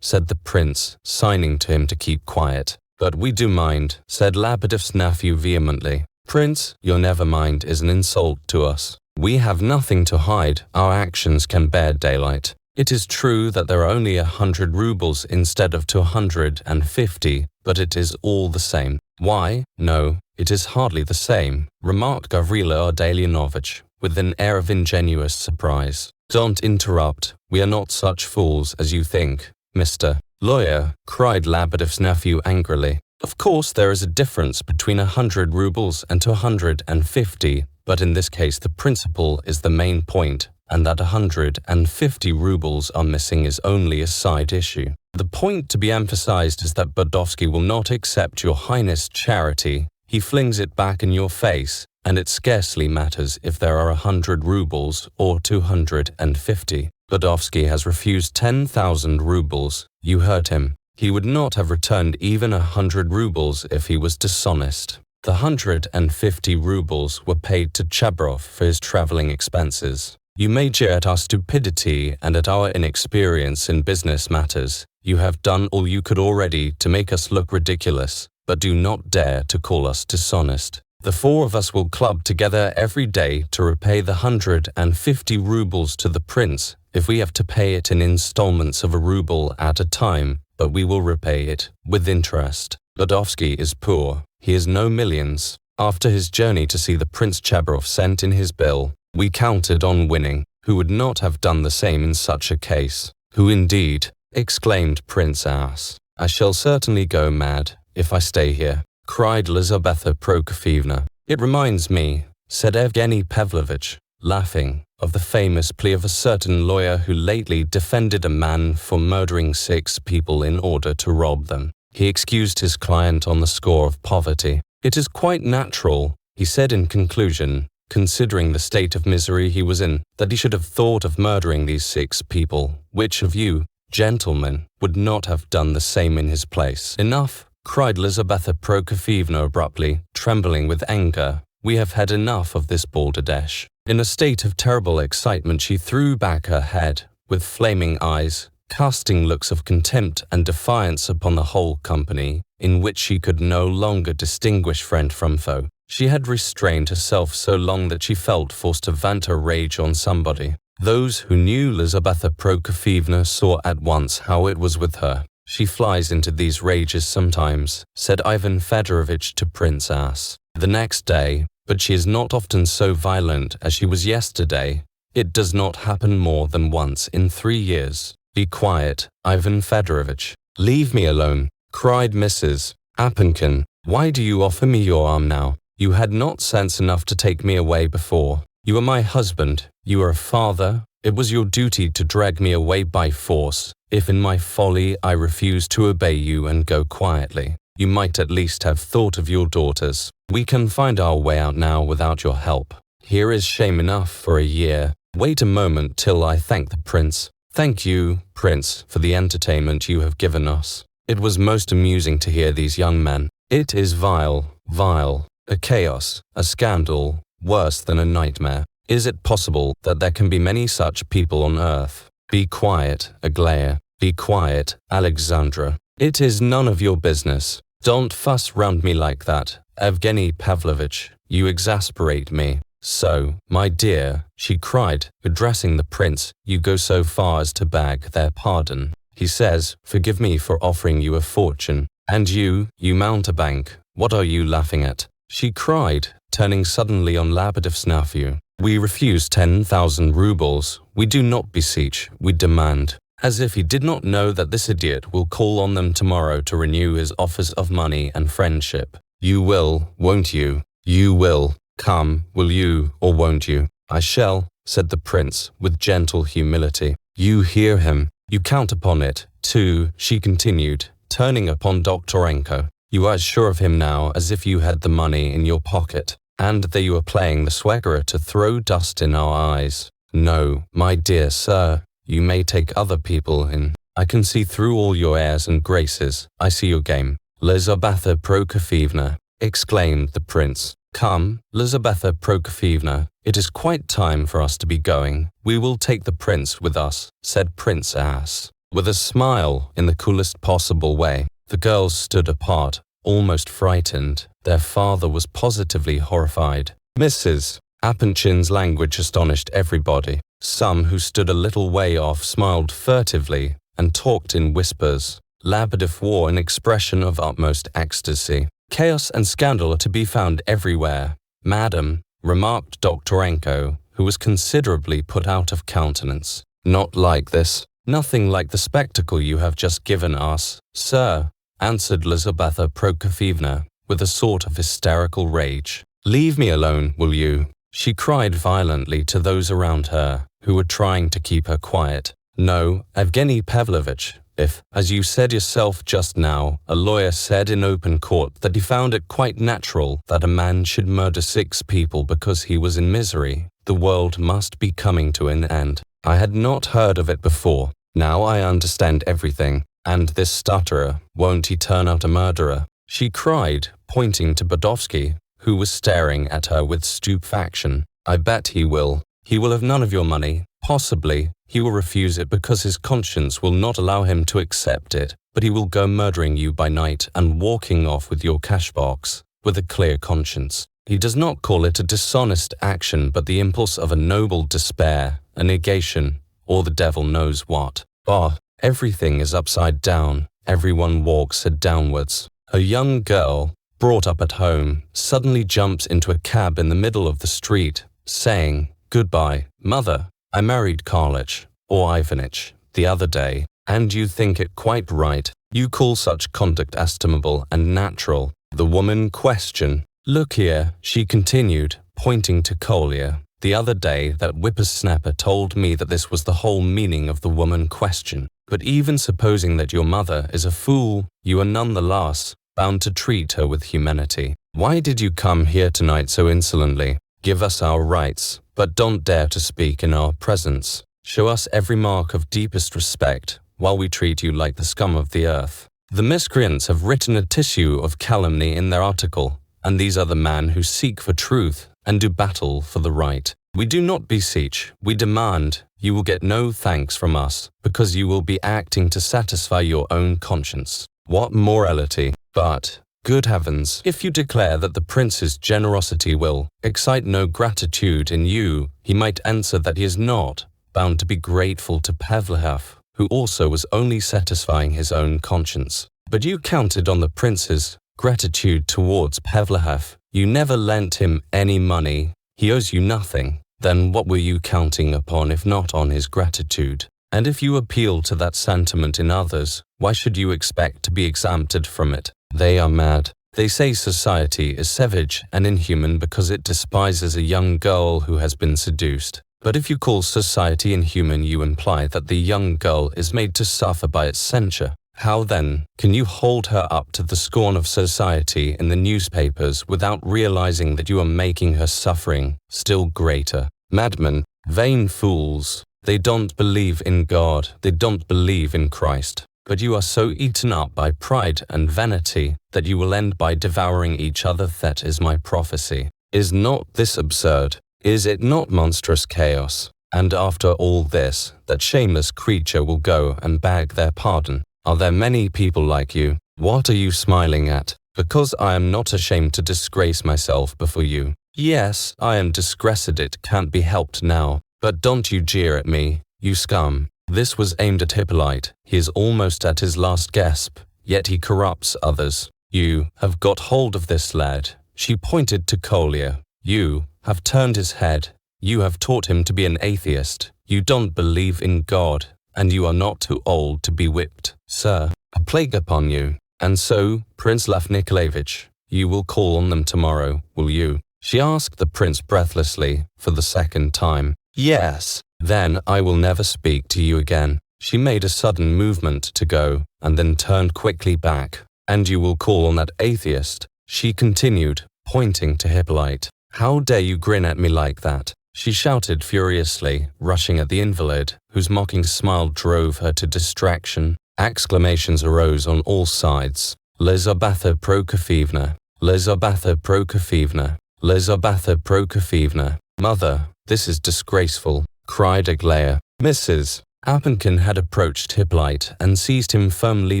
said the prince, signing to him to keep quiet. But we do mind, said Lebedev's nephew vehemently. Prince, your never mind is an insult to us. We have nothing to hide. Our actions can bear daylight. It is true that there are only 100 rubles instead of 250, but it is all the same. Why? No, it is hardly the same, remarked Gavrila Ardalionovich, with an air of ingenuous surprise. Don't interrupt. We are not such fools as you think, Mr. Lawyer, cried Lebedev's nephew angrily. Of course there is a difference between 100 rubles and 250, but in this case the principle is the main point, and that 150 rubles are missing is only a side issue. The point to be emphasized is that Dostoyevsky will not accept your highness' charity. He flings it back in your face, and it scarcely matters if there are 100 rubles or 250. Dostoyevsky has refused 10,000 rubles. You heard him. He would not have returned even 100 rubles if he was dishonest. The 150 rubles were paid to Chabarov for his traveling expenses. You may jeer at our stupidity and at our inexperience in business matters. You have done all you could already to make us look ridiculous, but do not dare to call us dishonest. The four of us will club together every day to repay the 150 rubles to the prince, if we have to pay it in installments of a ruble at a time, but we will repay it with interest. Dostoyevsky is poor. He has no millions. After his journey to see the Prince Chabarov sent in his bill, we counted on winning. Who would not have done the same in such a case? Who indeed? Exclaimed Prince Ass. I shall certainly go mad if I stay here, cried Lizaveta Prokofievna. It reminds me, said Evgeny Pavlovich, laughing, of the famous plea of a certain lawyer who lately defended a man for murdering 6 people in order to rob them. He excused his client on the score of poverty. It is quite natural, he said in conclusion, considering the state of misery he was in, that he should have thought of murdering these 6 people. Which of you, gentlemen, would not have done the same in his place? Enough, cried Lizaveta Prokofievna abruptly, trembling with anger. We have had enough of this balderdash. In a state of terrible excitement, she threw back her head, with flaming eyes, casting looks of contempt and defiance upon the whole company, in which she could no longer distinguish friend from foe. She had restrained herself so long that she felt forced to vent her rage on somebody. Those who knew Lizaveta Prokofievna saw at once how it was with her. She flies into these rages sometimes, said Ivan Fedorovitch to Prince S. the next day, but she is not often so violent as she was yesterday. It does not happen more than once in 3 years. Be quiet, Ivan Fedorovitch. Leave me alone, cried Mrs. Apunkin. Why do you offer me your arm now? You had not sense enough to take me away before. You are my husband. You are a father. It was your duty to drag me away by force. If in my folly I refused to obey you and go quietly, you might at least have thought of your daughters. We can find our way out now without your help. Here is shame enough for a year. Wait a moment till I thank the prince. Thank you, Prince, for the entertainment you have given us. It was most amusing to hear these young men. It is vile, vile, a chaos, a scandal, worse than a nightmare. Is it possible that there can be many such people on earth? Be quiet, Aglaya. Be quiet, Alexandra. It is none of your business. Don't fuss round me like that, Evgeny Pavlovich. You exasperate me. So, my dear, she cried, addressing the prince, you go so far as to beg their pardon. He says, forgive me for offering you a fortune. And you mountebank, what are you laughing at? She cried, turning suddenly on Labadev's nephew. We refuse 10,000 rubles. We do not beseech, we demand. As if he did not know that this idiot will call on them tomorrow to renew his offers of money and friendship. You will, won't you? You will. Come, will you, or won't you? I shall, said the prince, with gentle humility. You hear him. You count upon it, too, she continued, turning upon Doktorenko. You are as sure of him now as if you had the money in your pocket, and that you are playing the swaggerer to throw dust in our eyes. No, my dear sir, you may take other people in. I can see through all your airs and graces. I see your game. Lizaveta Prokofievna, exclaimed the prince. Come, Lizaveta Prokofievna, it is quite time for us to be going. We will take the prince with us, said Prince S. With a smile in the coolest possible way. The girls stood apart, almost frightened. Their father was positively horrified. Mrs. Apunchin's language astonished everybody. Some who stood a little way off smiled furtively and talked in whispers. Labadev wore an expression of utmost ecstasy. Chaos and scandal are to be found everywhere. Madam, remarked Doktorenko, who was considerably put out of countenance. Not like this. Nothing like the spectacle you have just given us, sir, answered Lizaveta Prokofievna, with a sort of hysterical rage. Leave me alone, will you? She cried violently to those around her, who were trying to keep her quiet. No, Evgeny Pavlovich. If, as you said yourself just now, a lawyer said in open court that he found it quite natural that a man should murder 6 people because he was in misery, the world must be coming to an end. I had not heard of it before. Now I understand everything. And this stutterer, won't he turn out a murderer? She cried, pointing to Bodovsky, who was staring at her with stupefaction. I bet he will. He will have none of your money. Possibly, he will refuse it because his conscience will not allow him to accept it, but he will go murdering you by night and walking off with your cash box, with a clear conscience. He does not call it a dishonest action, but the impulse of a noble despair, a negation, or the devil knows what. Bah, everything is upside down. Everyone walks head downwards. A young girl, brought up at home, suddenly jumps into a cab in the middle of the street, saying, Goodbye, mother. I married Karlich, or Ivanich, the other day, and you think it quite right. You call such conduct estimable and natural. The woman question. Look here, she continued, pointing to Kolya. The other day that whippersnapper told me that this was the whole meaning of the woman question. But even supposing that your mother is a fool, you are nonetheless bound to treat her with humanity. Why did you come here tonight so insolently? Give us our rights, but don't dare to speak in our presence. Show us every mark of deepest respect, while we treat you like the scum of the earth. The miscreants have written a tissue of calumny in their article, and these are the men who seek for truth and do battle for the right. We do not beseech, we demand. You will get no thanks from us, because you will be acting to satisfy your own conscience. What morality! But, good heavens, if you declare that the prince's generosity will excite no gratitude in you, he might answer that he is not bound to be grateful to Pavlov, who also was only satisfying his own conscience. But you counted on the prince's gratitude towards Pavlov. You never lent him any money. He owes you nothing. Then what were you counting upon if not on his gratitude? And if you appeal to that sentiment in others, why should you expect to be exempted from it? They are mad. They say society is savage and inhuman because it despises a young girl who has been seduced. But if you call society inhuman, you imply that the young girl is made to suffer by its censure. How then can you hold her up to the scorn of society in the newspapers without realizing that you are making her suffering still greater? Madmen, vain fools, they don't believe in God, they don't believe in Christ. But you are so eaten up by pride and vanity that you will end by devouring each other. That is my prophecy. Is not this absurd? Is it not monstrous chaos? And after all this, that shameless creature will go and beg their pardon. Are there many people like you? What are you smiling at? Because I am not ashamed to disgrace myself before you. Yes, I am disgraced, it can't be helped now. But don't you jeer at me, you scum. This was aimed at Hippolyte. He is almost at his last gasp, yet he corrupts others. You have got hold of this lad. She pointed to Kolya. You have turned his head. You have taught him to be an atheist. You don't believe in God, and you are not too old to be whipped. Sir, a plague upon you. And so, Prince Lev Nikolayevich, you will call on them tomorrow, will you? She asked the prince breathlessly for the second time. Yes. Then I will never speak to you again. She made a sudden movement to go, and then turned quickly back. And you will call on that atheist, she continued, pointing to Hippolyte. How dare you grin at me like that? She shouted furiously, rushing at the invalid, whose mocking smile drove her to distraction. Exclamations arose on all sides. Lizabetha Prokofyevna, Lizabetha Prokofyevna, Lizabetha Prokofyevna. Mother, this is disgraceful, cried Aglaya. Mrs. Apenkin had approached Hippolyte and seized him firmly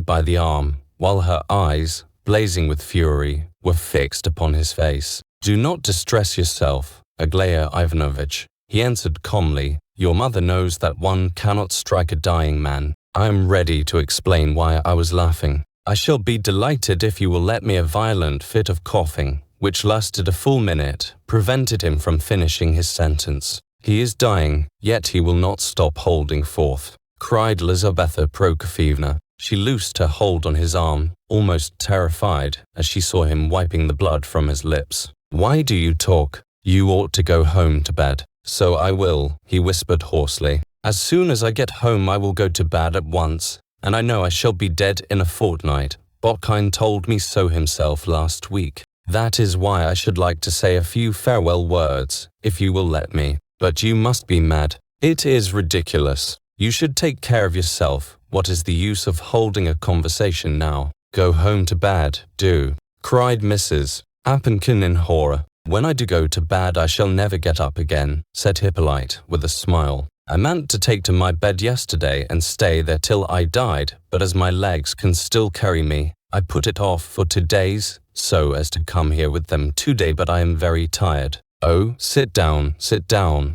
by the arm, while her eyes, blazing with fury, were fixed upon his face. Do not distress yourself, Aglaya Ivanovich, he answered calmly. Your mother knows that one cannot strike a dying man. I am ready to explain why I was laughing. I shall be delighted if you will let me. A violent fit of coughing, which lasted a full minute, prevented him from finishing his sentence. He is dying, yet he will not stop holding forth, cried Lizabetha Prokofyevna. She loosed her hold on his arm, almost terrified, as she saw him wiping the blood from his lips. Why do you talk? You ought to go home to bed. So I will, he whispered hoarsely. As soon as I get home I will go to bed at once, and I know I shall be dead in a fortnight. Botkin told me so himself last week. That is why I should like to say a few farewell words, if you will let me. But you must be mad. It is ridiculous. You should take care of yourself. What is the use of holding a conversation now? Go home to bed, do, cried Mrs. Apenkin in horror. When I do go to bed I shall never get up again, said Hippolyte with a smile. I meant to take to my bed yesterday and stay there till I died, but as my legs can still carry me, I put it off for 2 days, so as to come here with them today, but I am very tired. Oh, sit down,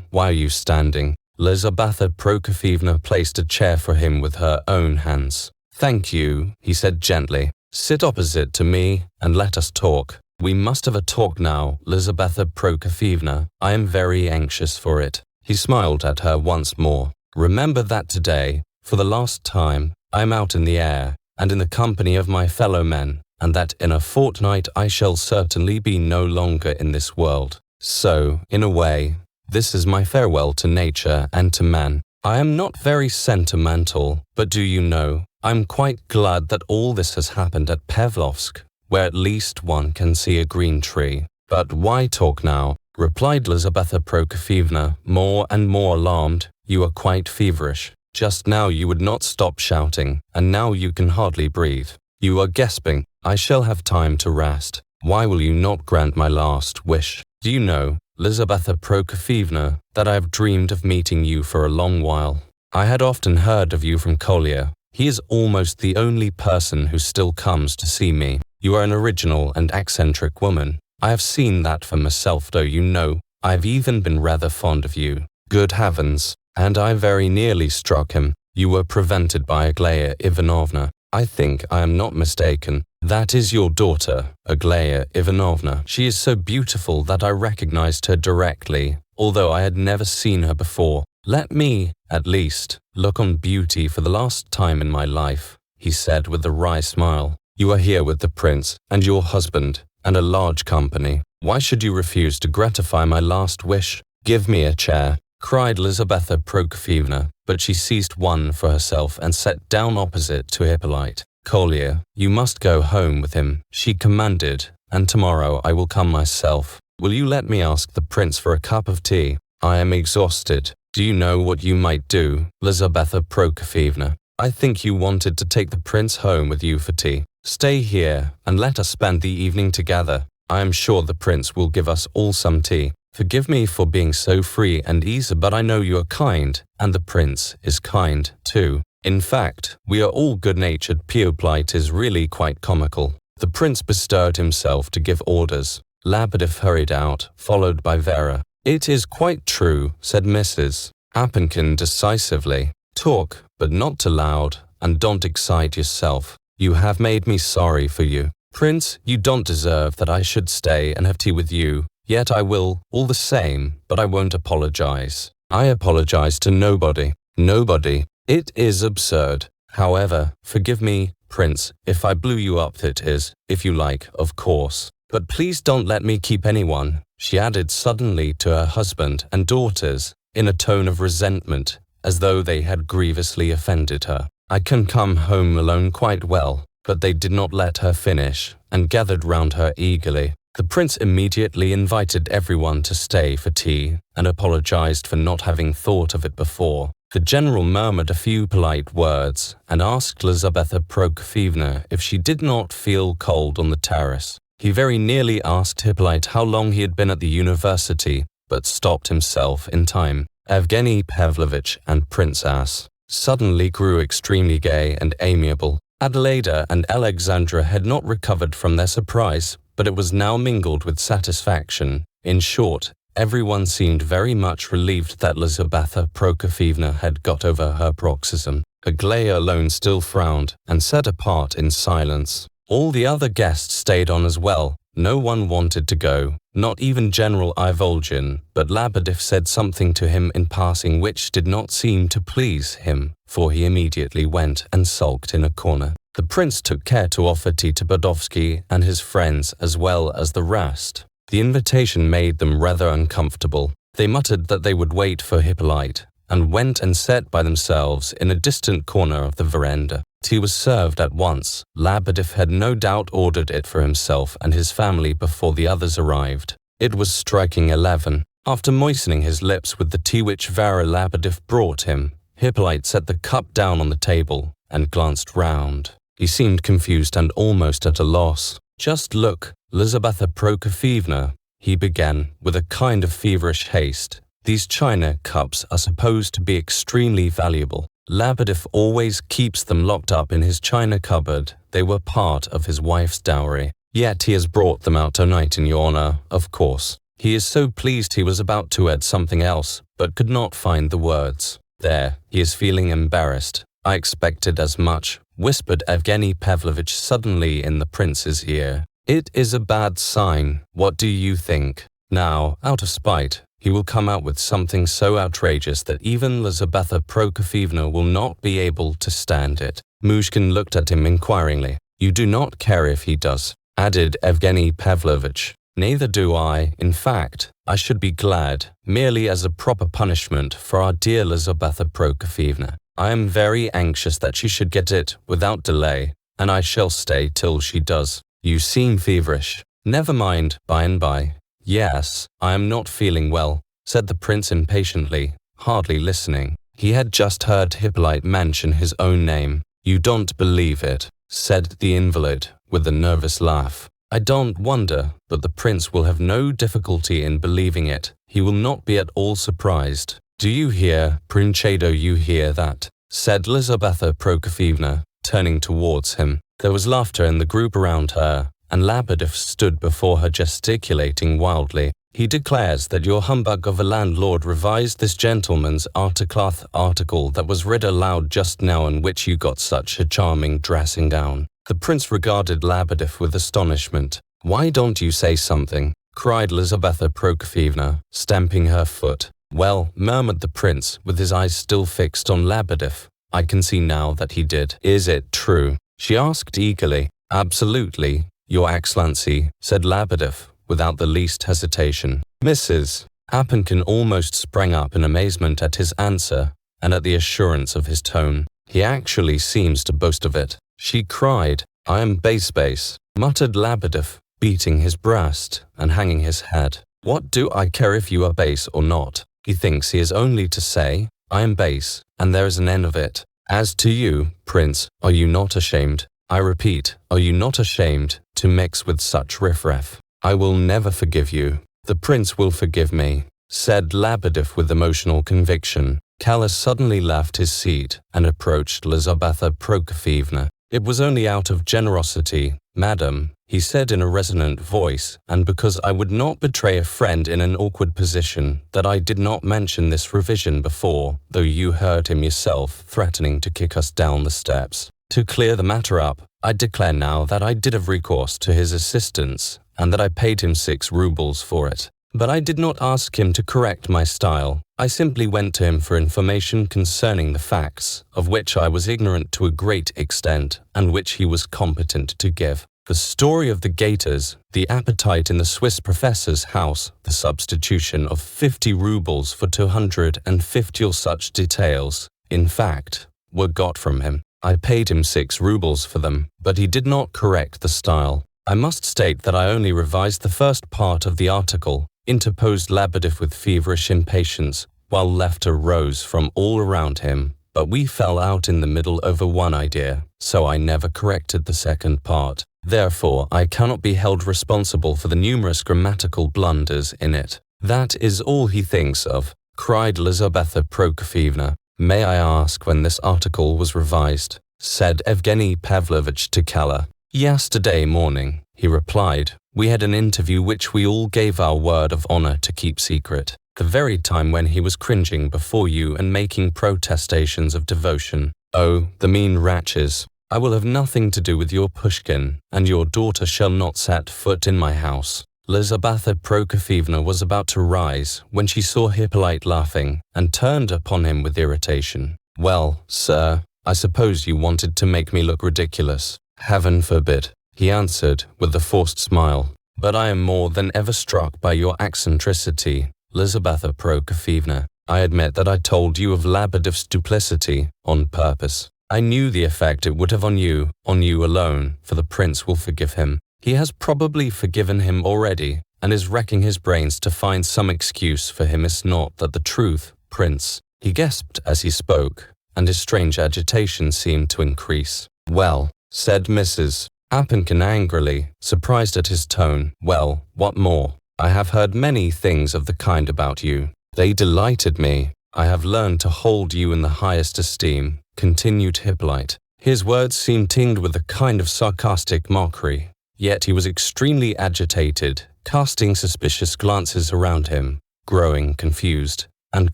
why are you standing? Lizabetha Prokofyevna placed a chair for him with her own hands. Thank you, he said gently. Sit opposite to me and let us talk. We must have a talk now, Lizabetha Prokofyevna. I am very anxious for it. He smiled at her once more. Remember that today, for the last time, I am out in the air, and in the company of my fellow men, and that in a fortnight I shall certainly be no longer in this world. So, in a way, this is my farewell to nature and to man. I am not very sentimental, but do you know, I'm quite glad that all this has happened at Pavlovsk, where at least one can see a green tree. But why talk now? Replied Lizaveta Prokofyevna, more and more alarmed. You are quite feverish. Just now you would not stop shouting, and now you can hardly breathe. You are gasping. I shall have time to rest. Why will you not grant my last wish? Do you know, Lizaveta Prokofyevna, that I have dreamed of meeting you for a long while. I had often heard of you from Kolya. He is almost the only person who still comes to see me. You are an original and eccentric woman. I have seen that for myself, though you know, I have even been rather fond of you. Good heavens! And I very nearly struck him. You were prevented by Aglaya Ivanovna. I think I am not mistaken. That is your daughter, Aglaya Ivanovna. She is so beautiful that I recognized her directly, although I had never seen her before. Let me, at least, look on beauty for the last time in my life, he said with a wry smile. You are here with the prince and your husband, and a large company. Why should you refuse to gratify my last wish? Give me a chair, cried Lizaveta Prokofyevna, but she seized one for herself and sat down opposite to Hippolyte. Kolya, you must go home with him, she commanded, and tomorrow I will come myself. Will you let me ask the prince for a cup of tea? I am exhausted. Do you know what you might do, Lizaveta Prokofyevna? I think you wanted to take the prince home with you for tea. Stay here and let us spend the evening together. I am sure the prince will give us all some tea. Forgive me for being so free and easy, but I know you are kind, and the prince is kind too. In fact, we are all good-natured. Hippolyte is really quite comical. The prince bestirred himself to give orders. Lebedev hurried out, followed by Vera. It is quite true, said Mrs. Appenkin decisively. Talk, but not too loud, and don't excite yourself. You have made me sorry for you. Prince, you don't deserve that I should stay and have tea with you. Yet I will, all the same, but I won't apologize. I apologize to nobody. Nobody. It is absurd. However, forgive me, Prince, if I blew you up. It is, if you like, of course. But please don't let me keep anyone, she added suddenly to her husband and daughters, in a tone of resentment, as though they had grievously offended her. I can come home alone quite well. But they did not let her finish, and gathered round her eagerly. The prince immediately invited everyone to stay for tea, and apologized for not having thought of it before. The general murmured a few polite words, and asked Lizaveta Prokofyevna if she did not feel cold on the terrace. He very nearly asked Hippolyte how long he had been at the university, but stopped himself in time. Evgeny Pavlovich and Princess suddenly grew extremely gay and amiable. Adelaida and Alexandra had not recovered from their surprise, but it was now mingled with satisfaction. In short, everyone seemed very much relieved that Lizaveta Prokofyevna had got over her paroxysm. Aglaya alone still frowned and sat apart in silence. All the other guests stayed on as well. No one wanted to go, not even General Ivolgin, but Lebedev said something to him in passing which did not seem to please him, for he immediately went and sulked in a corner. The prince took care to offer tea to Bodovsky and his friends as well as the rest. The invitation made them rather uncomfortable. They muttered that they would wait for Hippolyte, and went and sat by themselves in a distant corner of the veranda. Tea was served at once. Lebedev had no doubt ordered it for himself and his family before the others arrived. It was striking 11. After moistening his lips with the tea which Vera Lebedev brought him, Hippolyte set the cup down on the table and glanced round. He seemed confused and almost at a loss. Just look, Lizaveta Prokofyevna, he began with a kind of feverish haste. These china cups are supposed to be extremely valuable. Lebedev always keeps them locked up in his china cupboard. They were part of his wife's dowry. Yet he has brought them out tonight in your honor, of course. He is so pleased he was about to add something else, but could not find the words. There, he is feeling embarrassed. I expected as much, whispered Evgeny Pavlovich suddenly in the prince's ear. It is a bad sign. What do you think? Now, out of spite, he will come out with something so outrageous that even Lizaveta Prokofyevna will not be able to stand it. Myshkin looked at him inquiringly. You do not care if he does, added Evgeny Pavlovitch. Neither do I. In fact, I should be glad, merely as a proper punishment for our dear Lizaveta Prokofyevna. I am very anxious that she should get it without delay, and I shall stay till she does. You seem feverish. Never mind, by and by. Yes, I am not feeling well, said the prince impatiently, hardly listening. He had just heard Hippolyte mention his own name. You don't believe it, said the invalid, with a nervous laugh. I don't wonder, but the prince will have no difficulty in believing it. He will not be at all surprised. Do you hear, Princedo, you hear that? Said Lizaveta Prokofyevna, turning towards him. There was laughter in the group around her, and Lebedev stood before her gesticulating wildly. He declares that your humbug of a landlord revised this gentleman's article that was read aloud just now, in which you got such a charming dressing gown. The prince regarded Lebedev with astonishment. Why don't you say something? Cried Lizaveta Prokofyevna, stamping her foot. Well, murmured the prince, with his eyes still fixed on Lebedev. I can see now that he did. Is it true? She asked eagerly. Absolutely, Your Excellency, said Lebedev, without the least hesitation. Mrs. Apenkin almost sprang up in amazement at his answer and at the assurance of his tone. He actually seems to boast of it. She cried. I am base, muttered Lebedev, beating his breast and hanging his head. What do I care if you are base or not? He thinks he has only to say, I am base, and there is an end of it. As to you, Prince, are you not ashamed? I repeat, are you not ashamed to mix with such riffraff? I will never forgive you. The prince will forgive me, said Lebedev with emotional conviction. Callas suddenly left his seat and approached Lizaveta Prokofyevna. It was only out of generosity, madam, he said in a resonant voice, and because I would not betray a friend in an awkward position, that I did not mention this revision before, though you heard him yourself threatening to kick us down the steps. To clear the matter up, I declare now that I did have recourse to his assistance, and that I paid him 6 rubles for it. But I did not ask him to correct my style. I simply went to him for information concerning the facts, of which I was ignorant to a great extent, and which he was competent to give. The story of the gaiters, the appetite in the Swiss professor's house, the substitution of 50 rubles for 250 or such details, in fact, were got from him. I paid him 6 rubles for them, but he did not correct the style. I must state that I only revised the first part of the article, interposed Lebedev with feverish impatience, while laughter rose from all around him. But we fell out in the middle over one idea, so I never corrected the second part. Therefore, I cannot be held responsible for the numerous grammatical blunders in it. That is all he thinks of, cried Lizaveta Prokofyevna. May I ask when this article was revised? Said Evgeny Pavlovitch to Kala. Yesterday morning, he replied. We had an interview which we all gave our word of honor to keep secret. The very time when he was cringing before you and making protestations of devotion. Oh, the mean wretches! I will have nothing to do with your Pushkin, and your daughter shall not set foot in my house. Lizaveta Prokofyevna was about to rise when she saw Hippolyte laughing and turned upon him with irritation. Well, sir, I suppose you wanted to make me look ridiculous. Heaven forbid, he answered with a forced smile. But I am more than ever struck by your eccentricity, Lizaveta Prokofyevna. I admit that I told you of Lebedev's duplicity on purpose. I knew the effect it would have on you alone, for the prince will forgive him. He has probably forgiven him already, and is racking his brains to find some excuse for him. Is not that the truth, Prince? He gasped as he spoke, and his strange agitation seemed to increase. Well, said Mrs. Apenkin angrily, surprised at his tone. Well, what more? I have heard many things of the kind about you. They delighted me. I have learned to hold you in the highest esteem, continued Hippolyte. His words seemed tinged with a kind of sarcastic mockery. Yet he was extremely agitated, casting suspicious glances around him, growing confused, and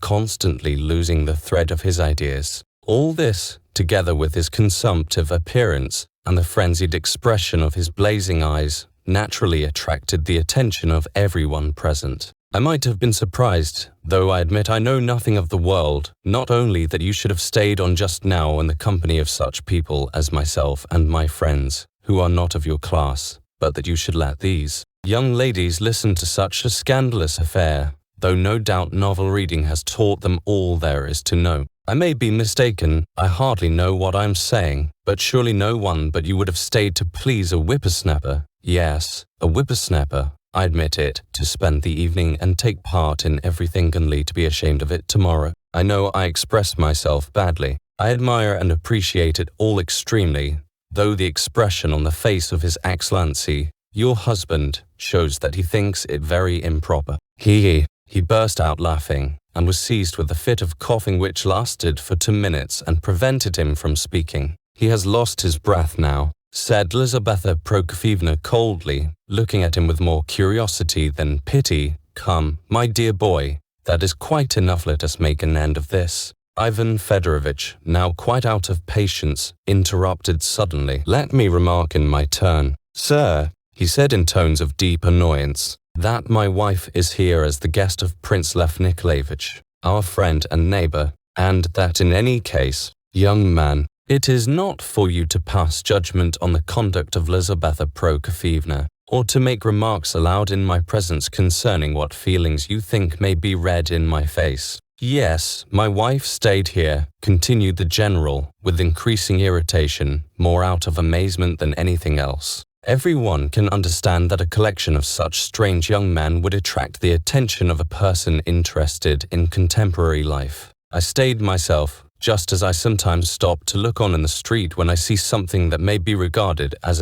constantly losing the thread of his ideas. All this, together with his consumptive appearance and the frenzied expression of his blazing eyes, naturally attracted the attention of everyone present. I might have been surprised, though I admit I know nothing of the world, not only that you should have stayed on just now in the company of such people as myself and my friends, who are not of your class, but that you should let these young ladies listen to such a scandalous affair, though no doubt novel reading has taught them all there is to know. I may be mistaken, I hardly know what I am saying, but surely no one but you would have stayed to please a whippersnapper. Yes, a whippersnapper, I admit it, to spend the evening and take part in everything only to be ashamed of it tomorrow. I know I express myself badly. I admire and appreciate it all extremely, though the expression on the face of His Excellency, your husband, shows that he thinks it very improper. He burst out laughing, and was seized with a fit of coughing which lasted for 2 minutes and prevented him from speaking. He has lost his breath now, said Lizaveta Prokofyevna coldly, looking at him with more curiosity than pity. Come, my dear boy, that is quite enough, let us make an end of this. Ivan Fedorovitch, now quite out of patience, interrupted suddenly. Let me remark in my turn, sir, he said in tones of deep annoyance, that my wife is here as the guest of Prince Lev Nikolayevich, our friend and neighbor, and that in any case, young man, it is not for you to pass judgment on the conduct of Lizaveta Prokofyevna, or to make remarks aloud in my presence concerning what feelings you think may be read in my face. Yes, my wife stayed here, continued the general, with increasing irritation, more out of amazement than anything else. Everyone can understand that a collection of such strange young men would attract the attention of a person interested in contemporary life. I stayed myself, just as I sometimes stop to look on in the street when I see something that may be regarded as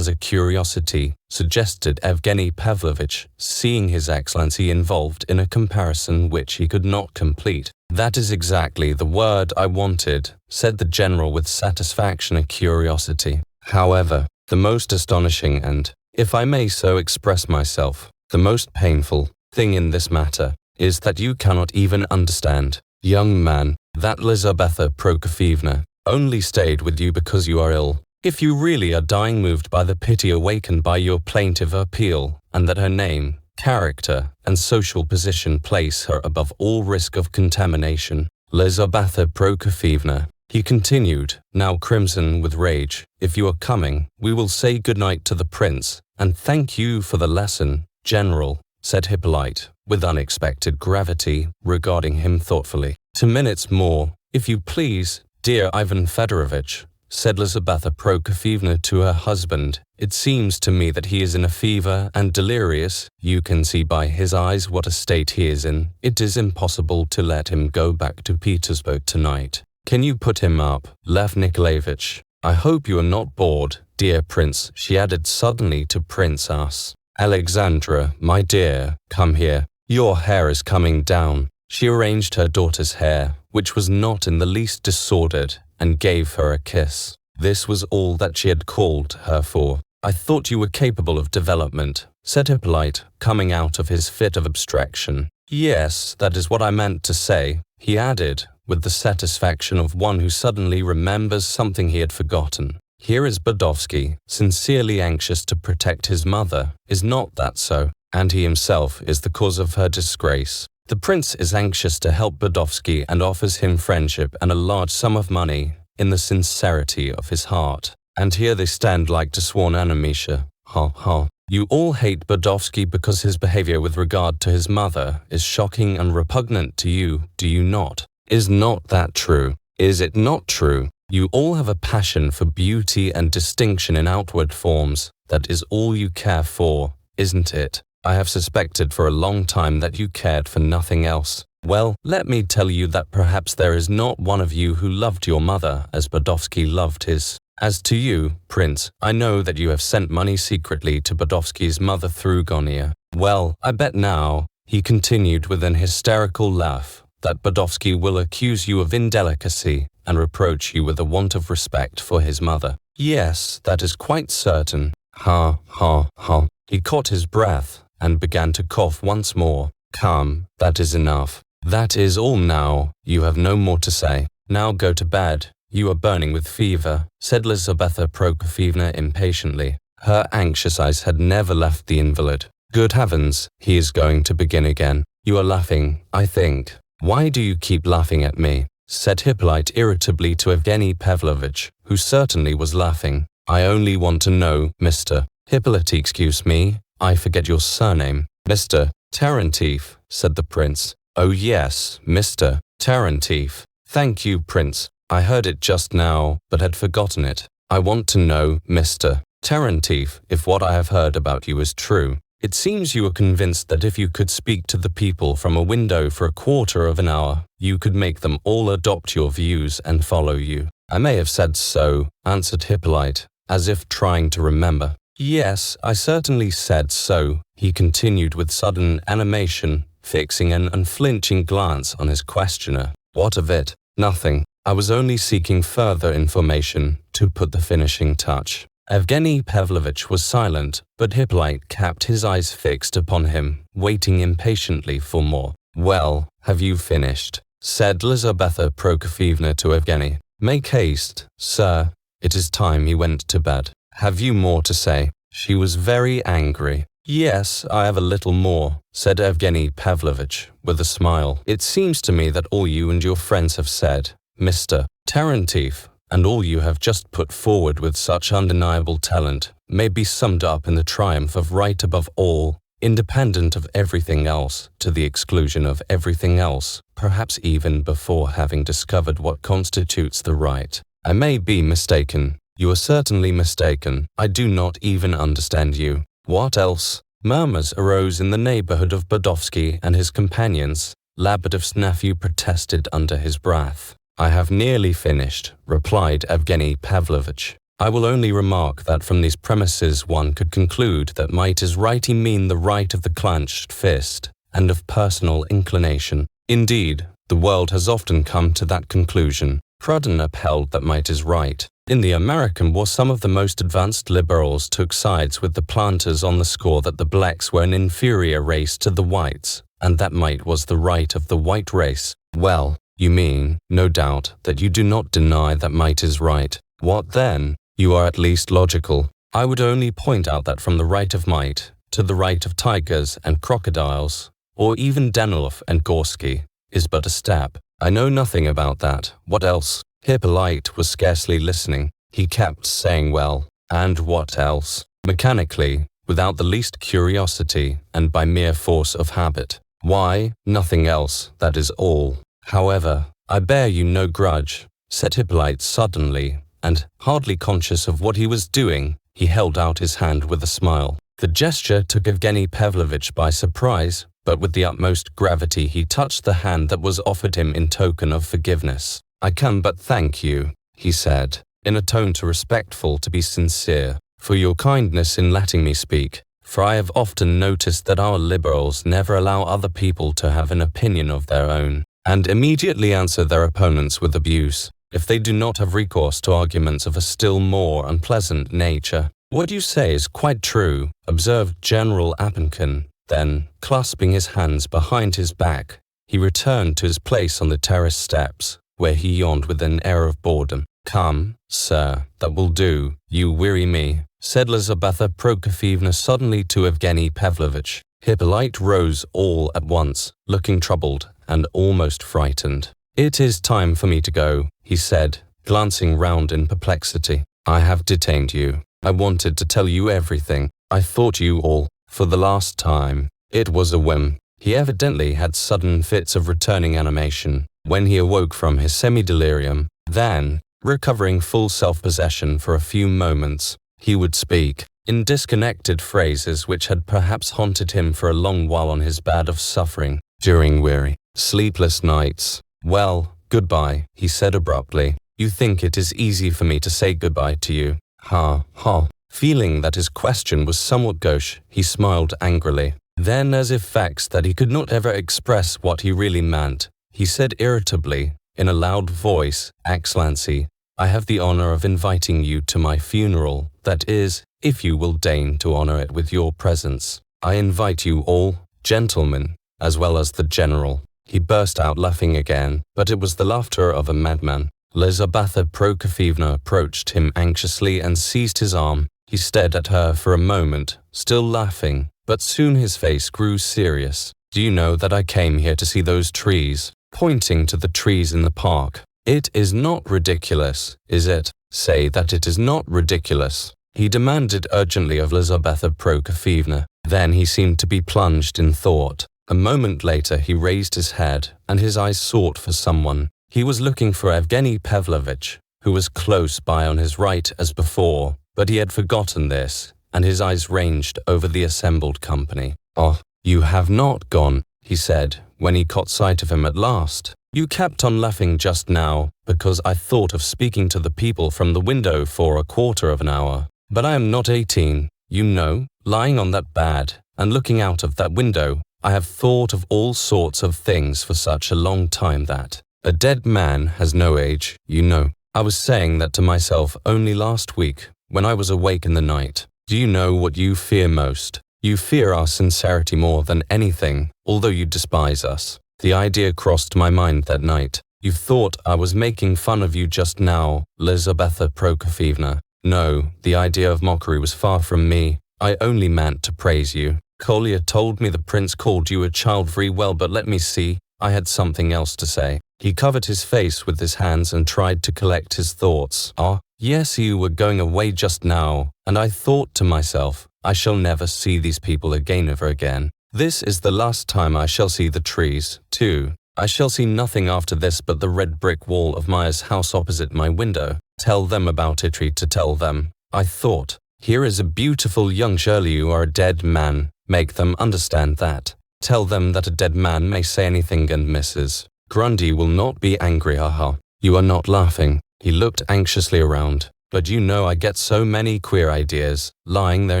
a curiosity, suggested Evgeny Pavlovitch, seeing His Excellency involved in a comparison which he could not complete. That is exactly the word I wanted, said the general with satisfaction and curiosity. However, the most astonishing and, if I may so express myself, the most painful thing in this matter is that you cannot even understand, young man, that Lizaveta Prokofyevna only stayed with you because you are ill. If you really are dying moved by the pity awakened by your plaintive appeal, and that her name, character, and social position place her above all risk of contamination, Lizaveta Prokofyevna, he continued, now crimson with rage, if you are coming, we will say good night to the prince, and thank you for the lesson, General, said Hippolyte, with unexpected gravity, regarding him thoughtfully. 2 minutes more, if you please, dear Ivan Fedorovitch, said Lizaveta Prokofyevna to her husband. It seems to me that he is in a fever and delirious. You can see by his eyes what a state he is in. It is impossible to let him go back to Petersburg tonight. Can you put him up, Lev Nikolayevich? I hope you are not bored, dear prince, she added suddenly to Princess Alexandra, my dear, come here. Your hair is coming down. She arranged her daughter's hair, which was not in the least disordered, and gave her a kiss. This was all that she had called her for. I thought you were capable of development, said Hippolyte, coming out of his fit of abstraction. Yes, that is what I meant to say, he added, with the satisfaction of one who suddenly remembers something he had forgotten. Here is Bodovsky, sincerely anxious to protect his mother. Is not that so? And he himself is the cause of her disgrace. The prince is anxious to help Bodovsky and offers him friendship and a large sum of money in the sincerity of his heart. And here they stand like to sworn enemies. Ha ha. You all hate Bodovsky because his behavior with regard to his mother is shocking and repugnant to you, do you not? Is not that true? Is it not true? You all have a passion for beauty and distinction in outward forms. That is all you care for, isn't it? I have suspected for a long time that you cared for nothing else. Well, let me tell you that perhaps there is not one of you who loved your mother as Bodovsky loved his. As to you, Prince, I know that you have sent money secretly to Bodovsky's mother through Gonia. Well, I bet now, he continued with an hysterical laugh, that Bodovsky will accuse you of indelicacy and reproach you with a want of respect for his mother. Yes, that is quite certain. Ha, ha, ha. He caught his breath and began to cough once more. Come, that is enough. That is all now. You have no more to say. Now go to bed. You are burning with fever, said Lizaveta Prokofyevna impatiently. Her anxious eyes had never left the invalid. Good heavens, he is going to begin again. You are laughing, I think. Why do you keep laughing at me? Said Hippolyte irritably to Evgeny Pavlovich, who certainly was laughing. I only want to know, Mr. Hippolyte, excuse me, I forget your surname. Mr. Terentieff, said the prince. Oh yes, Mr. Terentieff. Thank you, Prince. I heard it just now, but had forgotten it. I want to know, Mr. Terentieff, if what I have heard about you is true. It seems you are convinced that if you could speak to the people from a window for a quarter of an hour, you could make them all adopt your views and follow you. I may have said so, answered Hippolyte, as if trying to remember. Yes, I certainly said so, he continued with sudden animation, fixing an unflinching glance on his questioner. What of it? Nothing. I was only seeking further information to put the finishing touch. Evgeny Pavlovich was silent, but Hippolyte kept his eyes fixed upon him, waiting impatiently for more. Well, have you finished? Said Lizaveta Prokofievna to Evgeny. Make haste, sir. It is time he went to bed. Have you more to say? She was very angry. Yes, I have a little more, said Evgeny Pavlovich, with a smile. It seems to me that all you and your friends have said, Mr. Terentieff, and all you have just put forward with such undeniable talent, may be summed up in the triumph of right above all, independent of everything else, to the exclusion of everything else, perhaps even before having discovered what constitutes the right. I may be mistaken. You are certainly mistaken. I do not even understand you. What else? Murmurs arose in the neighborhood of Bodovsky and his companions. Lebedev's nephew protested under his breath. I have nearly finished, replied Evgeny Pavlovich. I will only remark that from these premises one could conclude that might is right mean the right of the clenched fist, and of personal inclination. Indeed, the world has often come to that conclusion. Proudhon upheld that might is right. In the American war, some of the most advanced liberals took sides with the planters on the score that the blacks were an inferior race to the whites, and that might was the right of the white race. Well, you mean, no doubt, that you do not deny that might is right. What then? You are at least logical. I would only point out that from the right of might to the right of tigers and crocodiles, or even Danilov and Gorsky, is but a step. I know nothing about that. What else? Hippolyte was scarcely listening. He kept saying, well, and what else? Mechanically, without the least curiosity, and by mere force of habit. Why, nothing else, that is all. However, I bear you no grudge, said Hippolyte suddenly, and, hardly conscious of what he was doing, he held out his hand with a smile. The gesture took Evgeny Pavlovich by surprise, but with the utmost gravity he touched the hand that was offered him in token of forgiveness. I can but thank you, he said, in a tone too respectful to be sincere, for your kindness in letting me speak, for I have often noticed that our liberals never allow other people to have an opinion of their own, and immediately answer their opponents with abuse, if they do not have recourse to arguments of a still more unpleasant nature. What you say is quite true, observed General Apenkin. Then, clasping his hands behind his back, he returned to his place on the terrace steps, where he yawned with an air of boredom. Come, sir, that will do. You weary me, said Lizaveta Prokofievna suddenly to Evgeny Pavlovich. Hippolyte rose all at once, looking troubled and almost frightened. It is time for me to go, he said, glancing round in perplexity. I have detained you. I wanted to tell you everything. I thought you all, for the last time. It was a whim. He evidently had sudden fits of returning animation when he awoke from his semi-delirium. Then, recovering full self-possession for a few moments, he would speak, in disconnected phrases which had perhaps haunted him for a long while on his bed of suffering, during weary, sleepless nights. Well, goodbye, he said abruptly. You think it is easy for me to say goodbye to you? Ha, ha. Feeling that his question was somewhat gauche, he smiled angrily. Then, as if vexed that he could not ever express what he really meant, he said irritably, in a loud voice, Excellency, I have the honor of inviting you to my funeral, that is, if you will deign to honor it with your presence. I invite you all, gentlemen, as well as the general. He burst out laughing again, but it was the laughter of a madman. Lizaveta Prokofievna approached him anxiously and seized his arm. He stared at her for a moment, still laughing, but soon his face grew serious. "Do you know that I came here to see those trees?" Pointing to the trees in the park. "It is not ridiculous, is it? Say that it is not ridiculous," he demanded urgently of Lizaveta Prokofyevna. Then he seemed to be plunged in thought. A moment later he raised his head, and his eyes sought for someone. He was looking for Evgeny Pavlovich, who was close by on his right as before, but he had forgotten this, and his eyes ranged over the assembled company. "Oh, you have not gone," he said, when he caught sight of him at last. "You kept on laughing just now, because I thought of speaking to the people from the window for a quarter of an hour. But I am not 18, you know, lying on that bed, and looking out of that window. I have thought of all sorts of things for such a long time that a dead man has no age, you know. I was saying that to myself only last week, when I was awake in the night. Do you know what you fear most? You fear our sincerity more than anything, although you despise us. The idea crossed my mind that night. You thought I was making fun of you just now, Lizaveta Prokofyevna. No, the idea of mockery was far from me. I only meant to praise you. Kolya told me the prince called you a child very well, but let me see, I had something else to say." He covered his face with his hands and tried to collect his thoughts. "Ah, yes, you were going away just now, and I thought to myself, I shall never see these people again ever again. This is the last time I shall see the trees, too. I shall see nothing after this but the red brick wall of Maya's house opposite my window. Tell them about it, to tell them. I thought, here is a beautiful young surely you are a dead man. Make them understand that. Tell them that a dead man may say anything and Mrs. Grundy will not be angry, haha. You are not laughing." He looked anxiously around. "But you know I get so many queer ideas, lying there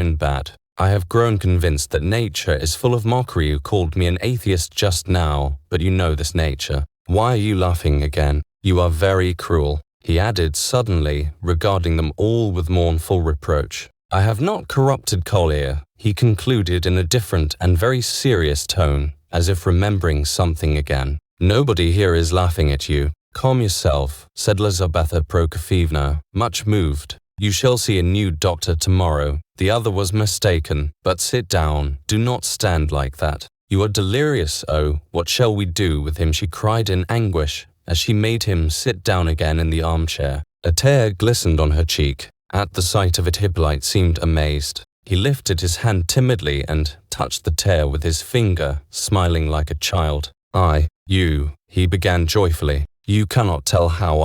in bed. I have grown convinced that nature is full of mockery. You called me an atheist just now, but you know this nature. Why are you laughing again? You are very cruel," he added suddenly, regarding them all with mournful reproach. "I have not corrupted Kolya," he concluded in a different and very serious tone, as if remembering something again. "Nobody here is laughing at you. Calm yourself," said Lizaveta Prokofyevna, much moved. "You shall see a new doctor tomorrow. The other was mistaken. But sit down. Do not stand like that. You are delirious. Oh, what shall we do with him?" she cried in anguish, as she made him sit down again in the armchair. A tear glistened on her cheek. At the sight of it Hippolyte seemed amazed. He lifted his hand timidly and touched the tear with his finger, smiling like a child. You, he began joyfully. "You cannot tell how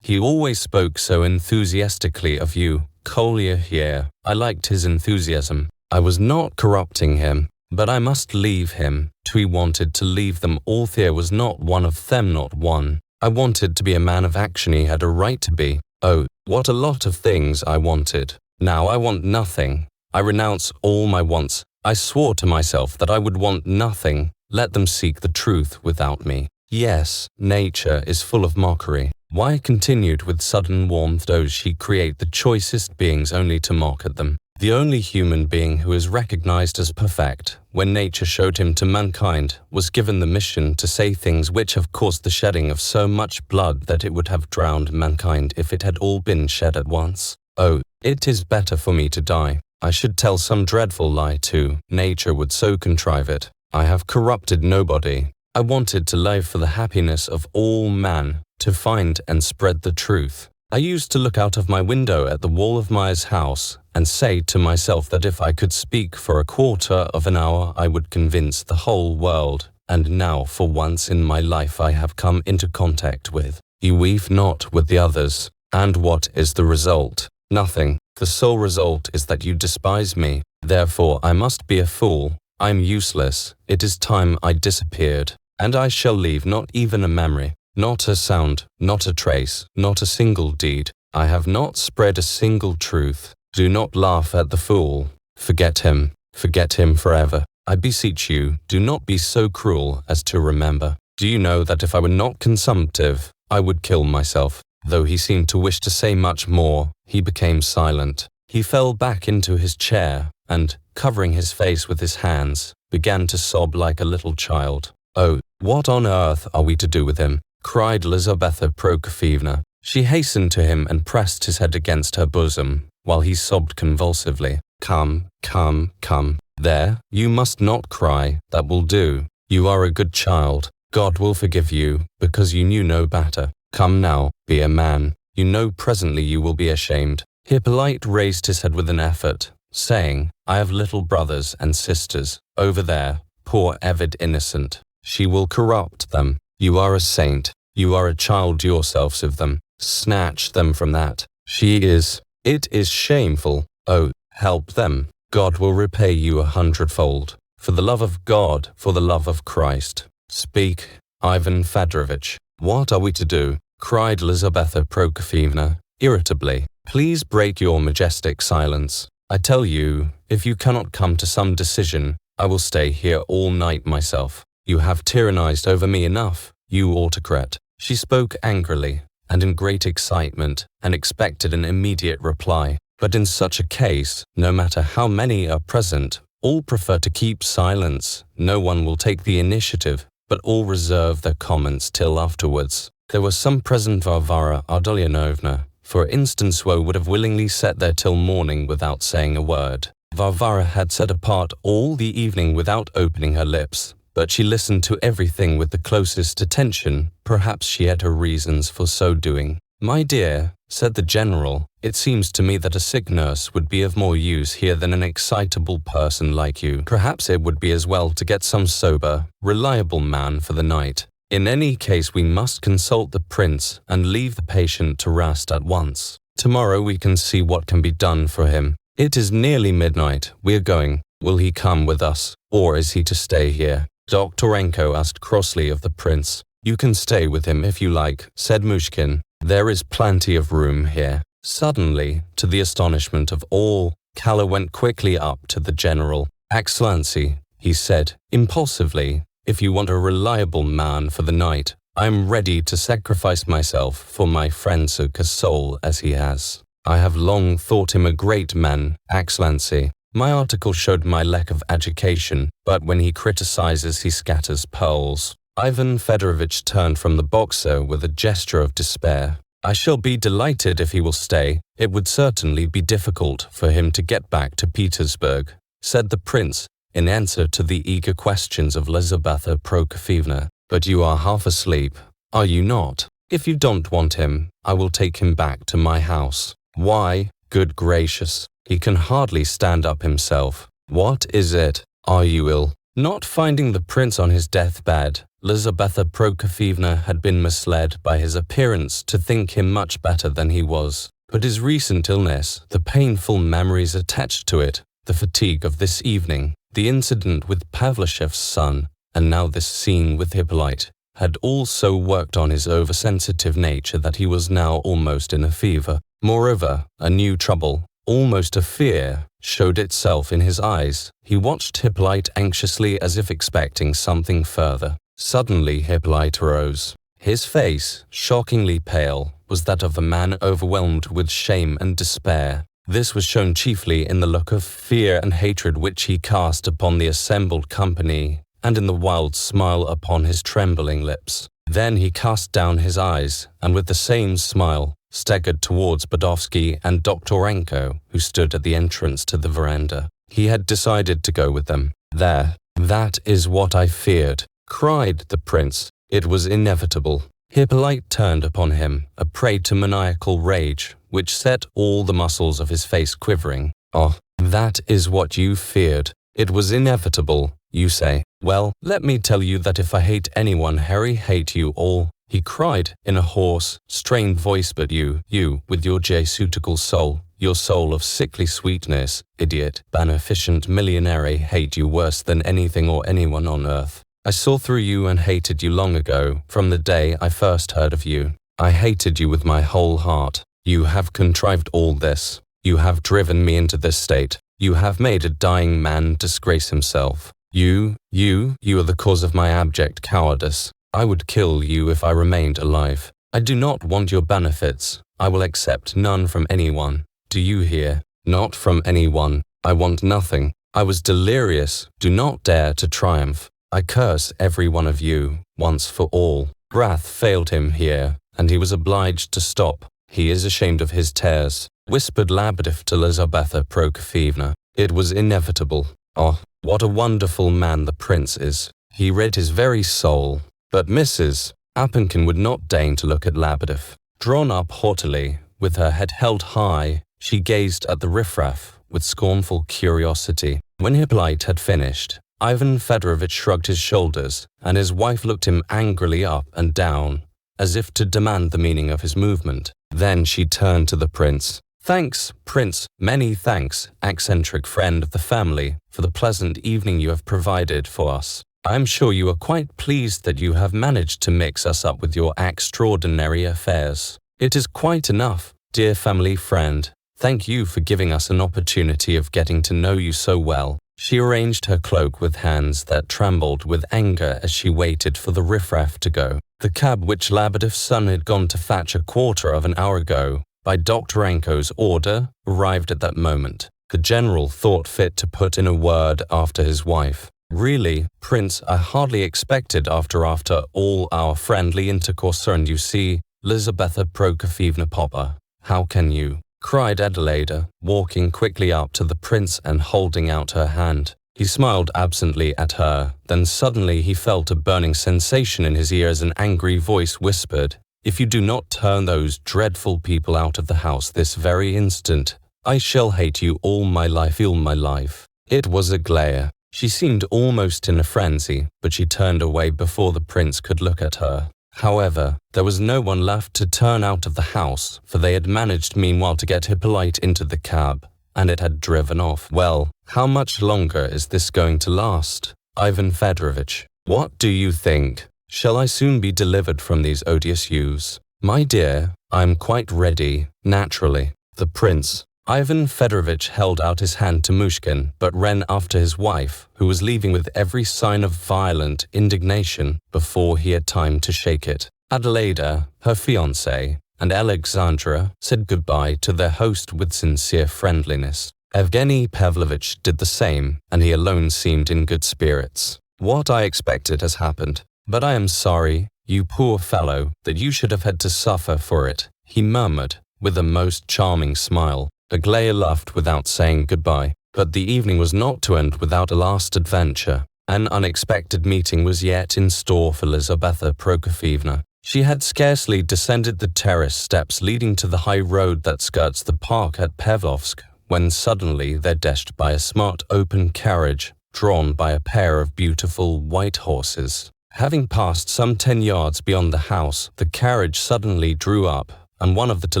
he always spoke so enthusiastically of you, Kolya here. I liked his enthusiasm. I was not corrupting him, but I must leave him. He wanted to leave them all. There was not one of them, not one. I wanted to be a man of action. He had a right to be. Oh, what a lot of things I wanted. Now I want nothing. I renounce all my wants. I swore to myself that I would want nothing. Let them seek the truth without me. Yes, nature is full of mockery. Why," continued with sudden warmth, "does she create the choicest beings only to mock at them? The only human being who is recognized as perfect, when nature showed him to mankind, was given the mission to say things which have caused the shedding of so much blood that it would have drowned mankind if it had all been shed at once. Oh, it is better for me to die. I should tell some dreadful lie too. Nature would so contrive it. I have corrupted nobody. I wanted to live for the happiness of all man, to find and spread the truth. I used to look out of my window at the wall of Maya's house and say to myself that if I could speak for a quarter of an hour I would convince the whole world. And now for once in my life I have come into contact with. You weave not with the others. And what is the result? Nothing. The sole result is that you despise me. Therefore I must be a fool. I am useless. It is time I disappeared. And I shall leave not even a memory, not a sound, not a trace, not a single deed. I have not spread a single truth. Do not laugh at the fool. Forget him forever. I beseech you, do not be so cruel as to remember. Do you know that if I were not consumptive, I would kill myself? Though he seemed to wish to say much more, he became silent. He fell back into his chair and, covering his face with his hands, began to sob like a little child. Oh, what on earth are we to do with him? Cried Lizaveta Prokofyevna. She hastened to him and pressed his head against her bosom, while he sobbed convulsively. Come, come, come. There, you must not cry, that will do. You are a good child. God will forgive you, because you knew no better. Come now, be a man. You know presently you will be ashamed. Hippolyte raised his head with an effort, saying, I have little brothers and sisters, over there, poor avid innocent. She will corrupt them. You are a saint. You are a child yourselves of them. Snatch them from that. She is. It is shameful. Oh, help them. God will repay you 100-fold. For the love of God, for the love of Christ. Speak, Ivan Fedorovitch. What are we to do? Cried Lizaveta Prokofyevna, irritably. Please break your majestic silence. I tell you, if you cannot come to some decision, I will stay here all night myself. You have tyrannized over me enough, you autocrat. She spoke angrily and in great excitement and expected an immediate reply. But in such a case, no matter how many are present, all prefer to keep silence. No one will take the initiative, but all reserve their comments till afterwards. There were some present. Varvara Ardalionovna, for instance, who would have willingly sat there till morning without saying a word. Varvara had sat apart all the evening without opening her lips, but she listened to everything with the closest attention. Perhaps she had her reasons for so doing. My dear, said the general, it seems to me that a sick nurse would be of more use here than an excitable person like you. Perhaps it would be as well to get some sober, reliable man for the night. In any case, we must consult the prince and leave the patient to rest at once. Tomorrow we can see what can be done for him. It is nearly midnight. We are going. Will he come with us, or is he to stay here? Doktorenko asked crossly of the prince. You can stay with him if you like, said Myshkin. There is plenty of room here. Suddenly, to the astonishment of all, Kala went quickly up to the general. Excellency, he said, impulsively, if you want a reliable man for the night, I am ready to sacrifice myself for my friend such a soul as he has. I have long thought him a great man, Excellency. My article showed my lack of education, but when he criticizes, he scatters pearls. Ivan Fedorovitch turned from the boxer with a gesture of despair. I shall be delighted if he will stay. It would certainly be difficult for him to get back to Petersburg, said the prince, in answer to the eager questions of Lizaveta Prokofyevna. But you are half asleep, are you not? If you don't want him, I will take him back to my house. Why? Good gracious, he can hardly stand up himself. What is it? Are you ill? Not finding the prince on his deathbed, Lizaveta Prokofyevna had been misled by his appearance to think him much better than he was. But his recent illness, the painful memories attached to it, the fatigue of this evening, the incident with Pavlishev's son, and now this scene with Hippolyte, had all so worked on his oversensitive nature that he was now almost in a fever. Moreover, a new trouble, almost a fear, showed itself in his eyes. He watched Hippolyte anxiously as if expecting something further. Suddenly Hippolyte arose. His face, shockingly pale, was that of a man overwhelmed with shame and despair. This was shown chiefly in the look of fear and hatred which he cast upon the assembled company, and in the wild smile upon his trembling lips. Then he cast down his eyes, and with the same smile, staggered towards Bodovsky and Doktorenko, who stood at the entrance to the veranda. He had decided to go with them. There, that is what I feared, cried the prince. It was inevitable. Hippolyte turned upon him, a prey to maniacal rage, which set all the muscles of his face quivering. Oh, that is what you feared. It was inevitable, you say. Well, let me tell you that if I hate anyone, Harry, hate you all, he cried in a hoarse, strained voice. But you, with your Jesuitical soul, your soul of sickly sweetness, idiot, beneficent millionary, hate you worse than anything or anyone on earth. I saw through you and hated you long ago, from the day I first heard of you. I hated you with my whole heart. You have contrived all this. You have driven me into this state. You have made a dying man disgrace himself. You are the cause of my abject cowardice. I would kill you if I remained alive. I do not want your benefits. I will accept none from anyone. Do you hear? Not from anyone. I want nothing. I was delirious. Do not dare to triumph. I curse every one of you, once for all. Wrath failed him here, and he was obliged to stop. He is ashamed of his tears, whispered Labadev to Lizaveta Prokofyevna. It was inevitable. Oh, what a wonderful man the prince is. He read his very soul. But Mrs. Appenkin would not deign to look at Labadev. Drawn up haughtily, with her head held high, she gazed at the riffraff with scornful curiosity. When Hippolyte had finished, Ivan Fedorovitch shrugged his shoulders, and his wife looked him angrily up and down, as if to demand the meaning of his movement. Then she turned to the prince. "Thanks, Prince, many thanks, eccentric friend of the family, for the pleasant evening you have provided for us. I am sure you are quite pleased that you have managed to mix us up with your extraordinary affairs. It is quite enough, dear family friend. Thank you for giving us an opportunity of getting to know you so well." She arranged her cloak with hands that trembled with anger as she waited for the riffraff to go. The cab which Labadev's son had gone to fetch a quarter of an hour ago, by Doktorenko's order, arrived at that moment. The general thought fit to put in a word after his wife. "Really, Prince, I hardly expected after all our friendly intercourse, and you see, Lizabetha Prokofyevna Popper. How can you?" cried Adelaida, walking quickly up to the prince and holding out her hand. He smiled absently at her, then suddenly he felt a burning sensation in his ear as an angry voice whispered, "If you do not turn those dreadful people out of the house this very instant, I shall hate you all my life. It was Aglaya. She seemed almost in a frenzy, but she turned away before the prince could look at her. However, there was no one left to turn out of the house, for they had managed meanwhile to get Hippolyte into the cab, and it had driven off. "Well, how much longer is this going to last, Ivan Fedorovitch? What do you think? Shall I soon be delivered from these odious youths?" "My dear, I am quite ready, naturally." The prince, Ivan Fedorovitch, held out his hand to Myshkin, but ran after his wife, who was leaving with every sign of violent indignation before he had time to shake it. Adelaida, her fiancée, and Alexandra said goodbye to their host with sincere friendliness. Evgeny Pavlovitch did the same, and he alone seemed in good spirits. "What I expected has happened, but I am sorry, you poor fellow, that you should have had to suffer for it," he murmured, with a most charming smile. Aglaya laughed without saying goodbye, but the evening was not to end without a last adventure. An unexpected meeting was yet in store for Lizabetha Prokofyevna. She had scarcely descended the terrace steps leading to the high road that skirts the park at Pavlovsk, when suddenly they dashed by a smart open carriage, drawn by a pair of beautiful white horses. Having passed some 10 yards beyond the house, the carriage suddenly drew up, and one of the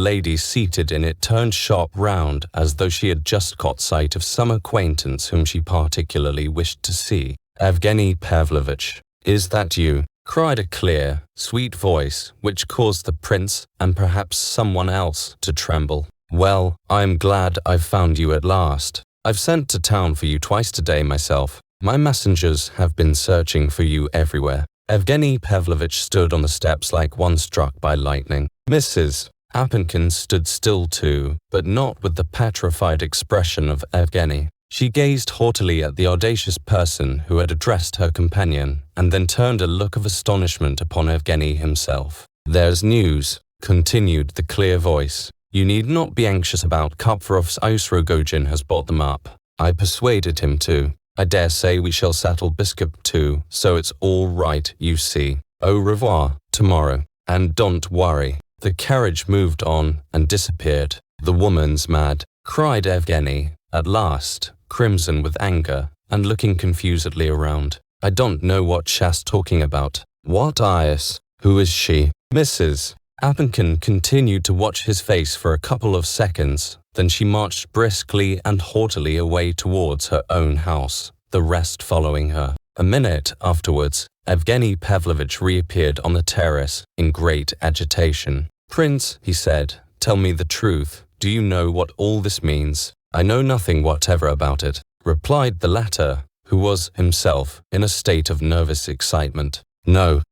ladies seated in it turned sharp round as though she had just caught sight of some acquaintance whom she particularly wished to see. "Evgeny Pavlovitch, is that you?" cried a clear, sweet voice which caused the prince and perhaps someone else to tremble. "Well, I am glad I've found you at last. I've sent to town for you twice today myself. My messengers have been searching for you everywhere." Evgeny Pavlovitch stood on the steps like one struck by lightning. Mrs. Appenkin stood still too, but not with the petrified expression of Evgeny. She gazed haughtily at the audacious person who had addressed her companion, and then turned a look of astonishment upon Evgeny himself. "There's news," continued the clear voice. "You need not be anxious about Kupferov's ice. Rogozhin has bought them up. I persuaded him to. I dare say we shall settle Biskup too, so it's all right, you see. Au revoir, tomorrow. And don't worry." The carriage moved on and disappeared. "The woman's mad," cried Evgeny, at last, crimson with anger, and looking confusedly around. "I don't know what she's talking about. What eyes? Who is she?" Mrs. Appenkin continued to watch his face for a couple of seconds, then she marched briskly and haughtily away towards her own house, the rest following her. A minute afterwards, Evgeny Pavlovitch reappeared on the terrace in great agitation. "Prince," he said, "tell me the truth. Do you know what all this means?" "I know nothing whatever about it," replied the latter, who was himself in a state of nervous excitement. No,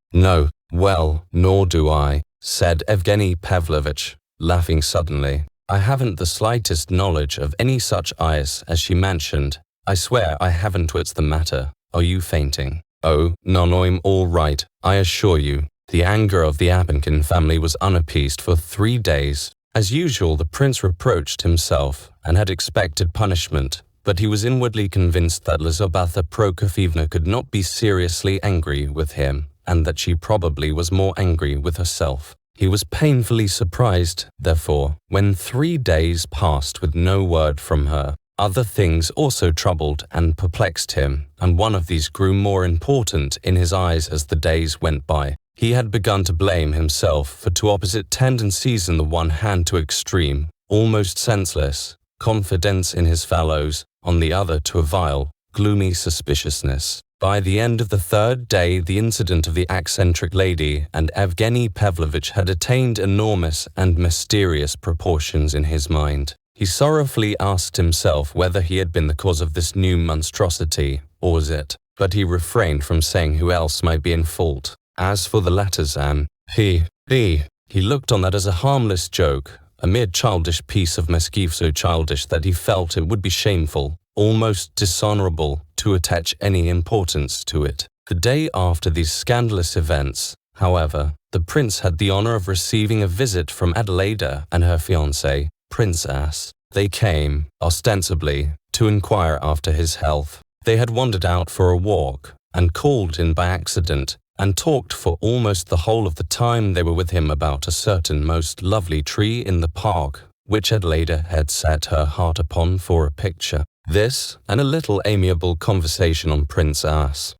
well, nor do I," said Evgeny Pavlovitch, laughing suddenly. "I haven't the slightest knowledge of any such ice as she mentioned. I swear I haven't. What's the matter? Are you fainting?" "Oh, no, I'm all right, I assure you." The anger of the Appenkin family was unappeased for 3 days. As usual, the prince reproached himself and had expected punishment, but he was inwardly convinced that Lizaveta Prokofyevna could not be seriously angry with him, and that she probably was more angry with herself. He was painfully surprised, therefore, when 3 days passed with no word from her. Other things also troubled and perplexed him, and one of these grew more important in his eyes as the days went by. He had begun to blame himself for two opposite tendencies: on the one hand to extreme, almost senseless, confidence in his fellows, on the other to a vile, gloomy suspiciousness. By the end of the 3rd day, the incident of the eccentric lady and Evgeny Pavlovitch had attained enormous and mysterious proportions in his mind. He sorrowfully asked himself whether he had been the cause of this new monstrosity, or was it, but he refrained from saying who else might be in fault. As for the letters and he looked on that as a harmless joke, a mere childish piece of mischief, so childish that he felt it would be shameful, almost dishonorable, to attach any importance to it. The day after these scandalous events, however, the prince had the honor of receiving a visit from Adelaida and her fiancé, Prince S. They came, ostensibly, to inquire after his health. They had wandered out for a walk, and called in by accident, and talked for almost the whole of the time they were with him about a certain most lovely tree in the park, which Adelaida had set her heart upon for a picture. This, and a little amiable conversation on Prince S'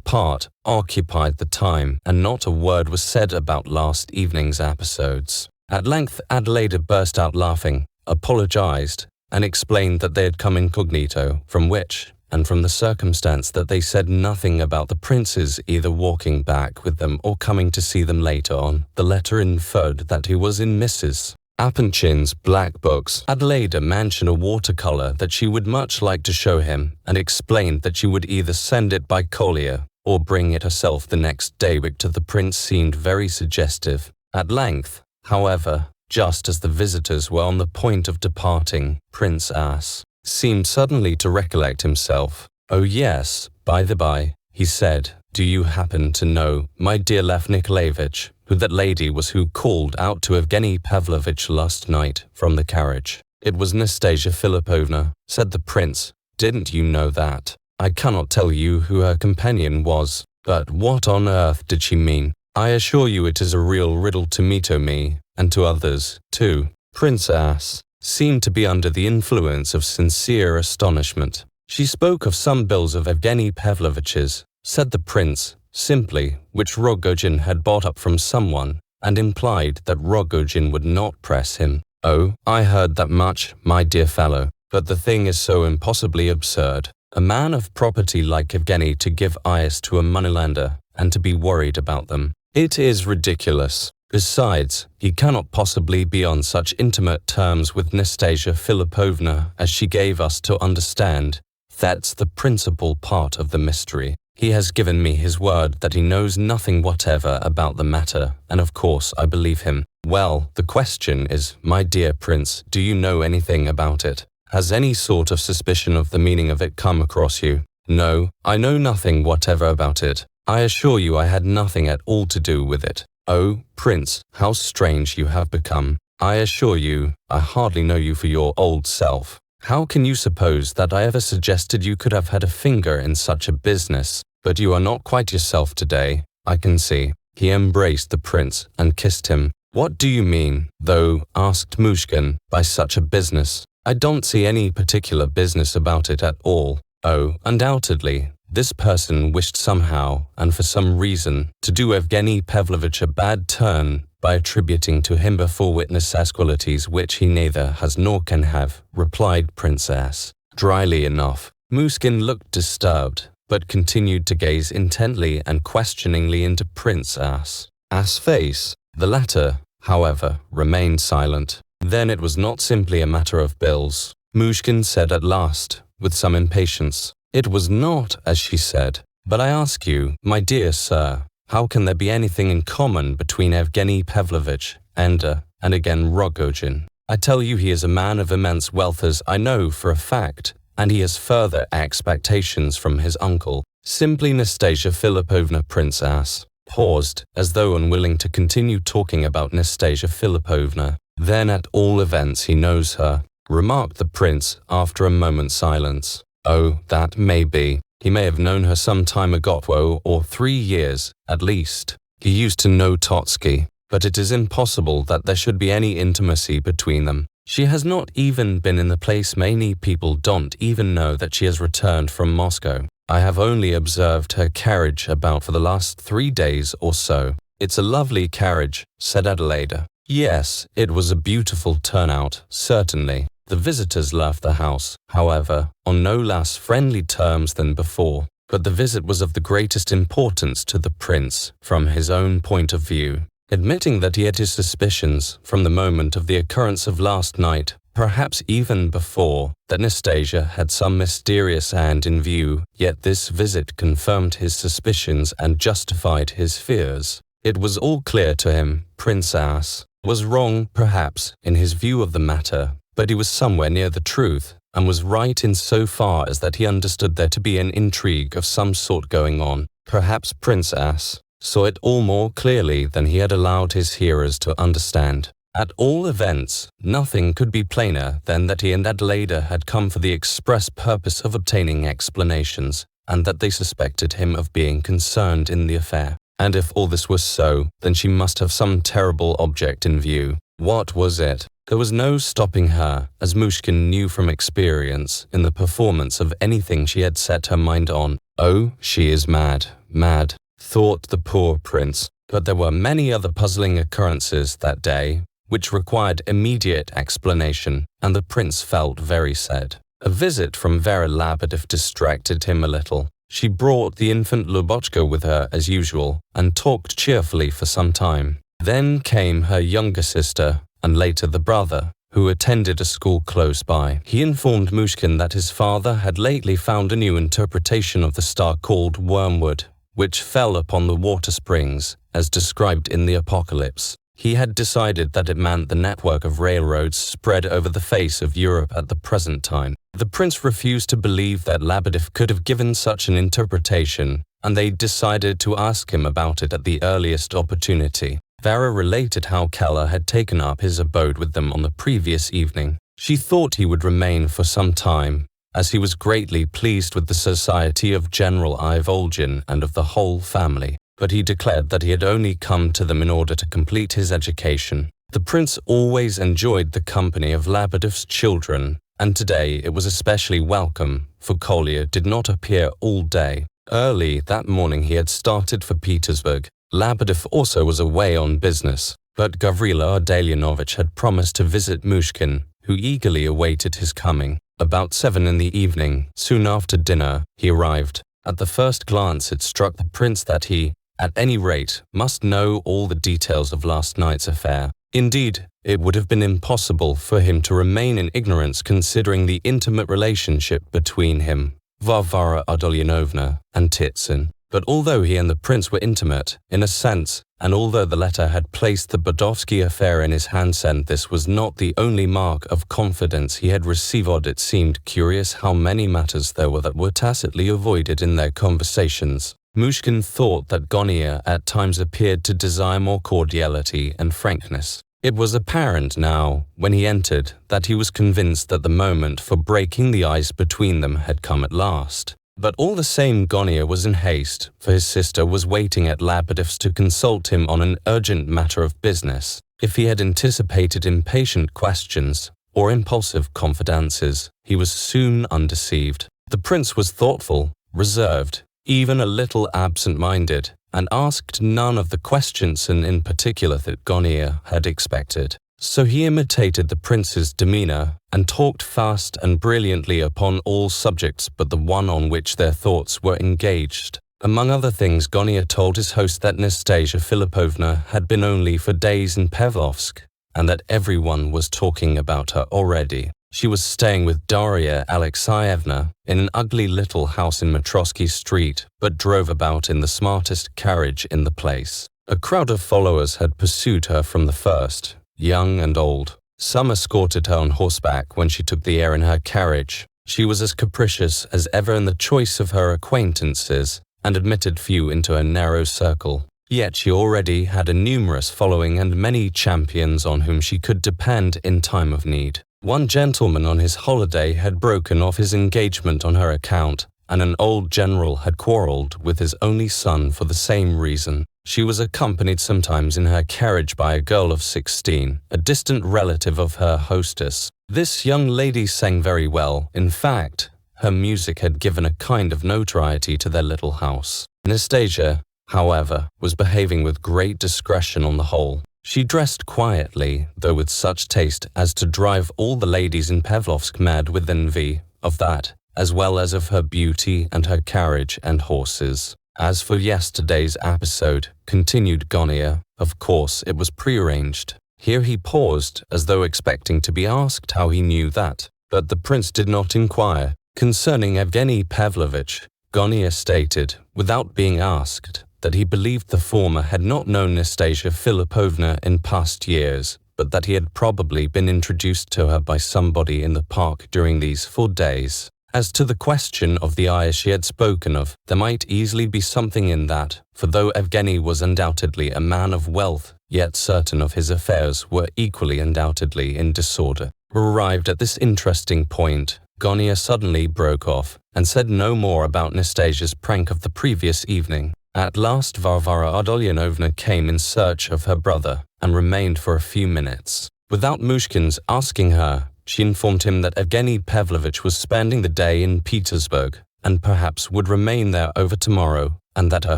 part, occupied the time, and not a word was said about last evening's episodes. At length Adelaida burst out laughing, apologized, and explained that they had come incognito, from which, and from the circumstance that they said nothing about the prince's either walking back with them or coming to see them later on, the letter inferred that he was in Mrs. Apanchin's black books. Adelaida mentioned a watercolor that she would much like to show him, and explained that she would either send it by collier or bring it herself the next day, which to the prince seemed very suggestive. At length, however, just as the visitors were on the point of departing, Prince S. seemed suddenly to recollect himself. "Oh yes, by the by," he said, "do you happen to know, my dear Lev Nikolayevich, who that lady was who called out to Evgeny Pavlovitch last night from the carriage?" "It was Nastasya Filippovna," said the prince. "Didn't you know that? I cannot tell you who her companion was, but what on earth did she mean? I assure you it is a real riddle to me, and to others, too." Prince S. seemed to be under the influence of sincere astonishment. "She spoke of some bills of Evgeny Pavlovitch's," said the prince, simply, "which Rogozhin had bought up from someone, and implied that Rogozhin would not press him." "Oh, I heard that much, my dear fellow, but the thing is so impossibly absurd. A man of property like Evgeny to give eyes to a moneylender, and to be worried about them. It is ridiculous. Besides, he cannot possibly be on such intimate terms with Nastasya Filippovna as she gave us to understand. That's the principal part of the mystery. He has given me his word that he knows nothing whatever about the matter, and of course I believe him. Well, the question is, my dear prince, do you know anything about it? Has any sort of suspicion of the meaning of it come across you?" "No, I know nothing whatever about it. I assure you I had nothing at all to do with it." "Oh, prince, how strange you have become. I assure you, I hardly know you for your old self. How can you suppose that I ever suggested you could have had a finger in such a business? But you are not quite yourself today, I can see." He embraced the prince and kissed him. "What do you mean, though?" asked Myshkin, "by such a business? I don't see any particular business about it at all." "Oh, undoubtedly. This person wished somehow, and for some reason, to do Evgeny Pavlovitch a bad turn by attributing to him before witnesses qualities which he neither has nor can have," replied Princess, dryly enough. Myshkin looked disturbed, but continued to gaze intently and questioningly into Prince S.'s face. The latter, however, remained silent. "Then it was not simply a matter of bills," Myshkin said at last, with some impatience. "It was not, as she said. But I ask you, my dear sir, how can there be anything in common between Evgeny Pavlovitch and again Rogozhin? I tell you he is a man of immense wealth, as I know for a fact, and he has further expectations from his uncle." Simply Nastasya Filippovna. Prince S. paused, as though unwilling to continue talking about Nastasya Filippovna. "Then at all events he knows her." remarked the prince after a moment's silence. Oh, that may be. He may have known her some time ago, or 3 years, at least. He used to know Totsky, but it is impossible that there should be any intimacy between them. She has not even been in the place. Many people don't even know that she has returned from Moscow. I have only observed her carriage about for the last 3 days or so. It's a lovely carriage, said Adelaida. Yes, it was a beautiful turnout, certainly. The visitors left the house, however, on no less friendly terms than before, but the visit was of the greatest importance to the prince from his own point of view. Admitting that he had his suspicions from the moment of the occurrence of last night, perhaps even before, that Nastasya had some mysterious end in view, yet this visit confirmed his suspicions and justified his fears. It was all clear to him. Prince S. was wrong, perhaps, in his view of the matter, but he was somewhere near the truth, and was right in so far as that he understood there to be an intrigue of some sort going on. Perhaps Prince S. saw it all more clearly than he had allowed his hearers to understand. At all events, nothing could be plainer than that he and Adelaida had come for the express purpose of obtaining explanations, and that they suspected him of being concerned in the affair. And if all this was so, then she must have some terrible object in view. What was it? There was no stopping her, as Myshkin knew from experience, in the performance of anything she had set her mind on. Oh, she is mad, mad, thought the poor prince. But there were many other puzzling occurrences that day, which required immediate explanation, and the prince felt very sad. A visit from Vera Lebedev distracted him a little. She brought the infant Lubotshka with her as usual, and talked cheerfully for some time. Then came her younger sister, and later the brother, who attended a school close by. He informed Myshkin that his father had lately found a new interpretation of the star called Wormwood, which fell upon the water springs, as described in the Apocalypse. He had decided that it meant the network of railroads spread over the face of Europe at the present time. The prince refused to believe that Lebedev could have given such an interpretation, and they decided to ask him about it at the earliest opportunity. Vera related how Keller had taken up his abode with them on the previous evening. She thought he would remain for some time, as he was greatly pleased with the society of General Ivolgin and of the whole family, but he declared that he had only come to them in order to complete his education. The prince always enjoyed the company of Lebedev's children, and today it was especially welcome, for Kolya did not appear all day. Early that morning he had started for Petersburg. Lebedev also was away on business, but Gavrila Ardalionovich had promised to visit Myshkin, who eagerly awaited his coming. About 7 in the evening, soon after dinner, he arrived. At the first glance it struck the prince that he, at any rate, must know all the details of last night's affair. Indeed, it would have been impossible for him to remain in ignorance considering the intimate relationship between him, Varvara Ardalionovna, and Titsin. But although he and the prince were intimate, in a sense, and although the letter had placed the Bodovsky affair in his hands, and this was not the only mark of confidence he had received, it seemed curious how many matters there were that were tacitly avoided in their conversations. Myshkin thought that Gonia at times appeared to desire more cordiality and frankness. It was apparent now, when he entered, that he was convinced that the moment for breaking the ice between them had come at last. But all the same Gonia was in haste, for his sister was waiting at Lebedev's to consult him on an urgent matter of business. If he had anticipated impatient questions or impulsive confidences, he was soon undeceived. The prince was thoughtful, reserved, even a little absent-minded, and asked none of the questions in particular that Gonia had expected. So he imitated the prince's demeanor and talked fast and brilliantly upon all subjects but the one on which their thoughts were engaged. Among other things, Gonia told his host that Nastasya Filippovna had been only for days in Pavlovsk, and that everyone was talking about her already. She was staying with Daria Alexeyevna in an ugly little house in Matrosky Street, but drove about in the smartest carriage in the place. A crowd of followers had pursued her from the first, young and old. Some escorted her on horseback when she took the air in her carriage. She was as capricious as ever in the choice of her acquaintances, and admitted few into her narrow circle. Yet she already had a numerous following and many champions on whom she could depend in time of need. One gentleman on his holiday had broken off his engagement on her account, and an old general had quarrelled with his only son for the same reason. She was accompanied sometimes in her carriage by a girl of 16, a distant relative of her hostess. This young lady sang very well. In fact, her music had given a kind of notoriety to their little house. Nastasya, however, was behaving with great discretion on the whole. She dressed quietly, though with such taste as to drive all the ladies in Pavlovsk mad with envy of that, as well as of her beauty and her carriage and horses. As for yesterday's episode, continued Gania, of course it was prearranged. Here he paused, as though expecting to be asked how he knew that. But the prince did not inquire. Concerning Evgeny Pavlovich, Gania stated, without being asked, that he believed the former had not known Nastasya Filippovna in past years, but that he had probably been introduced to her by somebody in the park during these 4 days. As to the question of the eyes she had spoken of, there might easily be something in that, for though Evgeny was undoubtedly a man of wealth, yet certain of his affairs were equally undoubtedly in disorder. Arrived at this interesting point, Gania suddenly broke off, and said no more about Nastasya's prank of the previous evening. At last Varvara Ardalyonovna came in search of her brother, and remained for a few minutes. Without Myshkin's asking her, she informed him that Evgeny Pavlovich was spending the day in Petersburg, and perhaps would remain there over tomorrow, and that her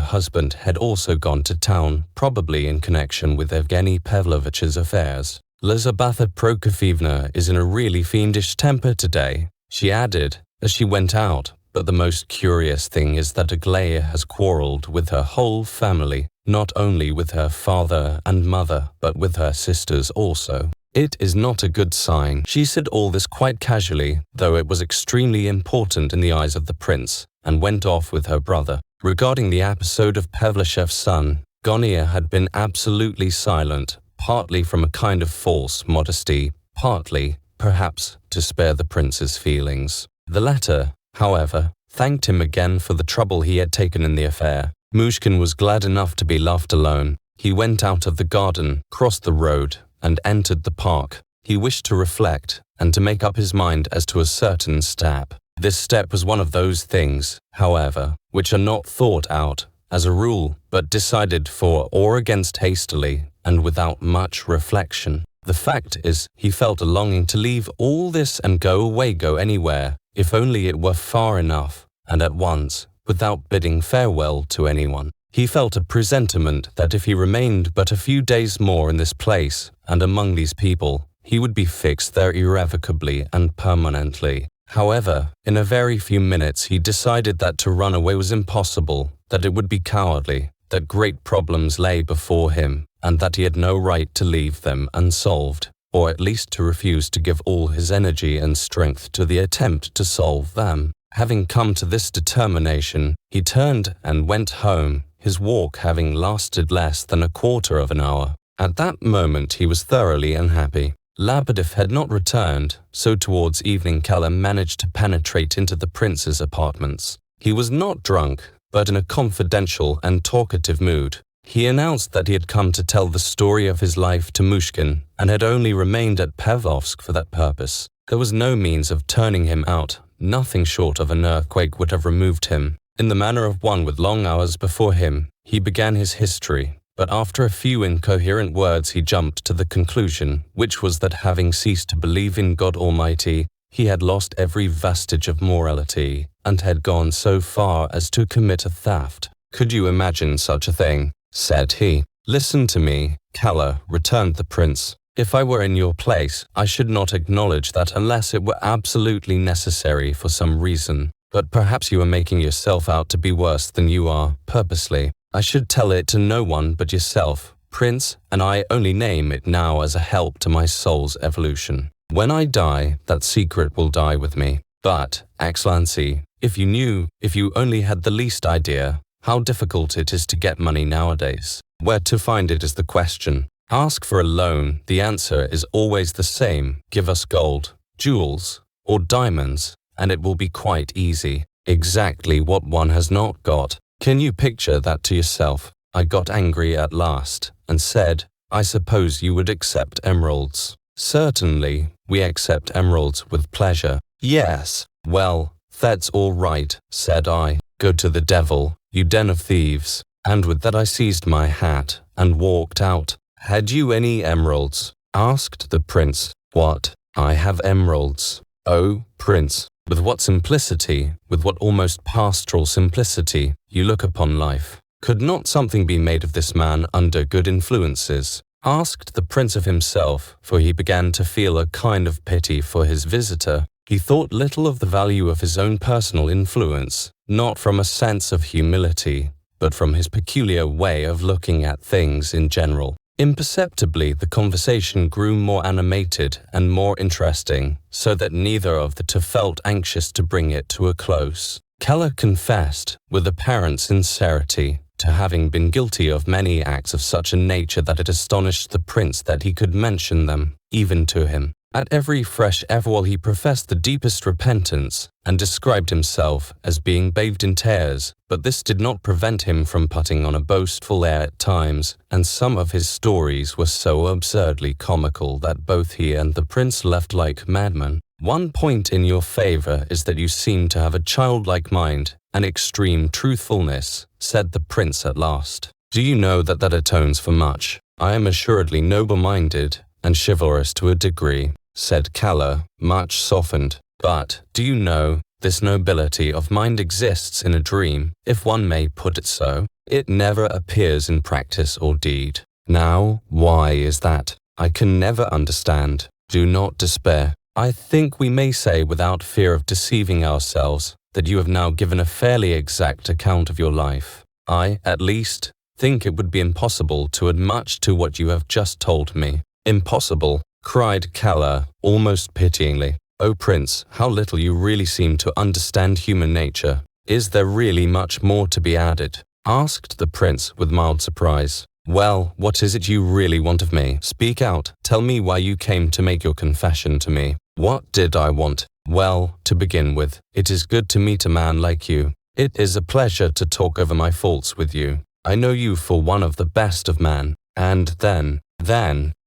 husband had also gone to town, probably in connection with Evgeny Pavlovich's affairs. Lizabetha Prokofievna is in a really fiendish temper today, she added, as she went out, but the most curious thing is that Aglaya has quarrelled with her whole family, not only with her father and mother, but with her sisters also. It is not a good sign. She said all this quite casually, though it was extremely important in the eyes of the prince, and went off with her brother. Regarding the episode of Pavlishev's son, Gania had been absolutely silent, partly from a kind of false modesty, partly, perhaps, to spare the prince's feelings. The latter, however, thanked him again for the trouble he had taken in the affair. Myshkin was glad enough to be left alone. He went out of the garden, crossed the road, and entered the park. He wished to reflect, and to make up his mind as to a certain step. This step was one of those things, however, which are not thought out, as a rule, but decided for or against hastily, and without much reflection. The fact is, he felt a longing to leave all this and go anywhere, if only it were far enough, and at once, without bidding farewell to anyone. He felt a presentiment that if he remained but a few days more in this place, and among these people, he would be fixed there irrevocably and permanently. However, in a very few minutes he decided that to run away was impossible, that it would be cowardly, that great problems lay before him, and that he had no right to leave them unsolved, or at least to refuse to give all his energy and strength to the attempt to solve them. Having come to this determination, he turned and went home, his walk having lasted less than a quarter of an hour. At that moment he was thoroughly unhappy. Lebedev had not returned, so towards evening Keller managed to penetrate into the prince's apartments. He was not drunk, but in a confidential and talkative mood. He announced that he had come to tell the story of his life to Myshkin, and had only remained at Pavlovsk for that purpose. There was no means of turning him out. Nothing short of an earthquake would have removed him. In the manner of one with long hours before him, he began his history, but after a few incoherent words he jumped to the conclusion, which was that having ceased to believe in God Almighty, he had lost every vestige of morality, and had gone so far as to commit a theft. "Could you imagine such a thing?" said he. "Listen to me, Keller," returned the prince. "If I were in your place, I should not acknowledge that unless it were absolutely necessary for some reason. But perhaps you are making yourself out to be worse than you are, purposely. I should tell it to no one but yourself, Prince, and I only name it now as a help to my soul's evolution. When I die, that secret will die with me. But, Excellency, if you only had the least idea, how difficult it is to get money nowadays. Where to find it is the question. Ask for a loan, the answer is always the same. Give us gold, jewels, or diamonds, and it will be quite easy. Exactly what one has not got. Can you picture that to yourself? I got angry at last, and said, I suppose you would accept emeralds. Certainly, we accept emeralds with pleasure. Yes, well, that's all right, said I. Go to the devil, you den of thieves. And with that I seized my hat and walked out. Had you any emeralds? Asked the prince. What? I have emeralds. Oh, prince, with what simplicity, with what almost pastoral simplicity, you look upon life. Could not something be made of this man under good influences? Asked the prince of himself, for he began to feel a kind of pity for his visitor. He thought little of the value of his own personal influence, not from a sense of humility, but from his peculiar way of looking at things in general. Imperceptibly, the conversation grew more animated and more interesting, so that neither of the two felt anxious to bring it to a close. Keller confessed, with apparent sincerity, to having been guilty of many acts of such a nature that it astonished the prince that he could mention them, even to him. At every fresh interval he professed the deepest repentance, and described himself as being bathed in tears, but this did not prevent him from putting on a boastful air at times, and some of his stories were so absurdly comical that both he and the prince left like madmen. One point in your favor is that you seem to have a childlike mind, and extreme truthfulness, said the prince at last. Do you know that that atones for much? I am assuredly noble-minded, and chivalrous to a degree, said Keller, much softened. But, do you know, this nobility of mind exists in a dream, if one may put it so. It never appears in practice or deed. Now, why is that? I can never understand. Do not despair. I think we may say without fear of deceiving ourselves that you have now given a fairly exact account of your life. I, at least, think it would be impossible to add much to what you have just told me. Impossible, cried Keller, almost pityingly. Oh, Prince, how little you really seem to understand human nature. Is there really much more to be added? Asked the prince with mild surprise. Well, what is it you really want of me? Speak out. Tell me why you came to make your confession to me. What did I want? Well, to begin with, it is good to meet a man like you. It is a pleasure to talk over my faults with you. I know you for one of the best of men. And then,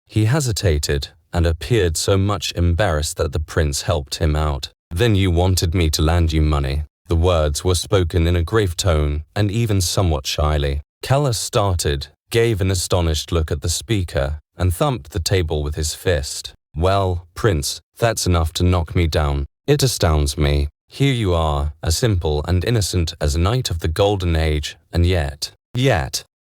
he hesitated and appeared so much embarrassed that the prince helped him out. Then you wanted me to lend you money. The words were spoken in a grave tone and even somewhat shyly. Keller started, gave an astonished look at the speaker, and thumped the table with his fist. Well, Prince, that's enough to knock me down. It astounds me. Here you are, as simple and innocent as a knight of the golden age, and yet,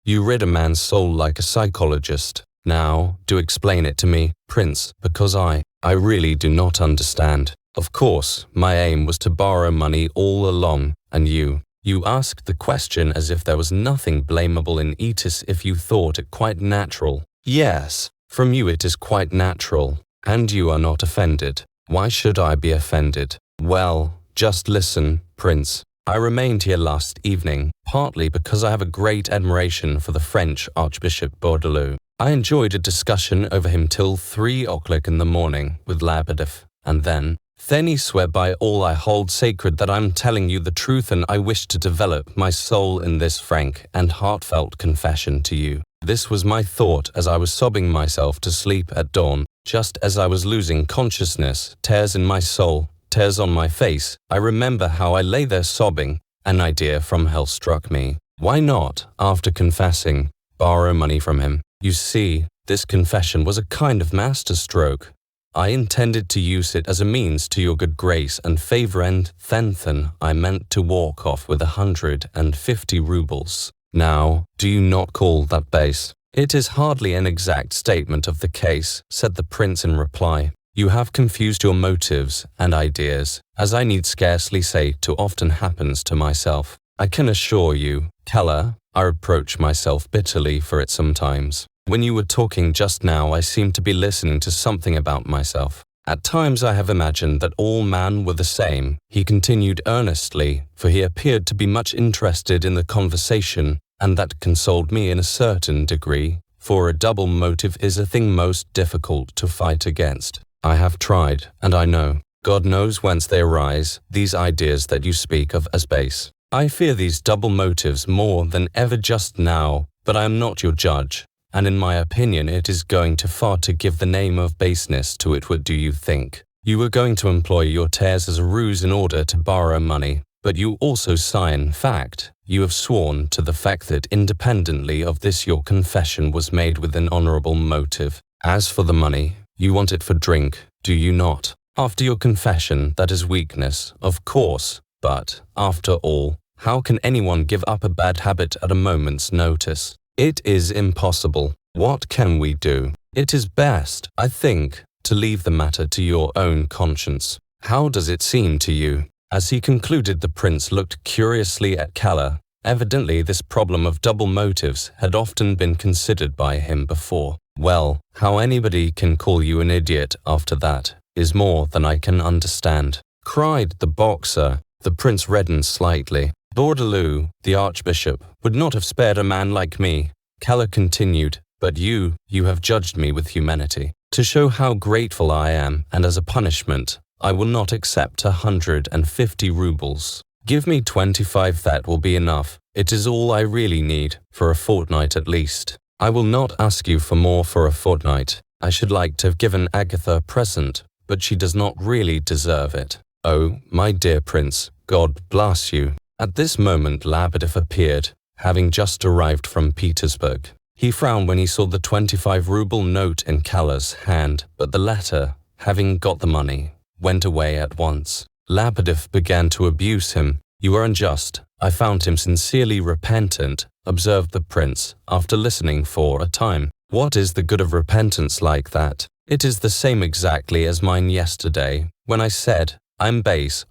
you read a man's soul like a psychologist. Now, do explain it to me, Prince, because I really do not understand. Of course, my aim was to borrow money all along, and you asked the question as if there was nothing blamable in it, as if you thought it quite natural. Yes, from you it is quite natural, and you are not offended. Why should I be offended? Well, just listen, Prince. I remained here last evening, partly because I have a great admiration for the French Archbishop Bourdelot. I enjoyed a discussion over him till 3 o'clock in the morning with Labadeff, and then he swear by all I hold sacred that I'm telling you the truth, and I wish to develop my soul in this frank and heartfelt confession to you. This was my thought as I was sobbing myself to sleep at dawn, just as I was losing consciousness, tears in my soul, tears on my face. I remember how I lay there sobbing. An idea from hell struck me. Why not, after confessing, borrow money from him? You see, this confession was a kind of masterstroke. I intended to use it as a means to your good grace and favor, and then I meant to walk off with 150 rubles. Now, do you not call that base? It is hardly an exact statement of the case, said the prince in reply. You have confused your motives and ideas, as I need scarcely say too often happens to myself. I can assure you, Keller, I reproach myself bitterly for it sometimes. When you were talking just now, I seemed to be listening to something about myself. At times I have imagined that all men were the same, he continued earnestly, for he appeared to be much interested in the conversation, and that consoled me in a certain degree, for a double motive is a thing most difficult to fight against. I have tried, and I know, God knows whence they arise, these ideas that you speak of as base. I fear these double motives more than ever just now, but I am not your judge. and in my opinion it is going too far to give the name of baseness to it. What do you think? You were going to employ your tears as a ruse in order to borrow money, but you also sign fact. You have sworn to the fact that independently of this your confession was made with an honorable motive. As for the money, you want it for drink, do you not? After your confession, that is weakness, of course, but, after all, how can anyone give up a bad habit at a moment's notice? It is impossible. What can we do? It is best, I think, to leave the matter to your own conscience. How does it seem to you? As he concluded, the prince looked curiously at Kala. Evidently, this problem of double motives had often been considered by him before. Well, how anybody can call you an idiot after that is more than I can understand, cried the boxer. The prince reddened slightly. Bourdaloue, the archbishop, would not have spared a man like me. Kala continued, but you have judged me with humanity. To show how grateful I am, and as a punishment, I will not accept 150 rubles. Give me 25, that will be enough. It is all I really need, for a fortnight at least. I will not ask you for more for a fortnight. I should like to have given Agatha a present, but she does not really deserve it. Oh, my dear prince, God bless you. At this moment Lebedev appeared, having just arrived from Petersburg. He frowned when he saw the 25-ruble note in Kala's hand, but the latter, having got the money, went away at once. Lebedev began to abuse him. You are unjust. I found him sincerely repentant, observed the prince, after listening for a time. What is the good of repentance like that? It is the same exactly as mine yesterday, when I said, I am base,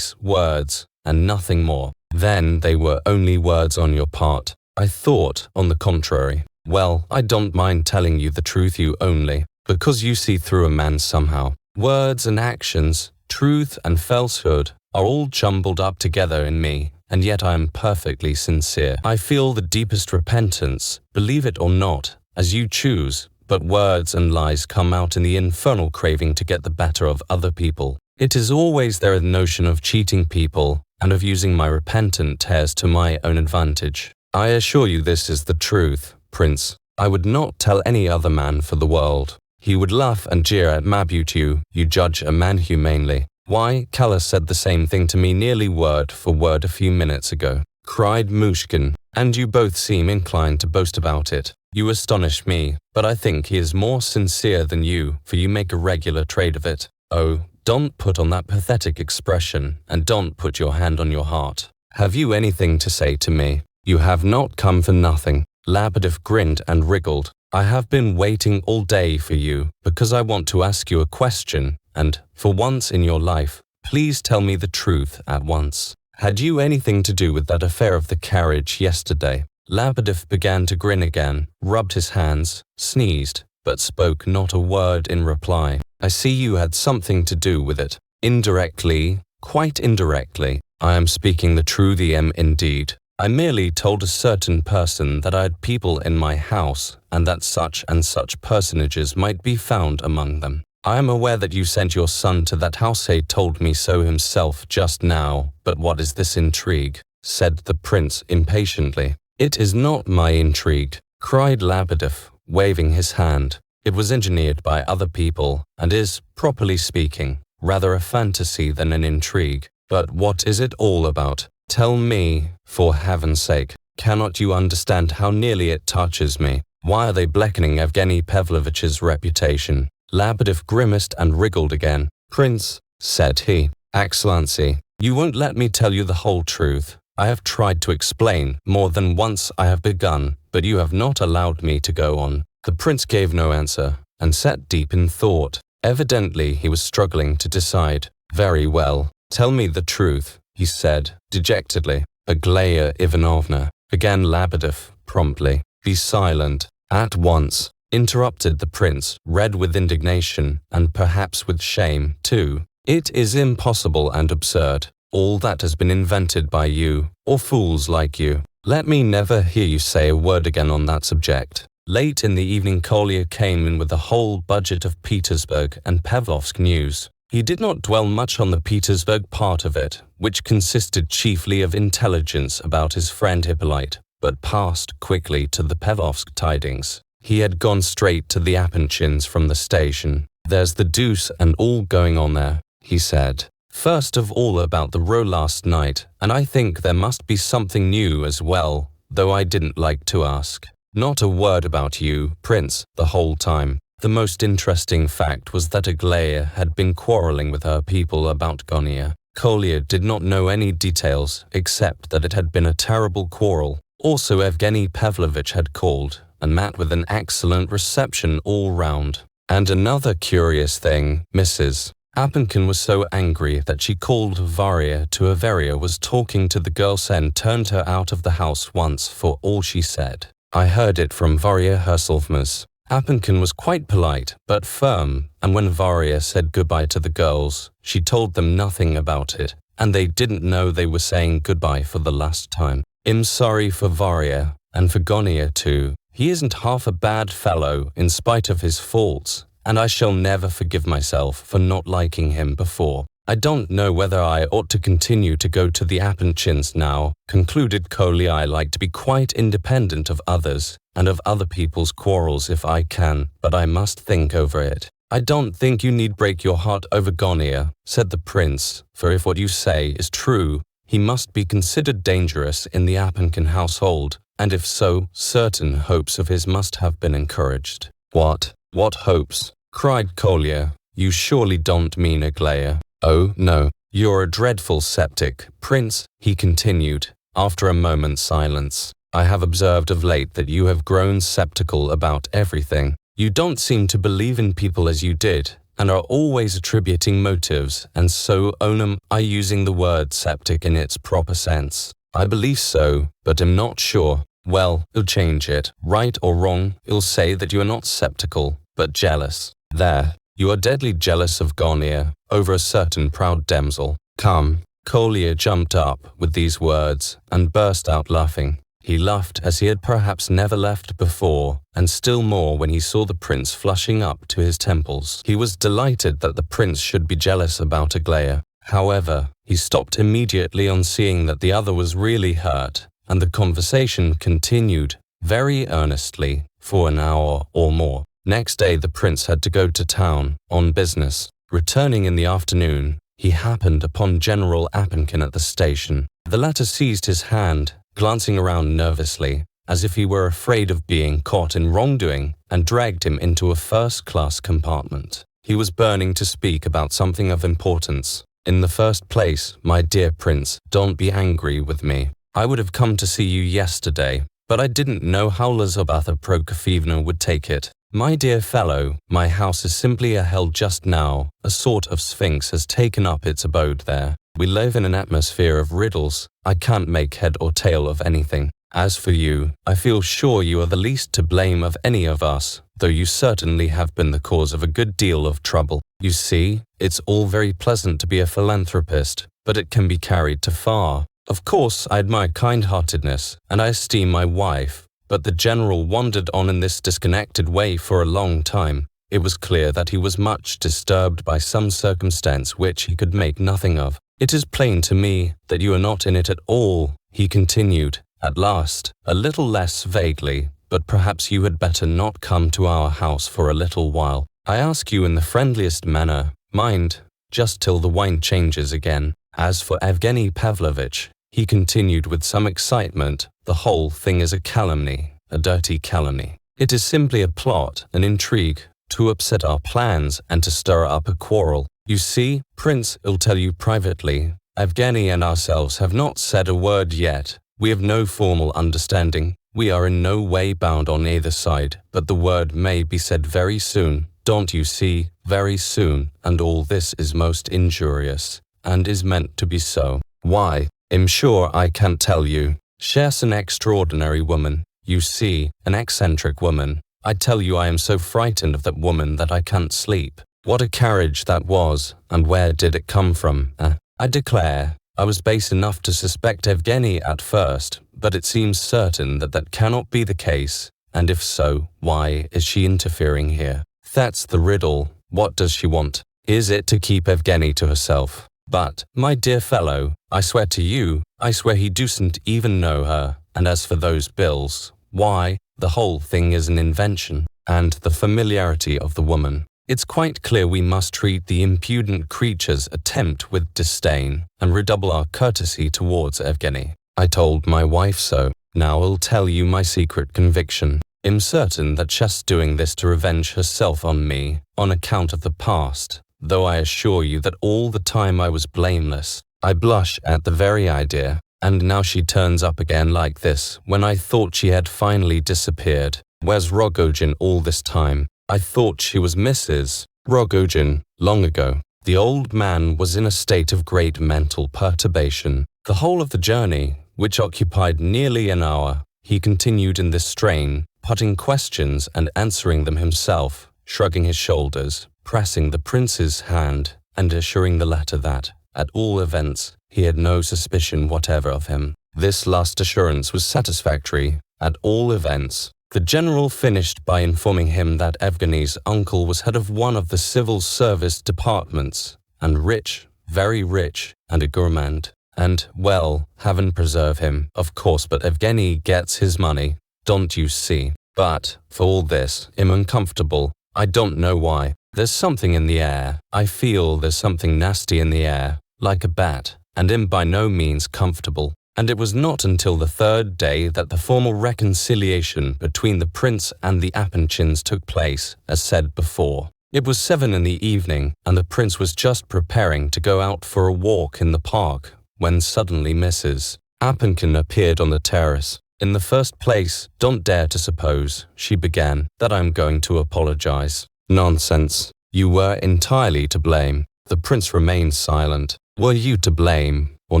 words, and nothing more. Then they were only words on your part. I thought, on the contrary. Well, I don't mind telling you the truth, you only, because you see through a man somehow. Words and actions, truth and falsehood, are all jumbled up together in me, and yet I am perfectly sincere. I feel the deepest repentance, believe it or not, as you choose, but words and lies come out in the infernal craving to get the better of other people. It is always there a notion of cheating people, and of using my repentant tears to my own advantage. I assure you this is the truth, prince. I would not tell any other man for the world. He would laugh and jeer at Mabut you judge a man humanely. Why, Kala said the same thing to me nearly word for word a few minutes ago, cried Myshkin, and you both seem inclined to boast about it. You astonish me, but I think he is more sincere than you, for you make a regular trade of it. Oh, don't put on that pathetic expression, and don't put your hand on your heart. Have you anything to say to me? You have not come for nothing. Lebedev grinned and wriggled. I have been waiting all day for you, because I want to ask you a question, and, for once in your life, please tell me the truth at once. Had you anything to do with that affair of the carriage yesterday? Lebedev began to grin again, rubbed his hands, sneezed, but spoke not a word in reply. I see you had something to do with it. Indirectly, quite indirectly. I am speaking the truth, indeed. I merely told a certain person that I had people in my house, and that such and such personages might be found among them. I am aware that you sent your son to that house. He told me so himself just now, but what is this intrigue? Said the prince impatiently. It is not my intrigue, cried Lebedev, waving his hand. It was engineered by other people, and is, properly speaking, rather a fantasy than an intrigue. But what is it all about? Tell me, for heaven's sake. Cannot you understand how nearly it touches me? Why are they blackening Evgeny Pavlovich's reputation? Lebedev grimaced and wriggled again. Prince, said he, Excellency, you won't let me tell you the whole truth. I have tried to explain, more than once I have begun, but you have not allowed me to go on. The prince gave no answer, and sat deep in thought. Evidently he was struggling to decide. Very well, tell me the truth, he said, dejectedly. Aglaya Ivanovna, began Lebedev promptly. Be silent. At once, interrupted the prince, red with indignation, and perhaps with shame, too. It is impossible and absurd. All that has been invented by you, or fools like you. Let me never hear you say a word again on that subject. Late in the evening Kolya came in with the whole budget of Petersburg and Pavlovsk news. He did not dwell much on the Petersburg part of it, which consisted chiefly of intelligence about his friend Hippolyte, but passed quickly to the Pavlovsk tidings. He had gone straight to the Apanchins from the station. "There's the deuce and all going on there," he said. "First of all about the row last night, and I think there must be something new as well, though I didn't like to ask. Not a word about you, Prince, the whole time. The most interesting fact was that Aglaya had been quarrelling with her people about Gonia. Kolya did not know any details except that it had been a terrible quarrel. Also Evgeny Pavlovich had called and met with an excellent reception all round. And another curious thing, Mrs. Apankin was so angry that she called Varya to a Varya was talking to the girl and turned her out of the house once for all she said. I heard it from Varya herself. Ms. Apankin was quite polite but firm, and when Varya said goodbye to the girls, she told them nothing about it, and they didn't know they were saying goodbye for the last time. I'm sorry for Varya, and for Gonia too. He isn't half a bad fellow in spite of his faults, and I shall never forgive myself for not liking him before. I don't know whether I ought to continue to go to the Apanchins now," concluded Kolya. "I like to be quite independent of others and of other people's quarrels if I can, but I must think over it." "I don't think you need break your heart over Gonia," said the prince, "for if what you say is true, he must be considered dangerous in the Apankin household, and if so, certain hopes of his must have been encouraged." What hopes?" cried Kolya. "You surely don't mean Aglaya?" "Oh, no. You're a dreadful sceptic, Prince," he continued, after a moment's silence. "I have observed of late that you have grown sceptical about everything. You don't seem to believe in people as you did, and are always attributing motives, and so onum I using the word sceptic in its proper sense. I believe so, but am not sure. Well, you'll change it. Right or wrong, you'll say that you are not sceptical, but jealous. There, you are deadly jealous of Gonia, over a certain proud damsel. Come." Kolya jumped up with these words and burst out laughing. He laughed as he had perhaps never laughed before, and still more when he saw the prince flushing up to his temples. He was delighted that the prince should be jealous about Aglaya. However, he stopped immediately on seeing that the other was really hurt, and the conversation continued very earnestly for an hour or more. Next day the prince had to go to town on business. Returning in the afternoon, he happened upon General Apankin at the station. The latter seized his hand, glancing around nervously, as if he were afraid of being caught in wrongdoing, and dragged him into a first-class compartment. He was burning to speak about something of importance. "In the first place, my dear prince, don't be angry with me. I would have come to see you yesterday, but I didn't know how Lizaveta Prokofyevna would take it. My dear fellow, my house is simply a hell just now. A sort of sphinx has taken up its abode there. We live in an atmosphere of riddles. I can't make head or tail of anything. As for you, I feel sure you are the least to blame of any of us, though you certainly have been the cause of a good deal of trouble. You see, it's all very pleasant to be a philanthropist, but it can be carried too far. Of course, I admire kind-heartedness, and I esteem my wife, but the general wandered on in this disconnected way for a long time. It was clear that he was much disturbed by some circumstance which he could make nothing of. It is plain to me that you are not in it at all," he continued, at last, a little less vaguely, "but perhaps you had better not come to our house for a little while. I ask you in the friendliest manner, mind, just till the wine changes again. As for Evgeny Pavlovich," he continued with some excitement, "the whole thing is a calumny, a dirty calumny. It is simply a plot, an intrigue, to upset our plans and to stir up a quarrel. You see, Prince, I'll tell you privately, Evgeny and ourselves have not said a word yet. We have no formal understanding. We are in no way bound on either side, but the word may be said very soon. Don't you see, very soon, and all this is most injurious, and is meant to be so. Why, I'm sure I can't tell you. She's an extraordinary woman. You see, an eccentric woman. I tell you I am so frightened of that woman that I can't sleep. What a carriage that was, and where did it come from? I declare, I was base enough to suspect Evgeny at first, but it seems certain that that cannot be the case, and if so, why is she interfering here? That's the riddle. What does she want? Is it to keep Evgeny to herself? But, my dear fellow, I swear to you, I swear he doesn't even know her, and as for those bills, why, The whole thing is an invention, and the familiarity of the woman. It's quite clear we must treat the impudent creature's attempt with disdain and redouble our courtesy towards Evgeny. I told my wife so. Now I'll tell you my secret conviction. I'm certain that she's doing this to revenge herself on me, on account of the past, though I assure you that all the time I was blameless. I blush at the very idea, and now she turns up again like this, when I thought she had finally disappeared. Where's Rogozhin all this time? I thought she was Mrs. Rogozhin long ago. The old man was in a state of great mental perturbation. The whole of the journey, which occupied nearly an hour, he continued in this strain, putting questions and answering them himself, shrugging his shoulders, pressing the prince's hand, and assuring the latter that, at all events, he had no suspicion whatever of him. This last assurance was satisfactory, at all events. The general finished by informing him that Evgeny's uncle was head of one of the civil service departments, and rich, very rich, and a gourmand. And, well, heaven preserve him, of course, but Evgeny gets his money, don't you see? But, for all this, I'm uncomfortable. I don't know why. There's something in the air. I feel there's something nasty in the air, like a bat, and I'm by no means comfortable. And it was not until the third day that the formal reconciliation between the prince and the Appenchins took place, as said before. It was 7 in the evening, and the prince was just preparing to go out for a walk in the park, when suddenly Mrs. Appenkin appeared on the terrace. In the first place, don't dare to suppose, she began, that I'm going to apologize. Nonsense. You were entirely to blame. The prince remained silent. Were you to blame, or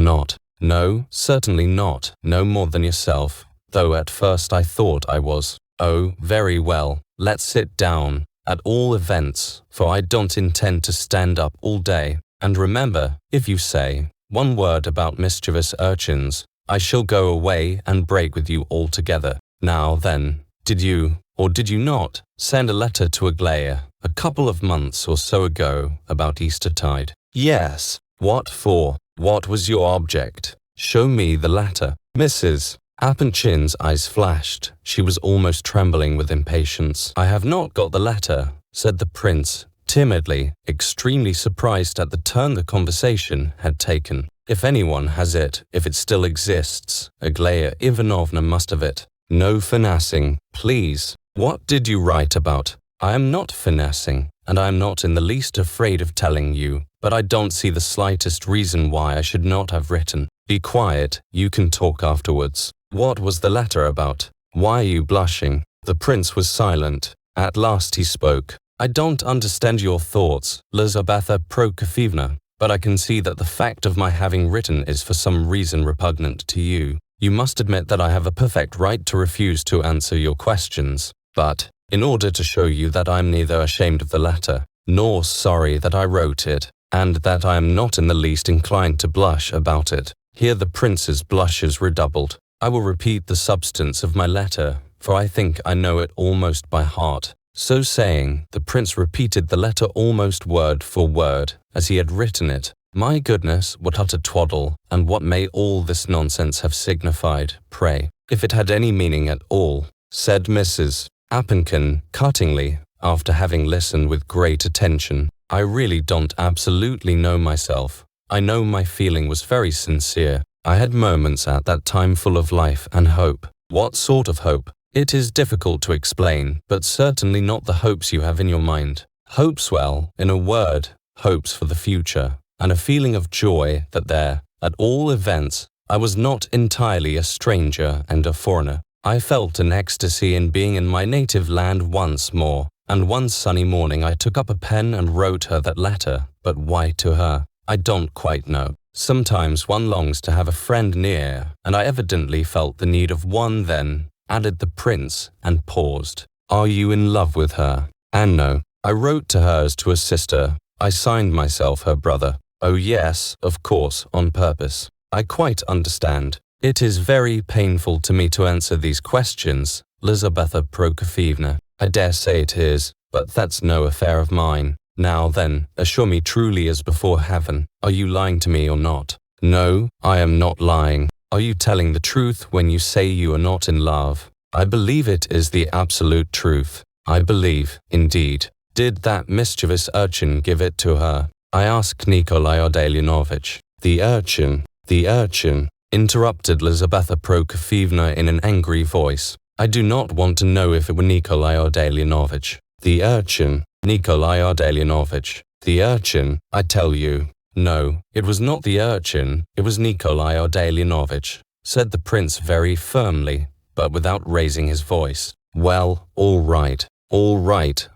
not? No, certainly not, no more than yourself, though at first I thought I was. Oh, very well, let's sit down, at all events, for I don't intend to stand up all day. And remember, if you say one word about mischievous urchins, I shall go away and break with you altogether. Now then, did you, or did you not, send a letter to Aglaya a couple of months or so ago about Eastertide? Yes. What for? What was your object? Show me the letter. Mrs. Appenchin's eyes flashed. She was almost trembling with impatience. I have not got the letter, said the prince, timidly, extremely surprised at the turn the conversation had taken. If anyone has it, if it still exists, Aglaya Ivanovna must have it. No finessing, please. What did you write about? I am not finessing, and I am not in the least afraid of telling you, but I don't see the slightest reason why I should not have written. Be quiet, you can talk afterwards. What was the letter about? Why are you blushing? The prince was silent. At last he spoke. I don't understand your thoughts, Lizabetha Prokofyevna, but I can see that the fact of my having written is for some reason repugnant to you. You must admit that I have a perfect right to refuse to answer your questions. But, in order to show you that I am neither ashamed of the letter, nor sorry that I wrote it, and that I am not in the least inclined to blush about it. Here the prince's blushes redoubled. I will repeat the substance of my letter, for I think I know it almost by heart. So saying, the prince repeated the letter almost word for word, as he had written it. My goodness, what utter twaddle, and what may all this nonsense have signified, pray, if it had any meaning at all, said Mrs. Appenkin, cuttingly, after having listened with great attention. I really don't absolutely know myself. I know my feeling was very sincere. I had moments at that time full of life and hope. What sort of hope? It is difficult to explain, but certainly not the hopes you have in your mind. Hopes, well, in a word, hopes for the future, and a feeling of joy that there, at all events, I was not entirely a stranger and a foreigner. I felt an ecstasy in being in my native land once more. And one sunny morning I took up a pen and wrote her that letter, but why to her? I don't quite know. Sometimes one longs to have a friend near, and I evidently felt the need of one then, added the prince, and paused. Are you in love with her? And no. I wrote to her as to a sister. I signed myself her brother. Oh yes, of course, on purpose. I quite understand. It is very painful to me to answer these questions, Lizabetha Prokofyevna. I dare say it is, but that's no affair of mine. Now then, assure me truly as before heaven, are you lying to me or not? No, I am not lying. Are you telling the truth when you say you are not in love? I believe it is the absolute truth. I believe, indeed. Did that mischievous urchin give it to her? I asked Nikolai Ardalionovich. The urchin, interrupted Lizaveta Prokofyevna in an angry voice. I do not want to know if it were Nikolai Ardalionovich. The urchin, Nikolai Ardalionovich. The urchin, I tell you. No, it was not the urchin, it was Nikolai Ardalionovich, said the prince very firmly, but without raising his voice. Well, all right,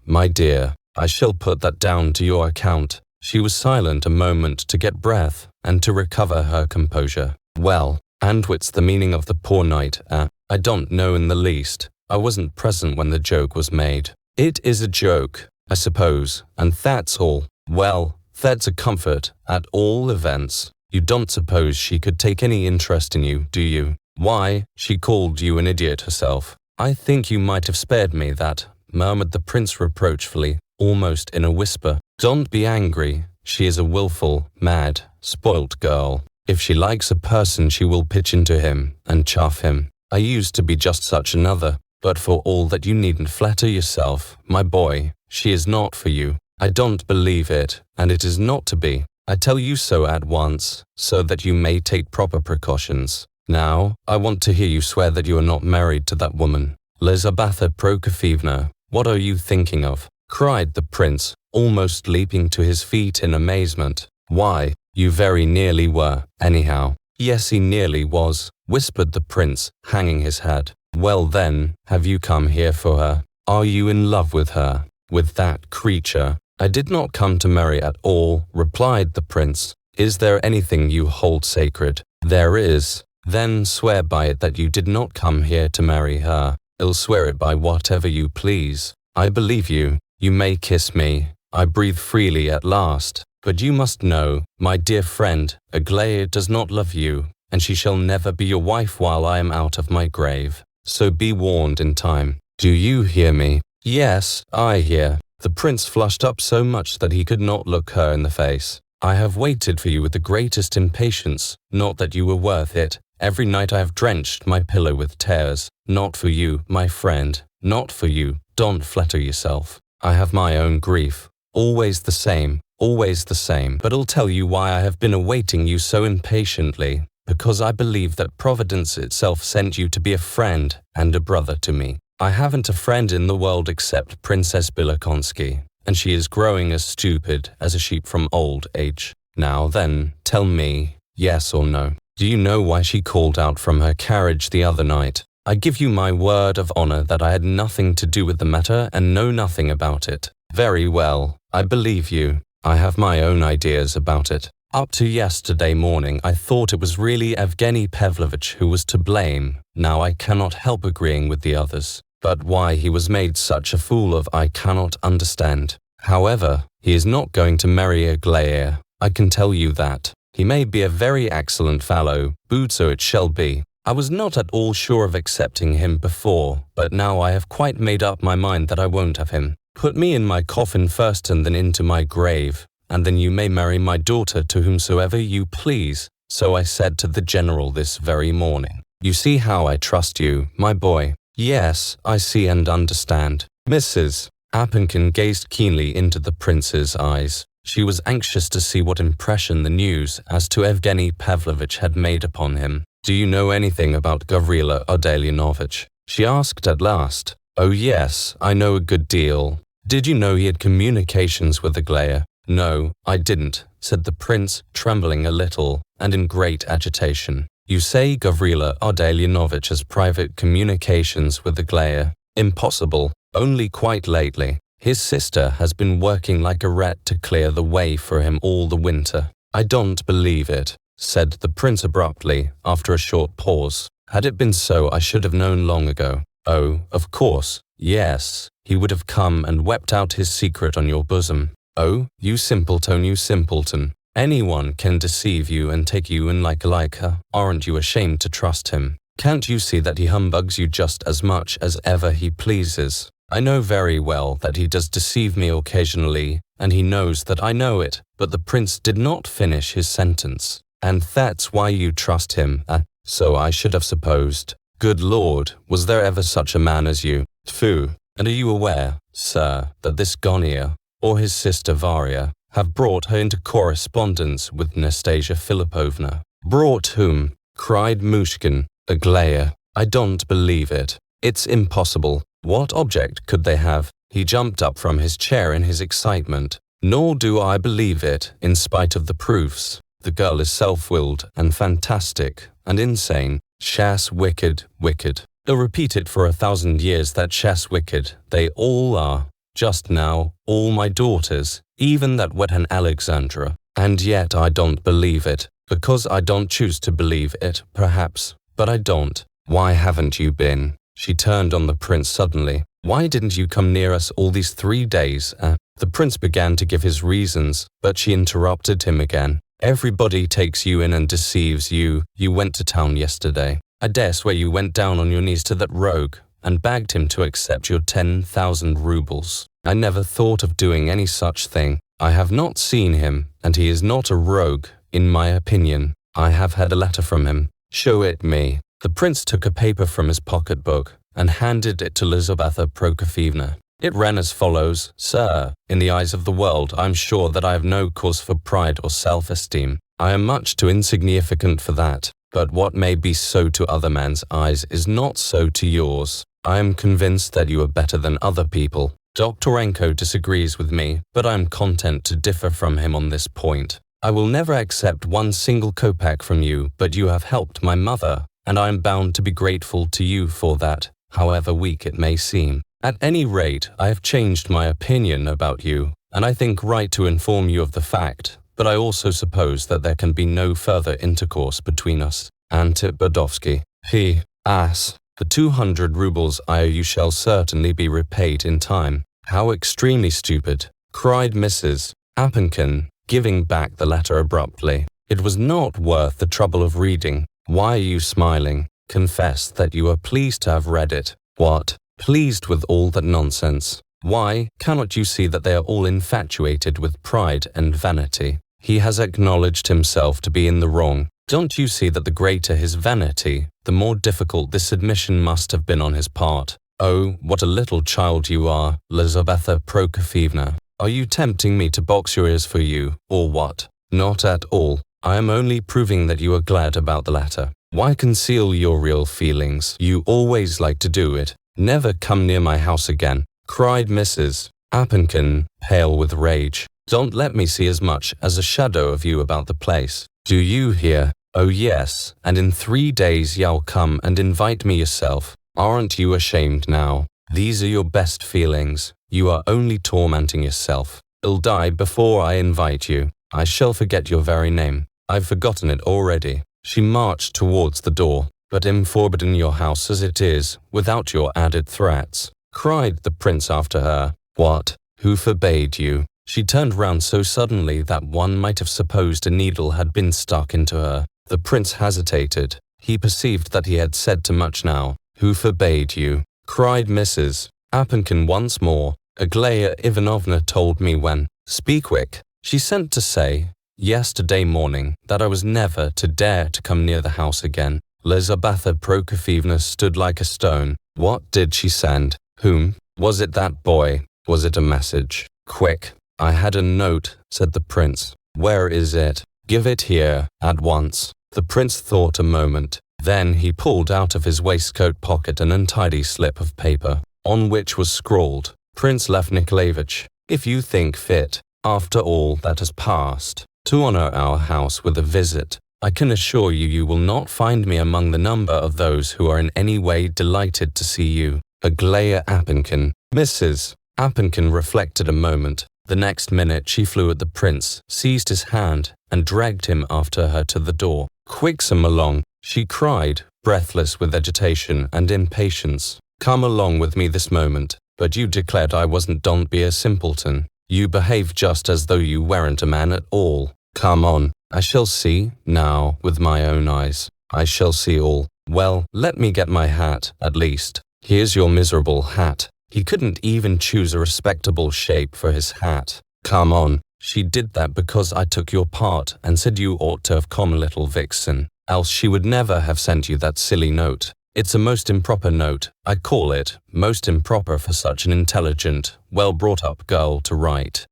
my dear. I shall put that down to your account. She was silent a moment to get breath and to recover her composure. Well, and what's the meaning of the poor knight, I don't know in the least. I wasn't present when the joke was made. It is a joke, I suppose, and that's all. Well, that's a comfort, at all events. You don't suppose she could take any interest in you, do you? Why, she called you an idiot herself. I think you might have spared me that, murmured the prince reproachfully, almost in a whisper. Don't be angry. She is a willful, mad, spoilt girl. If she likes a person she will pitch into him and chaff him. I used to be just such another, but for all that you needn't flatter yourself, my boy, she is not for you. I don't believe it, and it is not to be. I tell you so at once, so that you may take proper precautions. Now, I want to hear you swear that you are not married to that woman. Lizaveta Prokofyevna, what are you thinking of? Cried the prince, almost leaping to his feet in amazement. Why, you very nearly were, anyhow. Yes, he nearly was, whispered the prince, hanging his head. Well then, have you come here for her? Are you in love with her? With that creature? I did not come to marry at all, replied the prince. Is there anything you hold sacred? There is. Then swear by it that you did not come here to marry her. I'll swear it by whatever you please. I believe you. You may kiss me. I breathe freely at last. But you must know, my dear friend, Aglaya does not love you, and she shall never be your wife while I am out of my grave. So be warned in time. Do you hear me? Yes, I hear. The prince flushed up so much that he could not look her in the face. I have waited for you with the greatest impatience, not that you were worth it. Every night I have drenched my pillow with tears. Not for you, my friend, not for you. Don't flatter yourself. I have my own grief. Always the same, but I'll tell you why I have been awaiting you so impatiently. Because I believe that Providence itself sent you to be a friend and a brother to me. I haven't a friend in the world except Princess Bilokonsky, and she is growing as stupid as a sheep from old age. Now then, tell me, yes or no. Do you know why she called out from her carriage the other night? I give you my word of honor that I had nothing to do with the matter and know nothing about it. Very well, I believe you. I have my own ideas about it. Up to yesterday morning I thought it was really Evgeny Pavlovich who was to blame. Now I cannot help agreeing with the others. But why he was made such a fool of I cannot understand. However, he is not going to marry Aglaya. I can tell you that. He may be a very excellent fellow, but so it shall be. I was not at all sure of accepting him before, but now I have quite made up my mind that I won't have him. Put me in my coffin first and then into my grave, and then you may marry my daughter to whomsoever you please. So I said to the general this very morning. You see how I trust you, my boy. Yes, I see and understand. Mrs. Apenkin gazed keenly into the prince's eyes. She was anxious to see what impression the news as to Evgeny Pavlovich had made upon him. Do you know anything about Gavrila Ardalionovich? She asked at last. Oh yes, I know a good deal. Did you know he had communications with Aglaya? No, I didn't, said the prince, trembling a little and in great agitation. You say Gavrila Ardalionovich has private communications with Aglaya? Impossible. Only quite lately. His sister has been working like a rat to clear the way for him all the winter. I don't believe it, said the prince abruptly, after a short pause. Had it been so, I should have known long ago. Oh, of course, yes. He would have come and wept out his secret on your bosom. Oh, you simpleton, you simpleton. Anyone can deceive you and take you in like her. Aren't you ashamed to trust him? Can't you see that he humbugs you just as much as ever he pleases? I know very well that he does deceive me occasionally, and he knows that I know it, but the prince did not finish his sentence. And that's why you trust him, so I should have supposed. Good Lord, was there ever such a man as you? Tfu! And are you aware, sir, that this Gonia, or his sister Varia, have brought her into correspondence with Nastasya Filippovna? Brought whom? Cried Myshkin. Aglaya. I don't believe it. It's impossible. What object could they have? He jumped up from his chair in his excitement. Nor do I believe it, in spite of the proofs. The girl is self-willed and fantastic and insane. Chasse wicked, wicked. I'll repeat it for 1,000 years that chasse wicked. They all are. Just now, all my daughters, even that wet and Alexandra. And yet I don't believe it, because I don't choose to believe it, perhaps, but I don't. Why haven't you been? She turned on the prince suddenly. Why didn't you come near us all these 3 days? The prince began to give his reasons, but she interrupted him again. Everybody takes you in and deceives you. You went to town yesterday. I dare swear you went down on your knees to that rogue and begged him to accept your 10,000 rubles. I never thought of doing any such thing. I have not seen him, and he is not a rogue, in my opinion. I have had a letter from him. Show it me. The prince took a paper from his pocketbook and handed it to Lizaveta Prokofyevna. It ran as follows: Sir, in the eyes of the world, I am sure that I have no cause for pride or self-esteem. I am much too insignificant for that. But what may be so to other men's eyes is not so to yours. I am convinced that you are better than other people. Doktorenko disagrees with me, but I am content to differ from him on this point. I will never accept 1 single kopeck from you, but you have helped my mother, and I am bound to be grateful to you for that, however weak it may seem. At any rate, I have changed my opinion about you, and I think right to inform you of the fact, but I also suppose that there can be no further intercourse between us. Antip Bodovsky. He, ass. The 200 rubles I owe you shall certainly be repaid in time. How extremely stupid, cried Mrs. Appenkin, giving back the letter abruptly. It was not worth the trouble of reading. Why are you smiling? Confess that you are pleased to have read it. What? Pleased with all that nonsense? Why cannot you see that they are all infatuated with pride and vanity? He has acknowledged himself to be in the wrong. Don't you see that the greater his vanity, the more difficult this admission must have been on his part? Oh, what a little child you are, Lizaveta Prokofyevna. Are you tempting me to box your ears for you, or what? Not at all. I am only proving that you are glad about the letter. Why conceal your real feelings? You always like to do it. Never come near my house again, cried Mrs. Appenkin, pale with rage. Don't let me see as much as a shadow of you about the place. Do you hear? Oh yes, and in 3 days you'll come and invite me yourself. Aren't you ashamed now? These are your best feelings. You are only tormenting yourself. I'll die before I invite you. I shall forget your very name. I've forgotten it already. She marched towards the door. But I'm forbidden your house as it is, without your added threats, cried the prince after her. What? Who forbade you? She turned round so suddenly that one might have supposed a needle had been stuck into her. The prince hesitated. He perceived that he had said too much now. Who forbade you? Cried Mrs. Appenkin once more. Aglaya Ivanovna told me when. Speak quick. She sent to say, yesterday morning, that I was never to dare to come near the house again. Lizaveta Prokofyevna stood like a stone. What did she send? Whom? Was it that boy? Was it a message? Quick. I had a note, said the prince. Where is it? Give it here, at once. The prince thought a moment. Then he pulled out of his waistcoat pocket an untidy slip of paper, on which was scrawled, Prince Lev Nikolayevich, if you think fit, after all that has passed, to honor our house with a visit, I can assure you you will not find me among the number of those who are in any way delighted to see you. Aglaya Appenkin. Mrs. Appenkin reflected a moment. The next minute she flew at the prince, seized his hand, and dragged him after her to the door. Quicksome along, she cried, breathless with agitation and impatience. Come along with me this moment. But you declared I wasn't. Don't be a simpleton. You behave just as though you weren't a man at all. Come on. I shall see, now, with my own eyes. I shall see all. Well, let me get my hat, at least. Here's your miserable hat. He couldn't even choose a respectable shape for his hat. Come on. She did that because I took your part and said you ought to have come, little vixen. Else she would never have sent you that silly note. It's a most improper note. I call it most improper for such an intelligent, well-brought-up girl to write.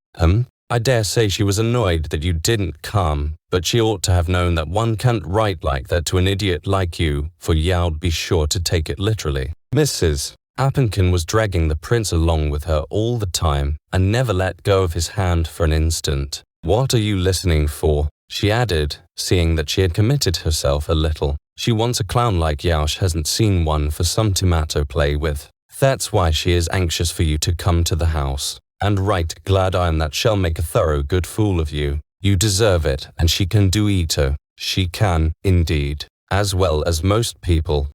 I dare say she was annoyed that you didn't come, but she ought to have known that one can't write like that to an idiot like you, for you'd be sure to take it literally. Mrs. Appenkin was dragging the prince along with her all the time, and never let go of his hand for an instant. What are you listening for? She added, seeing that she had committed herself a little. She wants a clown like Yash hasn't seen one for some tomato play with. That's why she is anxious for you to come to the house. And right glad I am that shall make a thorough good fool of you. You deserve it, and she can do ito. She can, indeed, as well as most people.